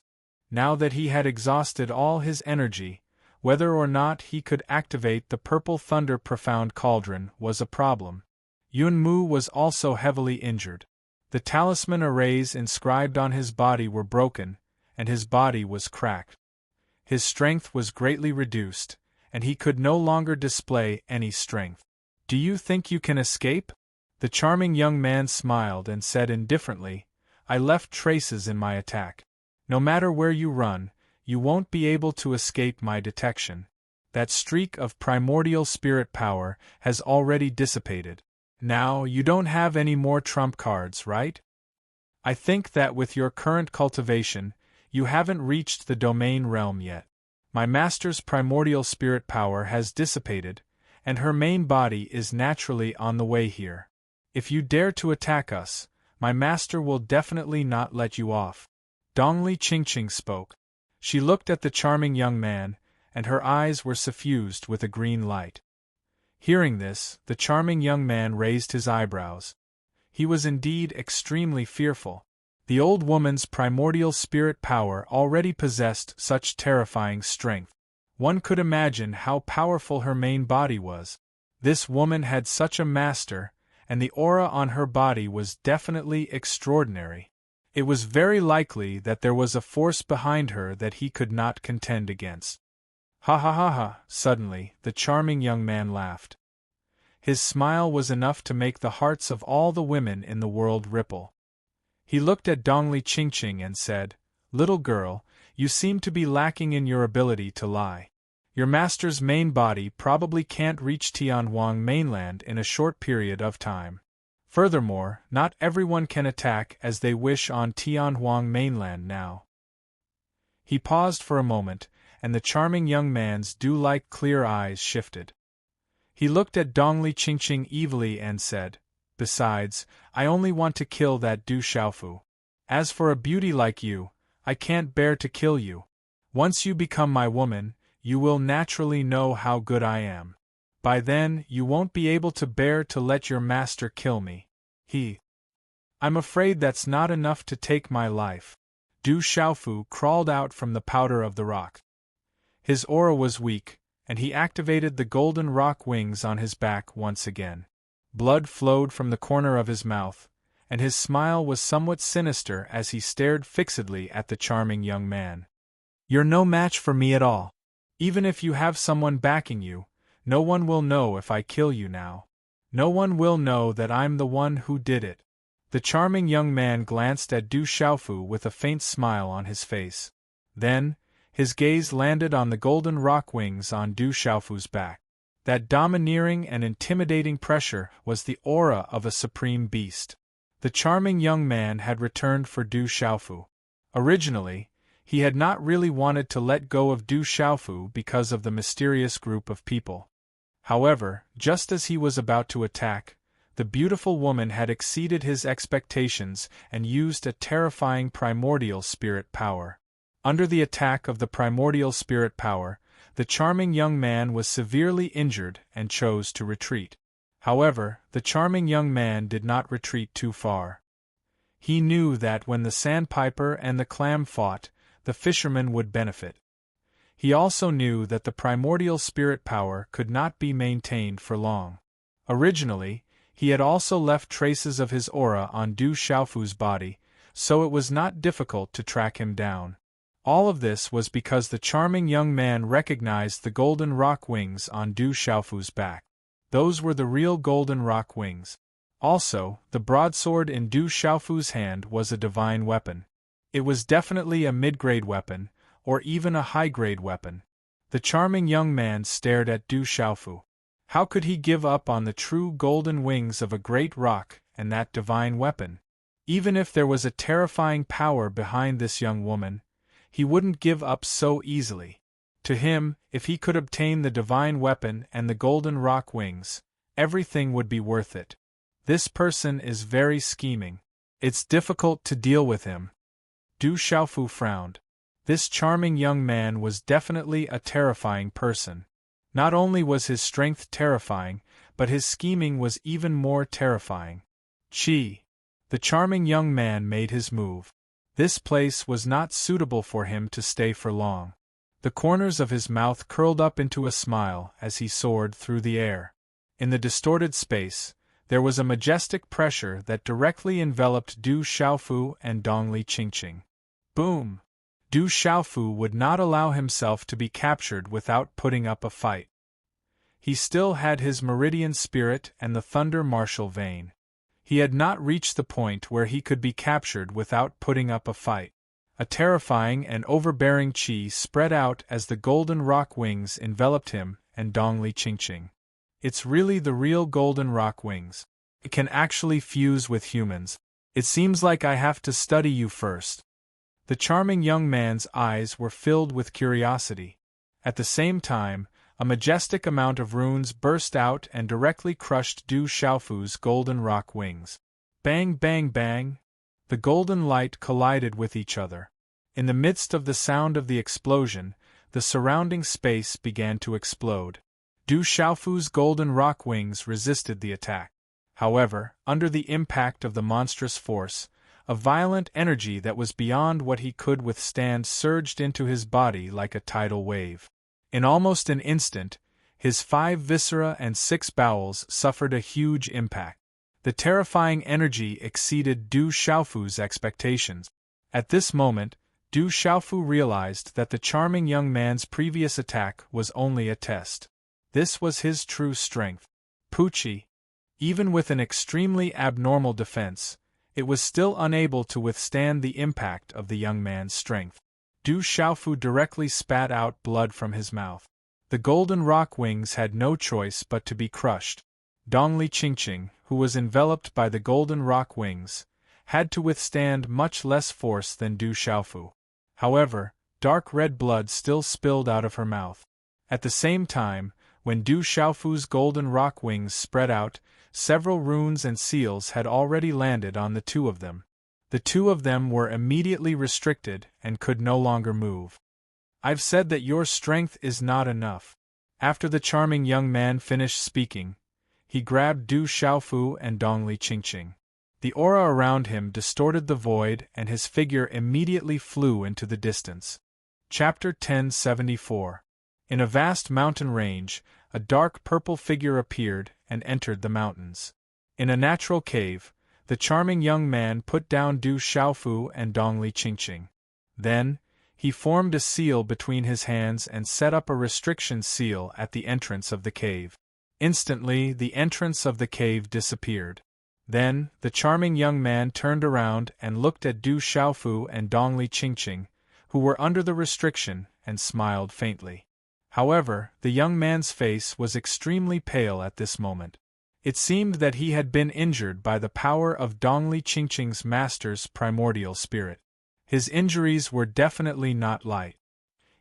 Speaker 1: Now that he had exhausted all his energy, whether or not he could activate the Purple Thunder Profound Cauldron was a problem. Yun Mu was also heavily injured. The talisman arrays inscribed on his body were broken, and his body was cracked. His strength was greatly reduced, and he could no longer display any strength. Do you think you can escape? The charming young man smiled and said indifferently, I left traces in my attack. No matter where you run, you won't be able to escape my detection. That streak of primordial spirit power has already dissipated. Now, you don't have any more trump cards, right? I think that with your current cultivation, you haven't reached the domain realm yet. My master's primordial spirit power has dissipated, and her main body is naturally on the way here. If you dare to attack us, my master will definitely not let you off. Dongli Qingqing spoke. She looked at the charming young man, and her eyes were suffused with a green light. Hearing this, the charming young man raised his eyebrows. He was indeed extremely fearful. The old woman's primordial spirit power already possessed such terrifying strength. One could imagine how powerful her main body was. This woman had such a master, and the aura on her body was definitely extraordinary. It was very likely that there was a force behind her that he could not contend against. Ha ha ha ha! Suddenly, the charming young man laughed. His smile was enough to make the hearts of all the women in the world ripple. He looked at Dongli Qingqing and said, "Little girl, you seem to be lacking in your ability to lie. Your master's main body probably can't reach Tianhuang mainland in a short period of time. Furthermore, not everyone can attack as they wish on Tianhuang mainland now." He paused for a moment, and the charming young man's dew-like clear eyes shifted. He looked at Dongli Qingqing evilly and said, "Besides, I only want to kill that Du Xiaofu. As for a beauty like you, I can't bear to kill you. Once you become my woman, you will naturally know how good I am. By then, you won't be able to bear to let your master kill me. I'm afraid that's not enough to take my life." Du Xiaofu crawled out from the powder of the rock. His aura was weak, and he activated the golden rock wings on his back once again. Blood flowed from the corner of his mouth, and his smile was somewhat sinister as he stared fixedly at the charming young man. "You're no match for me at all. Even if you have someone backing you, no one will know if I kill you now. No one will know that I'm the one who did it." The charming young man glanced at Du Xiaofu with a faint smile on his face. Then, his gaze landed on the golden rock wings on Du Xiaofu's back. That domineering and intimidating pressure was the aura of a supreme beast. The charming young man had returned for Du Xiaofu. Originally, he had not really wanted to let go of Du Xiaofu because of the mysterious group of people. However, just as he was about to attack, the beautiful woman had exceeded his expectations and used a terrifying primordial spirit power. Under the attack of the primordial spirit power, the charming young man was severely injured and chose to retreat. However, the charming young man did not retreat too far. He knew that when the sandpiper and the clam fought, the fisherman would benefit. He also knew that the primordial spirit power could not be maintained for long. Originally, he had also left traces of his aura on Du Xiaofu's body, so it was not difficult to track him down. All of this was because the charming young man recognized the golden rock wings on Du Xiaofu's back. Those were the real golden rock wings. Also, the broadsword in Du Xiaofu's hand was a divine weapon. It was definitely a mid-grade weapon, or even a high-grade weapon. The charming young man stared at Du Xiaofu. How could he give up on the true golden wings of a great rock and that divine weapon? Even if there was a terrifying power behind this young woman, he wouldn't give up so easily. To him, if he could obtain the divine weapon and the golden rock wings, everything would be worth it. This person is very scheming. It's difficult to deal with him. Du Xiaofu frowned. This charming young man was definitely a terrifying person. Not only was his strength terrifying, but his scheming was even more terrifying. Chi. The charming young man made his move. This place was not suitable for him to stay for long. The corners of his mouth curled up into a smile as he soared through the air. In the distorted space, there was a majestic pressure that directly enveloped Du Xiaofu and Dongli Qingqing. Boom! Du Xiaofu would not allow himself to be captured without putting up a fight. He still had his meridian spirit and the thunder martial vein. He had not reached the point where he could be captured without putting up a fight. A terrifying and overbearing chi spread out as the golden rock wings enveloped him and Dongli Qingqing. It's really the real golden rock wings. It can actually fuse with humans. It seems like I have to study you first. The charming young man's eyes were filled with curiosity. At the same time, a majestic amount of runes burst out and directly crushed Du Xiaofu's golden rock wings. Bang, bang, bang! The golden light collided with each other. In the midst of the sound of the explosion, the surrounding space began to explode. Du Xiaofu's golden rock wings resisted the attack. However, under the impact of the monstrous force, a violent energy that was beyond what he could withstand surged into his body like a tidal wave. In almost an instant, his 5 viscera and 6 bowels suffered a huge impact. The terrifying energy exceeded Du Xiaofu's expectations. At this moment, Du Xiaofu realized that the charming young man's previous attack was only a test. This was his true strength. Pucci. Even with an extremely abnormal defense, it was still unable to withstand the impact of the young man's strength. Du Xiaofu directly spat out blood from his mouth. The golden rock wings had no choice but to be crushed. Dongli Qingqing, who was enveloped by the golden rock wings, had to withstand much less force than Du Xiaofu. However, dark red blood still spilled out of her mouth. At the same time, when Du Xiaofu's golden rock wings spread out, several runes and seals had already landed on the 2 of them. The 2 of them were immediately restricted and could no longer move. I've said that your strength is not enough. After the charming young man finished speaking, he grabbed Du Xiaofu and Dongli Qingqing. The aura around him distorted the void and his figure immediately flew into the distance. Chapter 1074. In a vast mountain range, a dark purple figure appeared and entered the mountains. In a natural cave, the charming young man put down Du Xiaofu and Dongli Qingqing. Then, he formed a seal between his hands and set up a restriction seal at the entrance of the cave. Instantly, the entrance of the cave disappeared. Then, the charming young man turned around and looked at Du Xiaofu and Dongli Qingqing, who were under the restriction, and smiled faintly. However, the young man's face was extremely pale at this moment. It seemed that he had been injured by the power of Dongli Qingqing's master's primordial spirit. His injuries were definitely not light.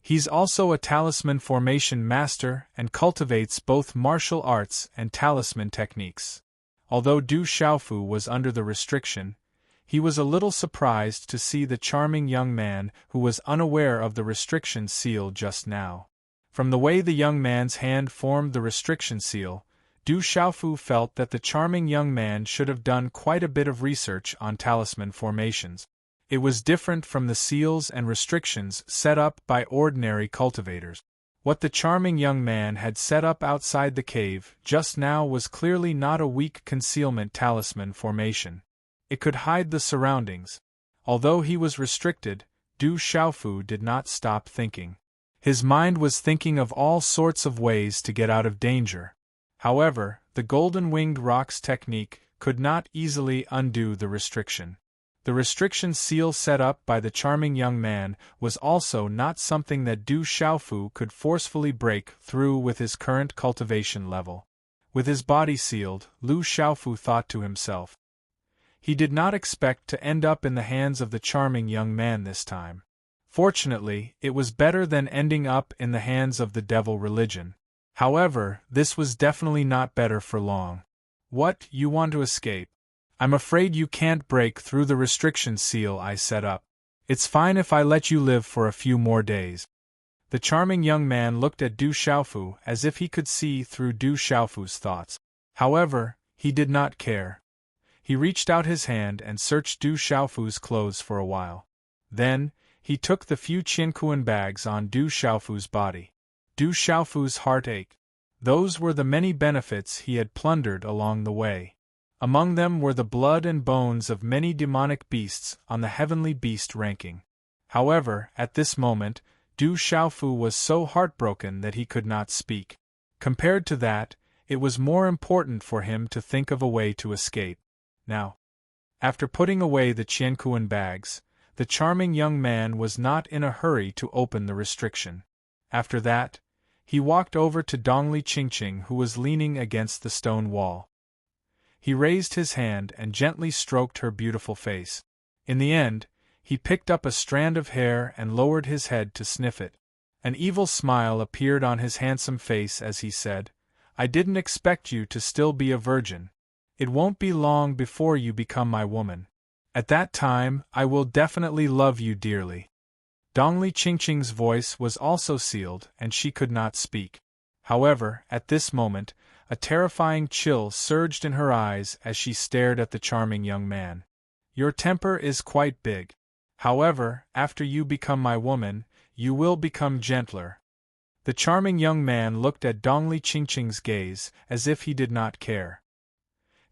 Speaker 1: He's also a talisman formation master and cultivates both martial arts and talisman techniques. Although Du Xiaofu was under the restriction, he was a little surprised to see the charming young man who was unaware of the restriction seal just now. From the way the young man's hand formed the restriction seal, Du Xiaofu felt that the charming young man should have done quite a bit of research on talisman formations. It was different from the seals and restrictions set up by ordinary cultivators. What the charming young man had set up outside the cave just now was clearly not a weak concealment talisman formation. It could hide the surroundings. Although he was restricted, Du Xiaofu did not stop thinking. His mind was thinking of all sorts of ways to get out of danger. However, the golden-winged rock's technique could not easily undo the restriction. The restriction seal set up by the charming young man was also not something that Du Xiaofu could forcefully break through with his current cultivation level. With his body sealed, Lu Xiaofu thought to himself. He did not expect to end up in the hands of the charming young man this time. Fortunately, it was better than ending up in the hands of the devil religion. However, this was definitely not better for long. What, you want to escape? I'm afraid you can't break through the restriction seal I set up. It's fine if I let you live for a few more days. The charming young man looked at Du Xiaofu as if he could see through Du Xiaofu's thoughts. However, he did not care. He reached out his hand and searched Du Xiaofu's clothes for a while. Then, he took the few Qiankuan bags on Du Xiaofu's body. Du Xiaofu's heart ached. Those were the many benefits he had plundered along the way. Among them were the blood and bones of many demonic beasts on the heavenly beast ranking. However, at this moment, Du Xiaofu was so heartbroken that he could not speak. Compared to that, it was more important for him to think of a way to escape. Now, after putting away the Qiankuan bags, the charming young man was not in a hurry to open the restriction. After that, he walked over to Dongli Qingqing, who was leaning against the stone wall. He raised his hand and gently stroked her beautiful face. In the end, he picked up a strand of hair and lowered his head to sniff it. An evil smile appeared on his handsome face as he said, "I didn't expect you to still be a virgin. It won't be long before you become my woman. At that time, I will definitely love you dearly." Dongli Qingqing's voice was also sealed and she could not speak. However, at this moment, a terrifying chill surged in her eyes as she stared at the charming young man. "Your temper is quite big. However, after you become my woman, you will become gentler." The charming young man looked at Dongli Qingqing's gaze as if he did not care.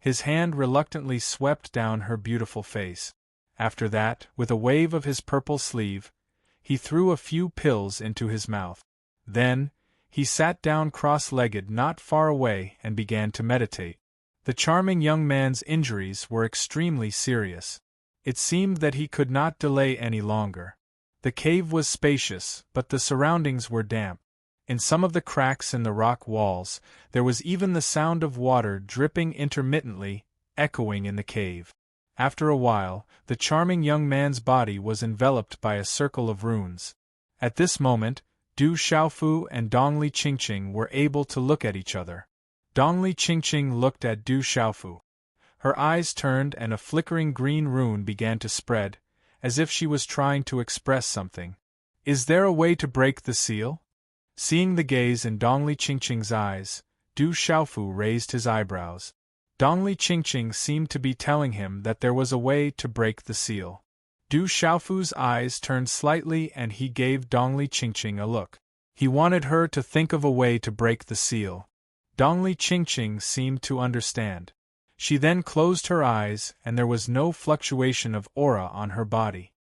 Speaker 1: His hand reluctantly swept down her beautiful face. After that, with a wave of his purple sleeve, he threw a few pills into his mouth. Then, he sat down cross-legged not far away and began to meditate. The charming young man's injuries were extremely serious. It seemed that he could not delay any longer. The cave was spacious, but the surroundings were damp. In some of the cracks in the rock walls, there was even the sound of water dripping intermittently, echoing in the cave. After a while, the charming young man's body was enveloped by a circle of runes. At this moment, Du Xiaofu and Dongli Qingqing were able to look at each other. Dongli Qingqing looked at Du Xiaofu. Her eyes turned and a flickering green rune began to spread, as if she was trying to express something. "Is there a way to break the seal?" Seeing the gaze in Dongli Qingqing's eyes, Du Xiaofu raised his eyebrows. Dongli Qingqing seemed to be telling him that there was a way to break the seal. Du Xiaofu's eyes turned slightly and he gave Dongli Qingqing a look. He wanted her to think of a way to break the seal. Dongli Qingqing seemed to understand. She then closed her eyes and there was no fluctuation of aura on her body.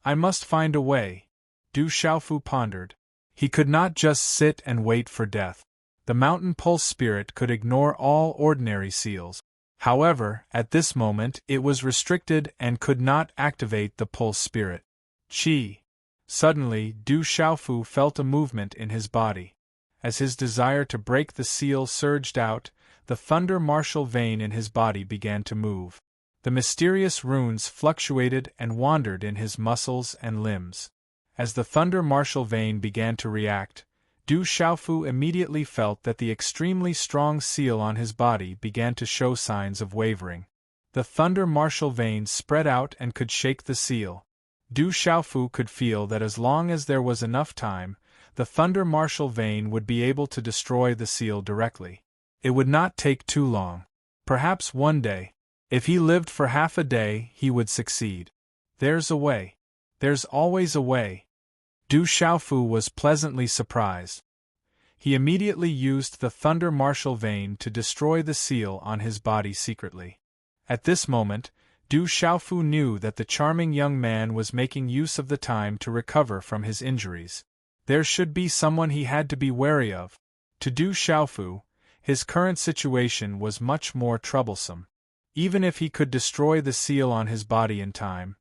Speaker 1: "I must find a way," Du Xiaofu pondered. He could not just sit and wait for death. The mountain pulse spirit could ignore all ordinary seals. However, at this moment it was restricted and could not activate the pulse spirit. Qi. Suddenly, Du Xiaofu felt a movement in his body. As his desire to break the seal surged out, the thunder martial vein in his body began to move. The mysterious runes fluctuated and wandered in his muscles and limbs. As the thunder martial vein began to react, Du Xiaofu immediately felt that the extremely strong seal on his body began to show signs of wavering. The thunder martial vein spread out and could shake the seal. Du Xiaofu could feel that as long as there was enough time, the thunder martial vein would be able to destroy the seal directly. It would not take too long. Perhaps one day. If he lived for half a day, he would succeed. There's a way. There's always a way. Du Xiaofu was pleasantly surprised. He immediately used the thunder martial vein to destroy the seal on his body secretly. At this moment, Du Xiaofu knew that the charming young man was making use of the time to recover from his injuries. There should be someone he had to be wary of. To Du Xiaofu, his current situation was much more troublesome. Even if he could destroy the seal on his body in time,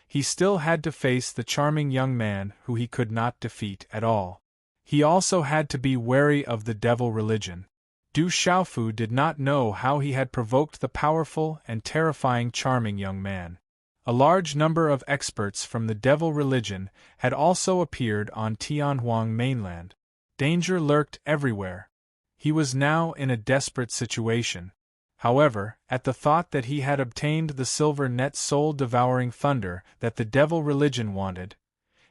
Speaker 1: he still had to face the charming young man who he could not defeat at all. He also had to be wary of the devil religion. Du Xiaofu did not know how he had provoked the powerful and terrifying charming young man. A large number of experts from the devil religion had also appeared on Tianhuang mainland. Danger lurked everywhere. He was now in a desperate situation. However, at the thought that he had obtained the silver net soul-devouring thunder that the devil religion wanted,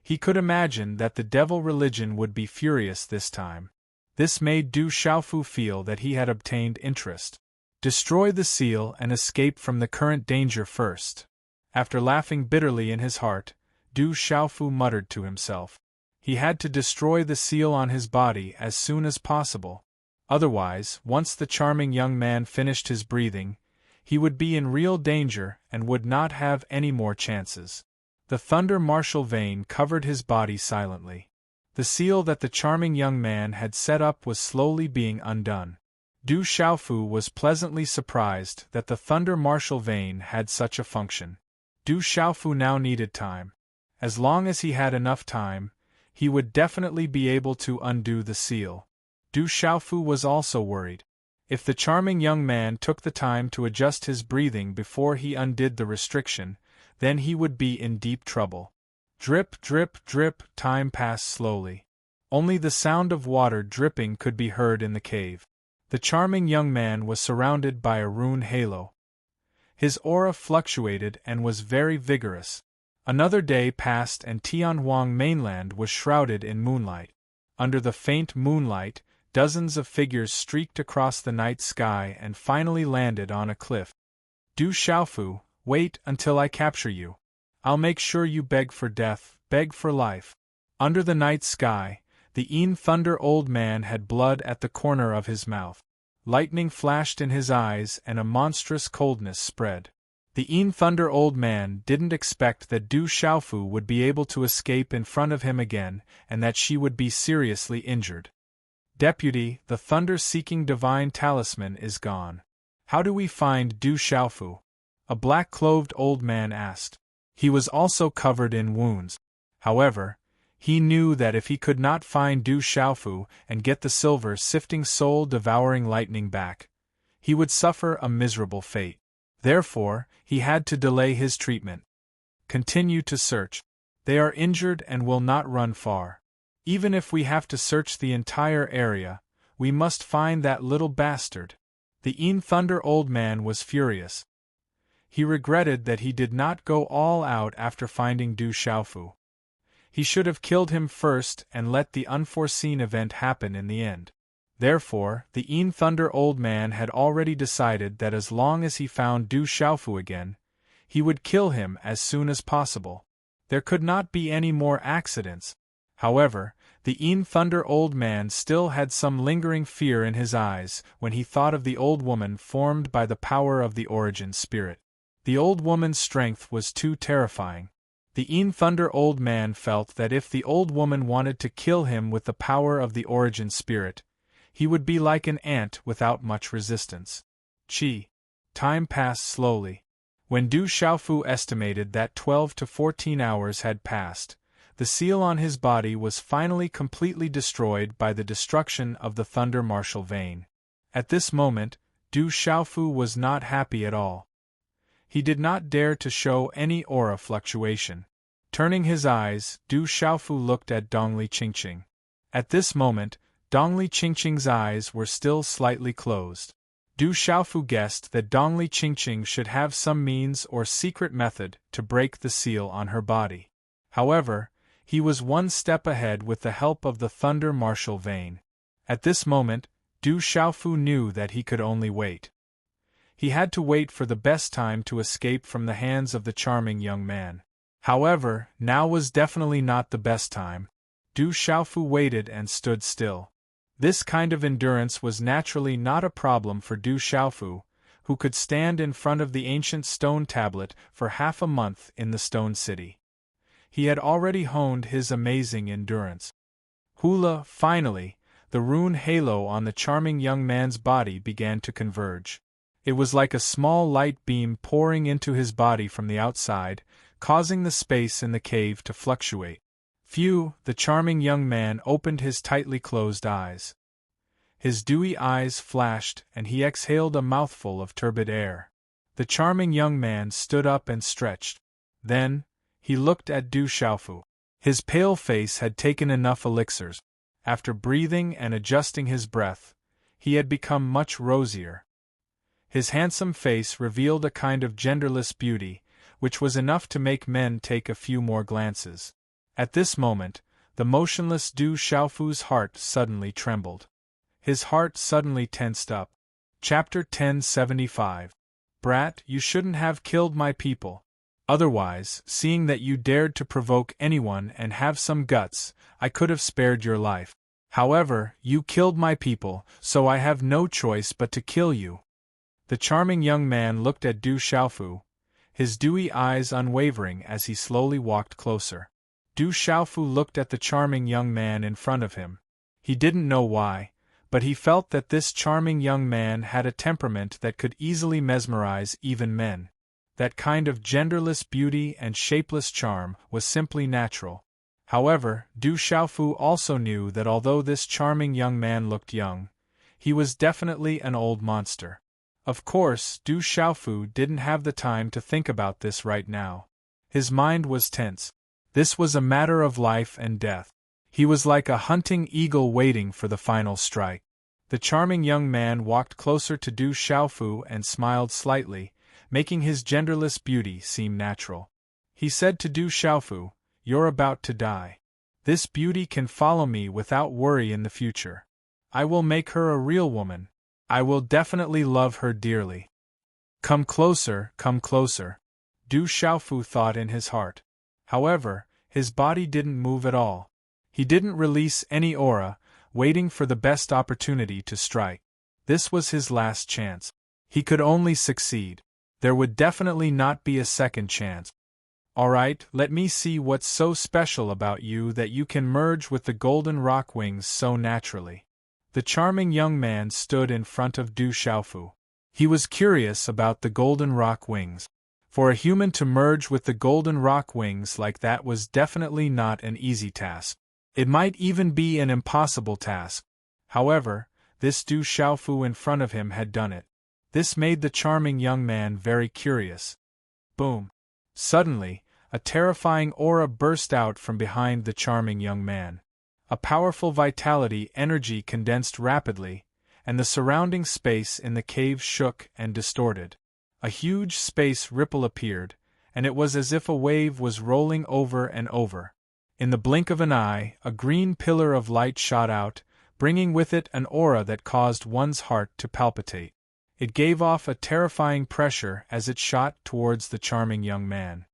Speaker 1: he could imagine that the devil religion would be furious this time. This made Du Xiaofu feel that he had obtained interest. Destroy the seal and escape from the current danger first. After laughing bitterly in his heart, Du Xiaofu muttered to himself. He had to destroy the seal on his body as soon as possible. Otherwise, once the charming young man finished his breathing, he would be in real danger and would not have any more chances. The thunder martial vein covered his body silently. The seal that the charming young man had set up was slowly being undone. Du Xiaofu was pleasantly surprised that the thunder martial vein had such a function. Du Xiaofu now needed time. As long as he had enough time, he would definitely be able to undo the seal. Du Xiaofu was also worried. If the charming young man took the time to adjust his breathing before he undid the restriction, then he would be in deep trouble. Drip, drip, drip, time passed slowly. Only the sound of water dripping could be heard in the cave. The charming young man was surrounded by a rune halo. His aura fluctuated and was very vigorous. Another day passed and Tianhuang mainland was shrouded in moonlight. Under the faint moonlight, dozens of figures streaked across the night sky and finally landed on a cliff. Du Xiaofu, wait until I capture you. I'll make sure you beg for death, beg for life. Under the night sky, the Thunder old man had blood at the corner of his mouth. Lightning flashed in his eyes and a monstrous coldness spread. The Thunder old man didn't expect that Du Xiaofu would be able to escape in front of him again and that she would be seriously injured. Deputy, the thunder-seeking divine talisman is gone. How do we find Du Xiaofu? A black-clothed old man asked. He was also covered in wounds. However, he knew that if he could not find Du Xiaofu and get the silver-sifting soul-devouring lightning back, he would suffer a miserable fate. Therefore, he had to delay his treatment. Continue to search. They are injured and will not run far. Even if we have to search the entire area, we must find that little bastard. The Thunder old man was furious. He regretted that he did not go all out after finding Du Xiaofu. He should have killed him first and let the unforeseen event happen in the end. Therefore, the Thunder old man had already decided that as long as he found Du Xiaofu again, he would kill him as soon as possible. There could not be any more accidents. However, the Thunder old man still had some lingering fear in his eyes when he thought of the old woman formed by the power of the origin spirit. The old woman's strength was too terrifying. The Thunder old man felt that if the old woman wanted to kill him with the power of the origin spirit, he would be like an ant without much resistance. Time passed slowly. When Du Xiaofu estimated that 12 to 14 hours had passed, the seal on his body was finally completely destroyed by the destruction of the thunder martial vein. At this moment, Du Xiaofu was not happy at all. He did not dare to show any aura fluctuation. Turning his eyes, Du Xiaofu looked at Dongli Qingqing. At this moment, Dongli Qingqing's eyes were still slightly closed. Du Xiaofu guessed that Dongli Qingqing should have some means or secret method to break the seal on her body. However, he was one step ahead with the help of the thunder martial vein. At this moment, Du Xiaofu knew that he could only wait. He had to wait for the best time to escape from the hands of the charming young man. However, now was definitely not the best time. Du Xiaofu waited and stood still. This kind of endurance was naturally not a problem for Du Xiaofu, who could stand in front of the ancient stone tablet for half a month in the stone city. He had already honed his amazing endurance. Hula, finally, the rune halo on the charming young man's body began to converge. It was like a small light beam pouring into his body from the outside, causing the space in the cave to fluctuate. Phew, the charming young man opened his tightly closed eyes. His dewy eyes flashed and he exhaled a mouthful of turbid air. The charming young man stood up and stretched. Then, he looked at Du Xiaofu. His pale face had taken enough elixirs. After breathing and adjusting his breath, he had become much rosier. His handsome face revealed a kind of genderless beauty, which was enough to make men take a few more glances. At this moment, the motionless Du Xiaofu's heart suddenly trembled. His heart suddenly tensed up. Chapter 1075. Brat, you shouldn't have killed my people. Otherwise, seeing that you dared to provoke anyone and have some guts, I could have spared your life. However, you killed my people, so I have no choice but to kill you. The charming young man looked at Du Xiaofu, his dewy eyes unwavering as he slowly walked closer. Du Xiaofu looked at the charming young man in front of him. He didn't know why, but he felt that this charming young man had a temperament that could easily mesmerize even men. That kind of genderless beauty and shapeless charm was simply natural. However, Du Xiaofu also knew that although this charming young man looked young, He was definitely an old monster. Of course, Du Xiaofu didn't have the time to think about this right now. His mind was tense. This was a matter of life and death. He was like a hunting eagle waiting for the final strike. The charming young man walked closer to Du Xiaofu and smiled slightly, making his genderless beauty seem natural. He said to Du Xiaofu, "You're about to die. This beauty can follow me without worry in the future. I will make her a real woman. I will definitely love her dearly." Come closer, Du Xiaofu thought in his heart. However, his body didn't move at all. He didn't release any aura, waiting for the best opportunity to strike. This was his last chance. He could only succeed. There would definitely not be a second chance. "Alright, let me see what's so special about you that you can merge with the golden rock wings so naturally." The charming young man stood in front of Du Xiaofu. He was curious about the golden rock wings. For a human to merge with the golden rock wings like that was definitely not an easy task. It might even be an impossible task. However, this Du Xiaofu in front of him had done it. This made the charming young man very curious. Boom! Suddenly, a terrifying aura burst out from behind the charming young man. A powerful vitality energy condensed rapidly, and the surrounding space in the cave shook and distorted. A huge space ripple appeared, and it was as if a wave was rolling over and over. In the blink of an eye, a green pillar of light shot out, bringing with it an aura that caused one's heart to palpitate. It gave off a terrifying pressure as it shot towards the charming young man.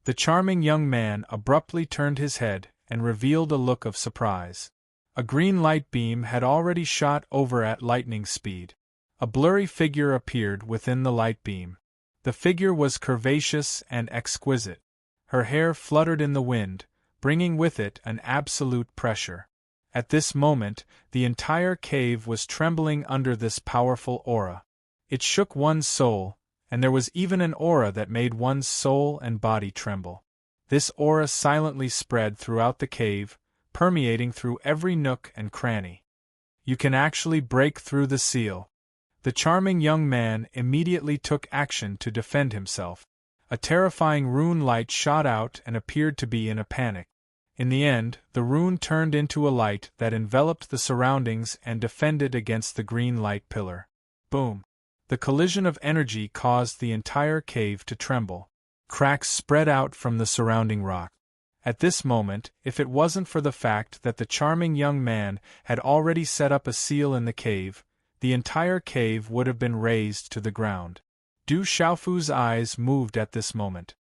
Speaker 1: The charming young man abruptly turned his head and revealed a look of surprise. A green light beam had already shot over at lightning speed. A blurry figure appeared within the light beam. The figure was curvaceous and exquisite. Her hair fluttered in the wind, bringing with it an absolute pressure. At this moment, the entire cave was trembling under this powerful aura. It shook one's soul, and there was even an aura that made one's soul and body tremble. This aura silently spread throughout the cave, permeating through every nook and cranny. "You can actually break through the seal." The charming young man immediately took action to defend himself. A terrifying rune light shot out and appeared to be in a panic. In the end, the rune turned into a light that enveloped the surroundings and defended against the green light pillar. Boom! The collision of energy caused the entire cave to tremble. Cracks spread out from the surrounding rock. At this moment, if it wasn't for the fact that the charming young man had already set up a seal in the cave, the entire cave would have been razed to the ground. Du Xiaofu's eyes moved at this moment.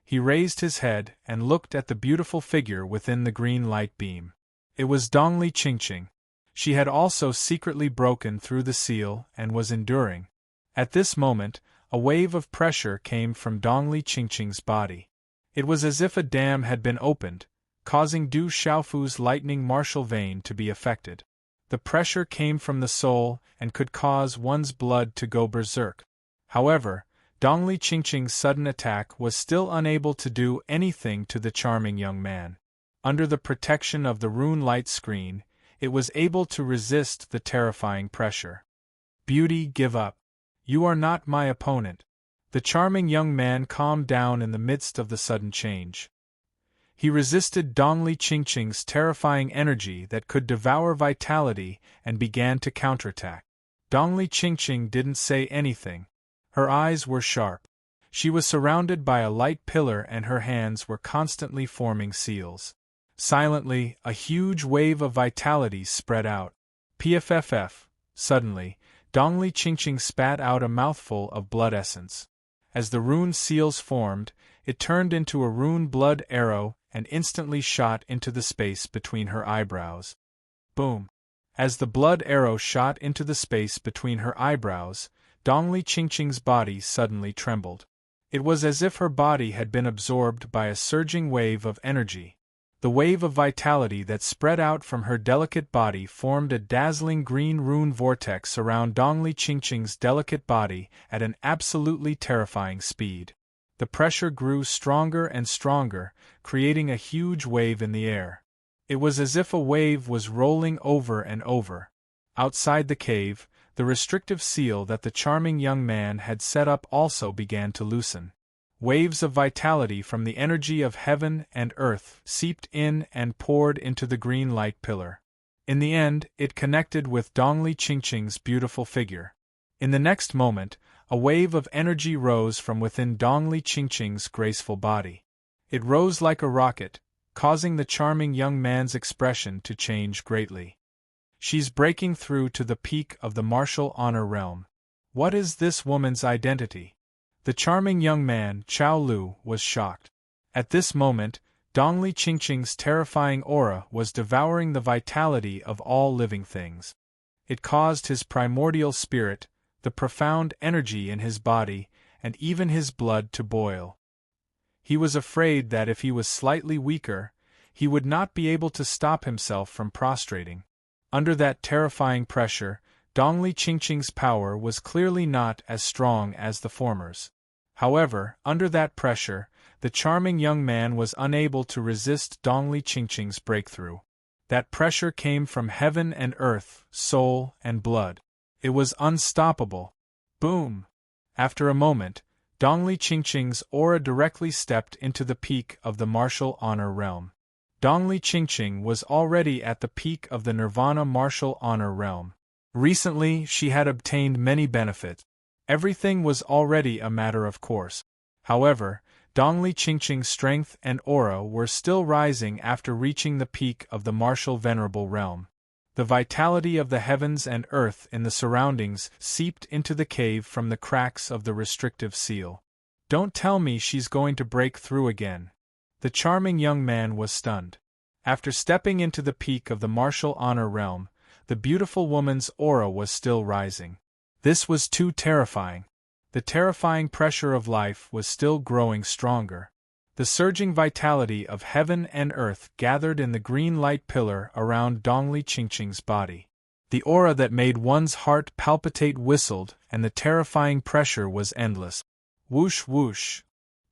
Speaker 1: He raised his head and looked at the beautiful figure within the green light beam. It was Dongli Qingqing. She had also secretly broken through the seal and was enduring. At this moment, a wave of pressure came from Dongli Qingqing's body. It was as if a dam had been opened, causing Du Xiaofu's lightning martial vein to be affected. The pressure came from the soul and could cause one's blood to go berserk. However, Dongli Qingqing's sudden attack was still unable to do anything to the charming young man. Under the protection of the rune light screen, it was able to resist the terrifying pressure. "Beauty, give up. You are not my opponent." The charming young man calmed down in the midst of the sudden change. He resisted Dongli Qingqing's terrifying energy that could devour vitality and began to counterattack. Dongli Qingqing didn't say anything. Her eyes were sharp. She was surrounded by a light pillar and her hands were constantly forming seals. Silently, a huge wave of vitality spread out. Pfff. Suddenly, Dongli Qingqing spat out a mouthful of blood essence. As the rune seals formed, it turned into a rune blood arrow and instantly shot into the space between her eyebrows. Boom! As the blood arrow shot into the space between her eyebrows, Dongli Qingqing's body suddenly trembled. It was as if her body had been absorbed by a surging wave of energy. The wave of vitality that spread out from her delicate body formed a dazzling green rune vortex around Dongli Qingqing's delicate body at an absolutely terrifying speed. The pressure grew stronger and stronger, creating a huge wave in the air. It was as if a wave was rolling over and over. Outside the cave, the restrictive seal that the charming young man had set up also began to loosen. Waves of vitality from the energy of heaven and earth seeped in and poured into the green light pillar. In the end, it connected with Dongli Qingqing's beautiful figure. In the next moment, a wave of energy rose from within Dongli Qingqing's graceful body. It rose like a rocket, causing the charming young man's expression to change greatly. She's breaking through to the peak of the martial honor realm. What is this woman's identity? The charming young man, Chao Lu, was shocked. At this moment, Dongli Qingqing's terrifying aura was devouring the vitality of all living things. It caused his primordial spirit, the profound energy in his body, and even his blood to boil. He was afraid that if he was slightly weaker, he would not be able to stop himself from prostrating. Under that terrifying pressure, Dongli Qingqing's power was clearly not as strong as the former's. However, under that pressure, the charming young man was unable to resist Dongli Qingqing's breakthrough. That pressure came from heaven and earth, soul and blood. It was unstoppable. Boom! After a moment, Dongli Qingqing's aura directly stepped into the peak of the martial honor realm. Dongli Qingqing was already at the peak of the Nirvana martial honor realm. Recently, she had obtained many benefits. Everything was already a matter of course. However, Dongli Qingqing's strength and aura were still rising after reaching the peak of the martial venerable realm. The vitality of the heavens and earth in the surroundings seeped into the cave from the cracks of the restrictive seal. Don't tell me she's going to break through again. The charming young man was stunned. After stepping into the peak of the martial honor realm, the beautiful woman's aura was still rising. This was too terrifying. The terrifying pressure of life was still growing stronger. The surging vitality of heaven and earth gathered in the green light pillar around Dongli Qingqing's body. The aura that made one's heart palpitate whistled, and the terrifying pressure was endless. Whoosh whoosh!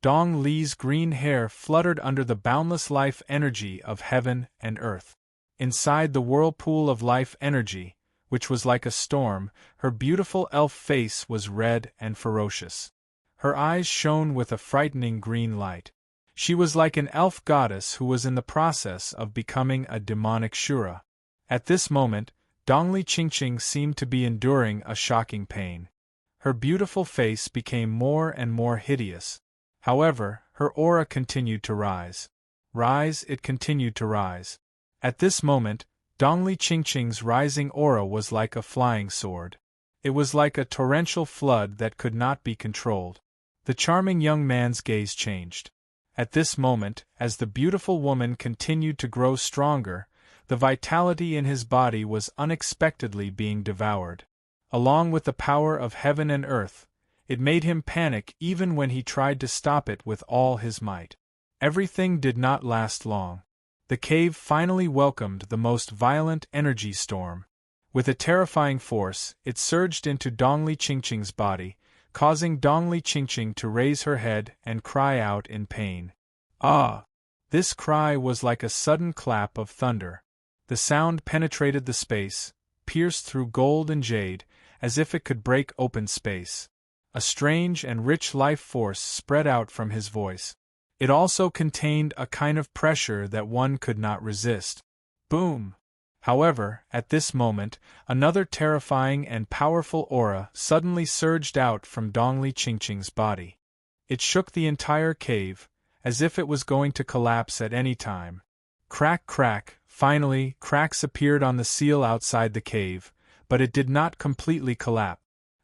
Speaker 1: Dong Li's green hair fluttered under the boundless life energy of heaven and earth. Inside the whirlpool of life energy, which was like a storm, her beautiful elf face was red and ferocious. Her eyes shone with a frightening green light. She was like an elf goddess who was in the process of becoming a demonic Shura. At this moment, Dongli Qingqing seemed to be enduring a shocking pain. Her beautiful face became more and more hideous. However, her aura continued to rise. It continued to rise. At this moment, Dongli Qingqing's rising aura was like a flying sword. It was like a torrential flood that could not be controlled. The charming young man's gaze changed. At this moment, as the beautiful woman continued to grow stronger, the vitality in his body was unexpectedly being devoured. Along with the power of heaven and earth, it made him panic even when he tried to stop it with all his might. Everything did not last long. The cave finally welcomed the most violent energy storm. With a terrifying force, it surged into Dongli Qingqing's body, causing Dongli Qingqing to raise her head and cry out in pain. Ah! This cry was like a sudden clap of thunder. The sound penetrated the space, pierced through gold and jade, as if it could break open space. A strange and rich life force spread out from his voice. It also contained a kind of pressure that one could not resist. Boom! However, at this moment, another terrifying and powerful aura suddenly surged out from Dongli Qingqing's body. It shook the entire cave, as if it was going to collapse at any time. Crack, crack! Finally, cracks appeared on the seal outside the cave, but it did not completely collapse.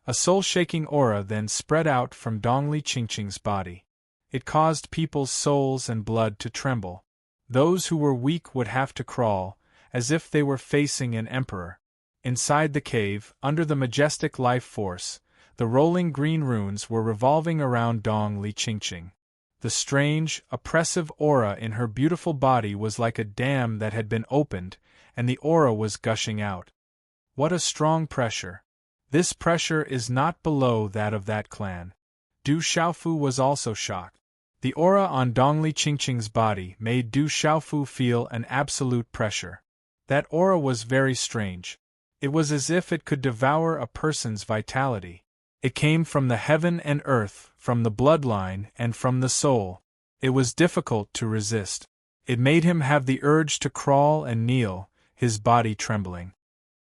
Speaker 1: A soul-shaking aura then spread out from Dongli Qingqing's body. It caused people's souls and blood to tremble. Those who were weak would have to crawl, as if they were facing an emperor. Inside the cave, under the majestic life force, the rolling green runes were revolving around Dongli Qingqing. The strange, oppressive aura in her beautiful body was like a dam that had been opened, and the aura was gushing out. What a strong pressure! This pressure is not below that of that clan. Du Xiaofu was also shocked. The aura on Dongli Qingqing's body made Du Xiaofu feel an absolute pressure. That aura was very strange. It was as if it could devour a person's vitality. It came from the heaven and earth, from the bloodline, and from the soul. It was difficult to resist. It made him have the urge to crawl and kneel, his body trembling.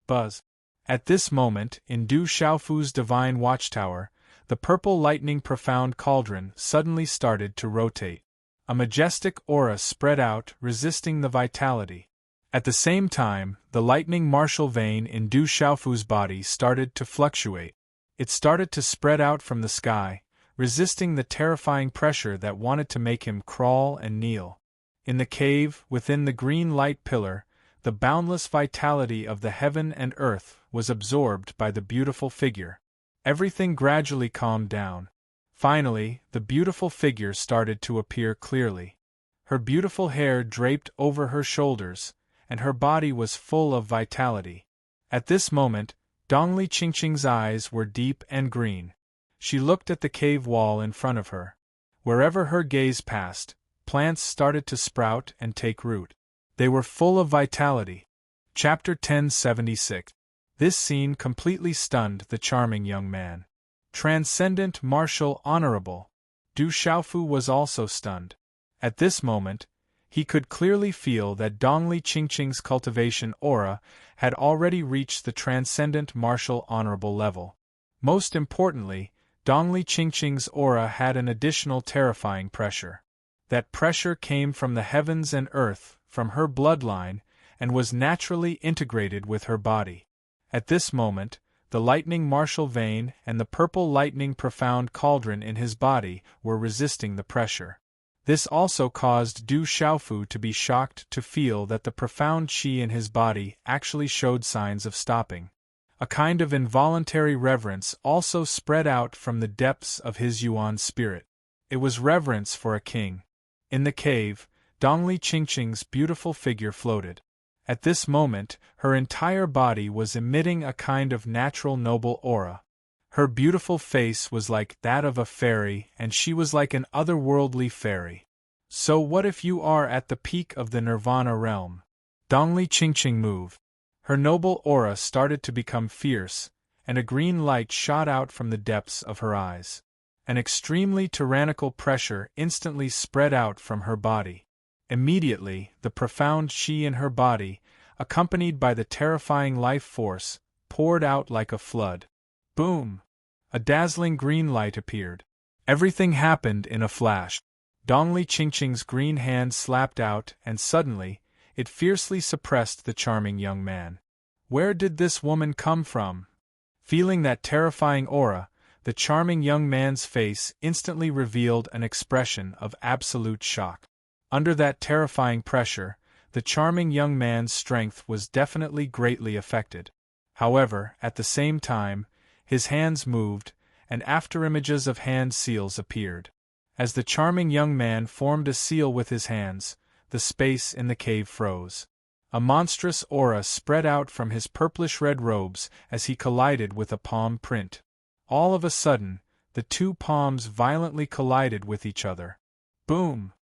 Speaker 1: Buzz. At this moment, in Du Xiaofu's divine watchtower, the purple lightning profound cauldron suddenly started to rotate. A majestic aura spread out, resisting the vitality. At the same time, the lightning martial vein in Du Xiaofu's body started to fluctuate. It started to spread out from the sky, resisting the terrifying pressure that wanted to make him crawl and kneel. In the cave, within the green light pillar, the boundless vitality of the heaven and earth was absorbed by the beautiful figure. Everything gradually calmed down. Finally, the beautiful figure started to appear clearly. Her beautiful hair draped over her shoulders, and her body was full of vitality. At this moment, Dongli Qingqing's eyes were deep and green. She looked at the cave wall in front of her. Wherever her gaze passed, plants started to sprout and take root. They were full of vitality. Chapter 1076. This scene completely stunned the charming young man. Transcendent, martial, honorable. Du Xiaofu was also stunned. At this moment, he could clearly feel that Dongli Qingqing's cultivation aura had already reached the transcendent, martial, honorable level. Most importantly, Dongli Qingqing's aura had an additional terrifying pressure. That pressure came from the heavens and earth, from her bloodline, and was naturally integrated with her body. At this moment, the lightning martial vein and the purple lightning profound cauldron in his body were resisting the pressure. This also caused Du Xiaofu to be shocked to feel that the profound qi in his body actually showed signs of stopping. A kind of involuntary reverence also spread out from the depths of his Yuan spirit. It was reverence for a king. In the cave, Dongli Qingqing's beautiful figure floated. At this moment, her entire body was emitting a kind of natural noble aura. Her beautiful face was like that of a fairy, and she was like an otherworldly fairy. So what if you are at the peak of the nirvana realm? Dongli Qingqing moved. Her noble aura started to become fierce, and a green light shot out from the depths of her eyes. An extremely tyrannical pressure instantly spread out from her body. Immediately, the profound qi in her body, accompanied by the terrifying life force, poured out like a flood. Boom! A dazzling green light appeared. Everything happened in a flash. Dongli Qingqing's green hand slapped out, and suddenly, it fiercely suppressed the charming young man. Where did this woman come from? Feeling that terrifying aura, the charming young man's face instantly revealed an expression of absolute shock. Under that terrifying pressure, the charming young man's strength was definitely greatly affected. However, at the same time, his hands moved, and afterimages of hand seals appeared. As the charming young man formed a seal with his hands, the space in the cave froze. A monstrous aura spread out from his purplish-red robes as he collided with a palm print. All of a sudden, the two palms violently collided with each other. Boom!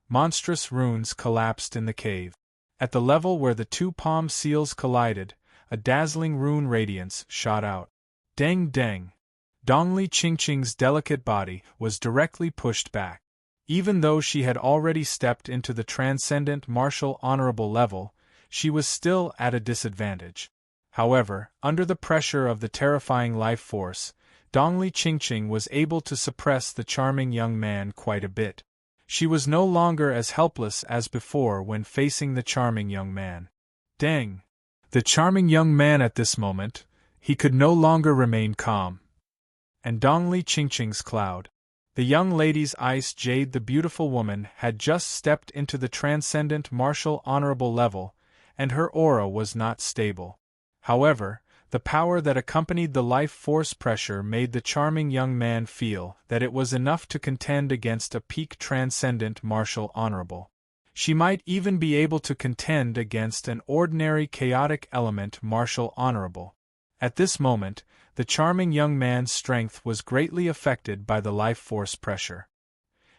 Speaker 1: Monstrous runes collapsed in the cave. At the level where the two palm seals collided, a dazzling rune radiance shot out. Deng deng! Dongli Qingqing's delicate body was directly pushed back. Even though she had already stepped into the transcendent martial honorable level, she was still at a disadvantage. However, under the pressure of the terrifying life force, Dongli Qingqing was able to suppress the charming young man quite a bit. She was no longer as helpless as before when facing the charming young man. Deng! The charming young man at this moment, he could no longer remain calm. And Dongli Qingqing's cloud. The young lady's ice jade, the beautiful woman, had just stepped into the transcendent martial honorable level, and her aura was not stable. However, the power that accompanied the life force pressure made the charming young man feel that it was enough to contend against a peak transcendent martial honorable. She might even be able to contend against an ordinary chaotic element martial honorable. At this moment, the charming young man's strength was greatly affected by the life force pressure.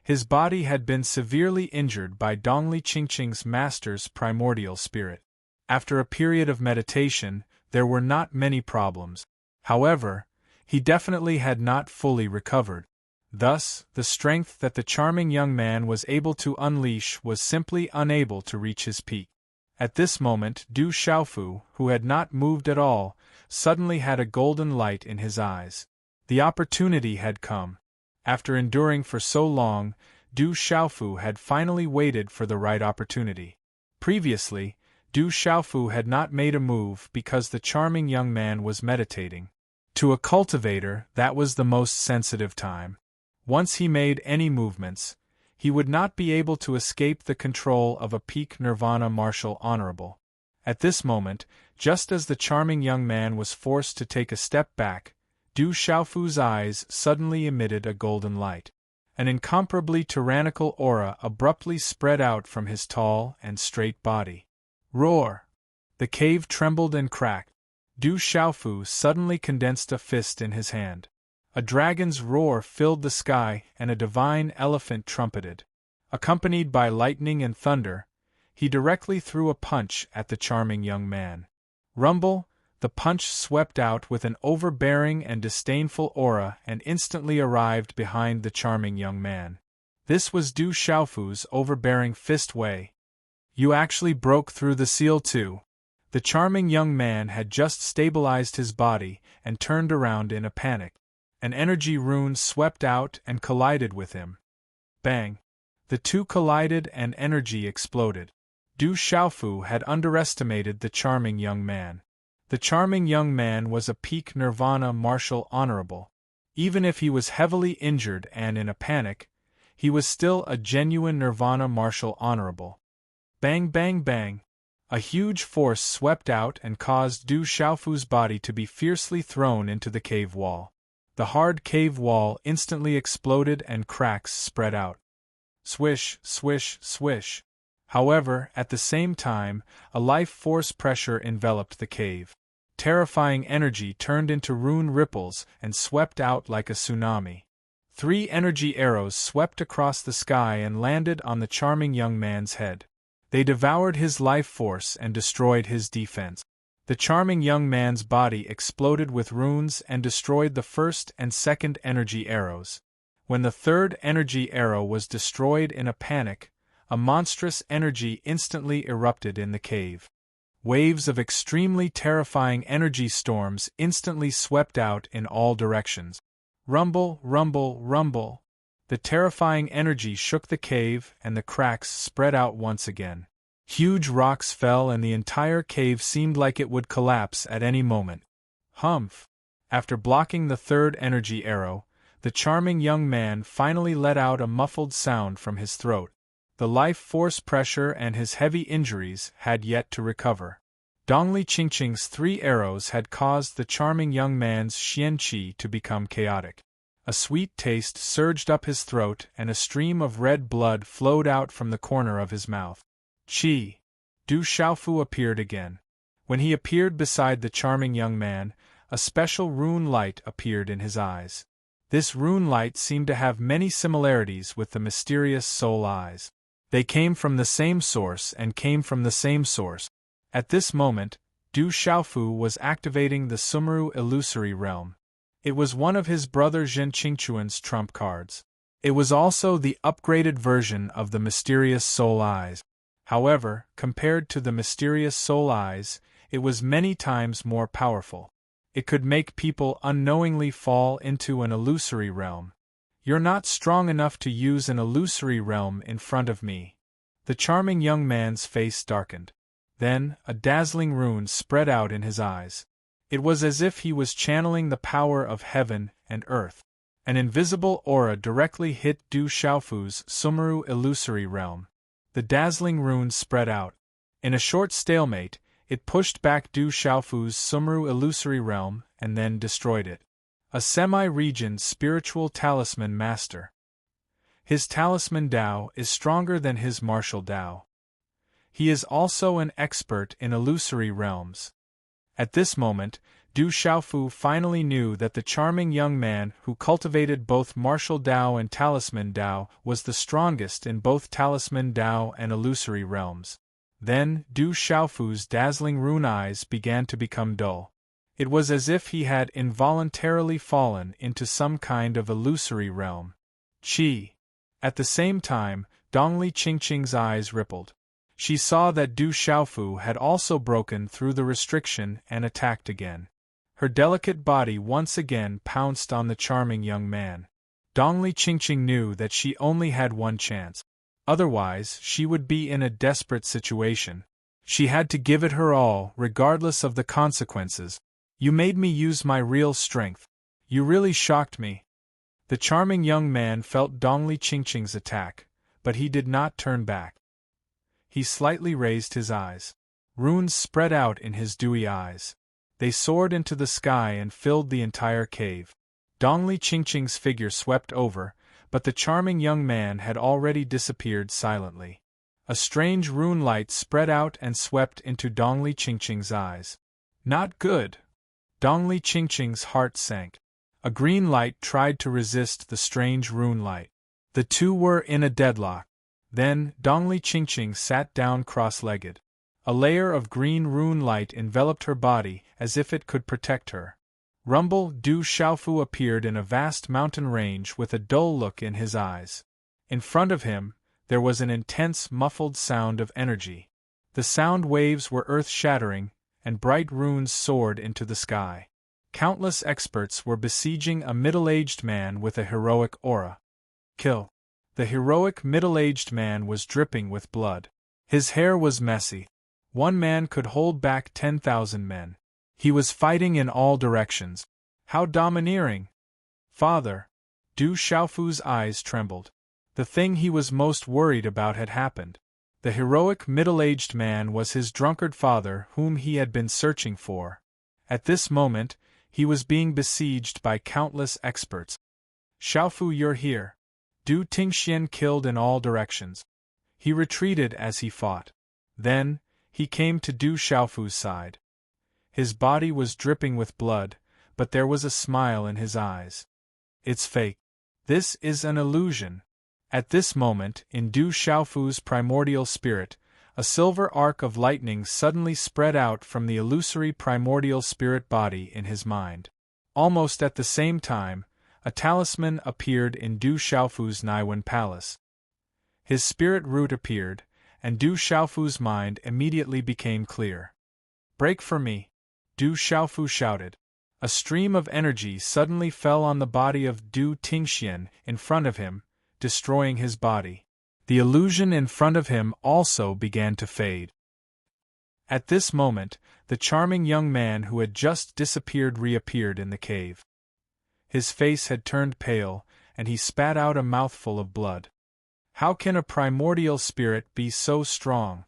Speaker 1: His body had been severely injured by Dongli Qingqing's master's primordial spirit. After a period of meditation, there were not many problems. However, he definitely had not fully recovered. Thus, the strength that the charming young man was able to unleash was simply unable to reach his peak. At this moment, Du Xiaofu, who had not moved at all, suddenly had a golden light in his eyes. The opportunity had come. After enduring for so long, Du Xiaofu had finally waited for the right opportunity. Previously, Du Xiaofu had not made a move because the charming young man was meditating. To a cultivator, that was the most sensitive time. Once he made any movements, he would not be able to escape the control of a peak nirvana martial honorable. At this moment, just as the charming young man was forced to take a step back, Du Xiaofu's eyes suddenly emitted a golden light. An incomparably tyrannical aura abruptly spread out from his tall and straight body. Roar! The cave trembled and cracked. Du Xiaofu suddenly condensed a fist in his hand. A dragon's roar filled the sky and a divine elephant trumpeted. Accompanied by lightning and thunder, he directly threw a punch at the charming young man. Rumble! The punch swept out with an overbearing and disdainful aura and instantly arrived behind the charming young man. This was Du Xiaofu's overbearing fist way. You actually broke through the seal too. The charming young man had just stabilized his body and turned around in a panic. An energy rune swept out and collided with him. Bang! The two collided and energy exploded. Du Xiaofu had underestimated the charming young man. The charming young man was a peak nirvana martial honorable. Even if he was heavily injured and in a panic, he was still a genuine nirvana martial honorable. Bang bang bang! A huge force swept out and caused Du Xiaofu's body to be fiercely thrown into the cave wall. The hard cave wall instantly exploded and cracks spread out. Swish, swish, swish. However, at the same time, a life force pressure enveloped the cave. Terrifying energy turned into rune ripples and swept out like a tsunami. 3 energy arrows swept across the sky and landed on the charming young man's head. They devoured his life force and destroyed his defense. The charming young man's body exploded with runes and destroyed the first and second energy arrows. When the third energy arrow was destroyed in a panic, a monstrous energy instantly erupted in the cave. Waves of extremely terrifying energy storms instantly swept out in all directions. Rumble, rumble, rumble. The terrifying energy shook the cave and the cracks spread out once again. Huge rocks fell and the entire cave seemed like it would collapse at any moment. Humph! After blocking the third energy arrow, the charming young man finally let out a muffled sound from his throat. The life force pressure and his heavy injuries had yet to recover. Dongli Qingqing's 3 arrows had caused the charming young man's xian qi to become chaotic. A sweet taste surged up his throat and a stream of red blood flowed out from the corner of his mouth. Qi! Du Xiaofu appeared again. When he appeared beside the charming young man, a special rune light appeared in his eyes. This rune light seemed to have many similarities with the mysterious soul eyes. They came from the same source and came from the same source. At this moment, Du Xiaofu was activating the Sumeru illusory realm. It was one of his brother Zhen Qingquan's trump cards. It was also the upgraded version of the mysterious soul eyes. However, compared to the mysterious soul eyes, it was many times more powerful. It could make people unknowingly fall into an illusory realm. You're not strong enough to use an illusory realm in front of me. The charming young man's face darkened. Then, a dazzling rune spread out in his eyes. It was as if he was channeling the power of heaven and earth. An invisible aura directly hit Du Xiaofu's Sumeru illusory realm. The dazzling rune spread out. In a short stalemate, it pushed back Du Xiaofu's Sumeru illusory realm and then destroyed it. A semi-region spiritual talisman master. His talisman Dao is stronger than his martial Dao. He is also an expert in illusory realms. At this moment, Du Xiaofu finally knew that the charming young man who cultivated both martial Dao and talisman Dao was the strongest in both talisman Dao and illusory realms. Then, Du Xiaofu's dazzling rune eyes began to become dull. It was as if he had involuntarily fallen into some kind of illusory realm. Qi. At the same time, Dongli Qingqing's eyes rippled. She saw that Du Xiaofu had also broken through the restriction and attacked again. Her delicate body once again pounced on the charming young man. Dongli Qingqing knew that she only had one chance. Otherwise, she would be in a desperate situation. She had to give it her all, regardless of the consequences. You made me use my real strength. You really shocked me. The charming young man felt Dongli Qingqing's attack, but he did not turn back. He slightly raised his eyes. Runes spread out in his dewy eyes. They soared into the sky and filled the entire cave. Dongli Qingqing's figure swept over, but the charming young man had already disappeared silently. A strange rune light spread out and swept into Dongli Qingqing's eyes. Not good! Dongli Qingqing's heart sank. A green light tried to resist the strange rune light. The two were in a deadlock. Then, Dongli Qingqing sat down cross-legged. A layer of green rune light enveloped her body as if it could protect her. Rumble Du Xiaofu appeared in a vast mountain range with a dull look in his eyes. In front of him, there was an intense muffled sound of energy. The sound waves were earth-shattering, and bright runes soared into the sky. Countless experts were besieging a middle-aged man with a heroic aura. Kill. The heroic middle-aged man was dripping with blood. His hair was messy. One man could hold back 10,000 men. He was fighting in all directions. How domineering! Father! Du Xiaofu's eyes trembled. The thing he was most worried about had happened. The heroic middle-aged man was his drunkard father whom he had been searching for. At this moment, he was being besieged by countless experts. Xiaofu, you're here. Du Tingxian killed in all directions. He retreated as he fought. Then, he came to Du Xiaofu's side. His body was dripping with blood, but there was a smile in his eyes. It's fake. This is an illusion. At this moment, in Du Xiaofu's primordial spirit, a silver arc of lightning suddenly spread out from the illusory primordial spirit body in his mind. Almost at the same time, a talisman appeared in Du Xiaofu's Naiwen palace. His spirit root appeared, and Du Xiaofu's mind immediately became clear. Break for me! Du Xiaofu shouted. A stream of energy suddenly fell on the body of Du Tingxian in front of him, destroying his body. The illusion in front of him also began to fade. At this moment, the charming young man who had just disappeared reappeared in the cave. His face had turned pale, and he spat out a mouthful of blood. How can a primordial spirit be so strong?